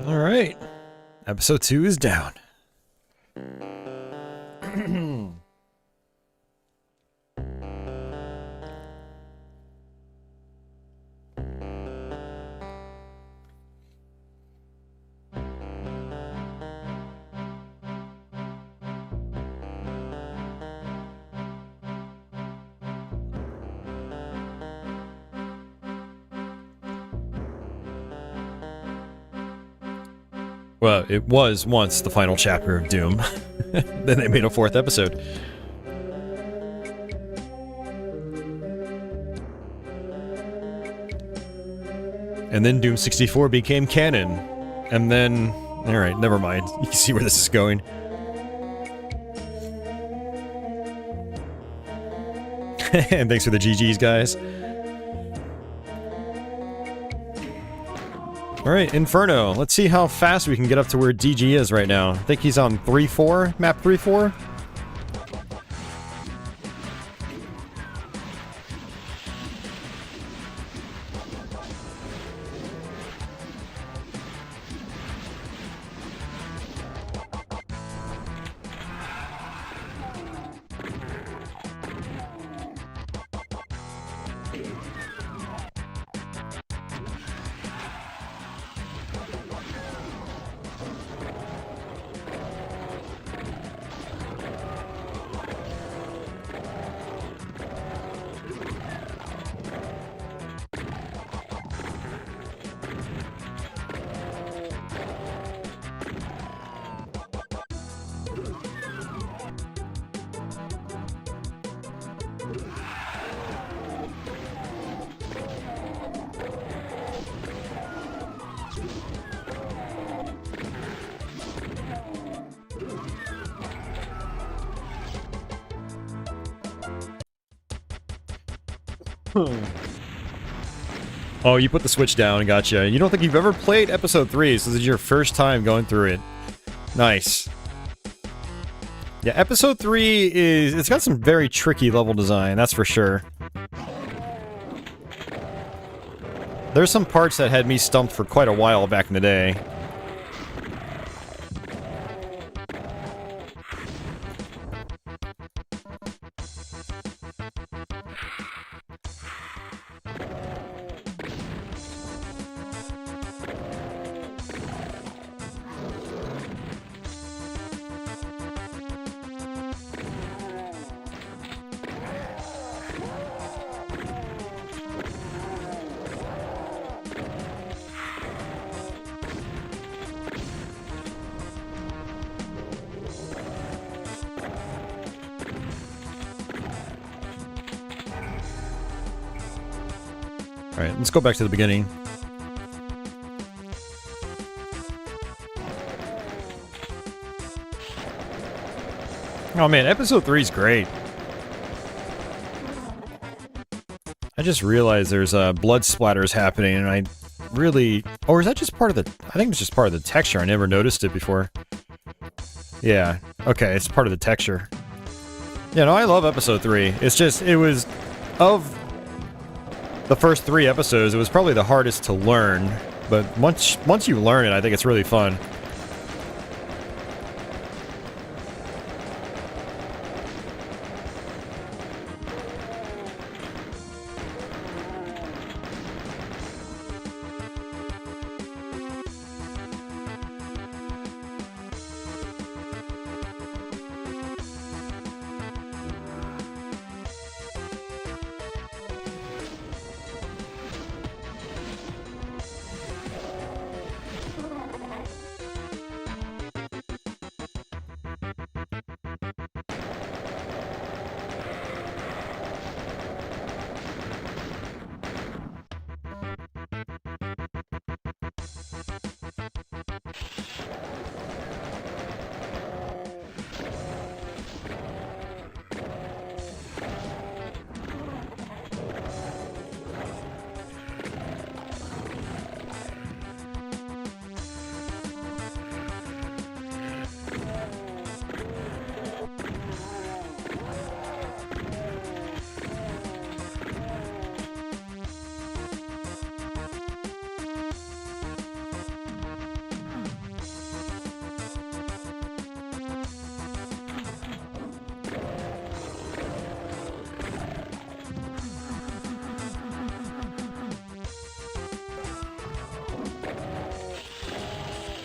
Alright. Episode 2 is down. Well, it was once the final chapter of Doom. Then they made a 4th episode. And then Doom 64 became canon. And then... Alright, never mind. You can see where this is going. And thanks for the GGs, guys. Alright, Inferno. Let's see how fast we can get up to where DG is right now. I think he's on 3-4, map 3-4. Oh, you put the Switch down, gotcha. You don't think you've ever played Episode 3, so this is your first time going through it. Nice. Yeah, Episode 3 is... It's got some very tricky level design, that's for sure. There's some parts that had me stumped for quite a while back in the day. Alright, let's go back to the beginning. Oh man, Episode 3 is great. I just realized there's blood splatters happening, and I really... Or is that just part of the... I think it's just part of the texture. I never noticed it before. Yeah, okay, it's part of the texture. Yeah, no, I love Episode 3. It's just, it was... Of the first 3 episodes, it was probably the hardest to learn. But once you learn it, I think it's really fun.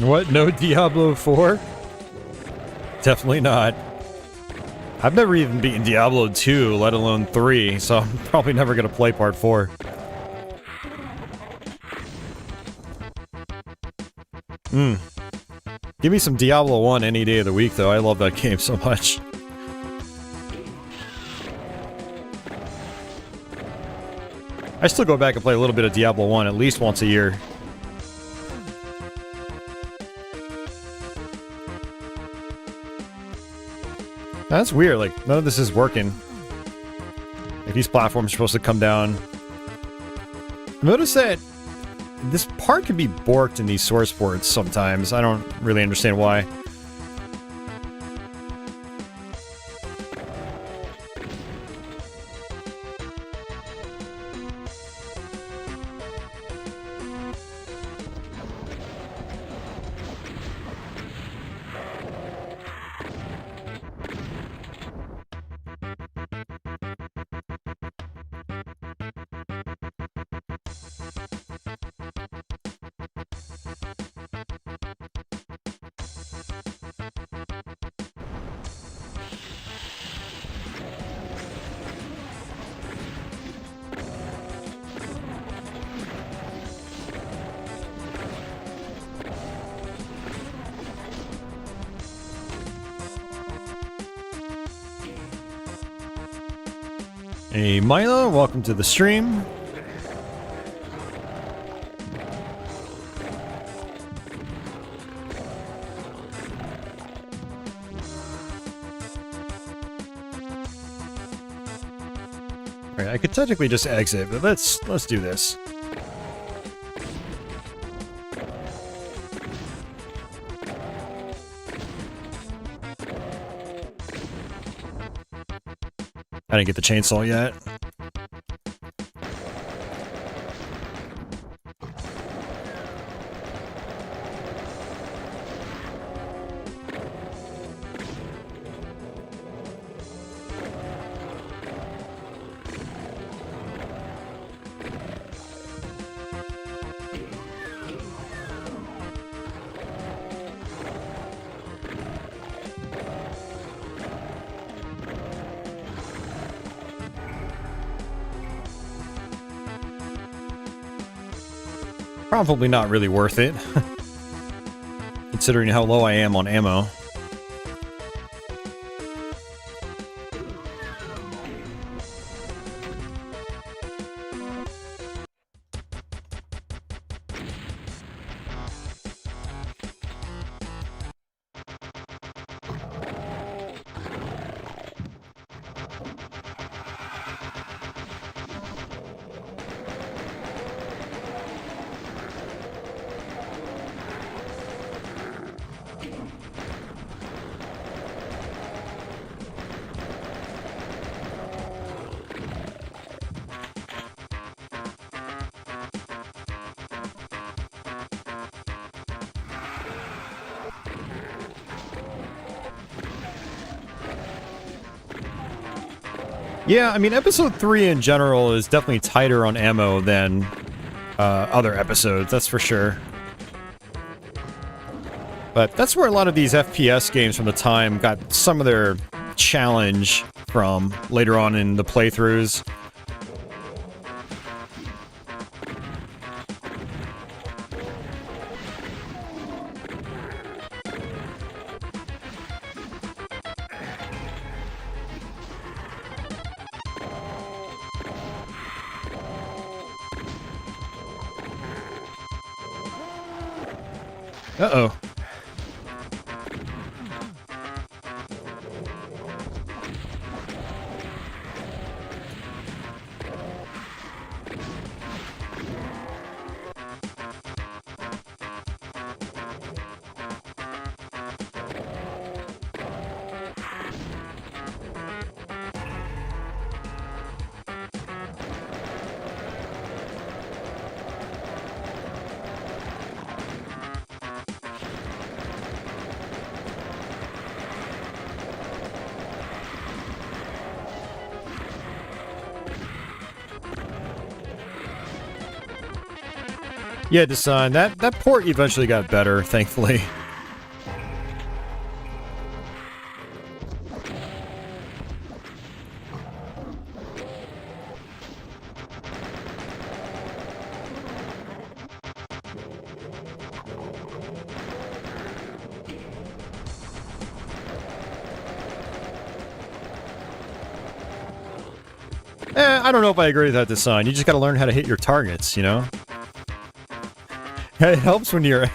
What? No Diablo 4? Definitely not. I've never even beaten Diablo 2, let alone 3, so I'm probably never gonna play Part 4. Give me some Diablo 1 any day of the week, though. I love that game so much. I still go back and play a little bit of Diablo 1 at least once a year. That's weird, like, none of this is working. Like, these platforms are supposed to come down. Notice that this part can be borked in these source ports sometimes. I don't really understand why. Hey Milo, welcome to the stream. Alright, I could technically just exit, but let's do this. I didn't get the chainsaw yet. Probably not really worth it, considering how low I am on ammo. Yeah, I mean, episode 3 in general is definitely tighter on ammo than other episodes, that's for sure. But that's where a lot of these FPS games from the time got some of their challenge from later on in the playthroughs. Uh-oh. Yeah, Desan, that port eventually got better, thankfully. I don't know if I agree with that design. You just gotta learn how to hit your targets, you know? It helps when your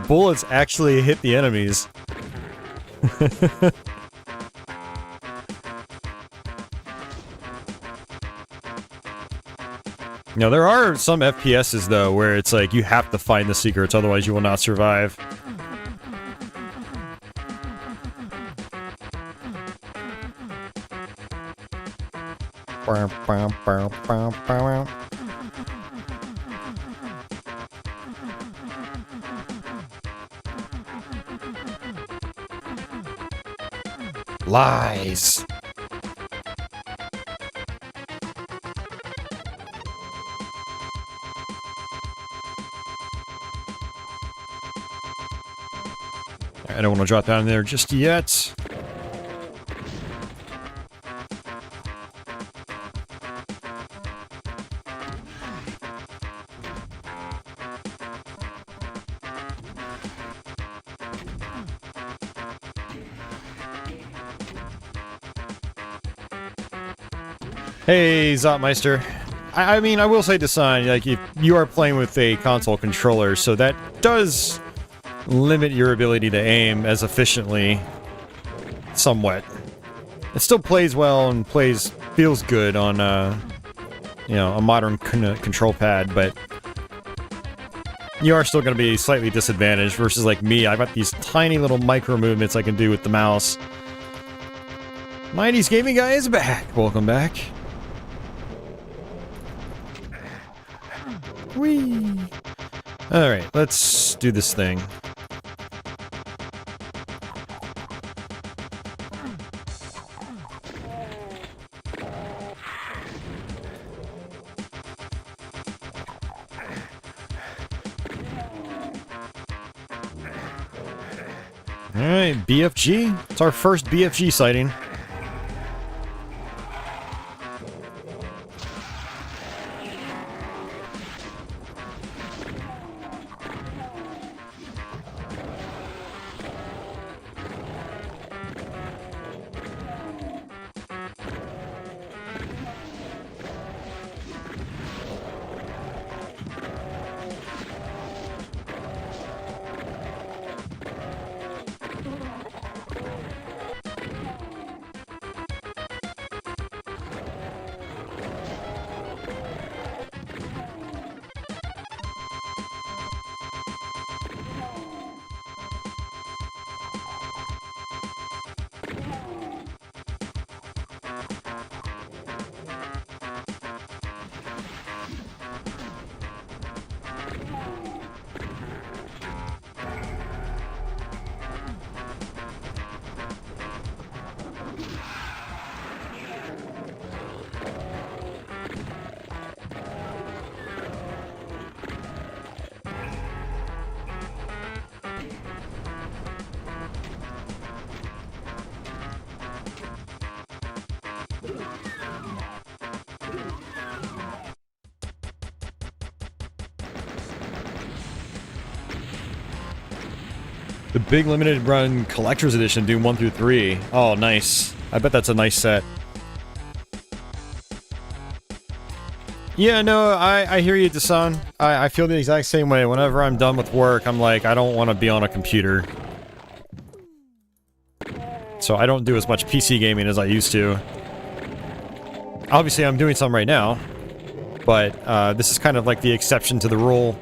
bullets actually hit the enemies. Now, there are some FPSs, though, where it's like you have to find the secrets, otherwise you will not survive. Lies. I don't want to drop down there just yet. Hey, Zotmeister. I mean, I will say design, like, if you are playing with a console controller, so that does limit your ability to aim as efficiently, somewhat. It still plays well and feels good on, you know, a modern control pad, but you are still going to be slightly disadvantaged versus, like, me. I've got these tiny little micro movements I can do with the mouse. Mighty's Gaming Guy is back. Welcome back. Whee! Alright, let's do this thing. Alright, BFG. It's our first BFG sighting. The big limited run collector's edition, Doom 1 through 3. Oh, nice. I bet that's a nice set. Yeah, no, I hear you, Dasan. I feel the exact same way. Whenever I'm done with work, I'm like, I don't want to be on a computer. So I don't do as much PC gaming as I used to. Obviously, I'm doing some right now. But this is kind of like the exception to the rule.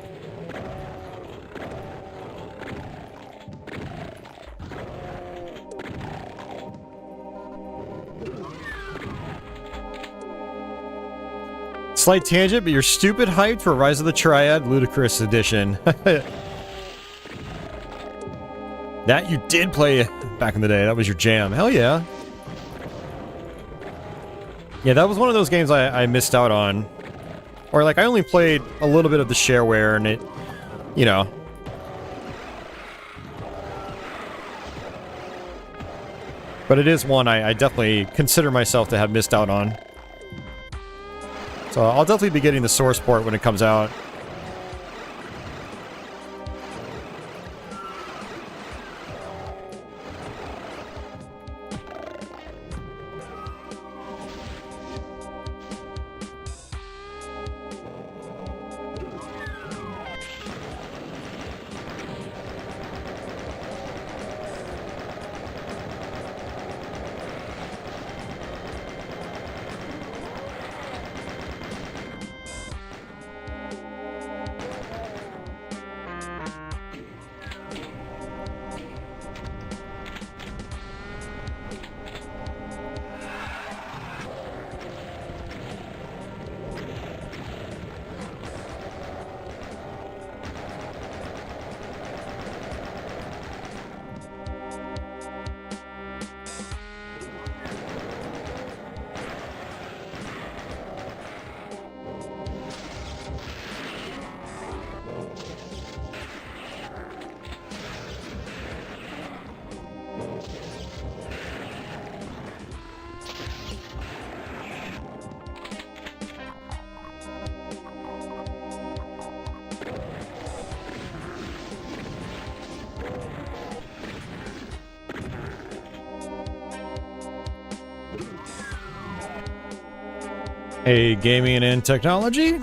Slight tangent, but you're stupid hyped for Rise of the Triad Ludicrous Edition. That you did play back in the day. That was your jam. Hell yeah. Yeah, that was one of those games I missed out on. Or, like, I only played a little bit of the shareware, and it, you know. But it is one I definitely consider myself to have missed out on. So I'll definitely be getting the source port when it comes out. Hey, gaming and technology.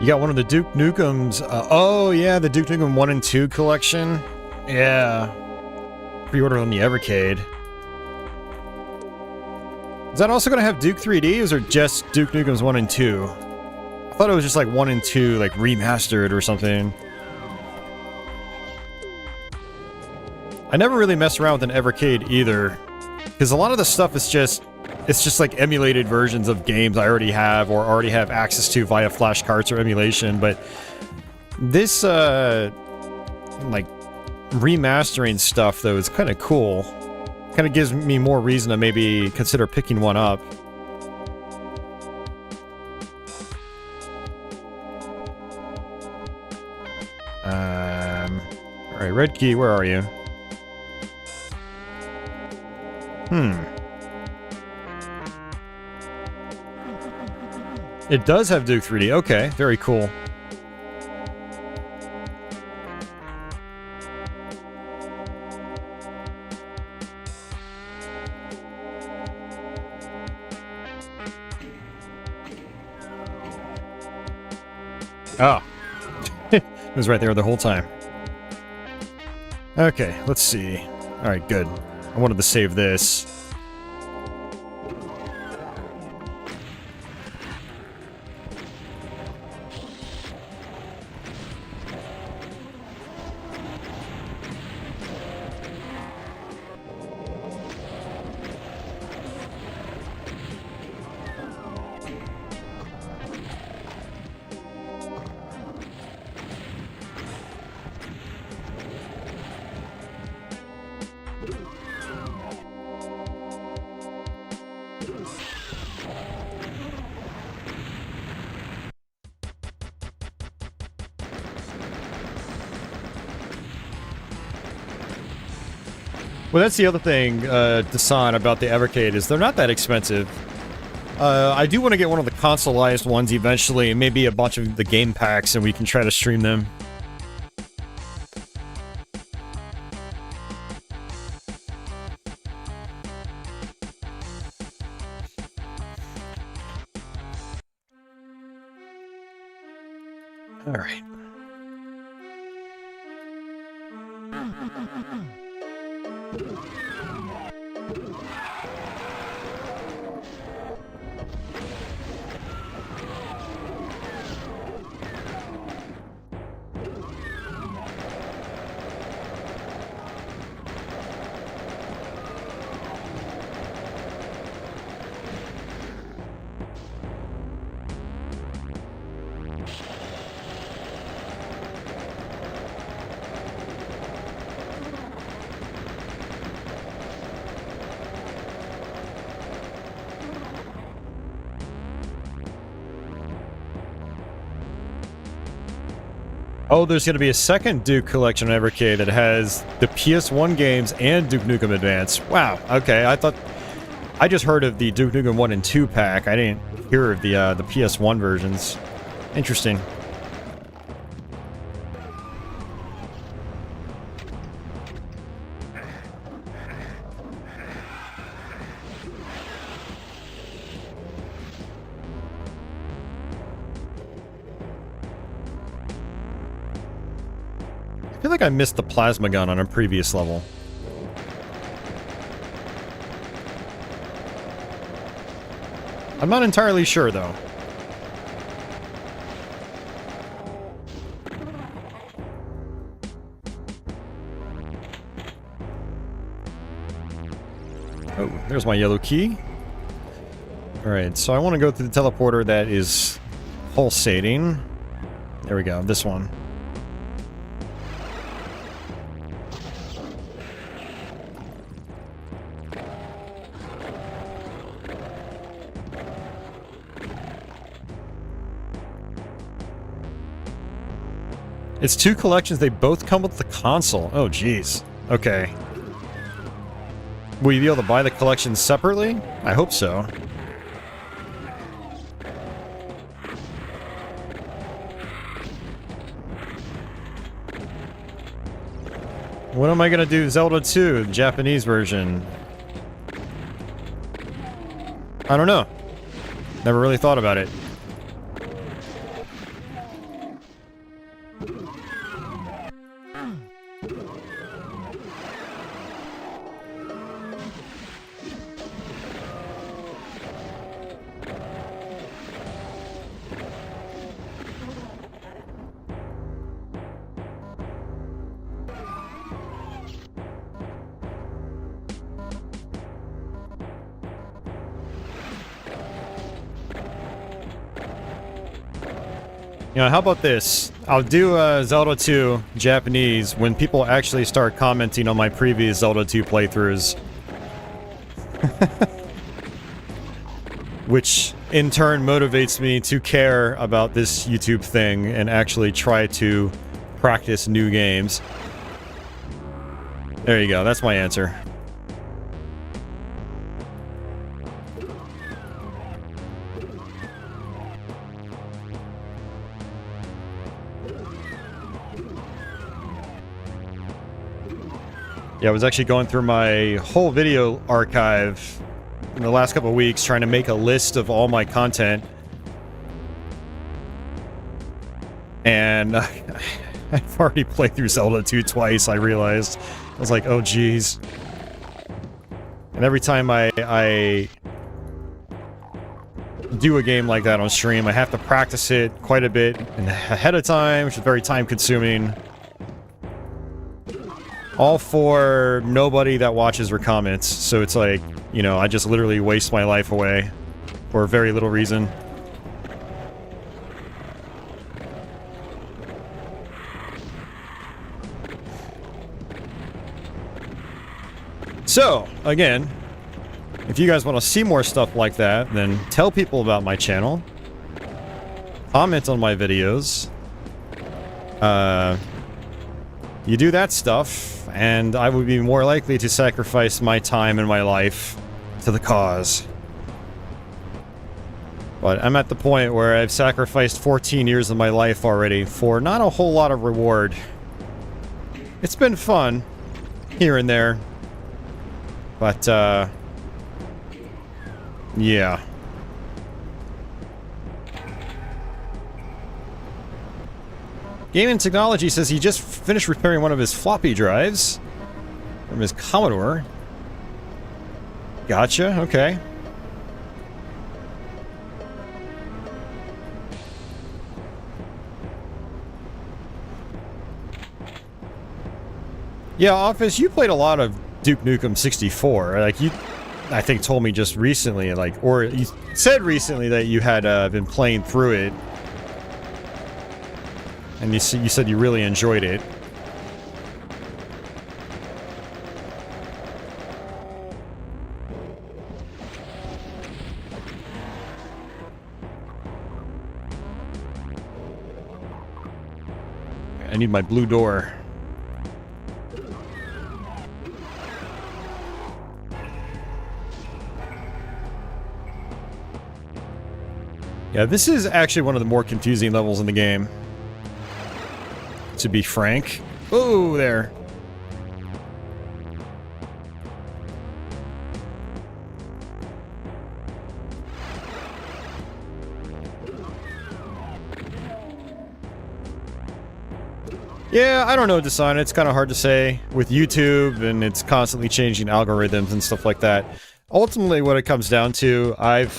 You got one of the Duke Nukem's. Oh, yeah, the Duke Nukem 1 and 2 collection. Yeah. Pre-order on the Evercade. Is that also going to have Duke 3Ds or just Duke Nukem's 1 and 2? I thought it was just like 1 and 2, like remastered or something. I never really messed around with an Evercade either. Because a lot of the stuff is just... It's just like emulated versions of games I already have or already have access to via flash cards or emulation, but this, like, remastering stuff, though, is kind of cool. Kind of gives me more reason to maybe consider picking one up. Alright, Red Key, where are you? It does have Duke 3D. Okay, very cool. Oh. It was right there the whole time. Okay, let's see. Alright, good. I wanted to save this. Well, that's the other thing, Dasan, about the Evercade is they're not that expensive. I do want to get one of the consoleized ones eventually, and maybe a bunch of the game packs, and we can try to stream them. All right. Oh, there's going to be a second Duke collection on Evercade that has the PS1 games and Duke Nukem Advance. Wow, okay, I just heard of the Duke Nukem 1 and 2 pack. I didn't hear of the PS1 versions. Interesting. I feel like I missed the plasma gun on a previous level. I'm not entirely sure, though. Oh, there's my yellow key. Alright, so I want to go through the teleporter that is pulsating. There we go, this one. It's two collections, they both come with the console. Oh, jeez. Okay. Will you be able to buy the collections separately? I hope so. What am I gonna do? Zelda 2, the Japanese version. I don't know. Never really thought about it. You know, how about this? I'll do Zelda 2 Japanese when people actually start commenting on my previous Zelda 2 playthroughs. Which, in turn, motivates me to care about this YouTube thing and actually try to practice new games. There you go, that's my answer. Yeah, I was actually going through my whole video archive in the last couple of weeks trying to make a list of all my content. And I've already played through Zelda 2 twice, I realized. I was like, oh geez. And every time I do a game like that on stream, I have to practice it quite a bit and ahead of time, which is very time consuming. All for nobody that watches or comments, so it's like, you know, I just literally waste my life away for very little reason. So, again, if you guys want to see more stuff like that, then tell people about my channel. Comment on my videos. you do that stuff, and I would be more likely to sacrifice my time and my life to the cause. But I'm at the point where I've sacrificed 14 years of my life already for not a whole lot of reward. It's been fun, here and there. But, yeah. Gaming Technology says he just finished repairing one of his floppy drives from his Commodore. Gotcha, okay. Yeah, Office, you played a lot of Duke Nukem 64. Like, you, I think, told me just recently, like, or you said recently that you had been playing through it. And you said you really enjoyed it. I need my blue door. Yeah, this is actually one of the more confusing levels in the game, to be frank. Oh, there. Yeah, I don't know, Design. It's kind of hard to say with YouTube, and it's constantly changing algorithms and stuff like that. Ultimately, what it comes down to, I've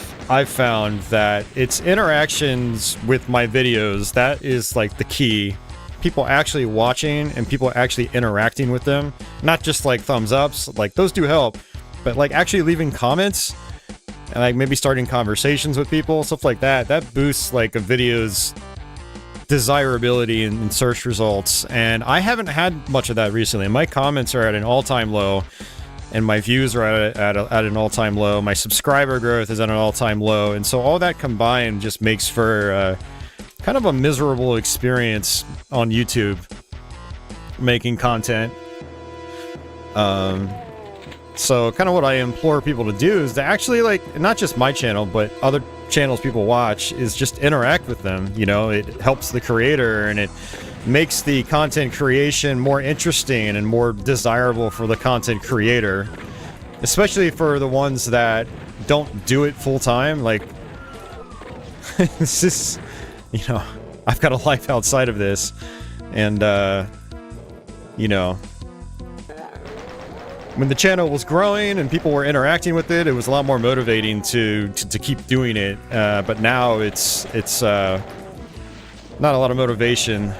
found that it's interactions with my videos that is like the key. People actually watching and people actually interacting with them, not just like thumbs ups. Like those do help, but like actually leaving comments and like maybe starting conversations with people, stuff like that. That boosts like a video's desirability in search results. And I haven't had much of that recently. My comments are at an all-time low. And my views are at an all-time low. My subscriber growth is at an all-time low. And so all that combined just makes for kind of a miserable experience on YouTube making content. So kind of what I implore people to do is to actually, like, not just my channel, but other channels people watch, is just interact with them. You know, it helps the creator and it makes the content creation more interesting and more desirable for the content creator, especially for the ones that don't do it full time. Like, this is, you know, I've got a life outside of this, and you know, when the channel was growing and people were interacting with it, it was a lot more motivating to keep doing it. But now it's not a lot of motivation.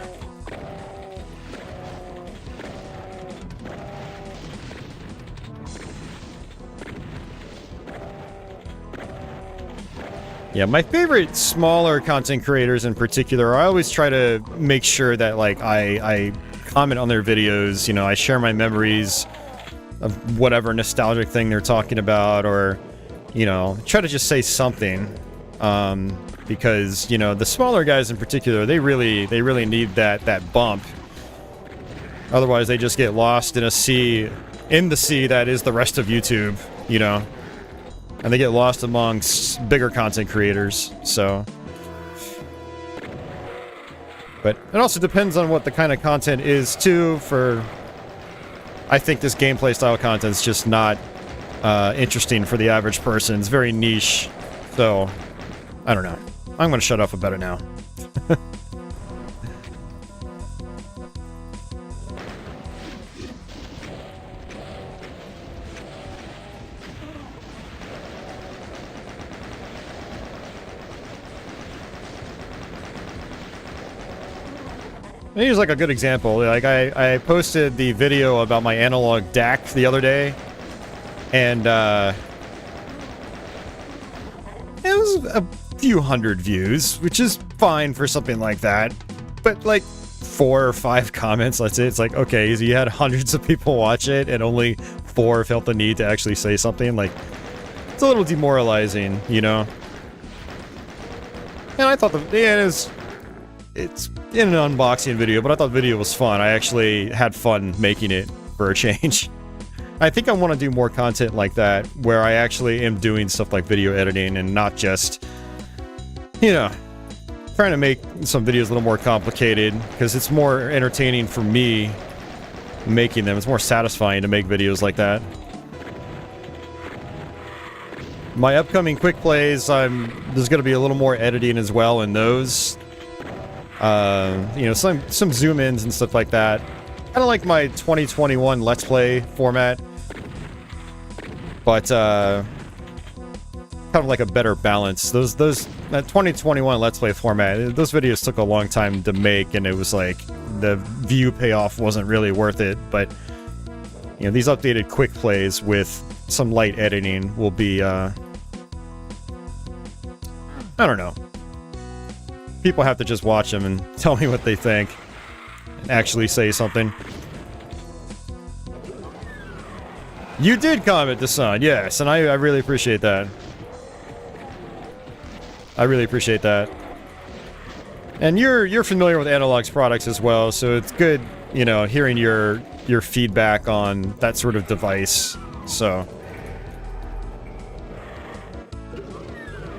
Yeah, my favorite smaller content creators in particular, I always try to make sure that, like, I comment on their videos, you know, I share my memories of whatever nostalgic thing they're talking about, or, you know, try to just say something, because, you know, the smaller guys in particular, they really need that bump. Otherwise, they just get lost in the sea that is the rest of YouTube, you know. And they get lost amongst bigger content creators, so. But it also depends on what the kind of content is, too, I think this gameplay style content is just not interesting for the average person. It's very niche, so I don't know. I'm gonna shut up about it now. Here's like a good example. Like I posted the video about my analog DAC the other day, and it was a few hundred views, which is fine for something like that. But like 4 or 5 comments, let's say, it's like, okay, so you had hundreds of people watch it and only 4 felt the need to actually say something. Like, it's a little demoralizing, you know? And I thought it was it's in an unboxing video, but I thought the video was fun. I actually had fun making it for a change. I think I want to do more content like that, where I actually am doing stuff like video editing and not just, you know, trying to make some videos a little more complicated, because it's more entertaining for me making them. It's more satisfying to make videos like that. My upcoming quick plays, there's going to be a little more editing as well in those. You know, some zoom ins and stuff like that. Kind of like my 2021 Let's Play format, but kind of like a better balance. That 2021 Let's Play format, those videos took a long time to make, and it was like the view payoff wasn't really worth it. But you know, these updated quick plays with some light editing will be, I don't know. People have to just watch them and tell me what they think. Actually say something. You did comment, Dasan, yes, and I really appreciate that. I really appreciate that. And you're familiar with Analog's products as well, so it's good, you know, hearing your feedback on that sort of device. So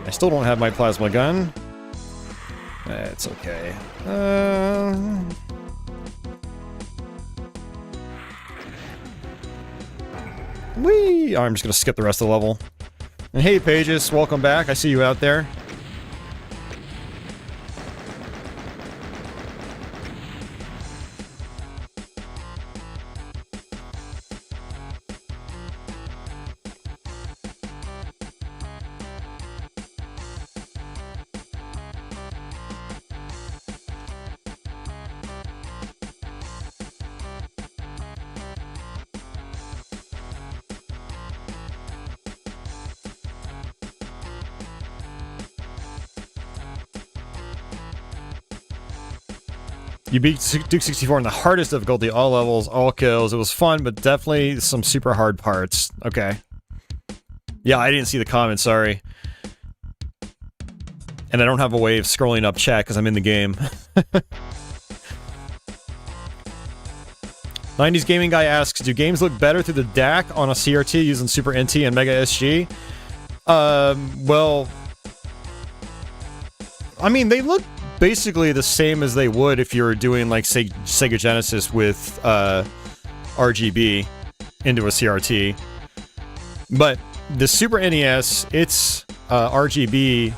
I still don't have my plasma gun. It's okay. Whee! I'm just gonna skip the rest of the level. And hey, Pages, welcome back. I see you out there. You beat Duke 64 on the hardest difficulty, all levels, all kills. It was fun, but definitely some super hard parts. Okay. Yeah, I didn't see the comment, sorry. And I don't have a way of scrolling up chat because I'm in the game. 90s Gaming Guy asks, do games look better through the DAC on a CRT using Super NT and Mega SG? Well, I mean, they look basically the same as they would if you were doing like Sega Genesis with RGB into a CRT. But the Super NES, its RGB,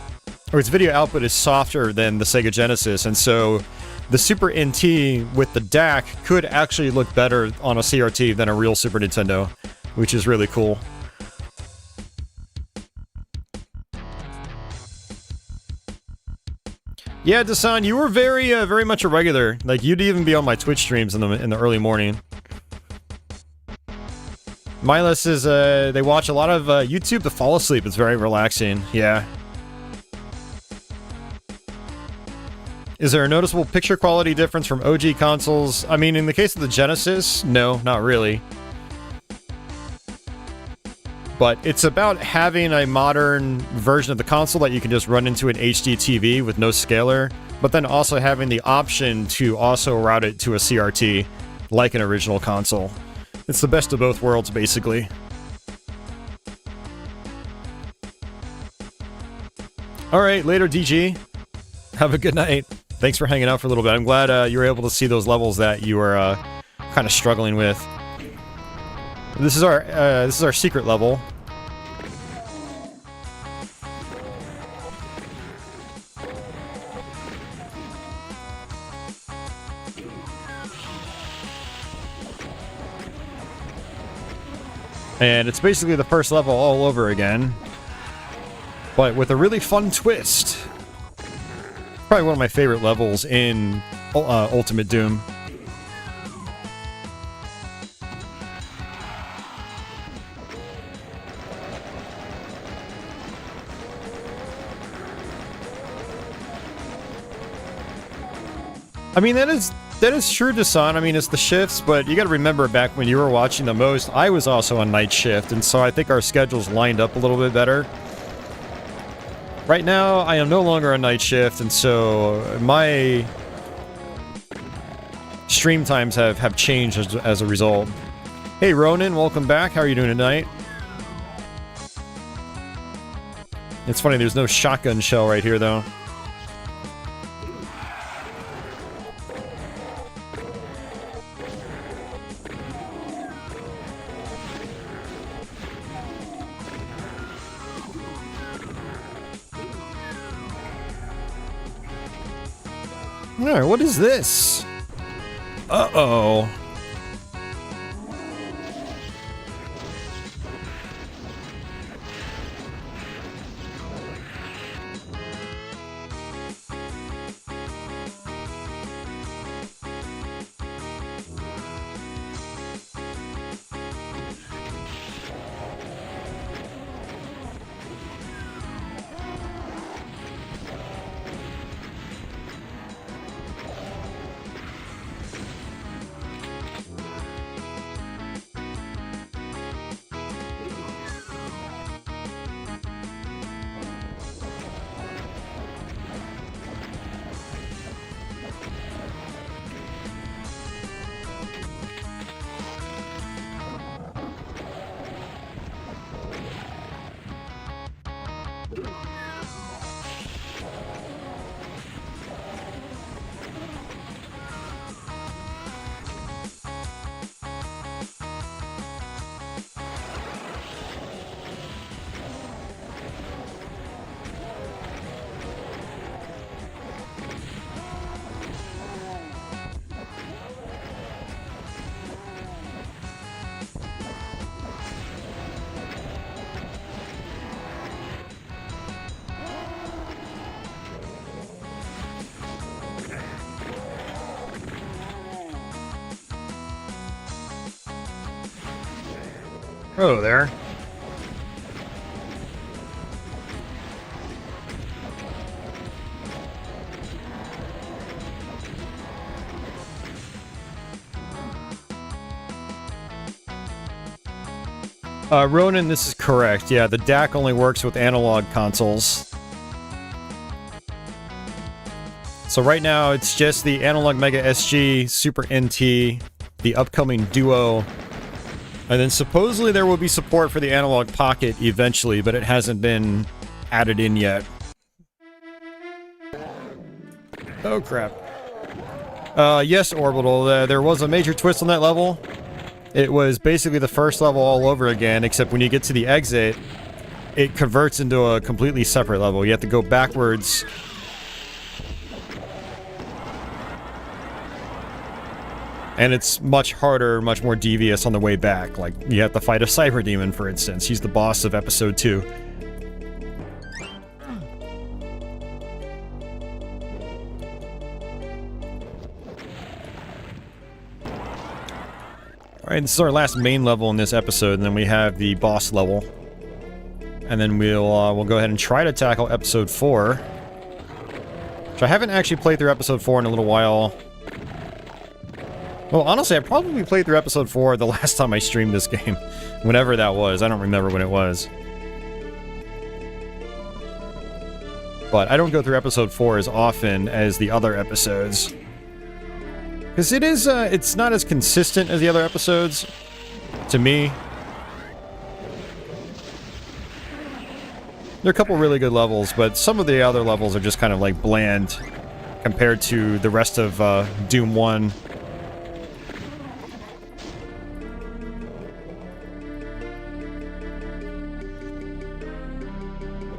or its video output is softer than the Sega Genesis, and so the Super NT with the DAC could actually look better on a CRT than a real Super Nintendo, which is really cool. Yeah, Dasan, you were very much a regular. Like, you'd even be on my Twitch streams in the early morning. Milas is, they watch a lot of YouTube to fall asleep. It's very relaxing. Yeah. Is there a noticeable picture quality difference from OG consoles? I mean, in the case of the Genesis, no, not really. But it's about having a modern version of the console that you can just run into an HD TV with no scaler, but then also having the option to also route it to a CRT, like an original console. It's the best of both worlds, basically. Alright, later, DG. Have a good night. Thanks for hanging out for a little bit. I'm glad you were able to see those levels that you were kind of struggling with. This is our secret level. And it's basically the first level all over again, but with a really fun twist. Probably one of my favorite levels in Ultimate Doom. I mean, that is true, Dasan. I mean, it's the shifts, but you gotta remember back when you were watching the most, I was also on night shift, and so I think our schedules lined up a little bit better. Right now, I am no longer on night shift, and so my stream times have changed as a result. Hey Ronan, welcome back. How are you doing tonight? It's funny, there's no shotgun shell right here though. Alright, what is this? Uh-oh. Hello there. Ronan, this is correct. Yeah, the DAC only works with analog consoles. So right now, it's just the Analog Mega SG, Super NT, the upcoming Duo, and then supposedly there will be support for the Analog Pocket eventually, but it hasn't been added in yet. Oh crap. Yes, Orbital, there was a major twist on that level. It was basically the first level all over again, except when you get to the exit, it converts into a completely separate level. You have to go backwards. And it's much harder, much more devious on the way back. Like, you have to fight a Cyber Demon, for instance. He's the boss of Episode 2. Alright, this is our last main level in this episode, and then we have the boss level. And then we'll go ahead and try to tackle Episode 4. Which I haven't actually played through Episode 4 in a little while. Well, honestly, I probably played through Episode 4 the last time I streamed this game. Whenever that was. I don't remember when it was. But I don't go through Episode 4 as often as the other episodes. Because it is, it's not as consistent as the other episodes, to me. There are a couple really good levels, but some of the other levels are just kind of like bland compared to the rest of Doom 1.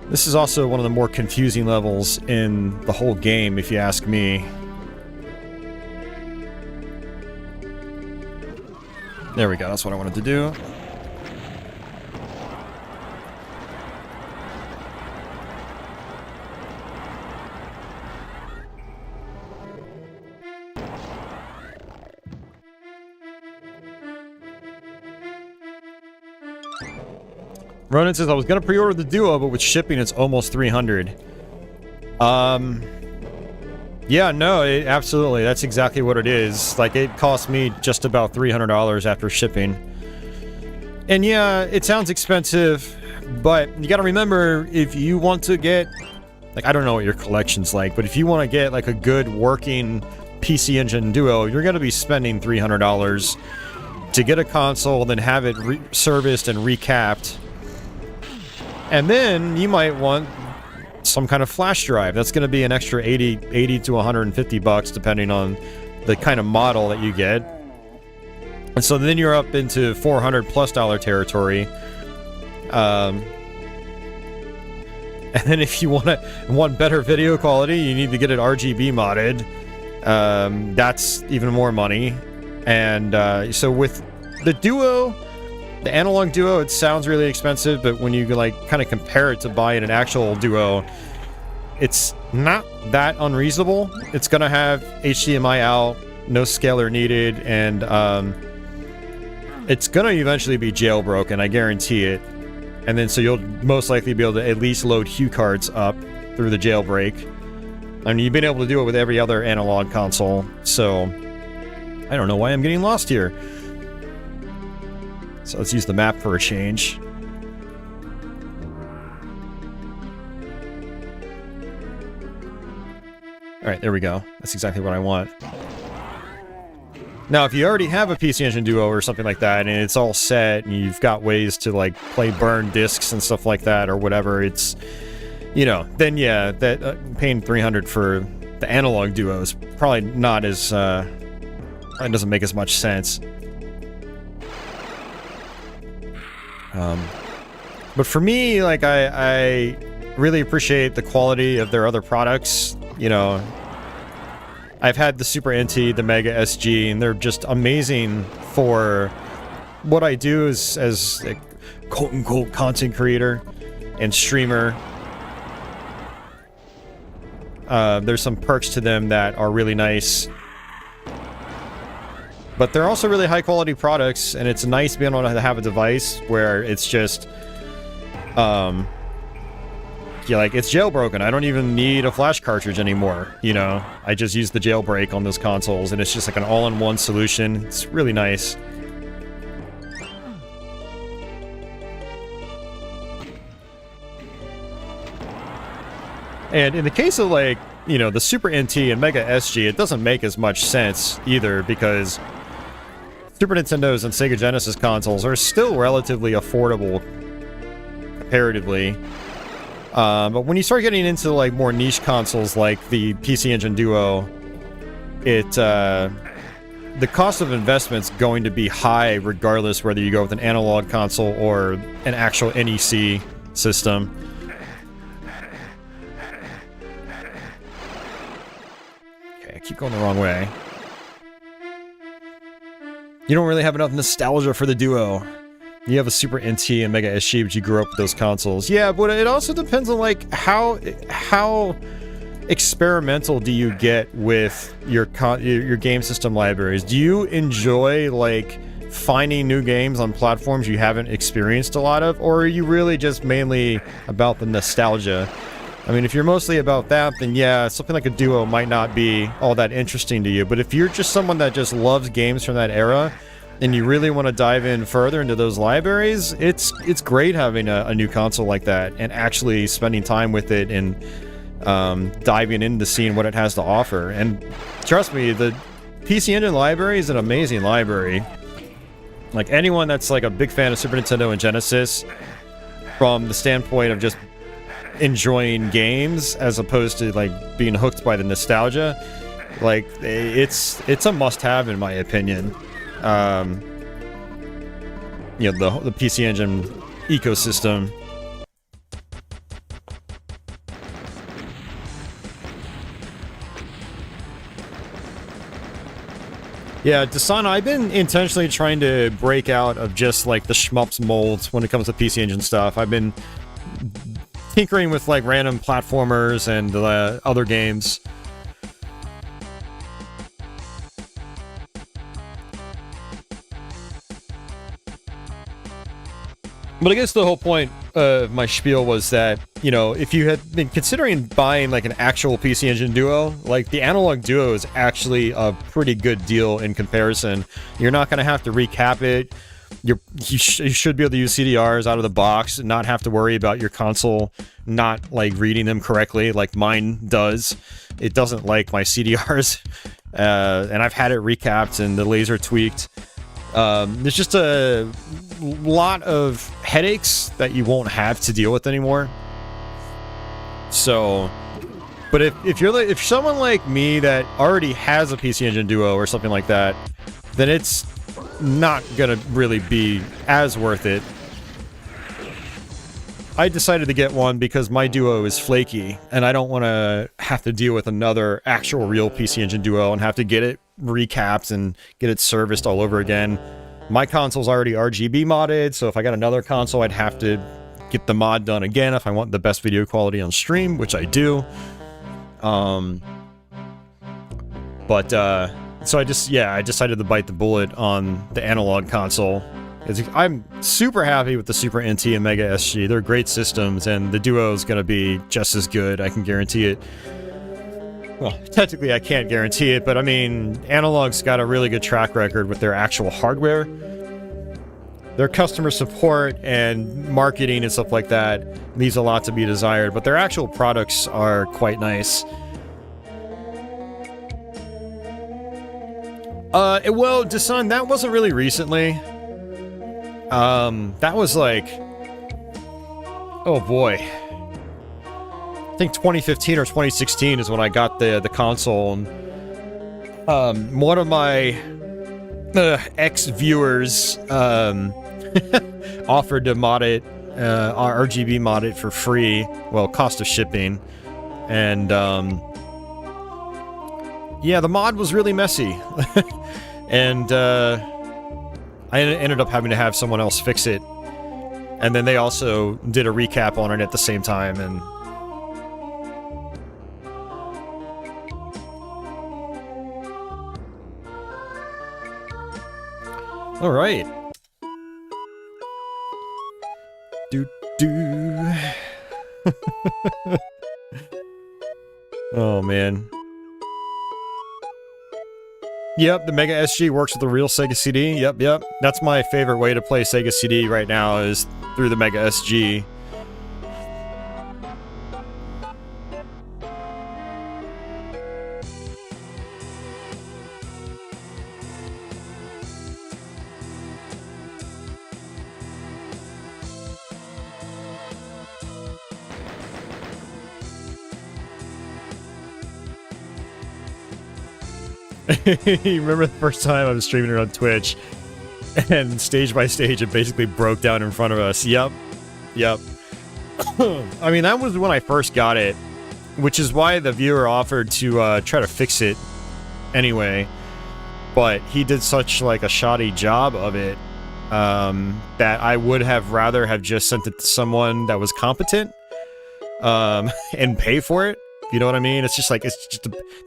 This is also one of the more confusing levels in the whole game, if you ask me. There we go, that's what I wanted to do. Ronan says, I was gonna pre-order the Duo, but with shipping it's almost $300. Yeah, no, absolutely. That's exactly what it is. Like, it cost me just about $300 after shipping. And yeah, it sounds expensive, but you gotta remember, if you want to get... Like, I don't know what your collection's like, but if you want to get, like, a good working PC Engine Duo, you're going to be spending $300 to get a console, then have it serviced and recapped. And then you might want some kind of flash drive. That's going to be an extra 80 to 150 bucks, depending on the kind of model that you get. And so then you're up into $400+ territory. And then if you want better video quality, you need to get it RGB modded. That's even more money. And so with the Duo, the analog Duo, it sounds really expensive, but when you like kind of compare it to buying an actual Duo, it's not that unreasonable. It's gonna have HDMI out, no scaler needed, and it's gonna eventually be jailbroken, I guarantee it. And then so you'll most likely be able to at least load Hue cards up through the jailbreak. I mean, you've been able to do it with every other analog console, so I don't know why I'm getting lost here. So let's use the map for a change. Alright, there we go. That's exactly what I want. Now, if you already have a PC Engine Duo or something like that, and it's all set, and you've got ways to, like, play burn discs and stuff like that, or whatever, it's, you know, then yeah, that paying $300 for the analog Duo is probably not as, it doesn't make as much sense. But for me, like, I really appreciate the quality of their other products. You know, I've had the Super NT, the Mega SG, and they're just amazing for what I do as a quote-unquote content creator and streamer. There's some perks to them that are really nice. But they're also really high-quality products, and it's nice being able to have a device where it's just, yeah, like, it's jailbroken. I don't even need a flash cartridge anymore, you know? I just use the jailbreak on those consoles, and it's just like an all-in-one solution. It's really nice. And in the case of, like, you know, the Super NT and Mega SG, it doesn't make as much sense either, because Super Nintendo's and Sega Genesis consoles are still relatively affordable comparatively. But when you start getting into, like, more niche consoles like the PC Engine Duo, the cost of investment's going to be high regardless whether you go with an analog console or an actual NEC system. Okay, I keep going the wrong way. You don't really have enough nostalgia for the Duo. You have a Super NT and Mega SG, but you grew up with those consoles. Yeah, but it also depends on, like, how experimental do you get with your game system libraries? Do you enjoy, like, finding new games on platforms you haven't experienced a lot of, or are you really just mainly about the nostalgia? I mean, if you're mostly about that, then yeah, something like a Duo might not be all that interesting to you. But if you're just someone that just loves games from that era, and you really want to dive in further into those libraries, it's great having a new console like that and actually spending time with it and diving into seeing what it has to offer. And trust me, the PC Engine library is an amazing library. Like, anyone that's like a big fan of Super Nintendo and Genesis, from the standpoint of just enjoying games as opposed to, like, being hooked by the nostalgia, like, it's a must-have in my opinion. You know, the PC Engine ecosystem. Yeah, Dasana, I've been intentionally trying to break out of just, like, the shmups molds when it comes to PC Engine stuff. I've been tinkering with, like, random platformers and other games. But I guess the whole point of my spiel was that, you know, if you had been considering buying, like, an actual PC Engine Duo, like, the analog Duo is actually a pretty good deal in comparison. You're not going to have to recap it. You should be able to use CDRs out of the box and not have to worry about your console not, like, reading them correctly like mine does. It doesn't like my CDRs and I've had it recapped and the laser tweaked. There's just a lot of headaches that you won't have to deal with anymore. So, but if someone like me that already has a PC Engine Duo or something like that, then it's not gonna really be as worth it. I decided to get one because my Duo is flaky, and I don't want to have to deal with another actual real PC Engine Duo and have to get it recapped and get it serviced all over again. My console's already RGB modded, so if I got another console, I'd have to get the mod done again if I want the best video quality on stream, which I do. So I decided to bite the bullet on the analog console. I'm super happy with the Super NT and Mega SG. They're great systems, and the Duo is going to be just as good. I can guarantee it. Well, technically I can't guarantee it, but I mean, Analog's got a really good track record with their actual hardware. Their customer support and marketing and stuff like that leaves a lot to be desired, but their actual products are quite nice. Well, Desun, that wasn't really recently. That was like, oh boy, I think 2015 or 2016 is when I got the console. And, one of my ex-viewers offered to mod it, RGB mod it for free, well, cost of shipping, and yeah, the mod was really messy, and I ended up having to have someone else fix it, and then they also did a recap on it at the same time, and all right. Oh man. Yep, the Mega SG works with the real Sega CD. Yep. That's my favorite way to play Sega CD right now, is through the Mega SG. You remember the first time I was streaming it on Twitch, and stage by stage it basically broke down in front of us. Yep. I mean, that was when I first got it, which is why the viewer offered to try to fix it anyway, but he did such like a shoddy job of it that I would have rather have just sent it to someone that was competent and pay for it. You know what I mean? It's just like, if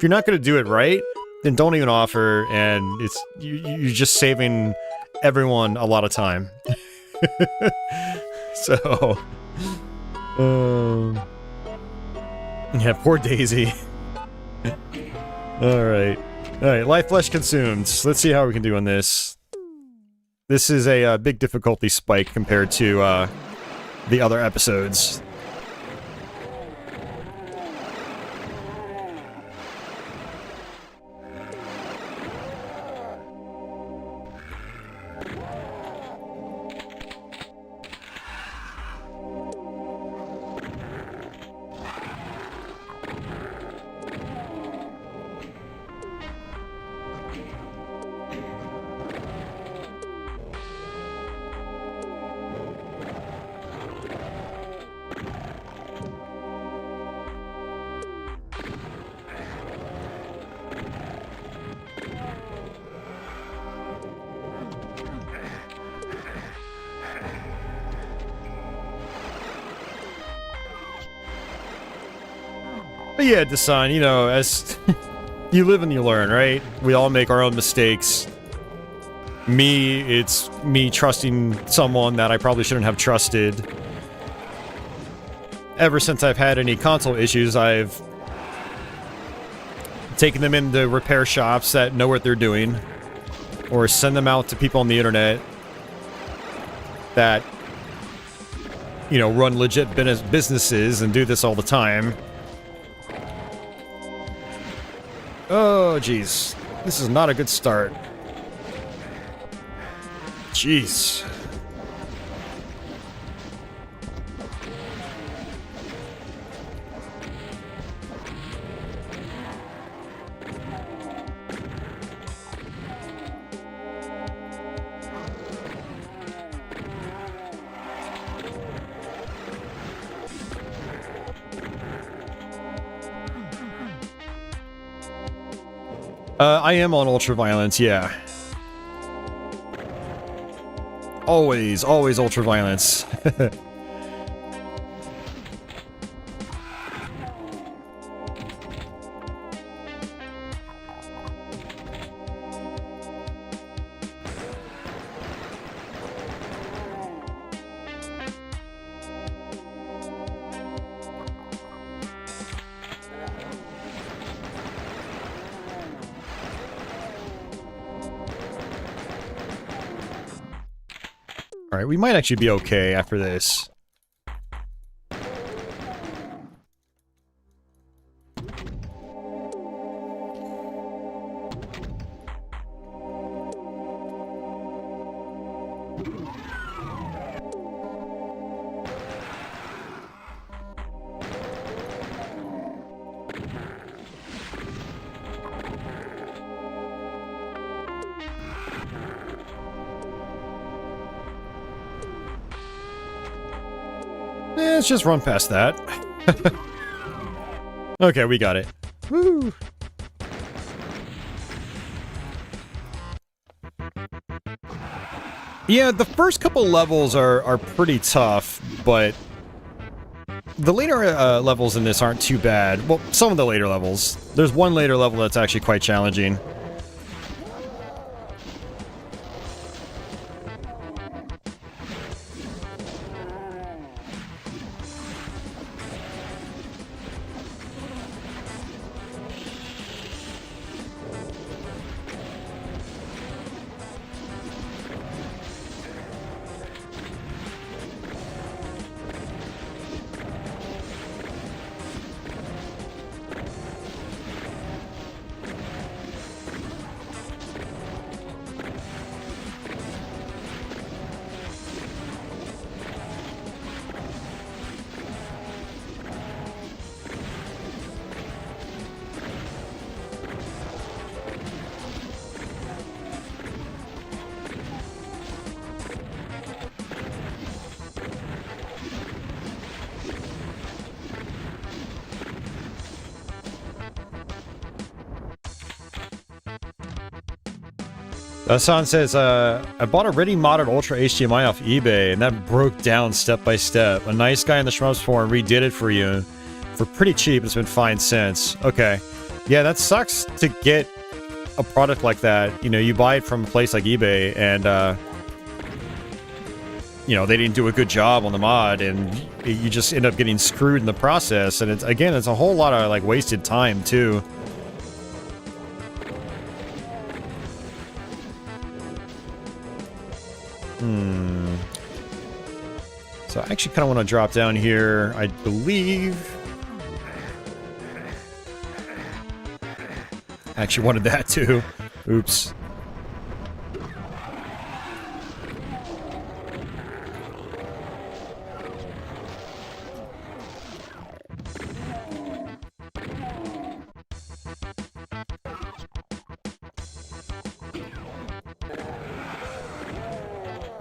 you're not going to do it right, then don't even offer, and you're just saving everyone a lot of time. So, yeah, poor Daisy. All right, life flesh consumed. Let's see how we can do on this. This is a big difficulty spike compared to the other episodes. But yeah, Desan, you know, as you live and you learn, right? We all make our own mistakes. It's me trusting someone that I probably shouldn't have trusted. Ever since I've had any console issues, I've taken them into repair shops that know what they're doing, or send them out to people on the internet that, you know, run legit businesses and do this all the time. Oh, jeez. This is not a good start. Jeez. I am on ultraviolence, yeah. Always ultraviolence. Alright, we might actually be okay after this. Let's just run past that. Okay, we got it. Woo! Yeah, the first couple levels are pretty tough, but the later levels in this aren't too bad. Well, some of the later levels. There's one later level that's actually quite challenging. Hassan says, I bought a ready modded Ultra HDMI off eBay, and that broke down step by step. A nice guy in the Shmups forum redid it for you for pretty cheap. It's been fine since. Okay. Yeah, that sucks to get a product like that. You know, you buy it from a place like eBay, and, you know, they didn't do a good job on the mod, and you just end up getting screwed in the process. And it's, again, it's a whole lot of, like, wasted time, too. So I actually kind of want to drop down here, I believe. I actually wanted that too. Oops.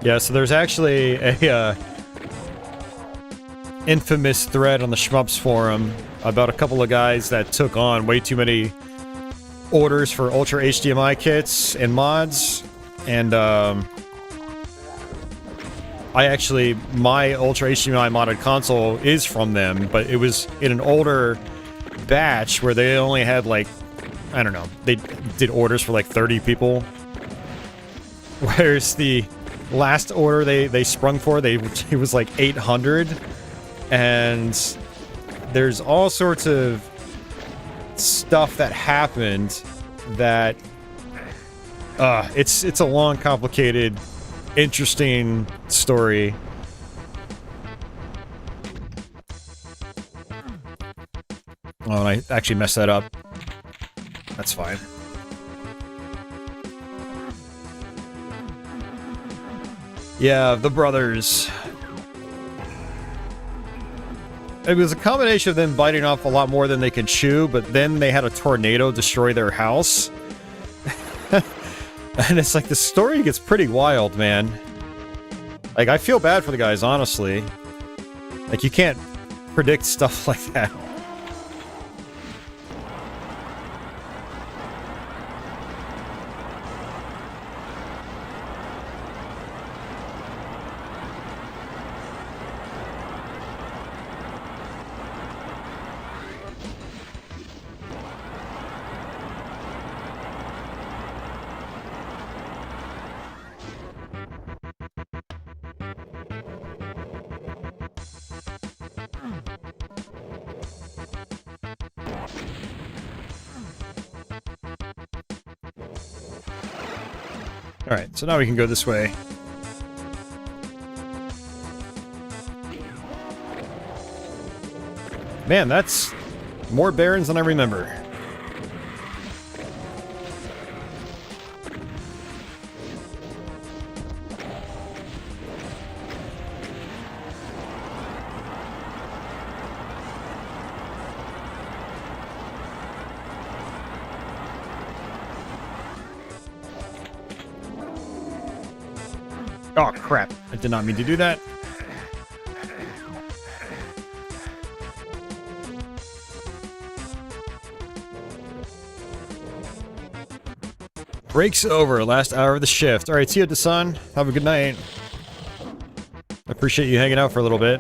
Yeah, so there's actually a infamous thread on the Shmups forum about a couple of guys that took on way too many orders for Ultra HDMI kits and mods, and I actually, my Ultra HDMI modded console is from them, but it was in an older batch where they only had, like, I don't know, they did orders for like 30 people, whereas the last order they sprung for, it was like 800, and there's all sorts of stuff that happened that it's a long, complicated, interesting story. Oh, and I actually messed that up. That's fine. Yeah, the brothers. It was a combination of them biting off a lot more than they could chew, but then they had a tornado destroy their house. And it's like, the story gets pretty wild, man. Like, I feel bad for the guys, honestly. Like, you can't predict stuff like that. Alright, so now we can go this way. Man, that's more barons than I remember. Oh, crap. I did not mean to do that. Break's over. Last hour of the shift. Alright, see you, Dasan. Have a good night. I appreciate you hanging out for a little bit.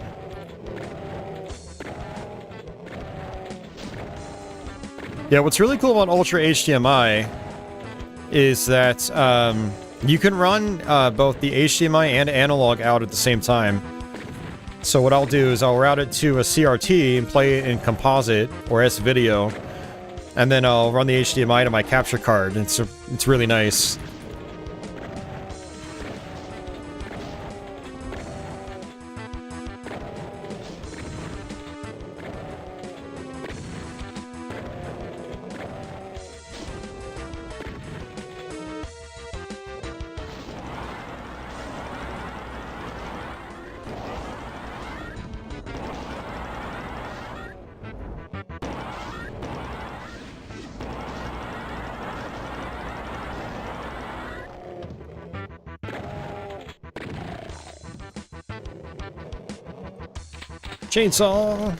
Yeah, what's really cool about Ultra HDMI is that, you can run both the HDMI and analog out at the same time. So what I'll do is I'll route it to a CRT and play it in composite or S-video, and then I'll run the HDMI to my capture card. It's really nice. Chainsaw!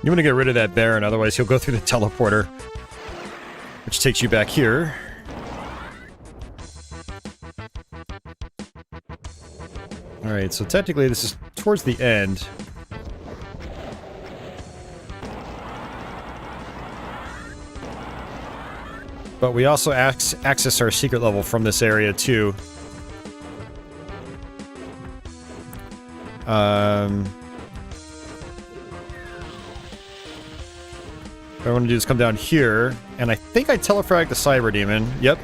You want to get rid of that Baron, otherwise he'll go through the teleporter, which takes you back here. Alright, so technically this is towards the end. But we also access our secret level from this area, too. What I want to do is come down here, and I think I telefrag the Cyber Demon. Yep.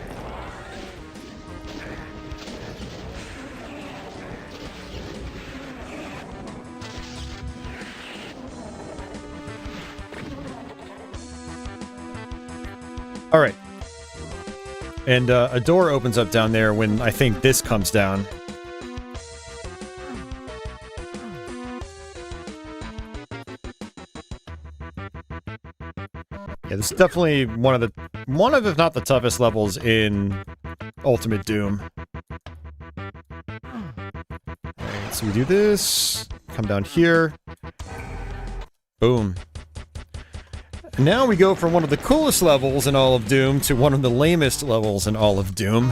Alright. And a door opens up down there when I think this comes down. Yeah, this is definitely one of, if not the toughest levels in Ultimate Doom. Alright, so we do this, come down here, boom. And now we go from one of the coolest levels in all of Doom to one of the lamest levels in all of Doom.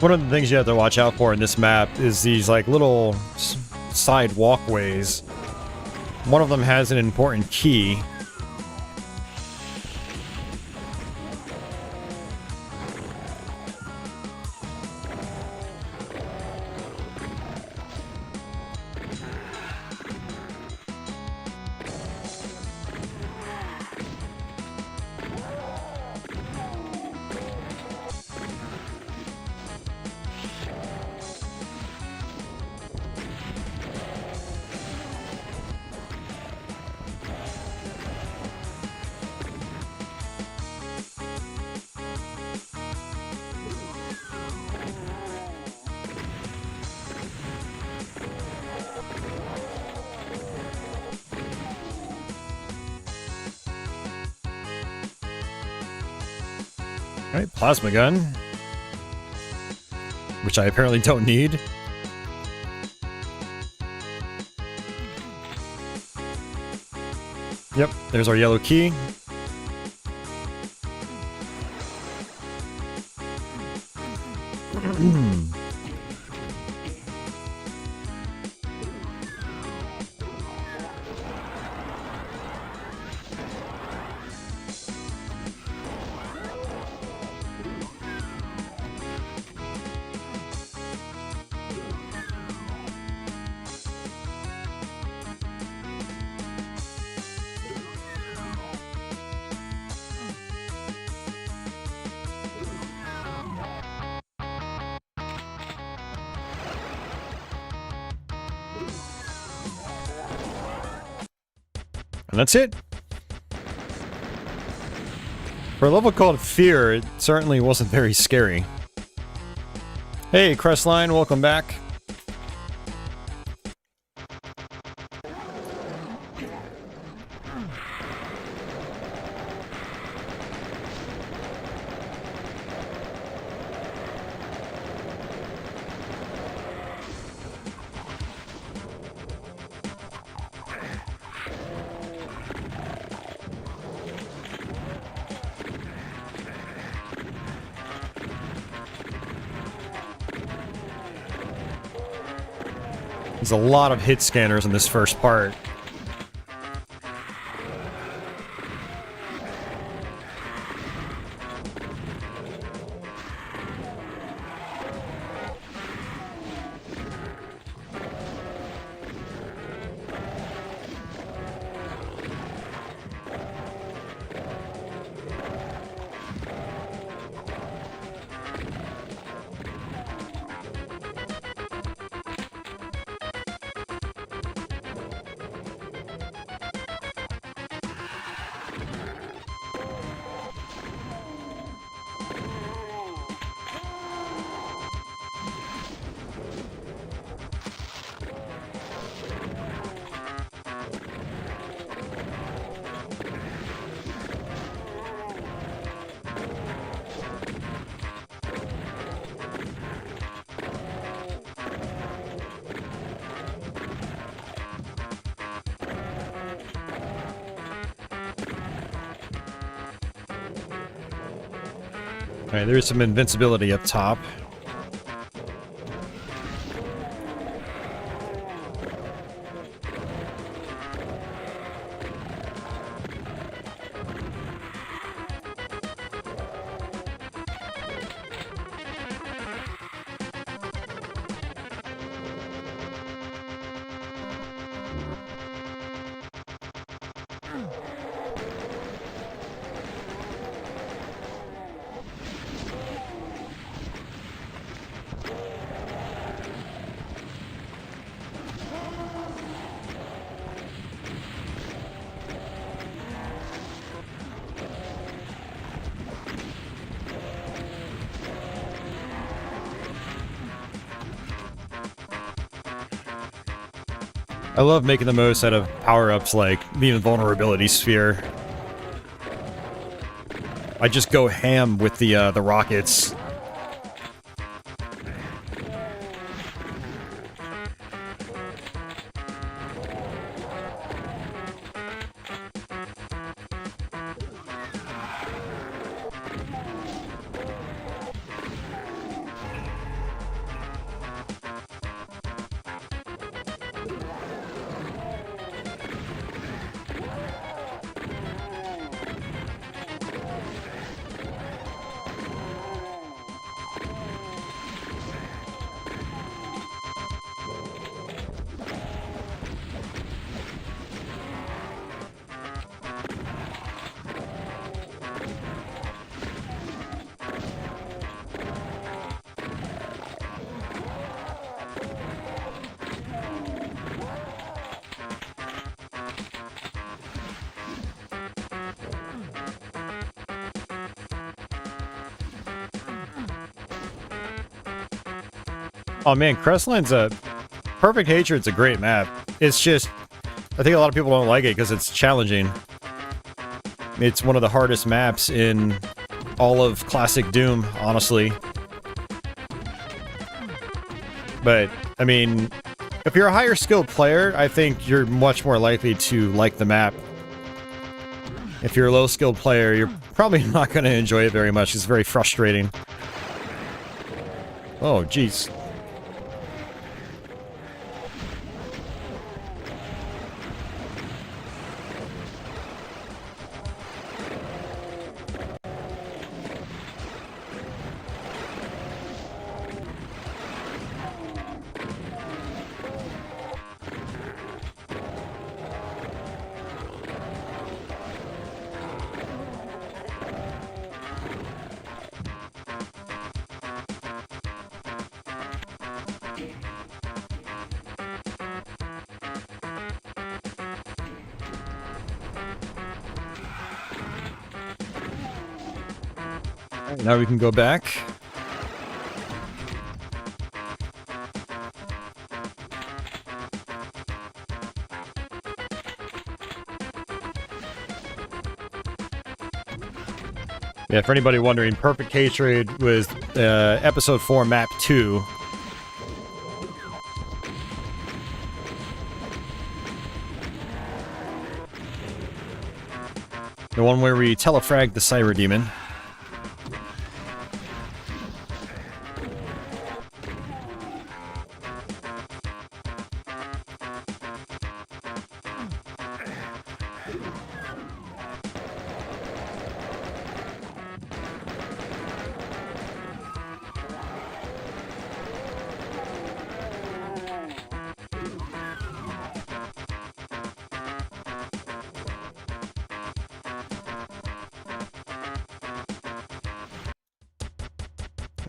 One of the things you have to watch out for in this map is these like little side walkways. One of them has an important key. Alright, plasma gun. Which I apparently don't need. Yep, there's our yellow key. And that's it. For a level called Fear, it certainly wasn't very scary. Hey, Crestline, welcome back. There's a lot of hit scanners in this first part. Alright, there's some invincibility up top. I love making the most out of power-ups like the invulnerability sphere. I just go ham with the rockets. Oh man, Crestline's a Perfect Hatred's a great map. It's just, I think a lot of people don't like it because it's challenging. It's one of the hardest maps in all of classic Doom, honestly. But, I mean, if you're a higher skilled player, I think you're much more likely to like the map. If you're a low skilled player, you're probably not going to enjoy it very much. It's very frustrating. Oh, jeez. Now we can go back. Yeah, for anybody wondering, Perfect Hatred was episode 4, map 2. The one where we telefragged the Cyber Demon.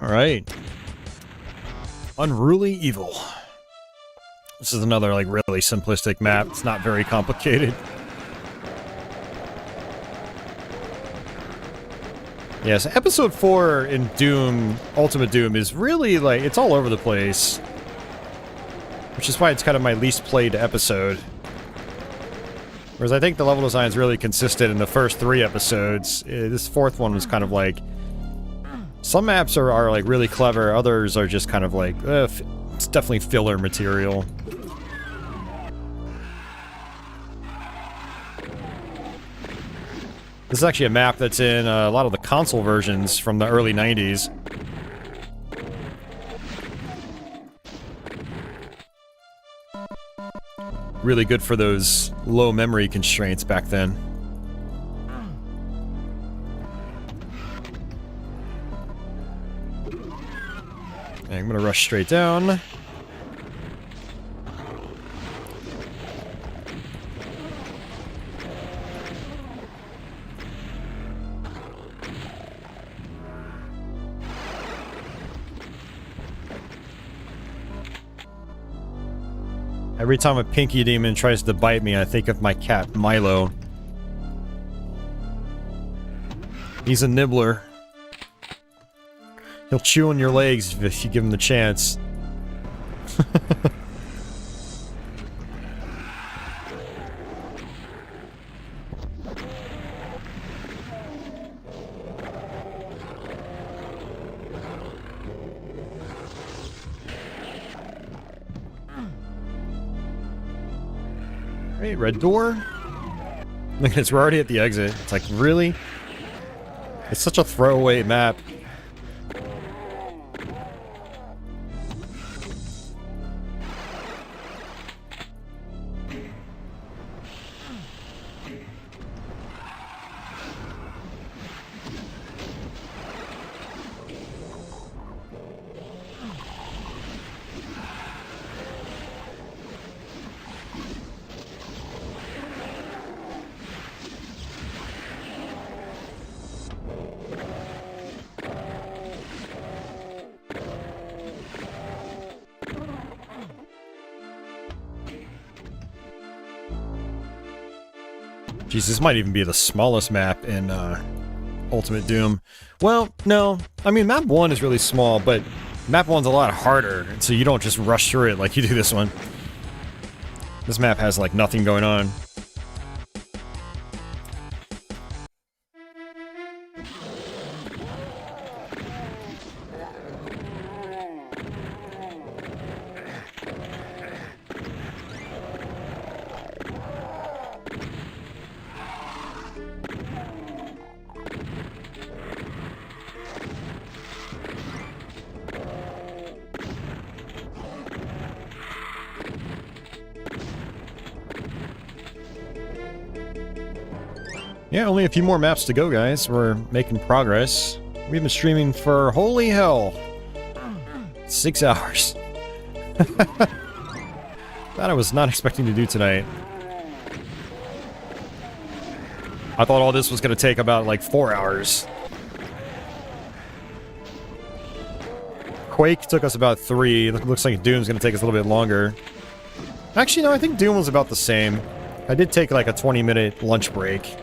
Alright. Unruly Evil. This is another, like, really simplistic map. It's not very complicated. Yes, episode 4 in Doom, Ultimate Doom, is really, like, it's all over the place. Which is why it's kind of my least played episode. Whereas I think the level design is really consistent in the first 3 episodes. This 4th one was kind of like... Some maps are like really clever, others are just kind of like, it's definitely filler material. This is actually a map that's in a lot of the console versions from the early 90s. Really good for those low memory constraints back then. I'm gonna rush straight down. Every time a pinky demon tries to bite me, I think of my cat, Milo. He's a nibbler. He'll chew on your legs if you give him the chance. Hey, red door? Look at this, we're already at the exit. It's like, really? It's such a throwaway map. Jeez, this might even be the smallest map in Ultimate Doom. Well, no. I mean, map 1 is really small, but Map 1's a lot harder, so you don't just rush through it like you do this one. This map has, like, nothing going on. Yeah, only a few more maps to go, guys. We're making progress. We've been streaming for, holy hell, 6 hours. That I was not expecting to do tonight. I thought all this was going to take about, like, 4 hours. Quake took us about 3. Looks like Doom's going to take us a little bit longer. Actually, no, I think Doom was about the same. I did take, like, a 20-minute lunch break.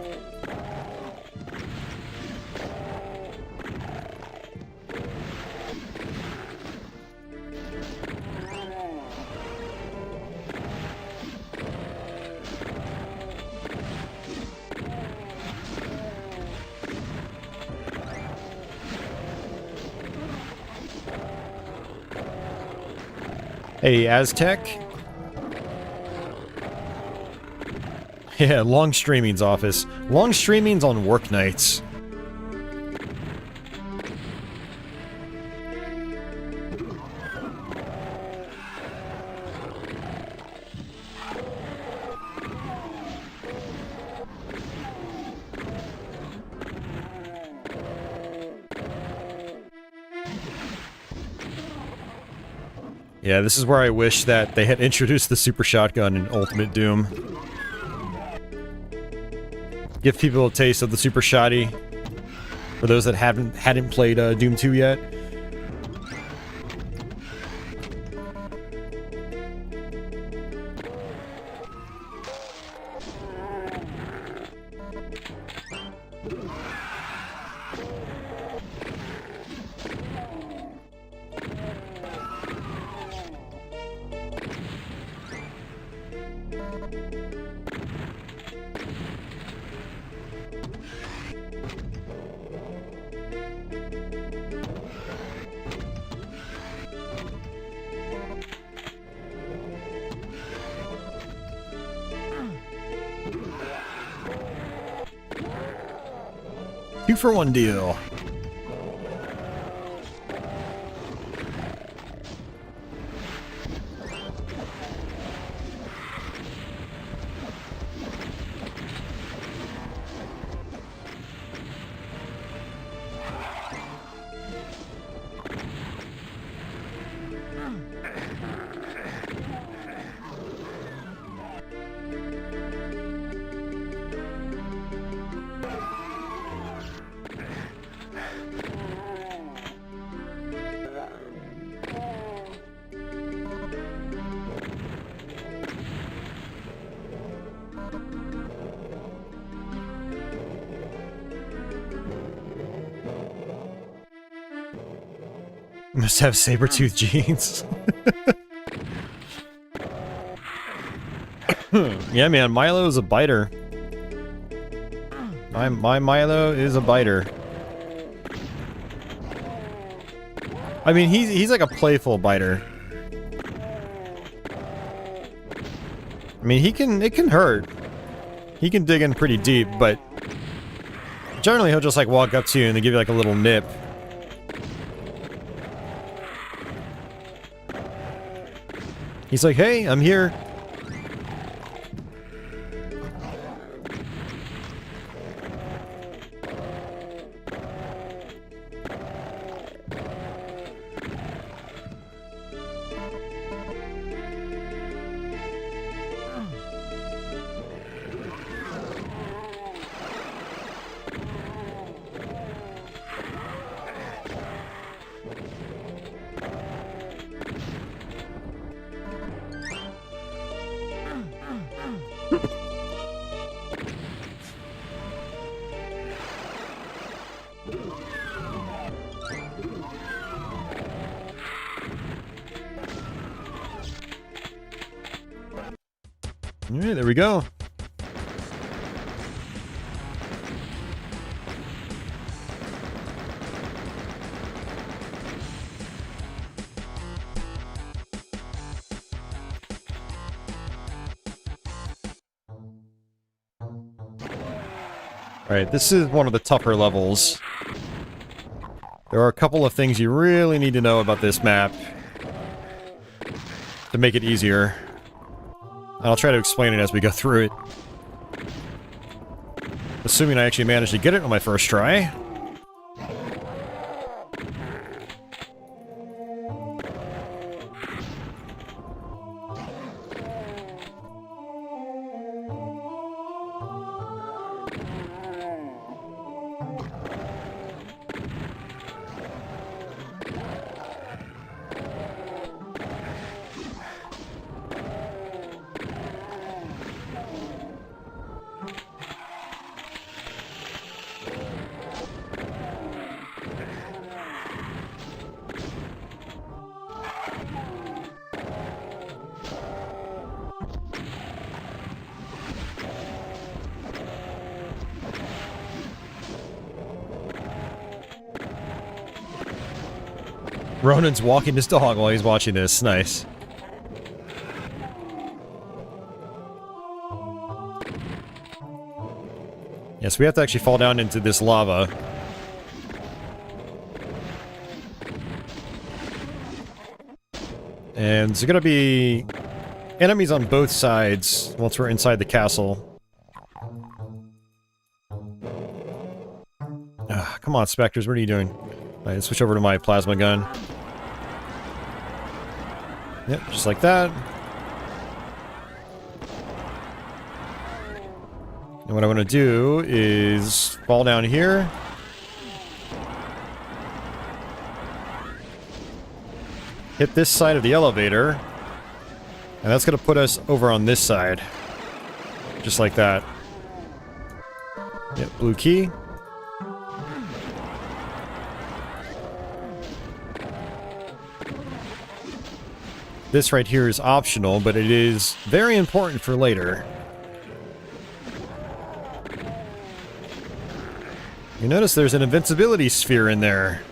Hey, Aztec? Yeah, long streaming's office. Long streaming's on work nights. Yeah, this is where I wish that they had introduced the super shotgun in Ultimate Doom. Give people a taste of the super shotty. For those that hadn't played Doom 2 yet. Two-for-one deal. Must have saber-tooth jeans. Yeah, man, Milo is a biter. My Milo is a biter. I mean, he's like a playful biter. I mean, it can hurt. He can dig in pretty deep, but generally he'll just like walk up to you and then give you like a little nip. He's like, hey, I'm here. Alright, there we go. Alright, this is one of the tougher levels. There are a couple of things you really need to know about this map to make it easier. I'll try to explain it as we go through it. Assuming I actually managed to get it on my first try. Ronan's walking his dog while he's watching this. Nice. Yes, we have to actually fall down into this lava. And there's gonna be enemies on both sides once we're inside the castle. Come on, Spectres, what are you doing? Alright, let's switch over to my plasma gun. Yep, just like that. And what I want to do is fall down here. Hit this side of the elevator. And that's going to put us over on this side. Just like that. Yep, blue key. This right here is optional, but it is very important for later. You notice there's an invincibility sphere in there.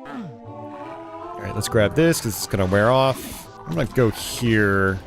Alright, let's grab this because it's going to wear off. I'm going to go here.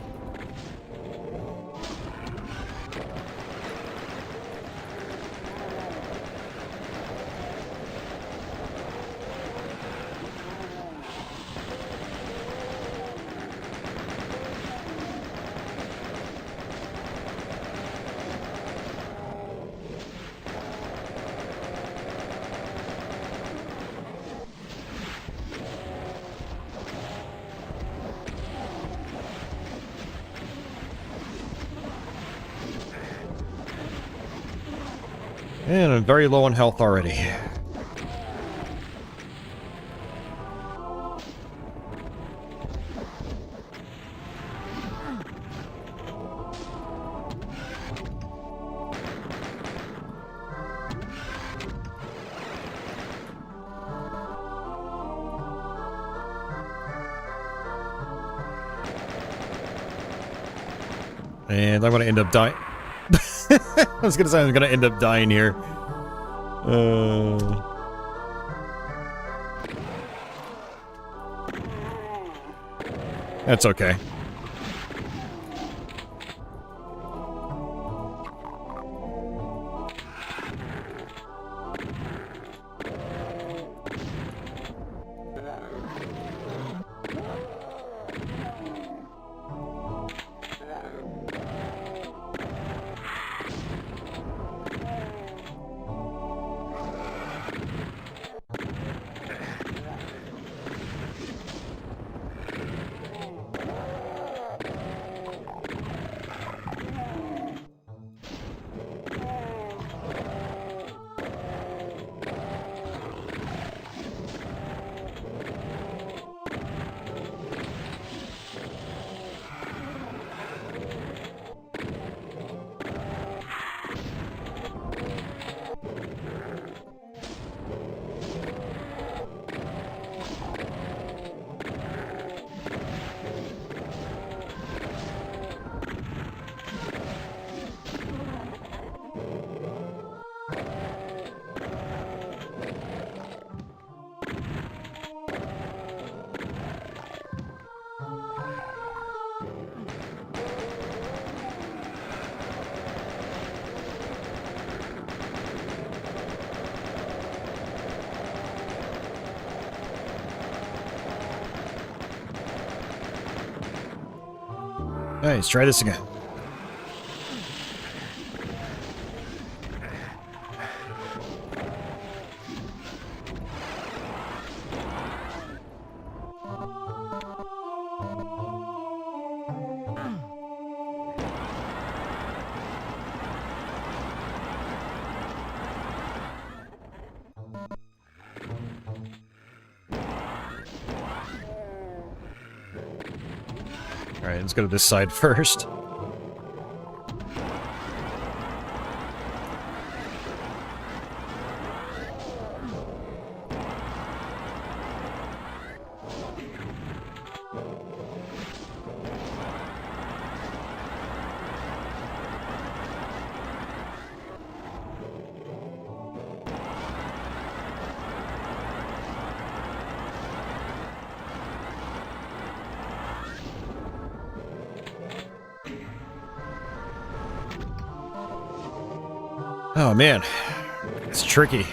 And I'm very low on health already. And I'm gonna end up dying. I was gonna say I'm gonna end up dying here. That's okay. Nice, try this again. Alright, let's go to this side first. Oh man, it's tricky.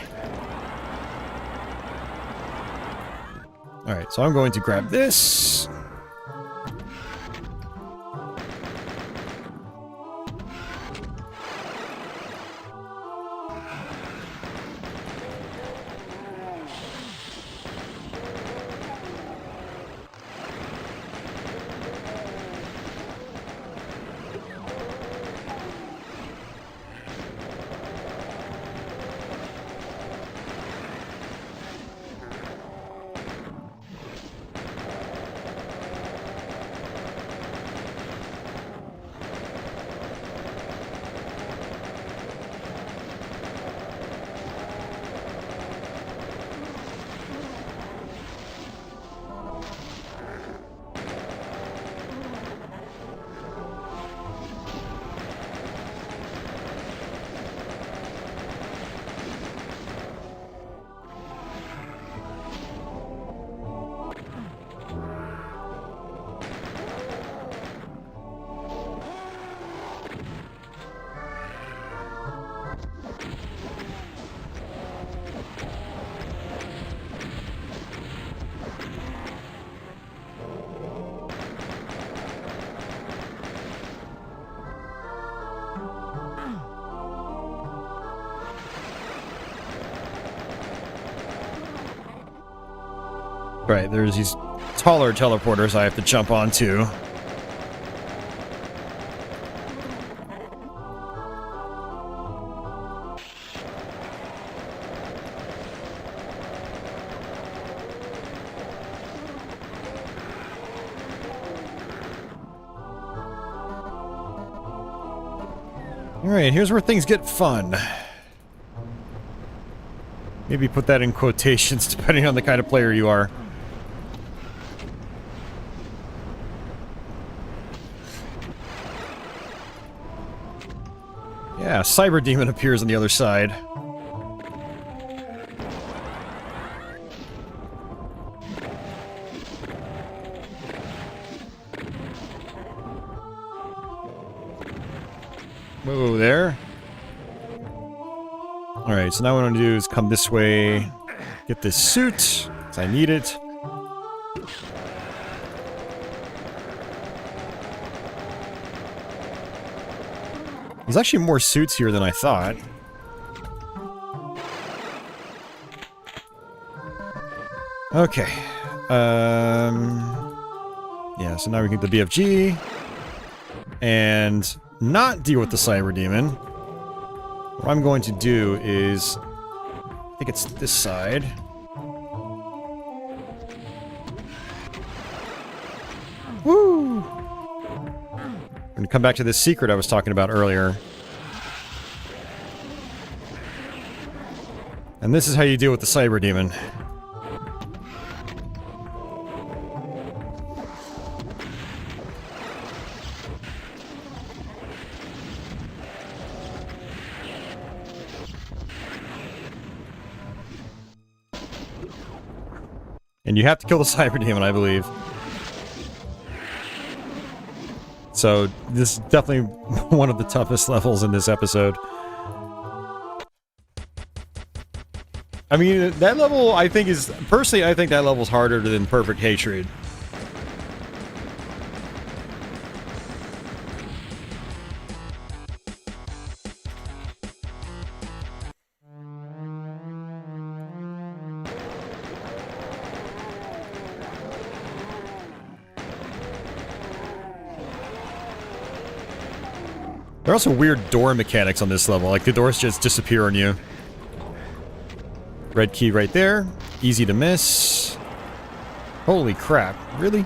Alright, so I'm going to grab this. Right, there's these taller teleporters I have to jump onto. Alright, here's where things get fun. Maybe put that in quotations depending on the kind of player you are. Yeah, Cyber Demon appears on the other side. Whoa, there. Alright, so now what I'm gonna do is come this way, get this suit, because I need it. There's actually more suits here than I thought. Okay. Yeah, so now we can get the BFG. And not deal with the Cyber Demon. What I'm going to do is... I think it's this side. Woo! I'm gonna come back to this secret I was talking about earlier. And this is how you deal with the Cyber Demon. And you have to kill the cyber demon, I believe. So, this is definitely one of the toughest levels in this episode. I mean, that level, I think is... Personally, I think that level's harder than Perfect Hatred. There are also weird door mechanics on this level, like the doors just disappear on you. Red key right there. Easy to miss. Holy crap, really?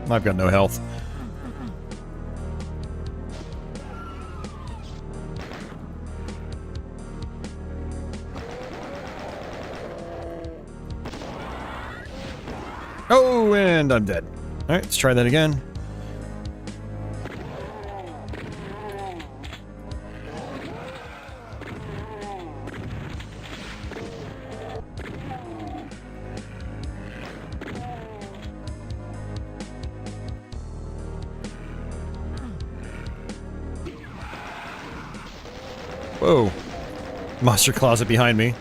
I've got no health. Oh, and I'm dead. Alright, let's try that again. Whoa. Monster closet behind me.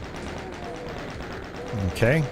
Okay.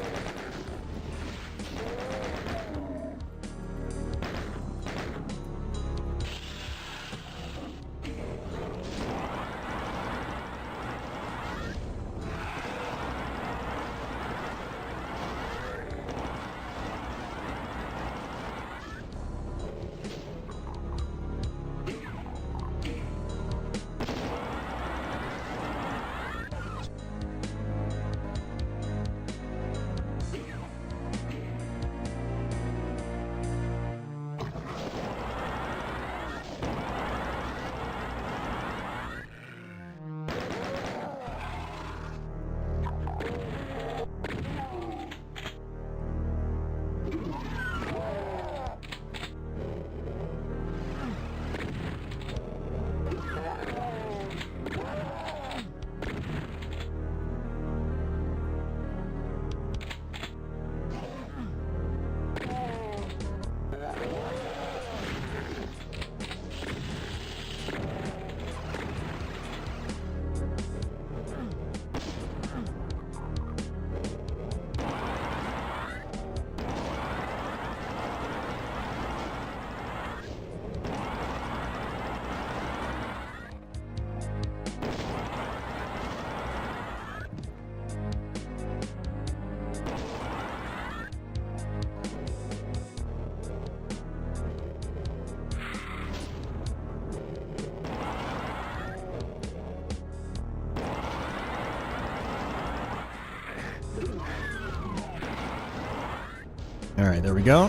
Alright, there we go.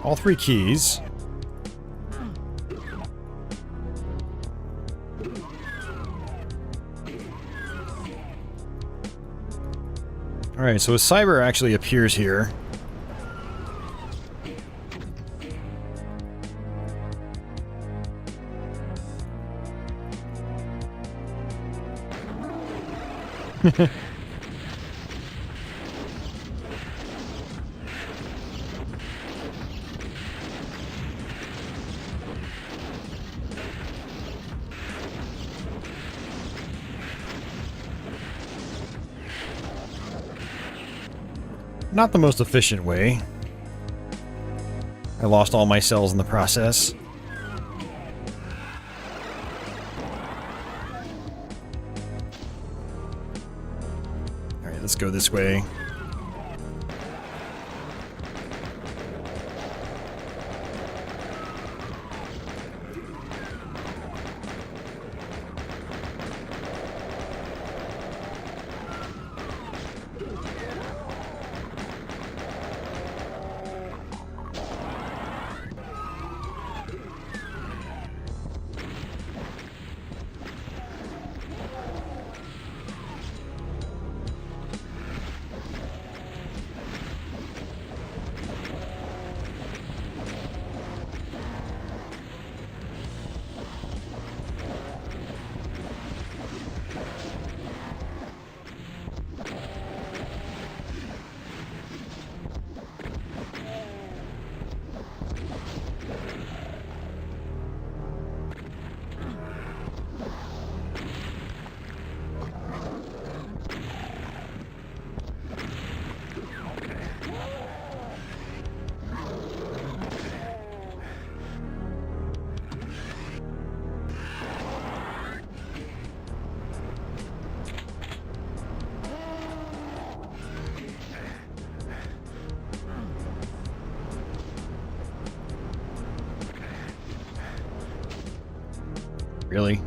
All 3 keys. Alright, so a cyber actually appears here. Not the most efficient way. I lost all my cells in the process. Alright, let's go this way. Really?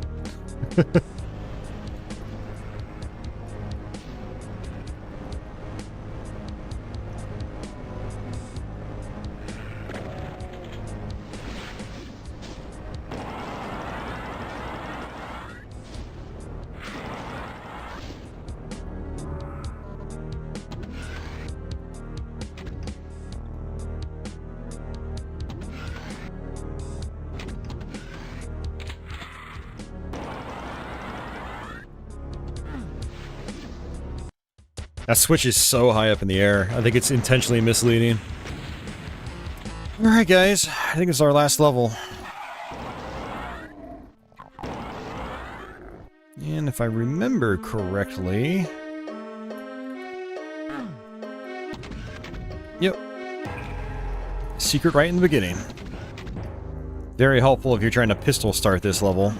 That switch is so high up in the air. I think it's intentionally misleading. Alright guys, I think it's our last level. And if I remember correctly... Yep. Secret right in the beginning. Very helpful if you're trying to pistol start this level.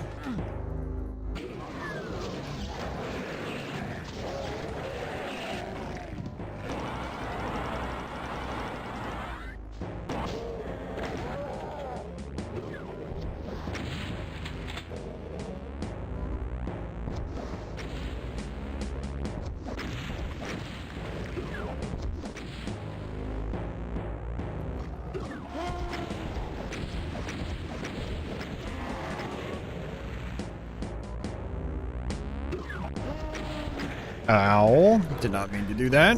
Ow. Did not mean to do that.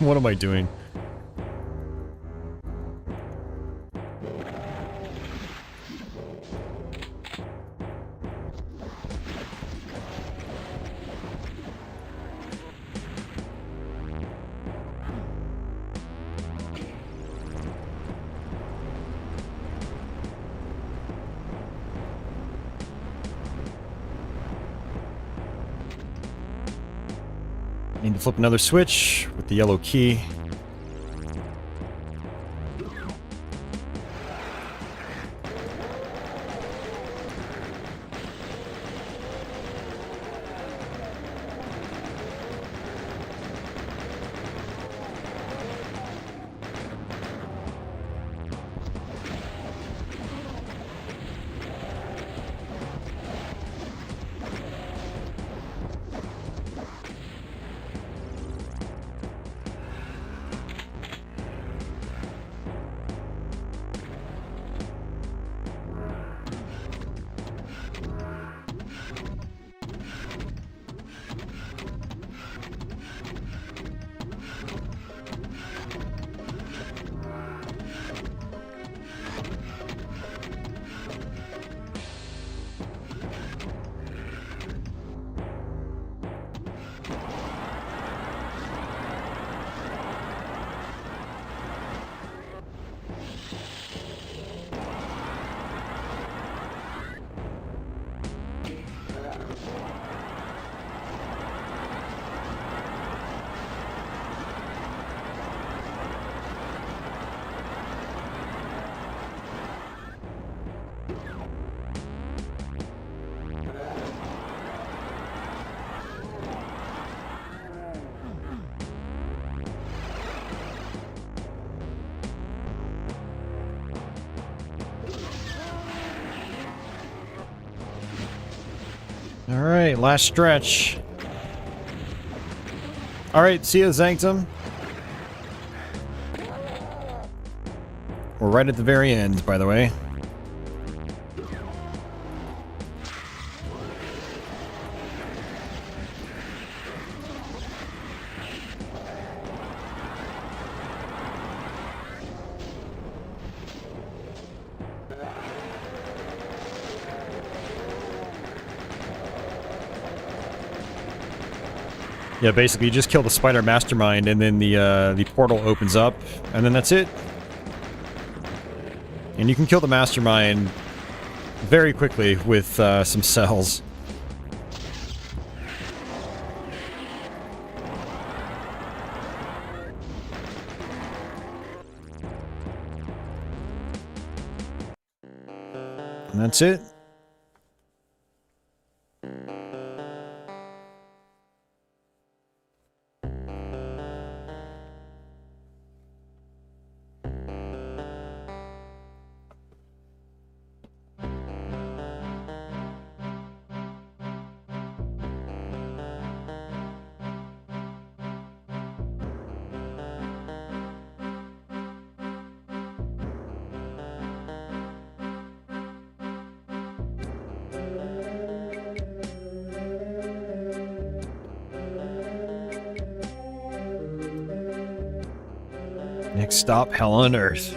What am I doing? Need to flip another switch with the yellow key. Alright, last stretch. Alright, see ya, Zanctum. We're right at the very end, by the way. Yeah, basically you just kill the spider mastermind and then the portal opens up, and then that's it. And you can kill the mastermind very quickly with some cells. And that's it. Next stop, Hell on Earth.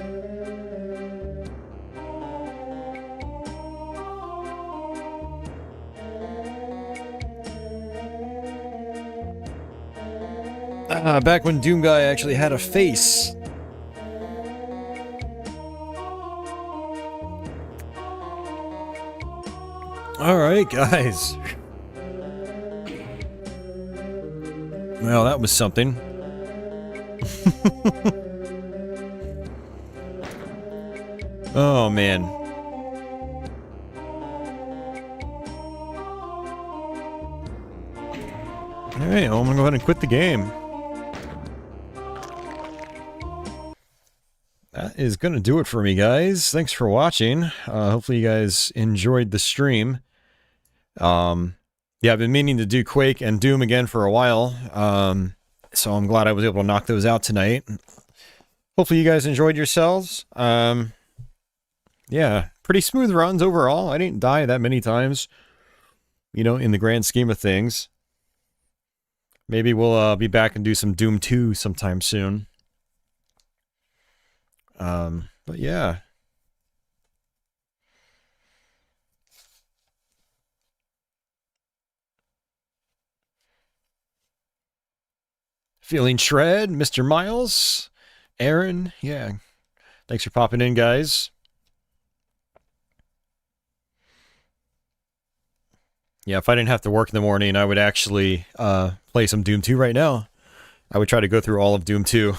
Back when Doom Guy actually had a face. Alright, guys. Well, that was something. Oh, man. Alright, well, I'm gonna go ahead and quit the game. That is gonna do it for me, guys. Thanks for watching. Hopefully you guys enjoyed the stream. Yeah, I've been meaning to do Quake and Doom again for a while. So I'm glad I was able to knock those out tonight. Hopefully you guys enjoyed yourselves. Yeah, pretty smooth runs overall. I didn't die that many times, you know, in the grand scheme of things. Maybe we'll be back and do some Doom 2 sometime soon. But yeah. Feeling shred, Mr. Miles, Aaron, yeah. Thanks for popping in, guys. Yeah, if I didn't have to work in the morning, I would actually play some Doom 2 right now. I would try to go through all of Doom 2.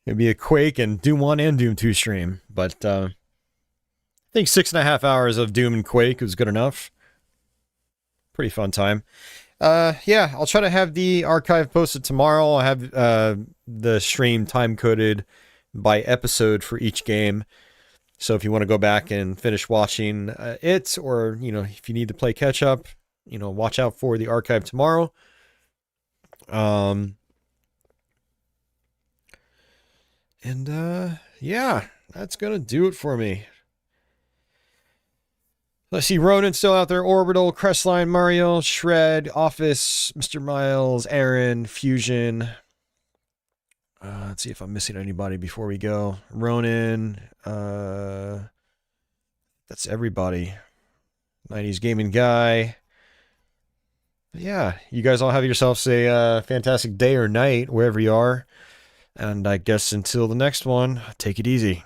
It'd be a Quake and Doom 1 and Doom 2 stream. But I think 6.5 hours of Doom and Quake was good enough. Pretty fun time. Yeah, I'll try to have the archive posted tomorrow. I'll have the stream time-coded by episode for each game. So if you want to go back and finish watching it, or, you know, if you need to play catch-up, you know, watch out for the archive tomorrow. Yeah, that's going to do it for me. Let's see, Ronan's still out there, Orbital, Crestline, Mario, Shred, Office, Mr. Miles, Aaron, Fusion. Let's see if I'm missing anybody before we go. Ronan, that's everybody. 90s Gaming Guy. But yeah, you guys all have yourselves a fantastic day or night, wherever you are. And I guess until the next one, take it easy.